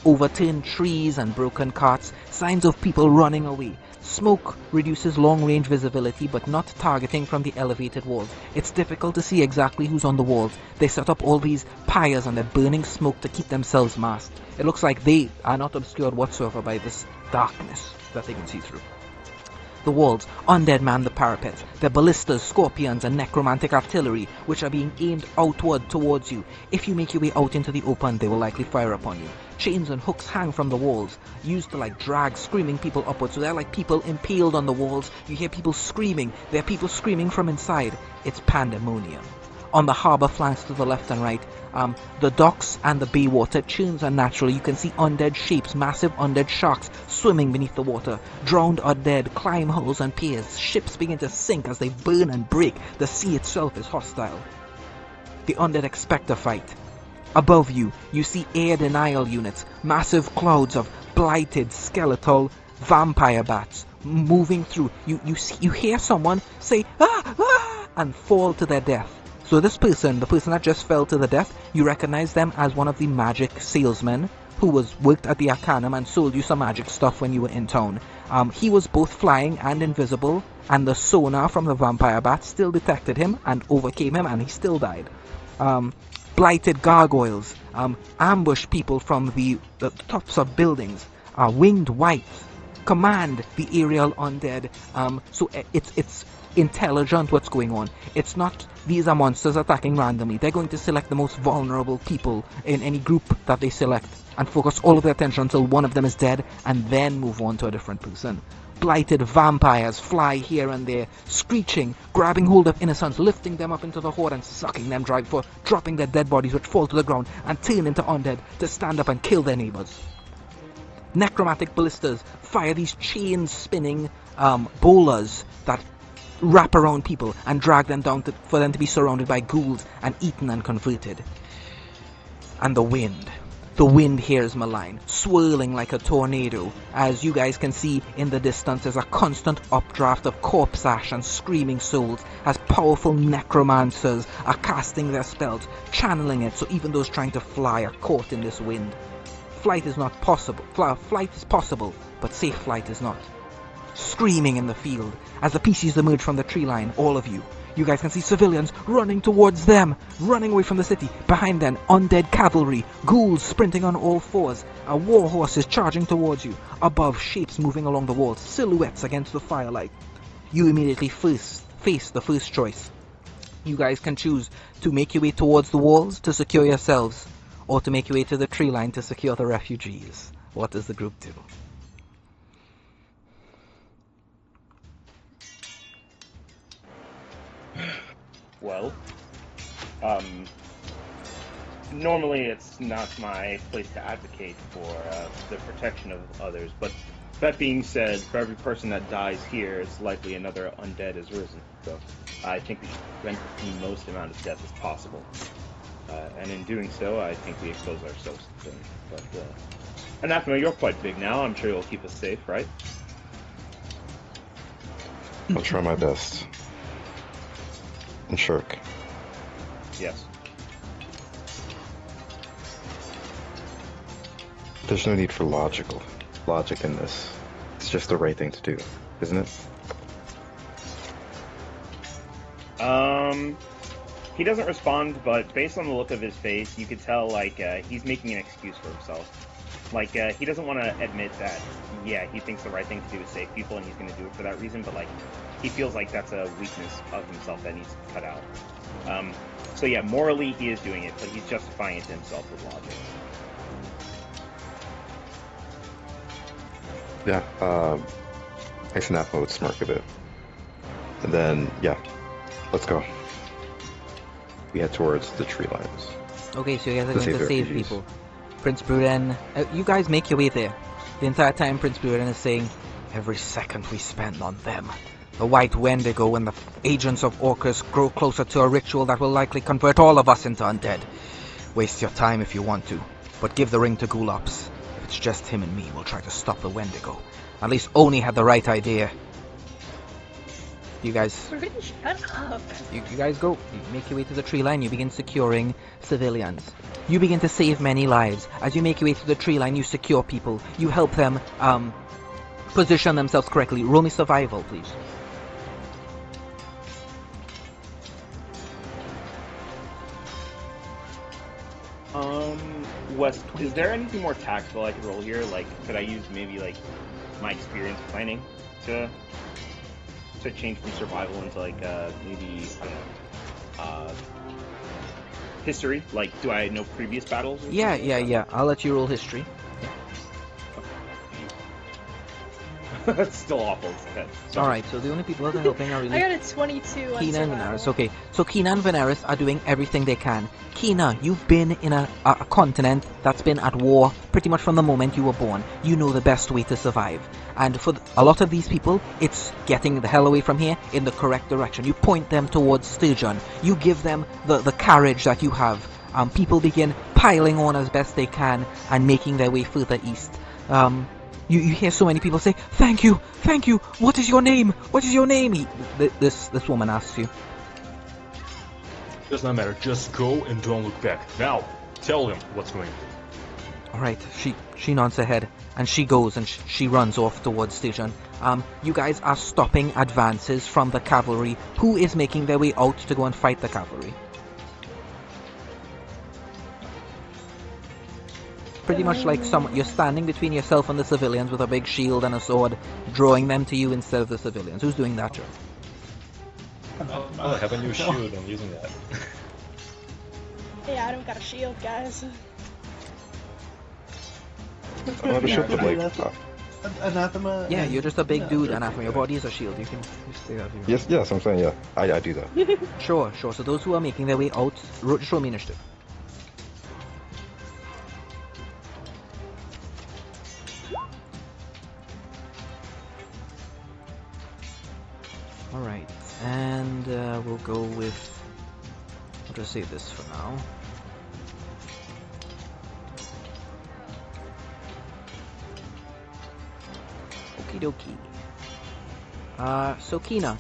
overturned trees and broken carts, signs of people running away. Smoke reduces long-range visibility, but not targeting from the elevated walls. It's difficult to see exactly who's on the walls. They set up all these pyres and they're burning smoke to keep themselves masked. It looks like they are not obscured whatsoever by this darkness that they can see through. The walls, undead man the parapets, their ballistas, scorpions, and necromantic artillery, which are being aimed outward towards you. If you make your way out into the open, they will likely fire upon you. Chains and hooks hang from the walls, used to drag screaming people upwards. So they're like people impaled on the walls. You hear people screaming. There are people screaming from inside. It's pandemonium. On the harbour flanks to the left and right, the docks and the bay water churns unnaturally. You can see undead shapes, massive undead sharks swimming beneath the water. Drowned undead climb hulls and piers. Ships begin to sink as they burn and break. The sea itself is hostile. The undead expect a fight. Above you, you see air denial units, massive clouds of blighted skeletal vampire bats moving through. You hear someone say, "Ah! Ah!" and fall to their death. So this person, the person that just fell to the death, you recognize them as one of the magic salesmen who worked at the Arcanum and sold you some magic stuff when you were in town. He was both flying and invisible, and the sonar from the vampire bat still detected him and overcame him, and he still died. Blighted gargoyles ambush people from the tops of buildings. Winged wights command the aerial undead. So it's intelligent what's going on. It's not these are monsters attacking randomly. They're going to select the most vulnerable people in any group that they select and focus all of their attention until one of them is dead and then move on to a different person. Blighted vampires fly here and there, screeching, grabbing hold of innocents, lifting them up into the horde and sucking them dry before dropping their dead bodies which fall to the ground and turn into undead to stand up and kill their neighbors. Necromantic ballistas fire these chain-spinning bolas that wrap around people and drag them down for them to be surrounded by ghouls and eaten and converted. And the wind here is malign, swirling like a tornado. As you guys can see in the distance, there's a constant updraft of corpse ash and screaming souls as powerful necromancers are casting their spells, channeling it, so even those trying to fly are caught in this wind. Flight is not possible. Flight is possible, but safe flight is not. Screaming in the field as the PCs emerge from the tree line, all of you. You guys can see civilians running towards them, running away from the city. Behind them, undead cavalry, ghouls sprinting on all fours, a war horse is charging towards you. Above, shapes moving along the walls, silhouettes against the firelight. You immediately face the first choice. You guys can choose to make your way towards the walls to secure yourselves, or to make your way to the tree line to secure the refugees. What does the group do? Well, normally it's not my place to advocate for the protection of others, but that being said, for every person that dies here, it's likely another undead has risen. So I think we should prevent the most amount of death as possible. And in doing so, I think we expose ourselves to them. But Anathema, you're quite big now. I'm sure you'll keep us safe, right? I'll try my best. And Shirk. Yes. There's no need for logic in this. It's just the right thing to do, isn't it? He doesn't respond, but based on the look of his face, you could tell, like, he's making an excuse for himself. Like, he doesn't want to admit that, yeah, he thinks the right thing to do is save people, and he's going to do it for that reason, but, like, he feels like that's a weakness of himself that needs to cut out. So yeah, morally he is doing it, but he's justifying it to himself with logic. Yeah, I snap would smirk a bit. And then, yeah, let's go. We head towards the tree lines. Okay, so you guys are To going to save save refugees. people. Prince Bruden, you guys make your way there. The entire time Prince Bruden is saying, every second we spend on them. The White Wendigo and the agents of Orcus grow closer to a ritual that will likely convert all of us into undead. Waste your time if you want to, but give the ring to Gulops. If it's just him and me, we'll try to stop the Wendigo. At least Oni had the right idea. You guys... Ruben, shut up. You guys go. You make your way to the tree line. You begin securing civilians. You begin to save many lives. As you make your way to the tree line, you secure people. You help them position themselves correctly. Roll me survival, please. Wes, is there anything more tactical I could roll here? Like, could I use maybe, like, my experience planning to change from survival into, like, maybe, I don't know, history? Like, do I know previous battles? Yeah. I'll let you roll history. That's still awful. Alright, so the only people that are helping are really I got a 22 on Kina and survival. Veneris. Okay, so Kina and Veneris are doing everything they can. Kina, you've been in a continent that's been at war pretty much from the moment you were born. You know the best way to survive. And for a lot of these people, it's getting the hell away from here in the correct direction. You point them towards Sturgeon. You give them the carriage that you have. People begin piling on as best they can and making their way further east. You hear so many people say, thank you, what is your name? What is your name? This woman asks you. Does not matter. Just go and don't look back. Now, tell them what's going on. Alright, she nods her head, and she goes and she runs off towards Sturgeon. You guys are stopping advances from the cavalry. Who is making their way out to go and fight the cavalry? Pretty much like you're standing between yourself and the civilians with a big shield and a sword, drawing them to you instead of the civilians. Who's doing that, Joe? I have a new shield. I'm using that. Yeah, I don't got a shield, guys. I have a shield with, like, Anathema. Yeah, and- you're just a big yeah, dude, sure. Anathema. Your body is a shield. You can stay out here. yes, I'm saying, yeah, I do that. Sure. So those who are making their way out, just roll me initiative. Alright, and we'll go with... I'll just save this for now. Okie dokie. So Kina,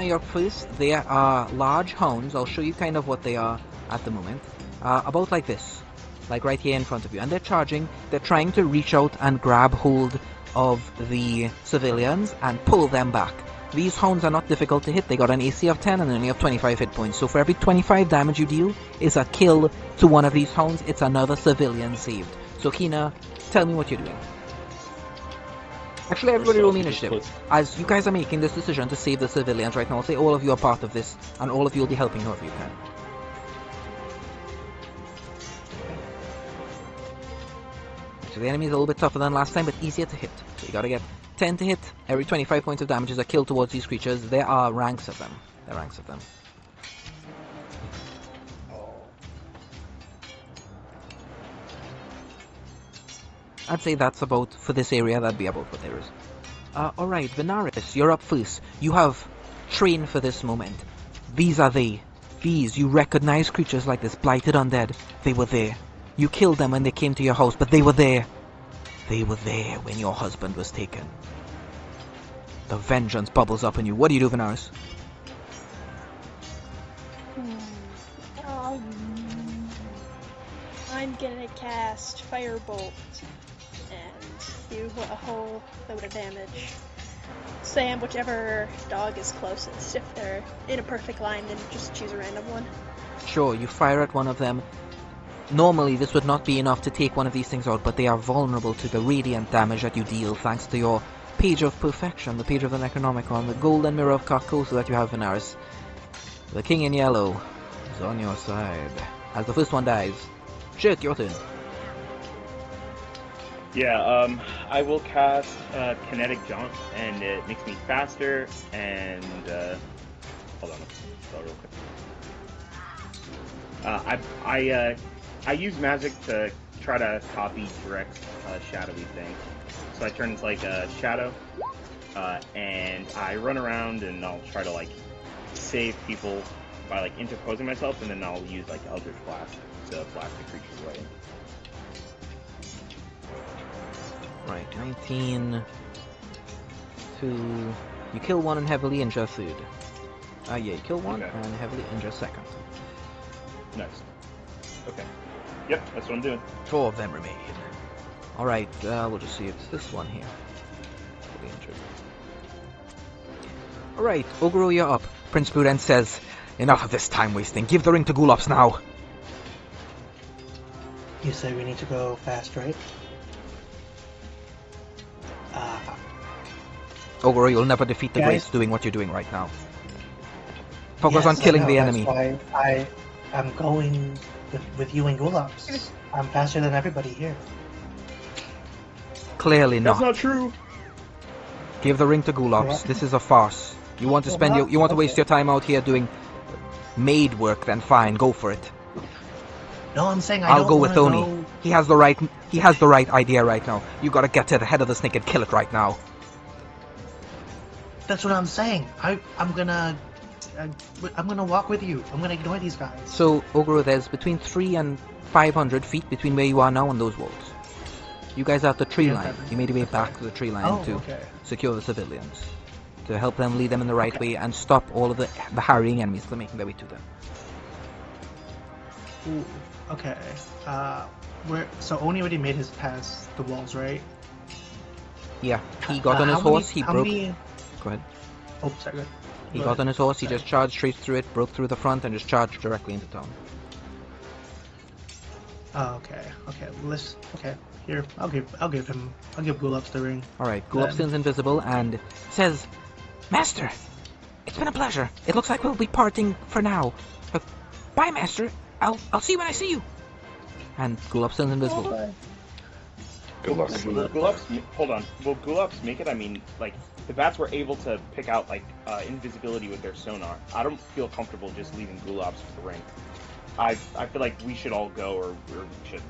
you're up first. There are large hounds. I'll show you kind of what they are at the moment. About like this. Like right here in front of you. And they're charging. They're trying to reach out and grab hold of the civilians and pull them back. These hounds are not difficult to hit. They got an AC of 10 and they only have 25 hit points. So for every 25 damage you deal is a kill to one of these hounds. It's another civilian saved. So Kina, tell me what you're doing. Actually, everybody roll me initiative. As you guys are making this decision to save the civilians right now, I'll say all of you are part of this, and all of you will be helping however you can. So the enemy is a little bit tougher than last time, but easier to hit. So you gotta get 10 to hit. Every 25 points of damage is a kill towards these creatures. There are ranks of them. I'd say that's about, for this area, that'd be about what there is. Alright, Venaris, you're up first. You have trained for this moment. These are they. These, you recognize creatures like this, blighted undead. They were there. You killed them when they came to your house, but they were there. They were there when your husband was taken. The vengeance bubbles up in you. What do you do, Venaris? I'm gonna cast Firebolt and do a whole load of damage. Sam, whichever dog is closest. If they're in a perfect line, then just choose a random one. Sure, you fire at one of them. Normally, this would not be enough to take one of these things out, but they are vulnerable to the radiant damage that you deal thanks to your Page of Perfection, the Page of the Necronomicon, the Golden Mirror of Carcosa that you have, Venaris. The King in Yellow is on your side. As the first one dies. Shit, your turn. Yeah, I will cast Kinetic Jump, and it makes me faster, and, hold on, let's spell real quick. I use magic to try to copy direct shadowy thing. So I turn into like a shadow, and I run around and I'll try to like save people by like interposing myself, and then I'll use like Eldritch Blast to blast the creatures away. Right, 19 to... You kill one and heavily injure third. Yeah, you kill one Okay. and heavily injure second. Nice. Okay. Yep, that's what I'm doing. 4 of them remain. Alright, we'll just see if it's this one here. Heavily injured. Alright, Ogro, you're up. Prince Buren says, enough of this time wasting. Give the ring to Gulops now. You say we need to go fast, right? Ogro, you'll never defeat the Guys. Grace doing what you're doing right now. Focus Yes, on killing I know, the that's enemy. Why I'm going with you and Gulops. I'm faster than everybody here. Clearly That's not. not true. Give the ring to Gulops. What? This is a farce. You want to spend you want to waste Okay. your time out here doing maid work, then fine, go for it. No, I'm saying I'll don't go with wanna Oni. He has the right idea right now. You gotta get to the head of the snake and kill it right now. That's what I'm saying. I'm gonna walk with you. I'm gonna ignore these guys. So, Ogro, there's between 300 and 500 feet between where you are now and those walls. You guys are at the tree Yeah, line. that- You made your way back to the tree line Oh, to okay. secure the civilians. To help them lead them in the right way and stop all of the harrying enemies from making their way to them. Ooh, okay. So Oni already made his pass the walls, right? Yeah, he got on his horse, he broke... Many... Go ahead. Oh, sorry. Go ahead. He Go got ahead. on his horse, he Sorry. just charged straight through it, broke through the front, and just charged directly into town. Oh, okay. Okay. Okay. Here, I'll give Gulops the ring. Alright, Gulop Then- turns invisible and says, Master, it's been a pleasure. It looks like we'll be parting for now. Bye, Master. I'll see you when I see you. And Gulop turns invisible. Bye. Good luck. Will Gulops make it? I mean, like, the bats were able to pick out, like, invisibility with their sonar. I don't feel comfortable just leaving Gulops with the ring. I feel like we should all go, or we shouldn't.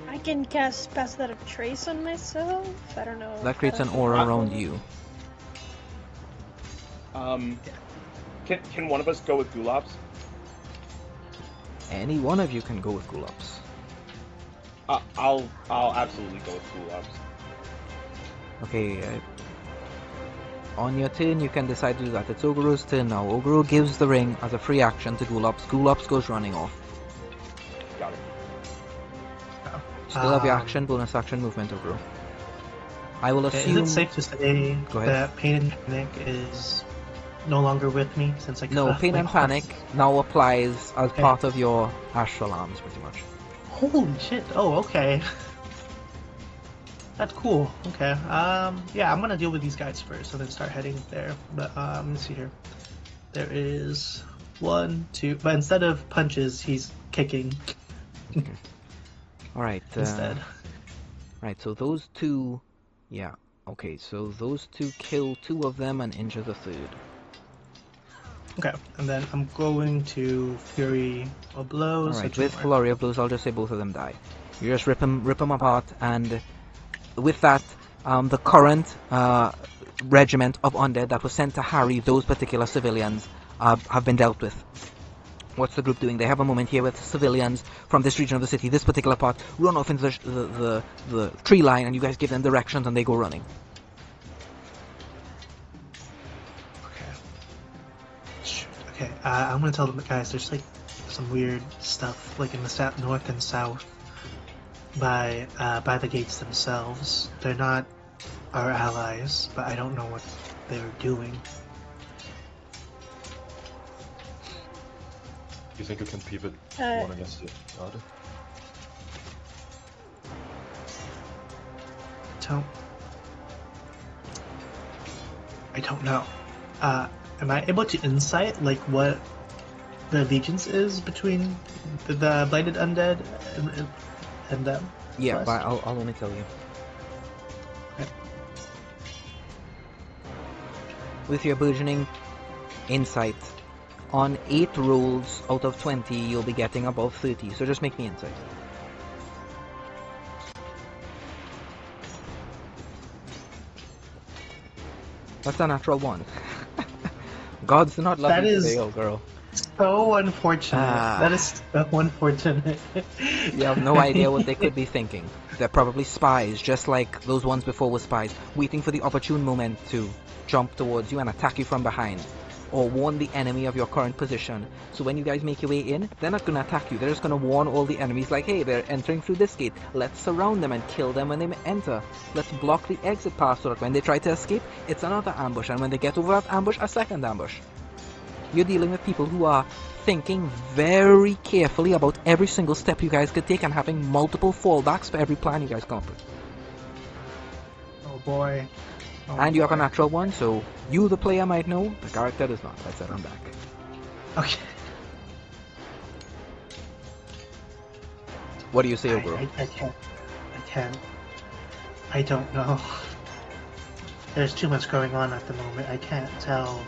I can cast Pass Without a Trace on myself. I don't know. That creates an aura around you. Can one of us go with Gulops? Any one of you can go with Gulops. I'll absolutely go with Gulops. Okay, on your turn you can decide to do that. It's Ogoro's turn now. Ogoro gives the ring as a free action to Gulops. Gulops goes running off. Got it. Still have your action, bonus action, movement, Ogoro. I will Okay, assume... is it safe to say Go ahead. that Pain and Panic is no longer with me since I No, cut Pain my and horse? Panic now applies as Okay. part of your astral arms, pretty much. Holy shit! Oh, okay. That's cool. Okay. Yeah, I'm gonna deal with these guys first, and then start heading there. But let me see here. There is 1, 2, but instead of punches, he's kicking Alright, instead. right, so those two... Yeah, okay, so those two kill 2 of them and injure the third. Okay, and then I'm going to Fury of Blows. Alright, so with 2 more. Flurry of Blows, I'll just say both of them die. You just rip them apart, and with that, the current regiment of undead that was sent to harry those particular civilians have been dealt with. What's the group doing? They have a moment here with civilians from this region of the city, this particular part, run off into the tree line, and you guys give them directions, and they go running. Okay. Shoot. Okay, I'm gonna tell the guys there's like some weird stuff like in the north and south by the gates themselves. They're not our allies, but I don't know what they're doing. You think you can pivot Uh, one against the other? I don't know. Am I able to insight like what the allegiance is between the blighted undead and them? Yeah, West? but I'll only tell you. Okay. With your burgeoning insight, on 8 rolls out of 20, you'll be getting above 30, so just make me insight. That's a natural 1. Gods do not love That you is- today, old girl. So unfortunate. Ah. That is so unfortunate. You have no idea what they could be thinking. They're probably spies, just like those ones before were spies, waiting for the opportune moment to jump towards you and attack you from behind, or warn the enemy of your current position. So when you guys make your way in, they're not going to attack you. They're just going to warn all the enemies like, hey, they're entering through this gate. Let's surround them and kill them when they enter. Let's block the exit path so that when they try to escape, it's another ambush. And when they get over that ambush, a second ambush. You're dealing with people who are thinking very carefully about every single step you guys could take and having multiple fallbacks for every plan you guys come up with. Oh boy. Oh And you have a boy. natural 1, so you, the player, might know. The character does not. I said I'm back. Okay. What do you say, Ogro? I can't. I don't know. There's too much going on at the moment. I can't tell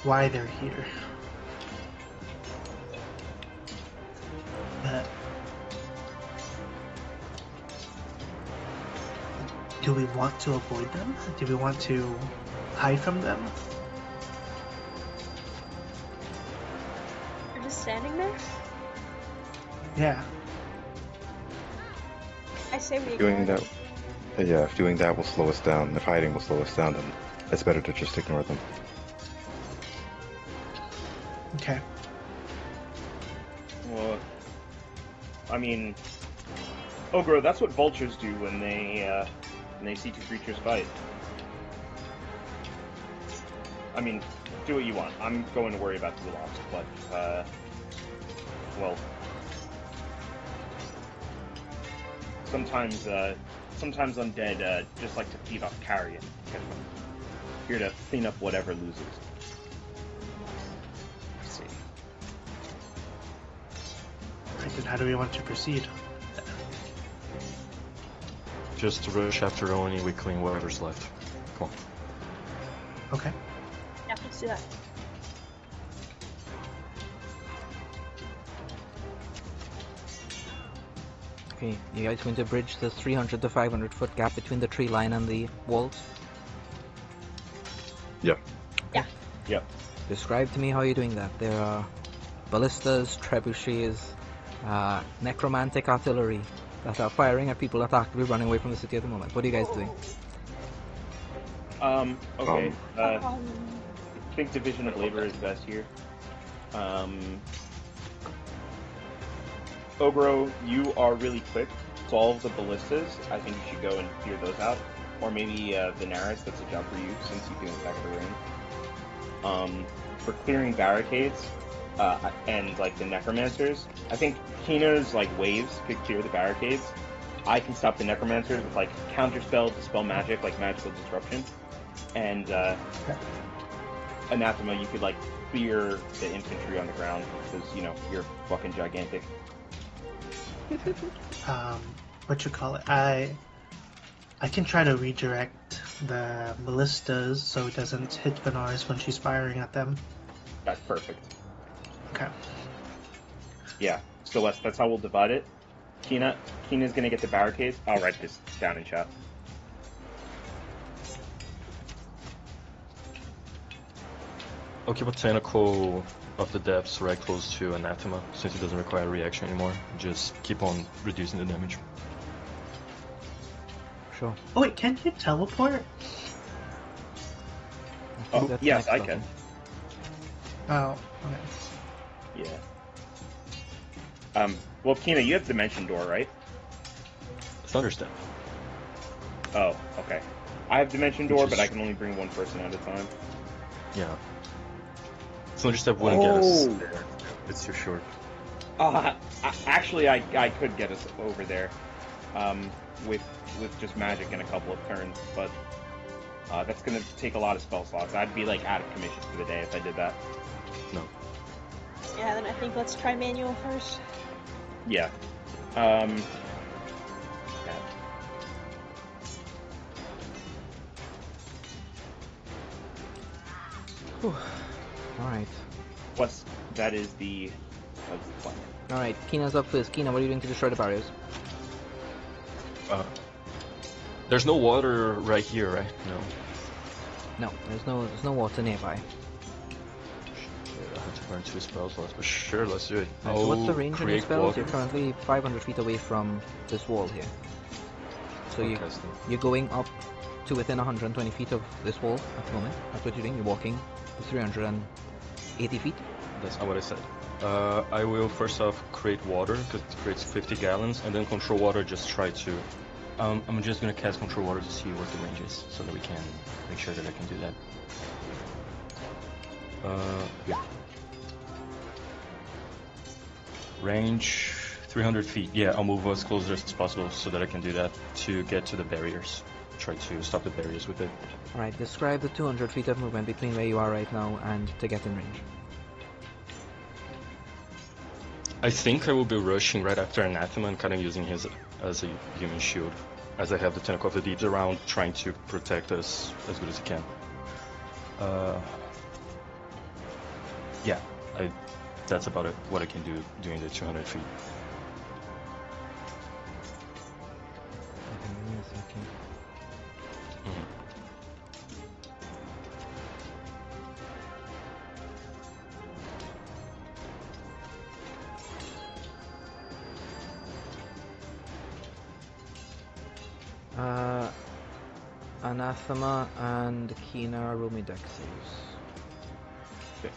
why they're here. But do we want to avoid them? Do we want to hide from them? You're just standing there? Yeah. I say we Doing ignore that, yeah, if doing that will slow us down, if hiding will slow us down, then it's better to just ignore them. Okay. Well, I mean, Ogro, that's what vultures do when they see two creatures fight. I mean, do what you want. I'm going to worry about the loss, but well, sometimes undead just like to feed off carrion. Here to clean up whatever loses. Let's see. Then how do we want to proceed? Just rush after Oni, we clean whatever's left. Come on. Okay. Yeah, let's do that. Okay, you guys going to bridge the 300 to 500 foot gap between the tree line and the walls? Yeah. Yeah. Yep. Describe to me how you're doing that. There are ballistas, trebuchets, necromantic artillery that are firing at people that are actively running away from the city at the moment. What are you guys doing? Okay. I Um, think division of labor is best here. Ogro, you are really quick. Solve the ballistas. I think you should go and clear those out. Or maybe Venaris, that's a job for you since you can attack the ring. For clearing barricades, and like the necromancers, I think Kina's like waves could clear the barricades. I can stop the necromancers with like counterspell, dispel magic, like magical disruption. And anathema, you could like clear the infantry on the ground because you're fucking gigantic. What you call it? I I can try to redirect the ballistas so it doesn't hit Venars when she's firing at them. That's perfect. Okay. Yeah. So that's how we'll divide it. Kina's gonna get the barricades. I'll write this down in chat. I'll keep a tentacle of the depths right close to Anathema, since it doesn't require a reaction anymore. Just keep on reducing the damage. Sure. Oh wait, can't you teleport? I think Oh, that's yes, next I up. can. Oh, okay. Yeah. Well, Kina, you have Dimension Door, right? Thunderstep. Oh, okay. I have Dimension Door, Which but is- I can only bring one person at a time. Yeah. Thunderstep wouldn't get us Oh. there. It's too short. Actually, I could get us over there, with just magic in a couple of turns, but that's gonna take a lot of spell slots. I'd be like out of commission for the day if I did that. No. Yeah, then I think let's try manual first. Yeah. Yeah. Alright. That is the plan. Alright, Kina's up first. Kina, what are you doing to destroy the barriers? There's no water right here, right? No. No, there's no water nearby. I have to burn 2 spell slots, but sure, let's do it. Right, so what's the range on your create spells? water. You're currently 500 feet away from this wall here. So Forecasting. you're going up to within 120 feet of this wall at the moment. That's what you're doing. You're walking 380 feet. That's not what I said. I will first off create water, because it creates 50 gallons, and then control water, just try to... I'm just gonna cast control water to see what the range is, so that we can make sure that I can do that. Yeah. Range 300 feet. Yeah, I'll move as close as possible so that I can do that to get to the barriers. Try to stop the barriers with it. Alright, describe the 200 feet of movement between where you are right now and to get in range. I think I will be rushing right after Anathema and kind of using his as a human shield, as I have the Tentacle of the Deeps around, trying to protect us as good as he can. Yeah, that's about it, what I can do during the 200 feet. Mhm. Anathema and Kina roll me dex saves. Okay.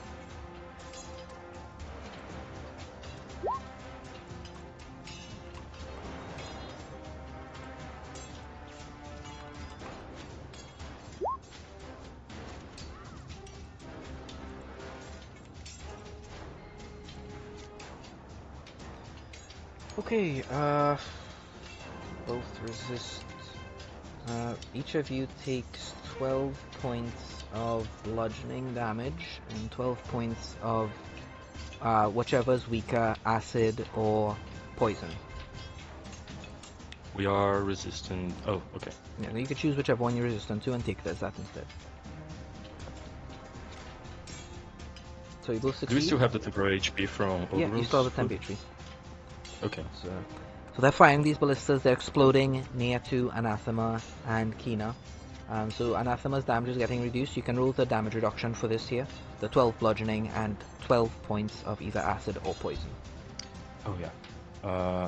Okay, both resist. Each of you takes 12 points of bludgeoning damage and 12 points of whichever's weaker, acid or poison. We are resistant. Oh, okay. Yeah, you can choose whichever one you're resistant to and take it as that instead. So you both succeed. Do we still have the temporary HP from Yeah, you overgrowth? still have a temp HP. Okay. So they're firing these ballistas, they're exploding near to Anathema and Kina. So Anathema's damage is getting reduced. You can roll the damage reduction for this here. The 12 bludgeoning and 12 points of either acid or poison. Oh yeah.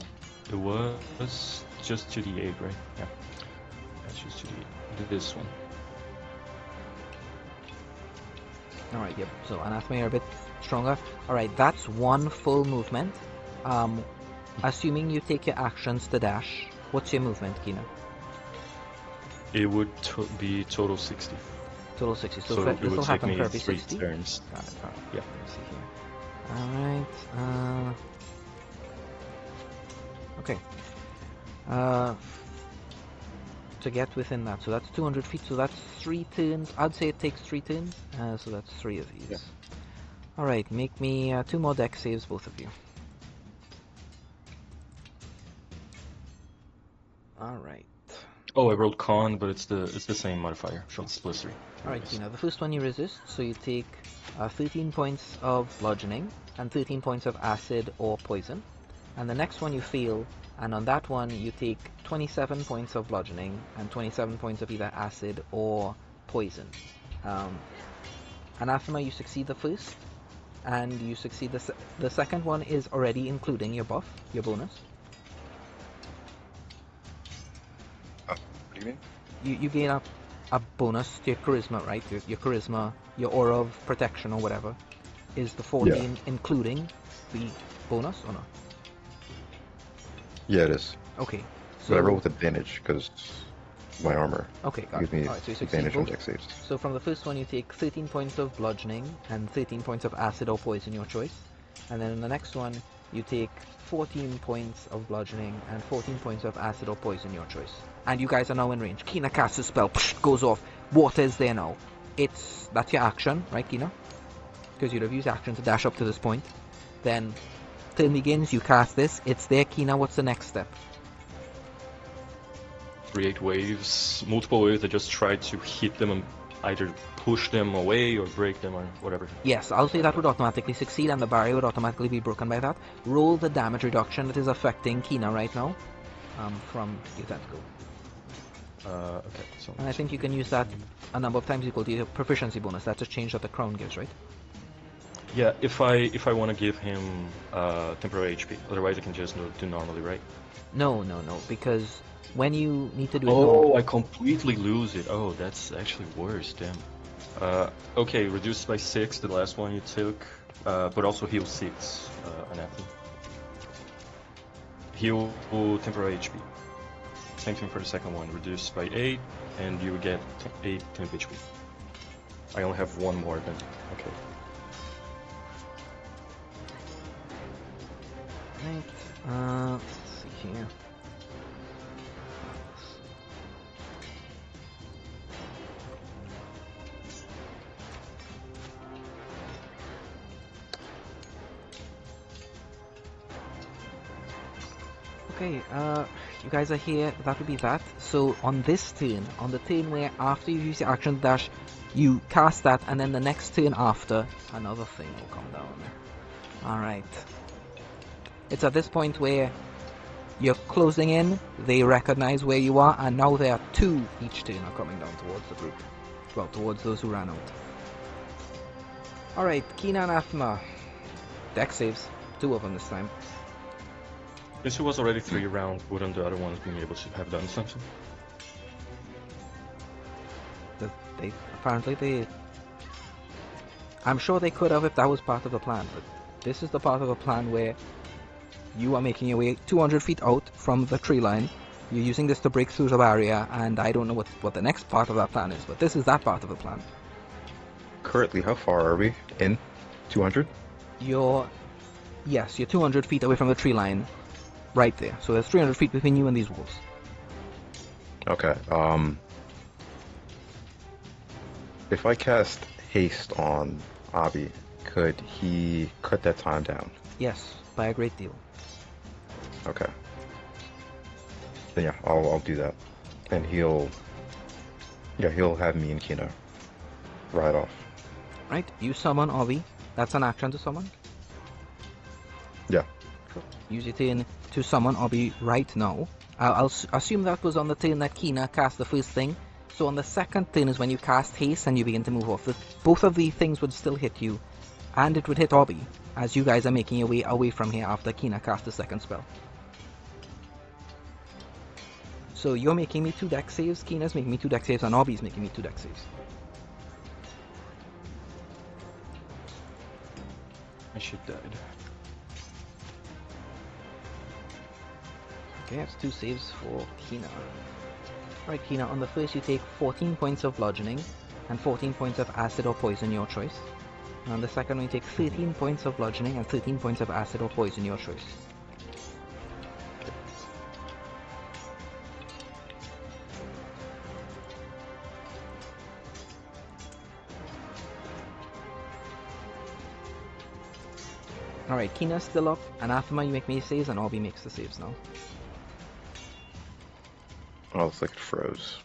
It was just 2d8, right? Yeah. That's just 2d8. This one. Alright, yep. So Anathema, you're a bit stronger. Alright, that's one full movement. Assuming you take your actions to dash, what's your movement, Kina? It would be total 60. Total 60. So, So this it will would take happen me for every 3 60. turns. Got it. Alright, Yeah. let me see here. Alright, okay. To get within that, so that's 200 feet, so that's 3 turns. I'd say it takes 3 turns, so that's 3 of these. Yeah. Alright, make me 2 more dex saves, both of you. Alright. Oh, I rolled con, but it's the same modifier. So it's +3. Alright, Kina, the first one you resist, so you take 13 points of bludgeoning and 13 points of acid or poison. And the next one you fail, and on that one you take 27 points of bludgeoning and 27 points of either acid or poison. Anathema, you succeed the first, and you succeed the second one is already including your buff, your bonus. What do you mean? You gain a bonus to your charisma, right? Your charisma, your aura of protection or whatever, is the 14 including the bonus or not? Yeah, it is. Okay. So But I roll with advantage because my armor okay, got gives it. me Alright, so you succeed advantage on both. dex saves. So from the first one you take 13 points of bludgeoning and 13 points of acid or poison, your choice. And then in the next one you take 14 points of bludgeoning and 14 points of acid or poison, your choice. And you guys are now in range. Kina casts a spell, goes off. Water is there now. That's your action, right, Kina? Because you'd have used action to dash up to this point. Then turn begins, you cast this, it's there. Kina, what's the next step? Create waves, multiple waves that just try to hit them and either push them away or break them or whatever. Yes, I'll say that would automatically succeed and the barrier would automatically be broken by that. Roll the damage reduction that is affecting Kina right now from your tentacle. Okay, so. And I think you can use that a number of times equal to your proficiency bonus. That's a change that the crown gives, right? Yeah, if I want to give him temporary HP, otherwise I can just do normally, right? No, because when you need to do it Oh, normally... I completely lose it. Oh, that's actually worse, damn. Okay, reduced by 6, the last one you took, but also heal 6, anathema. Heal temporary HP. Same thing for the second one, reduced by 8, and you get 8 temp HP. I only have one more then. Okay. Right, let's see here. Okay, you guys are here, that would be that. So on this turn, on the turn where after you use your action dash, you cast that, and then the next turn after, another thing will come down. Alright. It's at this point where you're closing in, they recognize where you are, and now there are 2 each turn are coming down towards the group. Well, towards those who ran out. Alright, Kina and Athma. Dex saves. 2 of them this time. Since it was already 3 rounds, wouldn't the other ones be able to have done something? Apparently I'm sure they could have if that was part of the plan, but this is the part of the plan where you are making your way 200 feet out from the tree line. You're using this to break through the barrier, and I don't know what the next part of that plan is, but this is that part of the plan. Currently, how far are we? In? 200? You're 200 feet away from the tree line, right there. So there's 300 feet between you and these wolves. Okay, if I cast haste on Abi, could he cut that time down? Yes, by a great deal. Okay. Then yeah, I'll do that. And he'll have me and Kina ride off. Right, you summon Obi. That's an action to summon. Yeah. Use your turn to summon Obi right now. I'll assume that was on the turn that Kina cast the first thing. So on the second turn is when you cast haste and you begin to move off. Both of the things would still hit you, and it would hit Obi, as you guys are making your way away from here after Kina cast the second spell. So you're making me 2 dex saves, Kina's making me 2 dex saves, and Obi's making me 2 dex saves. I should died. Okay, that's 2 saves for Kina. Alright, Kina, on the first you take 14 points of bludgeoning and 14 points of acid or poison, your choice. And on the second one you take 13 points of bludgeoning and 13 points of acid or poison, your choice. Alright, Kina's still up. Anathema, you make me saves, and Obi makes the saves now. Oh, looks like it froze.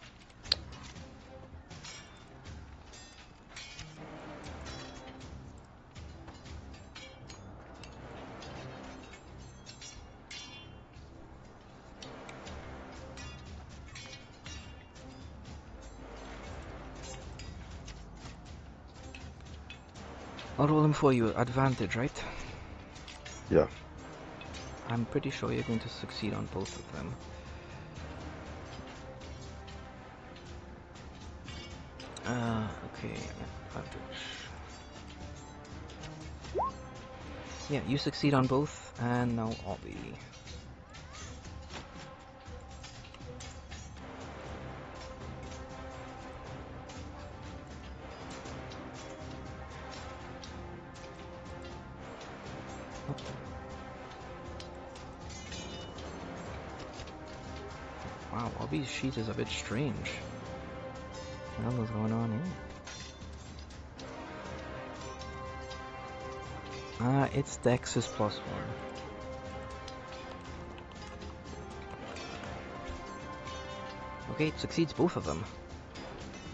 I'll roll him for you. Advantage, right? Yeah. I'm pretty sure you're going to succeed on both of them. Okay, advantage. Yeah, you succeed on both, and now Obby. Wow, Obby's sheet is a bit strange. What the hell is going on here? Its dex is +1. Okay, it succeeds both of them.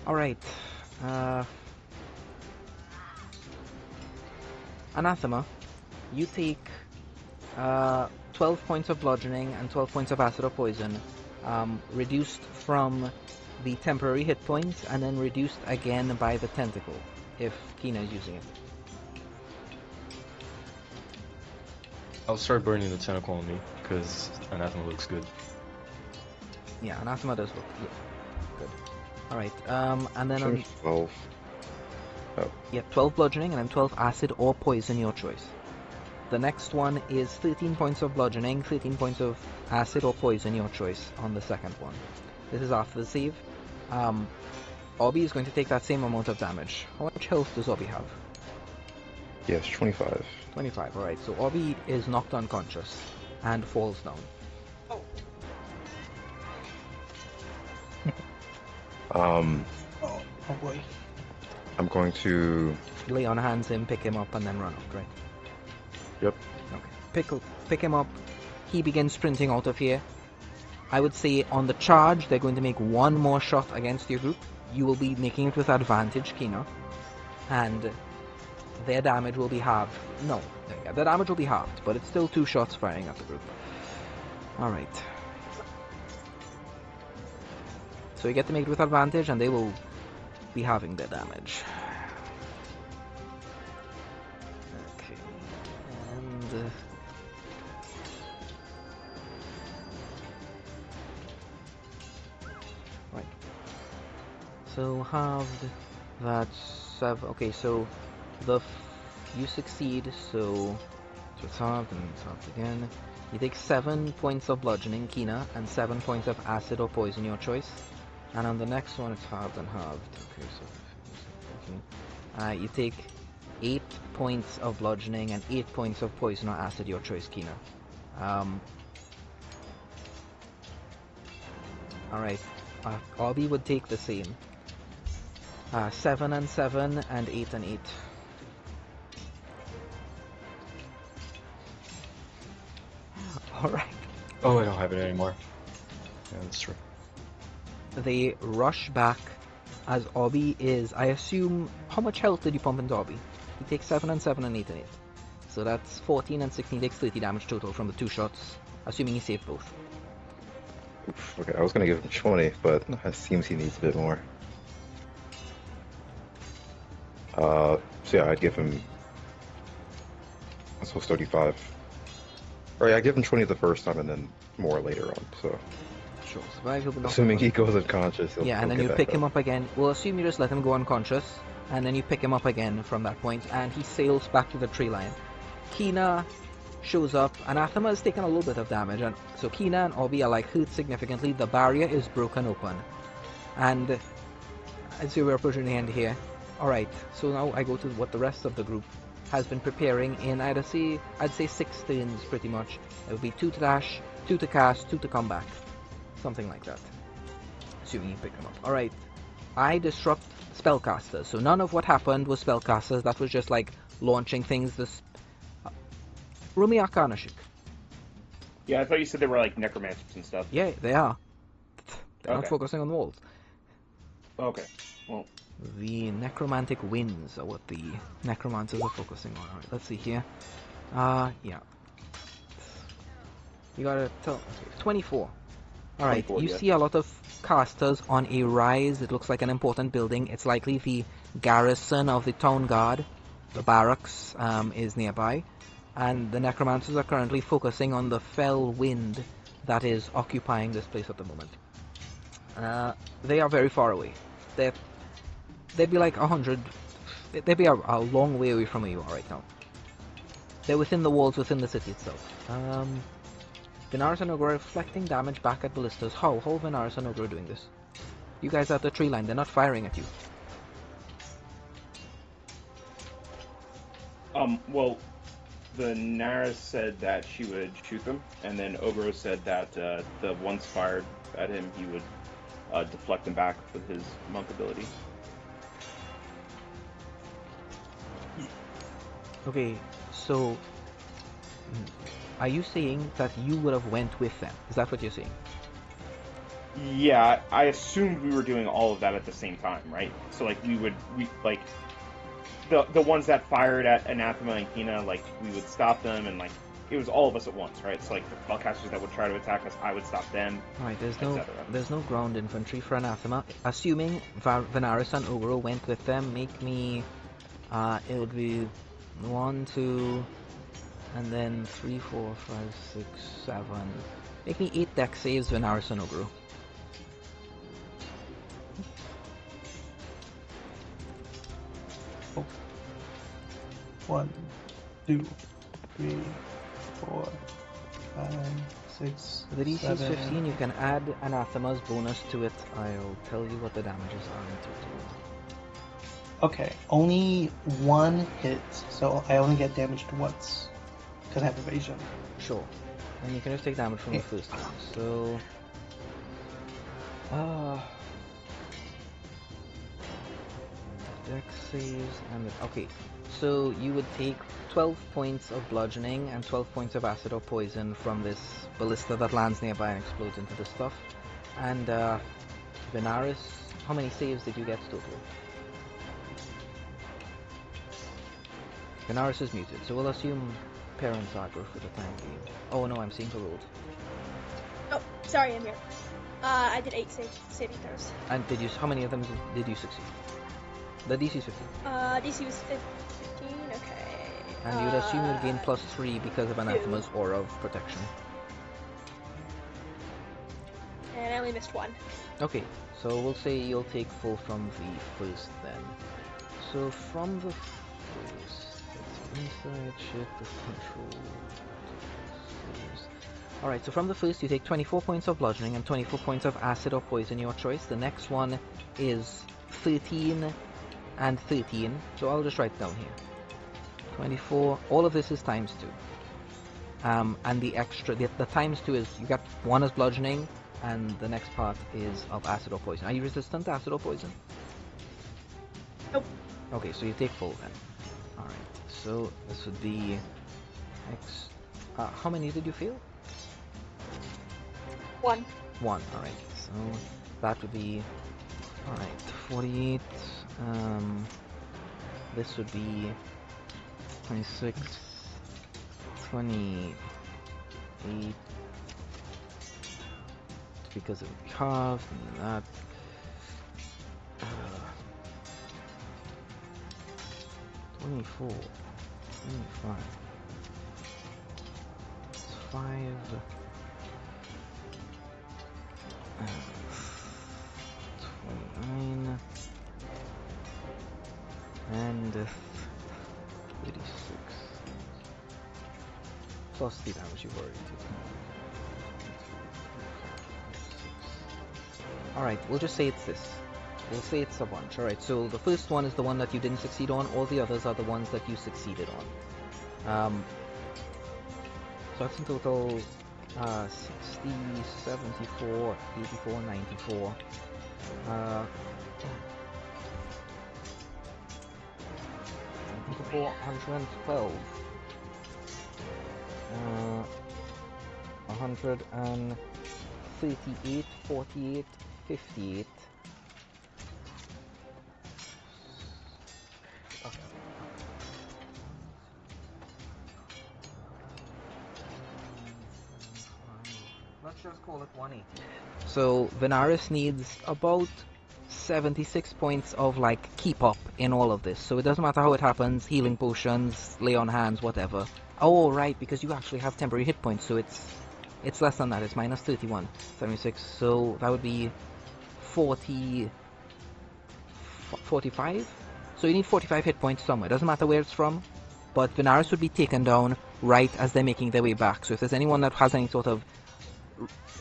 Alright. Anathema, you take 12 points of bludgeoning and 12 points of acid or poison, reduced from the temporary hit points and then reduced again by the tentacle if Kina is using it. I'll start burning the tentacle on me, because Anathema looks good. Yeah, Anathema does look good. Alright, and then on, 12. yeah, 12 bludgeoning and then 12 acid or poison, your choice. The next one is 13 points of bludgeoning, 13 points of acid or poison, your choice, on the second one. This is after the save. Obby is going to take that same amount of damage. How much health does Obby have? Yes, 25. 25, alright. So Obby is knocked unconscious and falls down. Oh boy. I'm going to... Lay on hands him, pick him up, and then run out, right? Yep. Okay. Pick him up. He begins sprinting out of here. I would say on the charge, they're going to make one more shot against your group. You will be making it with advantage, Kina. And their damage will be halved. No, yeah, their damage will be halved, but it's still 2 shots firing at the group. Alright. So you get to make it with advantage, and they will be having their damage. Okay. And... right. So halved, that's 7. Okay, so you succeed, so it's halved and it's halved again. You take 7 points of bludgeoning, Kina, and 7 points of acid or poison, your choice. And on the next one, it's halved and halved. Okay, so you take 8 points of bludgeoning and 8 points of poison or acid, your choice, Kina. Alright, Obby would take the same. 7 and 7 and 8 and 8. Alright. Oh, I don't have it anymore. Yeah, that's true. They rush back as Obby is, I assume, how much health did you pump into Obby? He takes 7 and 7 and 8 and 8. So that's 14 and 16, takes 30 damage total from the 2 shots, assuming he saved both. Oof, okay, I was going to give him 20, but it seems he needs a bit more. So yeah, I'd give him... I suppose 35. Or yeah, I give him 20 the first time and then more later on, so... Sure, survive, he'll be knocked Assuming he unconscious. goes unconscious, Yeah, and then you pick him up again. We'll assume you just let him go unconscious, and then you pick him up again from that point, and he sails back to the tree line. Kina shows up. Anathema has taken a little bit of damage, and so Kina and Obby are like hurt significantly. The barrier is broken open, and I'd say we're approaching the end here. Alright, so now I go to what the rest of the group has been preparing in, I'd say 6 turns pretty much. It would be 2 to dash, 2 to cast, 2 to combat. Something like that. Assuming you pick them up. Alright. I disrupt spellcasters. So none of what happened was spellcasters. That was just like launching things. This. Rumi Arcanashik. Yeah, I thought you said they were like necromancers and stuff. Yeah, they are. They're not Okay. focusing on the walls. Okay. Well, The necromantic winds are what the necromancers are focusing on. Alright, let's see here. Yeah. You gotta tell. 24. Alright, 24, you yeah. see a lot of casters on a rise. It looks like an important building. It's likely the garrison of the town guard. The barracks is nearby. And the necromancers are currently focusing on the fell wind that is occupying this place at the moment. They are very far away. They'd be like 100. They'd be a long way away from where you are right now. They're within the walls, within the city itself. Venaris and Ogre are reflecting damage back at ballistas. How are Venaris and Ogre doing this? You guys are at the tree line. They're not firing at you. Well, the Naris said that she would shoot them, and then Ogro said that the ones fired at him, he would deflect them back with his monk ability. Okay, so are you saying that you would have went with them? Is that what you're saying? Yeah, I assumed we were doing all of that at the same time, right? So like we like the ones that fired at Anathema and Kina, like we would stop them, and like it was all of us at once, right? So like the spellcasters that would try to attack us, I would stop them. Right, etc. there's no ground infantry for Anathema. Assuming Venaris and Ogro went with them, make me it would be 1, 2, and then 3, 4, 5, 6, 7. Make me 8 deck saves, Venaris and Ogro. Oh. 1, 2, 3, 4, 5, 6. The DC is 7. 15, you can add Anathema's bonus to it. I'll tell you what the damages are in total. Okay, only one hit, so I only get damaged once because I have evasion. Sure. And you can just take damage from the first one. So dex saves and okay. So you would take 12 points of bludgeoning and 12 points of acid or poison from this ballista that lands nearby and explodes into the stuff. And Venaris, how many saves did you get total? Venaris is muted, so we'll assume parents aggro for the time being. Oh no, I'm seeing the rolled. Oh, sorry, I'm here. I did 8 saving throws. And did you? How many of them did you succeed? The DC is 15. DC was 15, okay. And you'd assume you'd gain +3 because of Anathema's aura of protection. And I only missed 1. Okay, so we'll say you'll take full from the first then. So from the first, let's inside check the control. Alright, so from the first you take 24 points of bludgeoning and 24 points of acid or poison, your choice. The next one is 13 and 13, so I'll just write down here. 24, all of this is times 2. And the extra, the times 2 is, you got one as bludgeoning, and the next part is of acid or poison. Are you resistant to acid or poison? Nope. Okay, so you take full then. Alright, so this would be X. How many did you fail? 1. 1, alright. So that would be, alright, 48. This would be 26, 28, because it would be halved, and that. 24, 25, it's 5, 29, and 36, plus the damage you've already taken. Alright, we'll just say it's this. We'll say it's a bunch. Alright, so the first one is the one that you didn't succeed on, all the others are the ones that you succeeded on. So that's in total 60, 74, 84, 94. 112. 138, 48, 58. Okay. Let's just call it 180. So Venaris needs about 76 points of like keep up in all of this. So it doesn't matter how it happens, healing potions, lay on hands, whatever. Oh right, because you actually have temporary hit points, so it's less than that. It's minus 31, 76. So that would be 40, 45. So you need 45 hit points somewhere. Doesn't matter where it's from, but Venaris would be taken down right as they're making their way back. So if there's anyone that has any sort of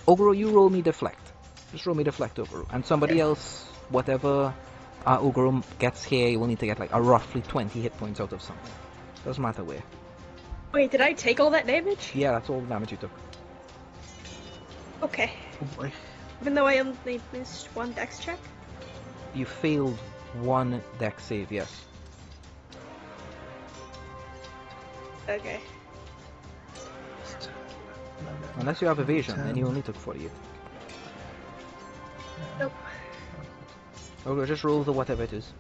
Ogro, you roll me deflect. Just roll me deflect, Ogro. And somebody else, whatever Ogro gets here, you will need to get like a roughly 20 hit points out of something. Doesn't matter where. Wait, did I take all that damage? Yeah, that's all the damage you took. Okay. Oh boy. Even though I only missed one dex check? You failed one dex save, yes. Okay. Unless you have evasion, then you only took 48. Nope. Ogro, just roll the whatever it is.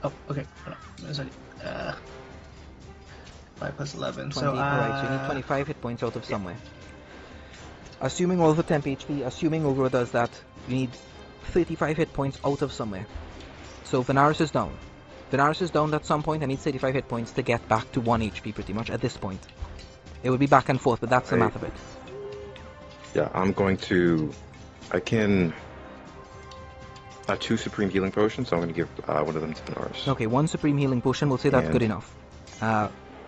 Oh, okay. Hold on. Sorry. 5 plus 11. 20, So, alright, so you need 25 hit points out of somewhere. Assuming all the temp HP, assuming Ogro does that, you need 35 hit points out of somewhere. So Venaris is down. Venaris is down at some point and needs 35 hit points to get back to 1 HP pretty much at this point. It would be back and forth, but that's the math of it. Yeah, I'm going to. I can. 2 supreme healing potions, so I'm going to give one of them to Venaris. Okay, 1 supreme healing potion, we'll say that's And- good enough.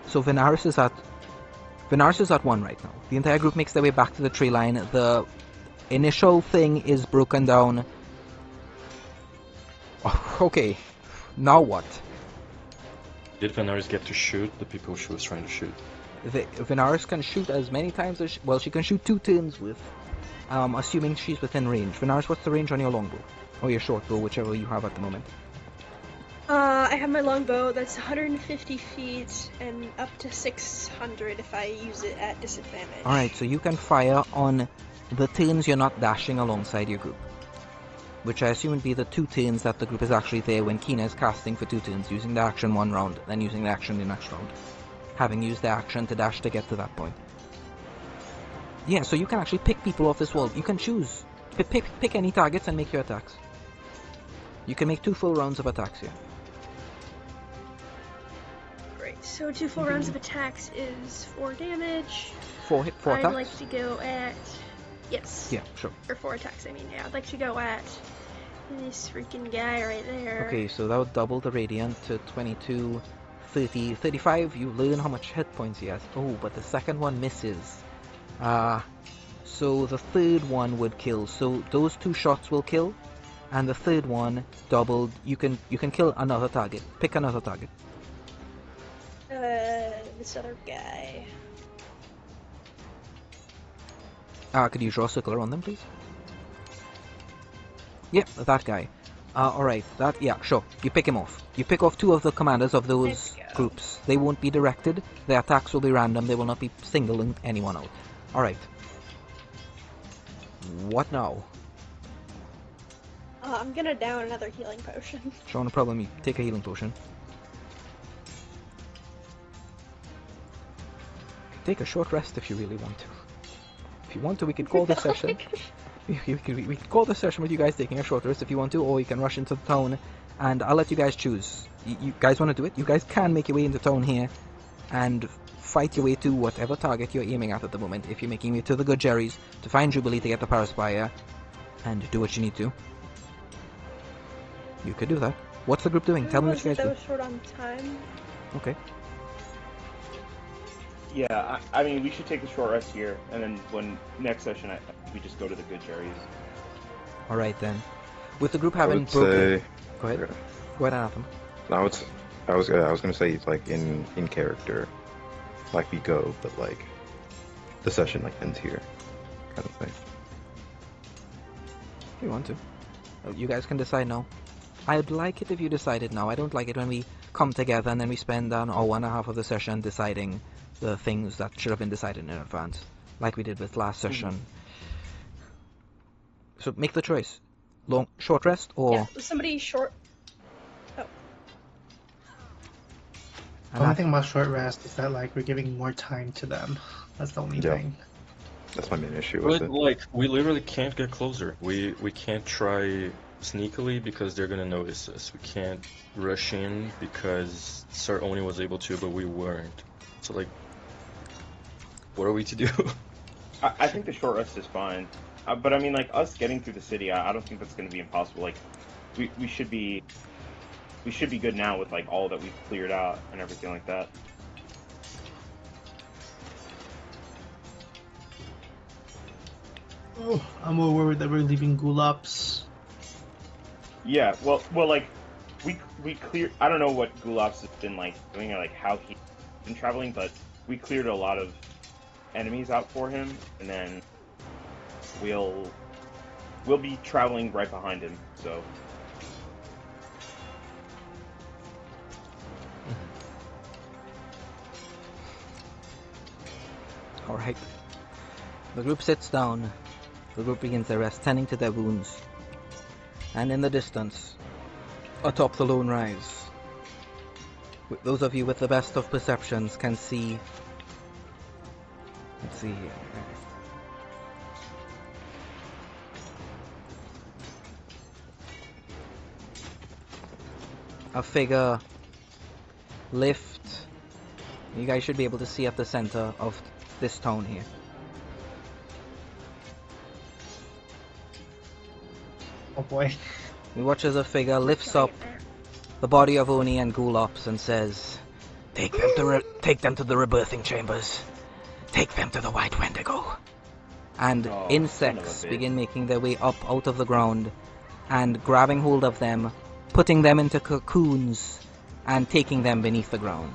So Venaris is at 1 right now. The entire group makes their way back to the tree line. The initial thing is broken down. Oh, okay, now what? Did Venaris get to shoot the people she was trying to shoot? Venaris can shoot as many times as she can shoot 2 turns with, assuming she's within range. Venaris, what's the range on your longbow? Or your short bow, whichever you have at the moment. I have my longbow that's 150 feet and up to 600 if I use it at disadvantage. Alright, so you can fire on the turns you're not dashing alongside your group. Which I assume would be the 2 turns that the group is actually there when Kina is casting for 2 turns, using the action 1 round, then using the action the next round. Having used the action to dash to get to that point. Yeah, so you can actually pick people off this wall. You can choose. Pick any targets and make your attacks. You can make 2 full rounds of attacks here. Great. So 2 full rounds of attacks is 4 damage. 4 attacks? I'd like to go at... Yes. Yeah, sure. Or 4 attacks, I mean. Yeah, I'd like to go at this freaking guy right there. Okay, so that would double the radiant to 22, 30, 35. You learn how much hit points he has. Oh, but the second one misses. So the third one would kill. So those 2 shots will kill, and the third one doubled. You can kill another target. Pick another target. This other guy. Could you draw a circle around them, please? Yep, that guy. Alright, yeah, sure. You pick him off. You pick off 2 of the commanders of those Let's go. groups. They won't be directed. Their attacks will be random. They will not be singling anyone out. Alright. What now? I'm gonna down another healing potion. Sure, no problem. You take a healing potion. Take a short rest if you really want to. If you want to, we could call this session. We could call this session with you guys taking a short rest if you want to, or you can rush into the town, and I'll let you guys choose. You guys want to do it? You guys can make your way into town here, and fight your way to whatever target you're aiming at the moment. If you're making it to the Good Jerry's to find Jubilee to get the Paraspire, and do what you need to, you could do that. What's the group doing? Tell me what you guys That do. was short on time. Okay. Yeah, I mean, we should take a short rest here, and then when next session, we just go to the Good Jerry's. Alright then. With the group I having would broken... say. Go ahead. Go ahead, Anathema. No, I was gonna say like in character, like we go, but like the session like ends here, kind of thing. If you want to. You guys can decide now. I'd like it if you decided now. I don't like it when we come together and then we spend an hour and a half of the session deciding the things that should have been decided in advance, like we did with last session. So make the choice. Short rest or... Yeah, was somebody short? Oh, The only thing about short rest is that like we're giving more time to them. That's the only Yeah. thing. That's my main issue with But it. like, we literally can't get closer. We can't try sneakily because they're gonna notice us. We can't rush in because Sir Oni was able to, but we weren't. So like, what are we to do? I think the short rest is fine. But I mean, like, us getting through the city, I don't think that's going to be impossible. Like, we should be good now with like all that we've cleared out and everything like that. Oh, I'm more worried that we're leaving Gulaps. Yeah, well, like, we cleared. I don't know what Gulops has been like doing or like how he's been traveling, but we cleared a lot of enemies out for him, and then we'll be traveling right behind him. So Alright. The group sits down. The group begins their rest, tending to their wounds. And in the distance, atop the lone rise, those of you with the best of perceptions can see... Let's see here. A figure lift. You guys should be able to see at the center of this town here. Oh boy. We watch as a figure lifts up the body of Oni and Gulops and says, take them to the rebirthing chambers. Take them to the White Wendigo. And Oh, son of insects a bitch. begin making their way up out of the ground and grabbing hold of them, putting them into cocoons and taking them beneath the ground.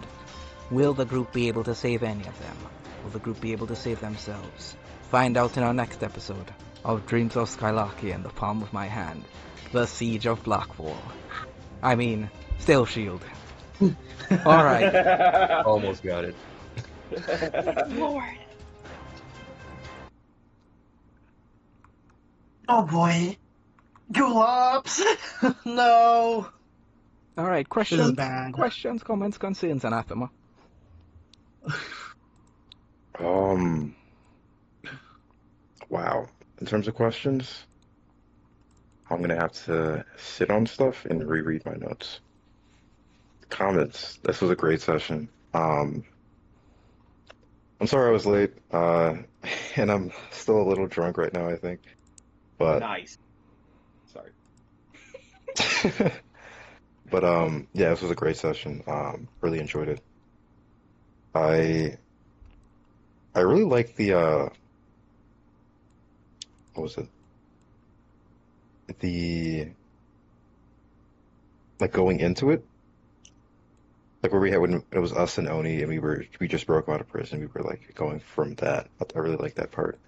Will the group be able to save any of them? Will the group be able to save themselves? Find out in our next episode of Dreams of Skylarky in the Palm of My Hand, The Siege of Blackwall. I mean, Still Shield. Alright. Almost got it. Lord. Oh boy. Gulaps! No! Alright, This is questions, bad. comments, concerns, Anathema. Wow. In terms of questions, I'm gonna have to sit on stuff and reread my notes. Comments. This was a great session. I'm sorry I was late, and I'm still a little drunk right now, I think. But nice. Sorry. but yeah, this was a great session. Really enjoyed it. I really like the what was it? The like going into it, like where we had when it was us and Oni, and we just broke out of prison. We were like going from that. I really like that part.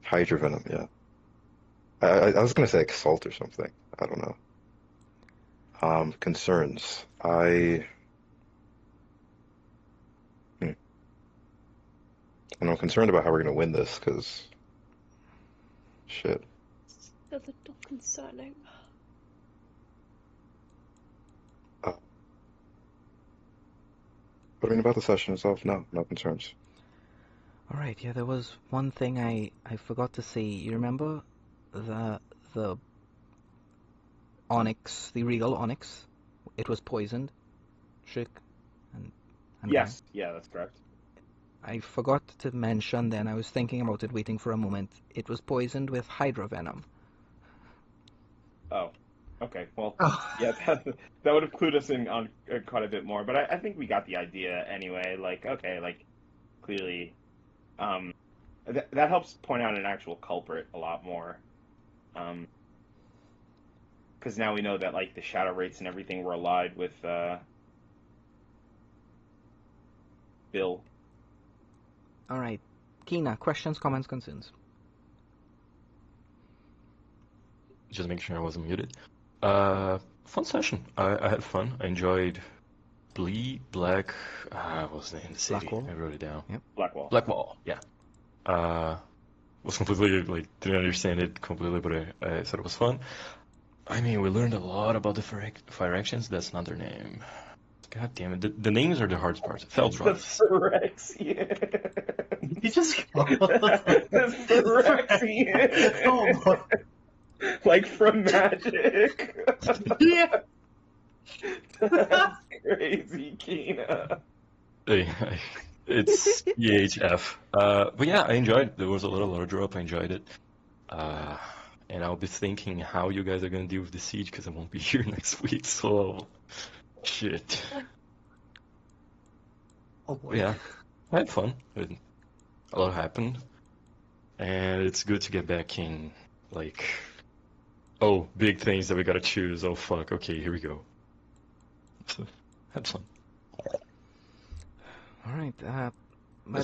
Hydra Venom, yeah. I was gonna say Exalt or something. I don't know. Concerns. And I'm concerned about how we're gonna win this, because shit. A little concerning. But I mean, about the session itself, no concerns. Alright, yeah, there was one thing I forgot to say. You remember the onyx, the regal onyx? It was poisoned. Shik and Yes. Yeah, that's correct. I forgot to mention then, I was thinking about it, waiting for a moment. It was poisoned with hydra venom. Oh. Okay. Well. Oh. Yeah, that would have clued us in on quite a bit more, but I think we got the idea anyway. Like, okay, like clearly, that helps point out an actual culprit a lot more, because now we know that like the shadow rates and everything were allied with Bill. Alright, Kina, questions, comments, concerns? Just making sure I wasn't muted. Fun session. I had fun. I enjoyed Black. What was the name of the city? Blackwall? I wrote it down. Yep. Blackwall. Blackwall. Yeah. was completely like didn't understand it completely, but I thought it was fun. I mean, we learned a lot about the fire actions. That's not their name. God damn it. The names are the hardest part. The Feldroths. Phyrexian. You just call The Phyrexian. Oh boy. Like from Magic. Yeah. That's crazy, Kina. It's EHF. But yeah, I enjoyed it. There was a lot of lore drop. I enjoyed it. And I'll be thinking how you guys are gonna deal with the siege because I won't be here next week. So, shit. Oh boy. Yeah, I had fun. A lot happened, and it's good to get back in. Like, oh, big things that we gotta choose. Oh fuck. Okay, here we go. So, had fun. All right. That's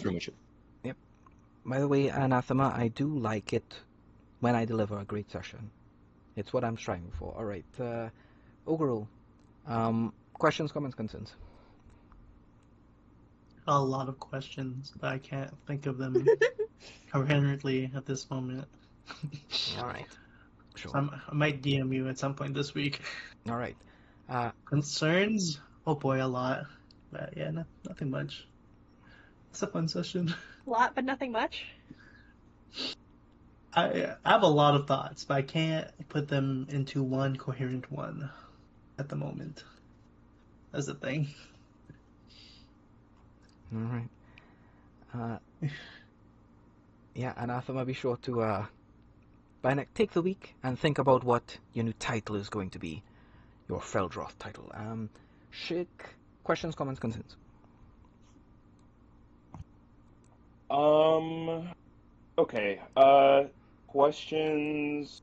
pretty much it. By the way, Anathema, I do like it when I deliver a great session. It's what I'm striving for. All right. Ogurul, questions, comments, concerns? A lot of questions, but I can't think of them coherently at this moment. All right. Sure. So I might DM you at some point this week. All right. Concerns? Oh boy, a lot. But yeah, nothing much. It's a fun session. A lot, but nothing much. I have a lot of thoughts, but I can't put them into one coherent one at the moment. That's the thing. All right. Yeah, Anathema, be sure to take the week and think about what your new title is going to be, your Feldroth title. Shik, questions, comments, concerns? Okay. Questions.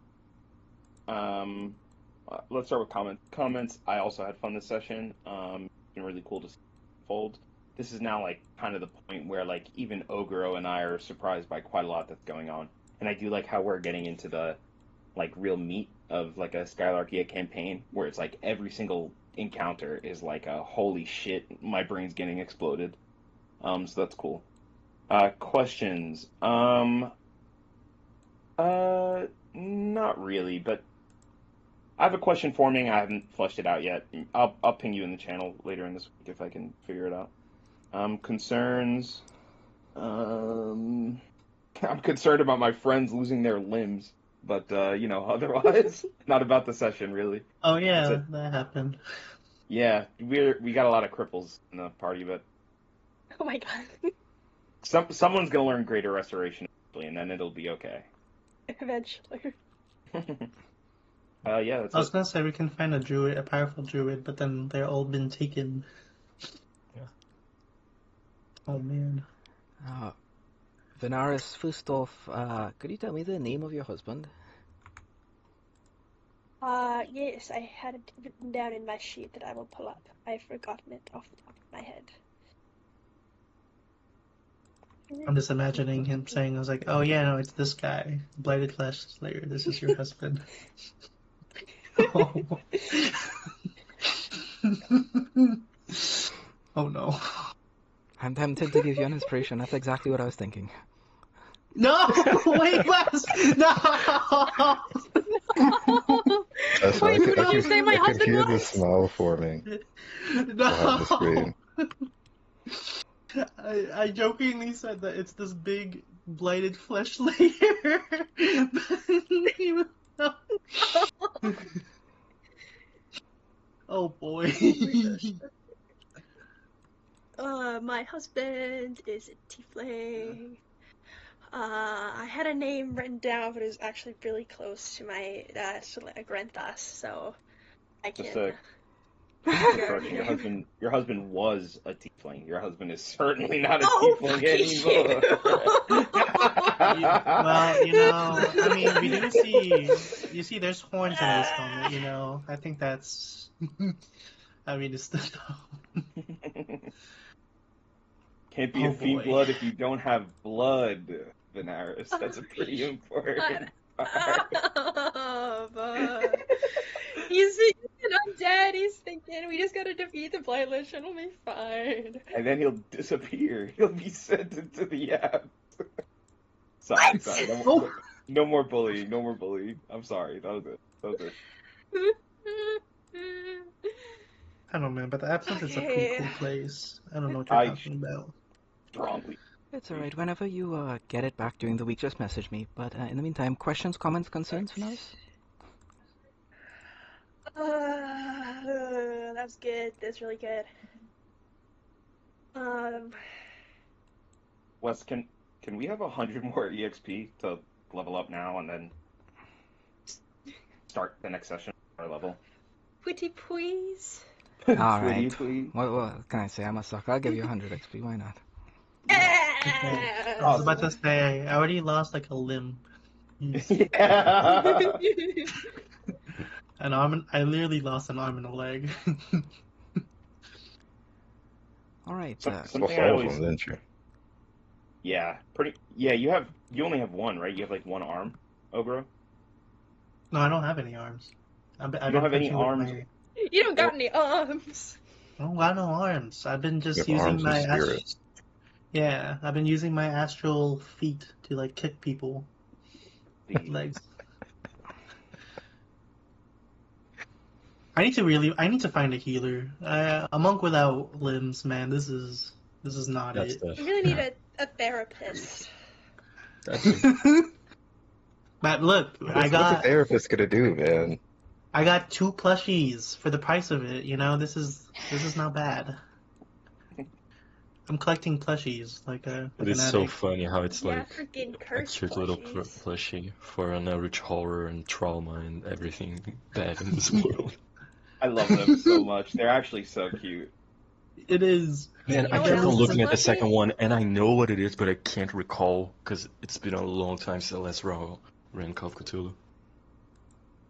Let's start with comments. Comments. I also had fun this session. It's been really cool to see it unfold. This is now like kind of the point where like even Oguro and I are surprised by quite a lot that's going on, and I do like how we're getting into the like real meat of like a Skylarkia campaign where it's like every single encounter is like a holy shit, my brain's getting exploded. So that's cool. Questions. Not really, but I have a question forming. I haven't fleshed it out yet. I'll ping you in the channel later in this week if I can figure it out. Concerns. I'm concerned about my friends losing their limbs, but otherwise, not about the session really. Oh yeah, That's it. that happened. Yeah, we got a lot of cripples in the party, but Oh my god. someone's gonna learn Greater Restoration eventually, and then it'll be okay. Eventually. Yeah, that's I was it. gonna say we can find a powerful druid, but then they're all been taken. Yeah. Oh man. Venaris, first off, could you tell me the name of your husband? Yes, I had it written down in my sheet that I will pull up. I've forgotten it off the top of my head. I'm just imagining him saying, I was like, oh yeah, no, it's this guy. Blighted Flesh Slayer, this is your husband. Oh. Oh no. I'm tempted to give you an inspiration. That's exactly what I was thinking. No! Wait, Wes! No! That's Wait, why who did you say my I could husband hear the was? smile forming behind the screen. I jokingly said that it's this big blighted flesh layer. Oh boy. My husband is a tiefling. I had a name written down, but it was actually really close to my Grenthas, so I Just can't. correction, your husband was a tiefling. Your husband is certainly not a Oh, tiefling Well, anymore. I mean, we do see, you see, there's horns in this helmet, I think that's, I mean, it's the, Can't be Oh, a fiend boy. blood if you don't have blood, Venaris. That's a pretty important part. He's undead. He's thinking we just gotta defeat the Blight Lich and it'll be fine. And then he'll disappear. He'll be sent into the abyss. Sorry. No, Oh. no more bullying. No more bullying. I'm sorry. That was it. I don't know, man, but the absinthe is a pretty Okay. cool place. I don't know what you're I talking about. strongly. It's alright. Whenever you get it back during the week, just message me. But in the meantime, questions, comments, concerns from us? That's good. That's really good. Um, Wes, can we have 100 more EXP to level up now and then start the next session at our level? pretty please. Pretty Alright. please. What can I say? I'm a sucker. I'll give you 100 XP. Why not? Okay. I was about to say, I already lost like a limb. Yeah. An arm, I literally lost an arm and a leg. Alright. Something Lost I all of always. them, didn't you? Yeah. Yeah. You only have one, right? You have like one arm, Ogro. No, I don't have any arms. I've You been don't have any punching with arms. my. You don't got Or- any arms. I don't got no arms. I've been You just have using arms and my spirits. Yeah, I've been using my astral feet to like kick people with The- legs. I need to find a healer. A monk without limbs, man. This is not That's it. the. You really need a therapist. That's the. But look, What's a therapist gonna do, man? I got 2 plushies for the price of it. You know, this is not bad. I'm collecting plushies like It an is so addict. funny how it's Yeah, like freaking a curse cute little plushies. plushie for an average horror and trauma and everything bad in this world. I love them so much. They're actually so cute. It is. Man, You I know what kept on else is looking a at the plushie? second one, and I know what it is, but I can't recall because it's been a long time since I last ran Call of Cthulhu.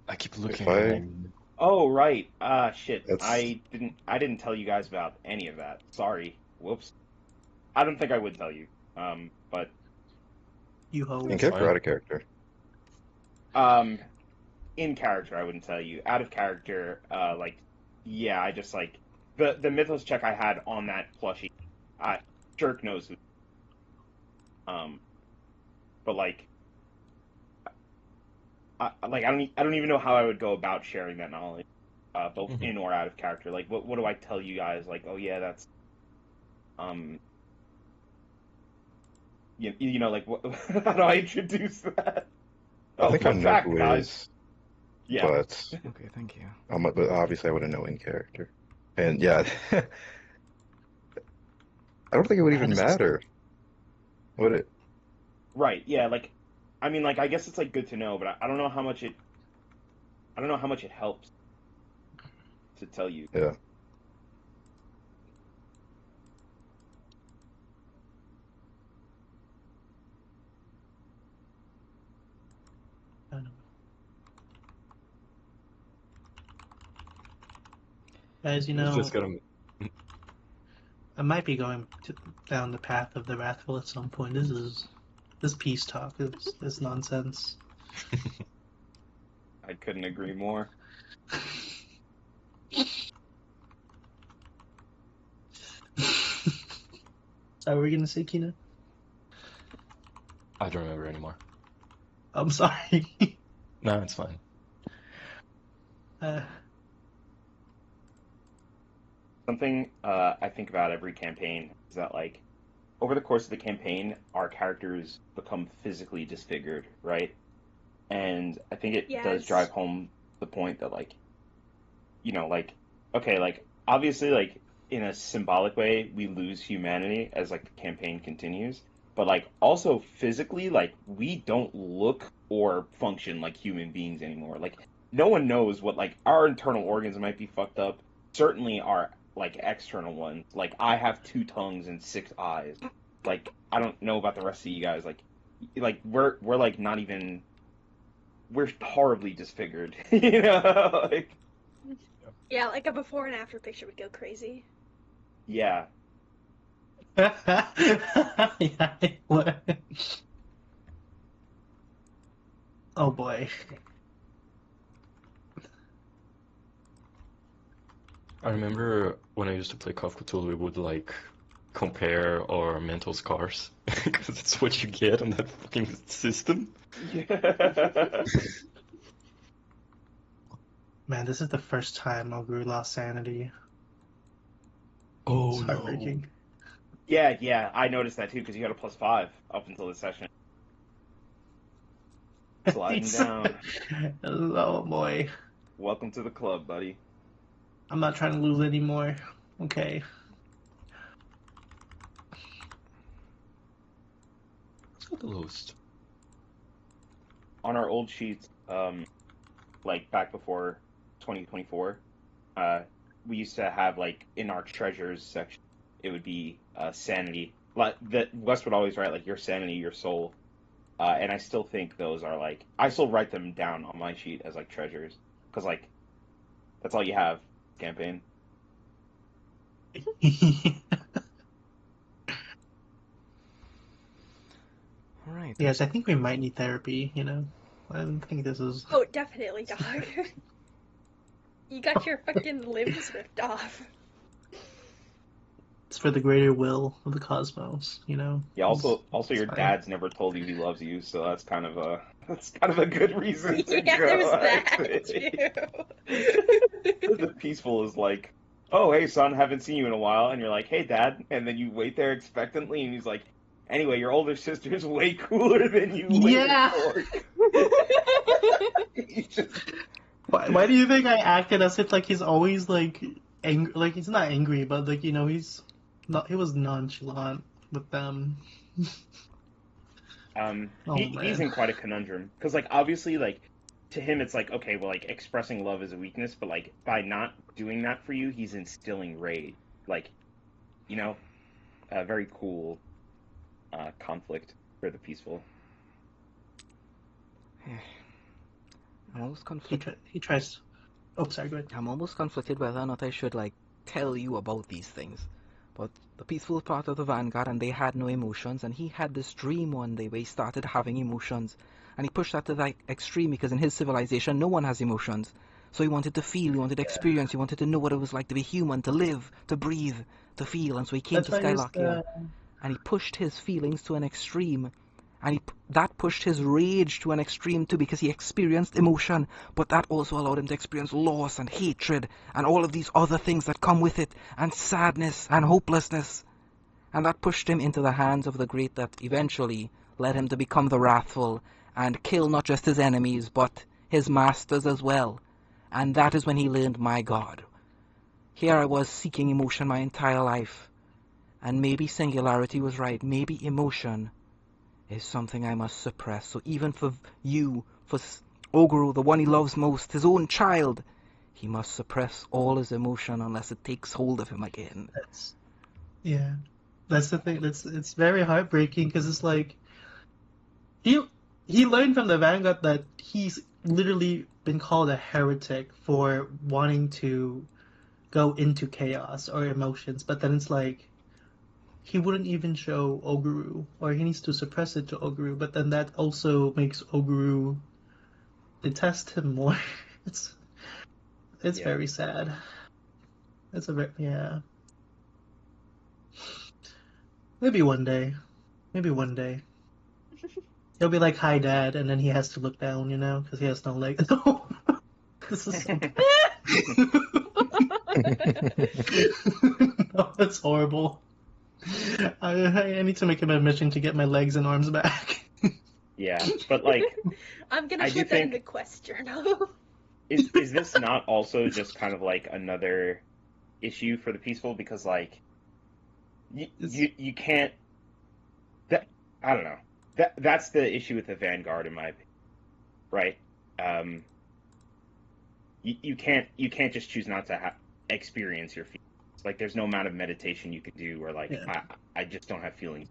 I keep looking If at I- it. And Oh right. Shit. That's- I didn't tell you guys about any of that. Sorry. Whoops. I don't think I would tell you. But You ho. In character, fine. out of character. in character I wouldn't tell you. Out of character, yeah, I just like the mythos check I had on that plushie. Jerk knows who. But like, I don't even know how I would go about sharing that knowledge, both Mhm. in or out of character. Like, what do I tell you guys? Like, oh yeah, that's you know, like, what, how do I introduce that? I think I fun know fact, who it guys. is, Yeah. but Okay, thank you. but obviously I wouldn't know in character. And yeah, I don't think it would even matter. Would it? Right. Yeah. Like, I mean, like, I guess it's like good to know, but I don't know how much it. I don't know how much it helps to tell you. Yeah. I don't know. Guys, you It's know, just gotta. I might be going down the path of the wrathful at some point. This peace talk is nonsense. I couldn't agree more. Are we gonna say, Kina? I don't remember anymore. I'm sorry. No, it's fine. Something I think about every campaign is that, like, over the course of the campaign, our characters become physically disfigured, right? And I think it does Yes. drive home the point that, like, you know, like, okay, like, obviously, like, in a symbolic way, we lose humanity as, like, the campaign continues. But, like, also physically, like, we don't look or function like human beings anymore. Like, no one knows what, like, our internal organs might be fucked up. Certainly our, like, external ones. Like, I have 2 tongues and 6 eyes. Like, I don't know about the rest of you guys. Like we're like, not even... We're horribly disfigured, you know? Like, Yeah, like a before and after picture would go crazy. yeah. Yeah, it would. Oh boy. I remember when I used to play Call of Cthulhu, we would like compare our mental scars because it's what you get on that fucking system. Yeah. Man, this is the first time Ogre lost sanity. Oh It's no. heartbreaking. Yeah, I noticed that too because you got a +5 up until this session. Sliding down. Oh boy. Welcome to the club, buddy. I'm not trying to lose anymore. Okay. Let's go to Lost. On our old sheets, like back before 2024, we used to have like in our treasures section, it would be sanity. Like that Wes would always write like your sanity, your soul, and I still think those are like I still write them down on my sheet as like treasures because like that's all you have campaign. All right. Yes, I think we might need therapy, you know? I don't think this is... Oh, definitely, dog. You got your fucking limbs ripped off. It's for the greater will of the cosmos, you know? Yeah. Also, It's your fine. dad's never told you he loves you, so that's kind of a good reason to Yeah, go. there's I that think. too. The peaceful is like, oh, hey, son, haven't seen you in a while. And you're like, hey, dad. And then you wait there expectantly, and he's like, anyway, your older sister's way cooler than you waited Yeah. for. You just- Why do you think I acted as if, like, he's always, like, angry? Like, he's not angry, but, like, you know, he was nonchalant with them. Oh, he's man. in quite a conundrum. Because, like, obviously, like, to him, it's like, okay, well, like, expressing love is a weakness, but, like, by not doing that for you, he's instilling rage. Like, you know, a very cool conflict for the peaceful. I'm almost conflicted. He tries... Oh, sorry, go ahead. I'm almost conflicted whether or not I should like tell you about these things. But the peaceful part of the Vanguard, and they had no emotions, and he had this dream one day where he started having emotions, and he pushed that to the extreme because in his civilization no one has emotions. So he wanted to feel, he wanted to experience, he wanted to know what it was like to be human, to live, to breathe, to feel, and so he came That's to why he's Skylarkia, and he pushed his feelings to an extreme. And that pushed his rage to an extreme too because he experienced emotion, but that also allowed him to experience loss and hatred and all of these other things that come with it, and sadness and hopelessness. And that pushed him into the hands of the great that eventually led him to become the wrathful and kill not just his enemies but his masters as well. And that is when he learned my God. Here I was seeking emotion my entire life, and maybe Singularity was right, maybe emotion is something I must suppress. So even for you, for Oguru, the one he loves most, his own child, he must suppress all his emotion unless it takes hold of him again. That's the thing. It's very heartbreaking because it's like he learned from the Vanguard that he's literally been called a heretic for wanting to go into chaos or emotions, but then it's like he wouldn't even show Oguru, or he needs to suppress it to Oguru, but then that also makes Oguru detest him more. It's very sad. It's a very, yeah. Maybe one day. He'll be like, hi, Dad, and then he has to look down, you know, because he has no legs. No. This is so No, that's horrible. I need to make an admission to get my legs and arms back. Yeah, but like, I'm gonna I do put that in think- the quest journal. is this not also just kind of like another issue for the peaceful because like you can't that I don't know that's the issue with the Vanguard in my opinion, right? You can't just choose not to experience your feelings. Like there's no amount of meditation you can do or like Yeah. I just don't have feelings.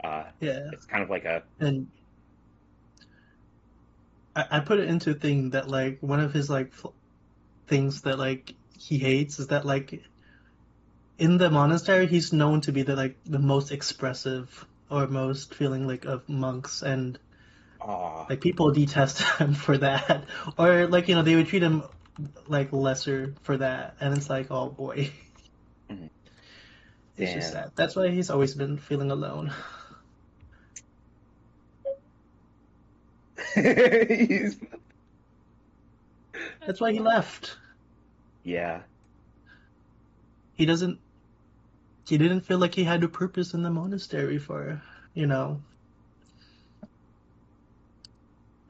Yeah, It's kind of like a and I put it into a thing that like one of his like things that like he hates is that like in the monastery he's known to be the most expressive or most feeling like of monks, and like people detest him for that, or like, you know, they would treat him like lesser for that, and it's like, oh boy. Mhm. It's just Damn. sad. That's why he's always been feeling alone. He's- That's why he left. yeah. He doesn't. He didn't feel like he had a purpose in the monastery for, you know.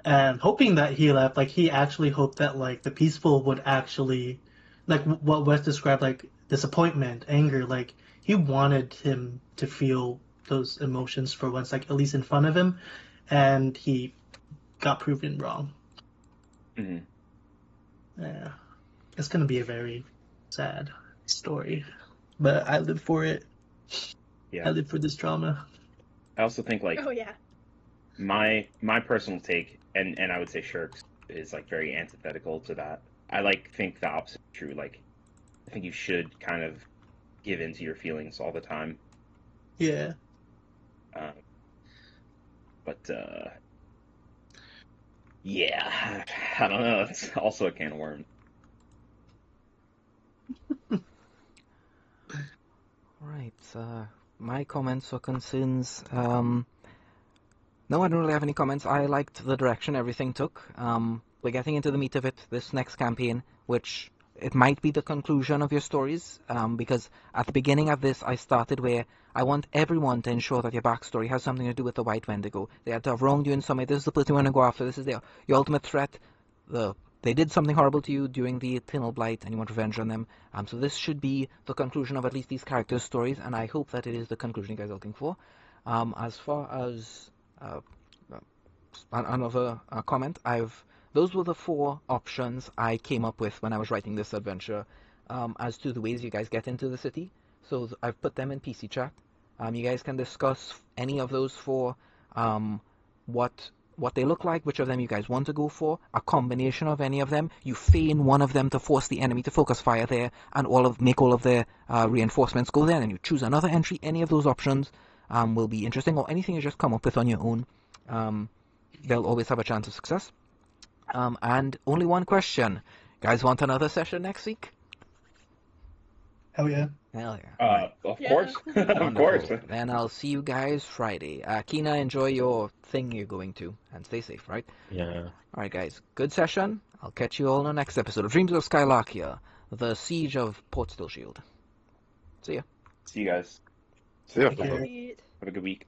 And hoping that he left, like he actually hoped that like the peaceful would actually, like what Wes described, like disappointment, anger. Like he wanted him to feel those emotions for once, like at least in front of him, and he got proven wrong. Hmm. Yeah, it's gonna be a very sad story, but I live for it. Yeah. I live for this drama. I also think like Oh yeah. my personal take, and I would say Shirk's is like very antithetical to that. I like think the opposite is true. Like I think you should kind of give in to your feelings all the time. Yeah. Um, but yeah, I don't know. It's also a can of worms. Right. My comments or concerns. No, I don't really have any comments. I liked the direction everything took. We're getting into the meat of it this next campaign, which it might be the conclusion of your stories, because at the beginning of this, I started where I want everyone to ensure that your backstory has something to do with the White Wendigo. They had to have wronged you in some way. This is the person you want to go after. This is your ultimate threat. They did something horrible to you during the Eternal Blight, and you want revenge on them. So this should be the conclusion of at least these characters' stories, and I hope that it is the conclusion you guys are looking for. As far as another comment, those were the 4 options I came up with when I was writing this adventure, as to the ways you guys get into the city. So I've put them in PC chat. You guys can discuss any of those 4, what they look like, which of them you guys want to go for, a combination of any of them. You feign one of them to force the enemy to focus fire there, and make all of their reinforcements go there, and you choose another entry. Any of those options will be interesting, or anything you just come up with on your own. They'll always have a chance of success. And only one question. Guys want another session next week? Hell yeah. Hell yeah. Of Yeah. course, of course. Wonderful. Then I'll see you guys Friday. Kina, enjoy your thing you're going to, and stay safe, right? Yeah. Alright guys, good session. I'll catch you all in the next episode of Dreams of Skylarkia, the Siege of Port Still Shield. See ya. See you guys. See ya. Take care. Sweet. Have a good week.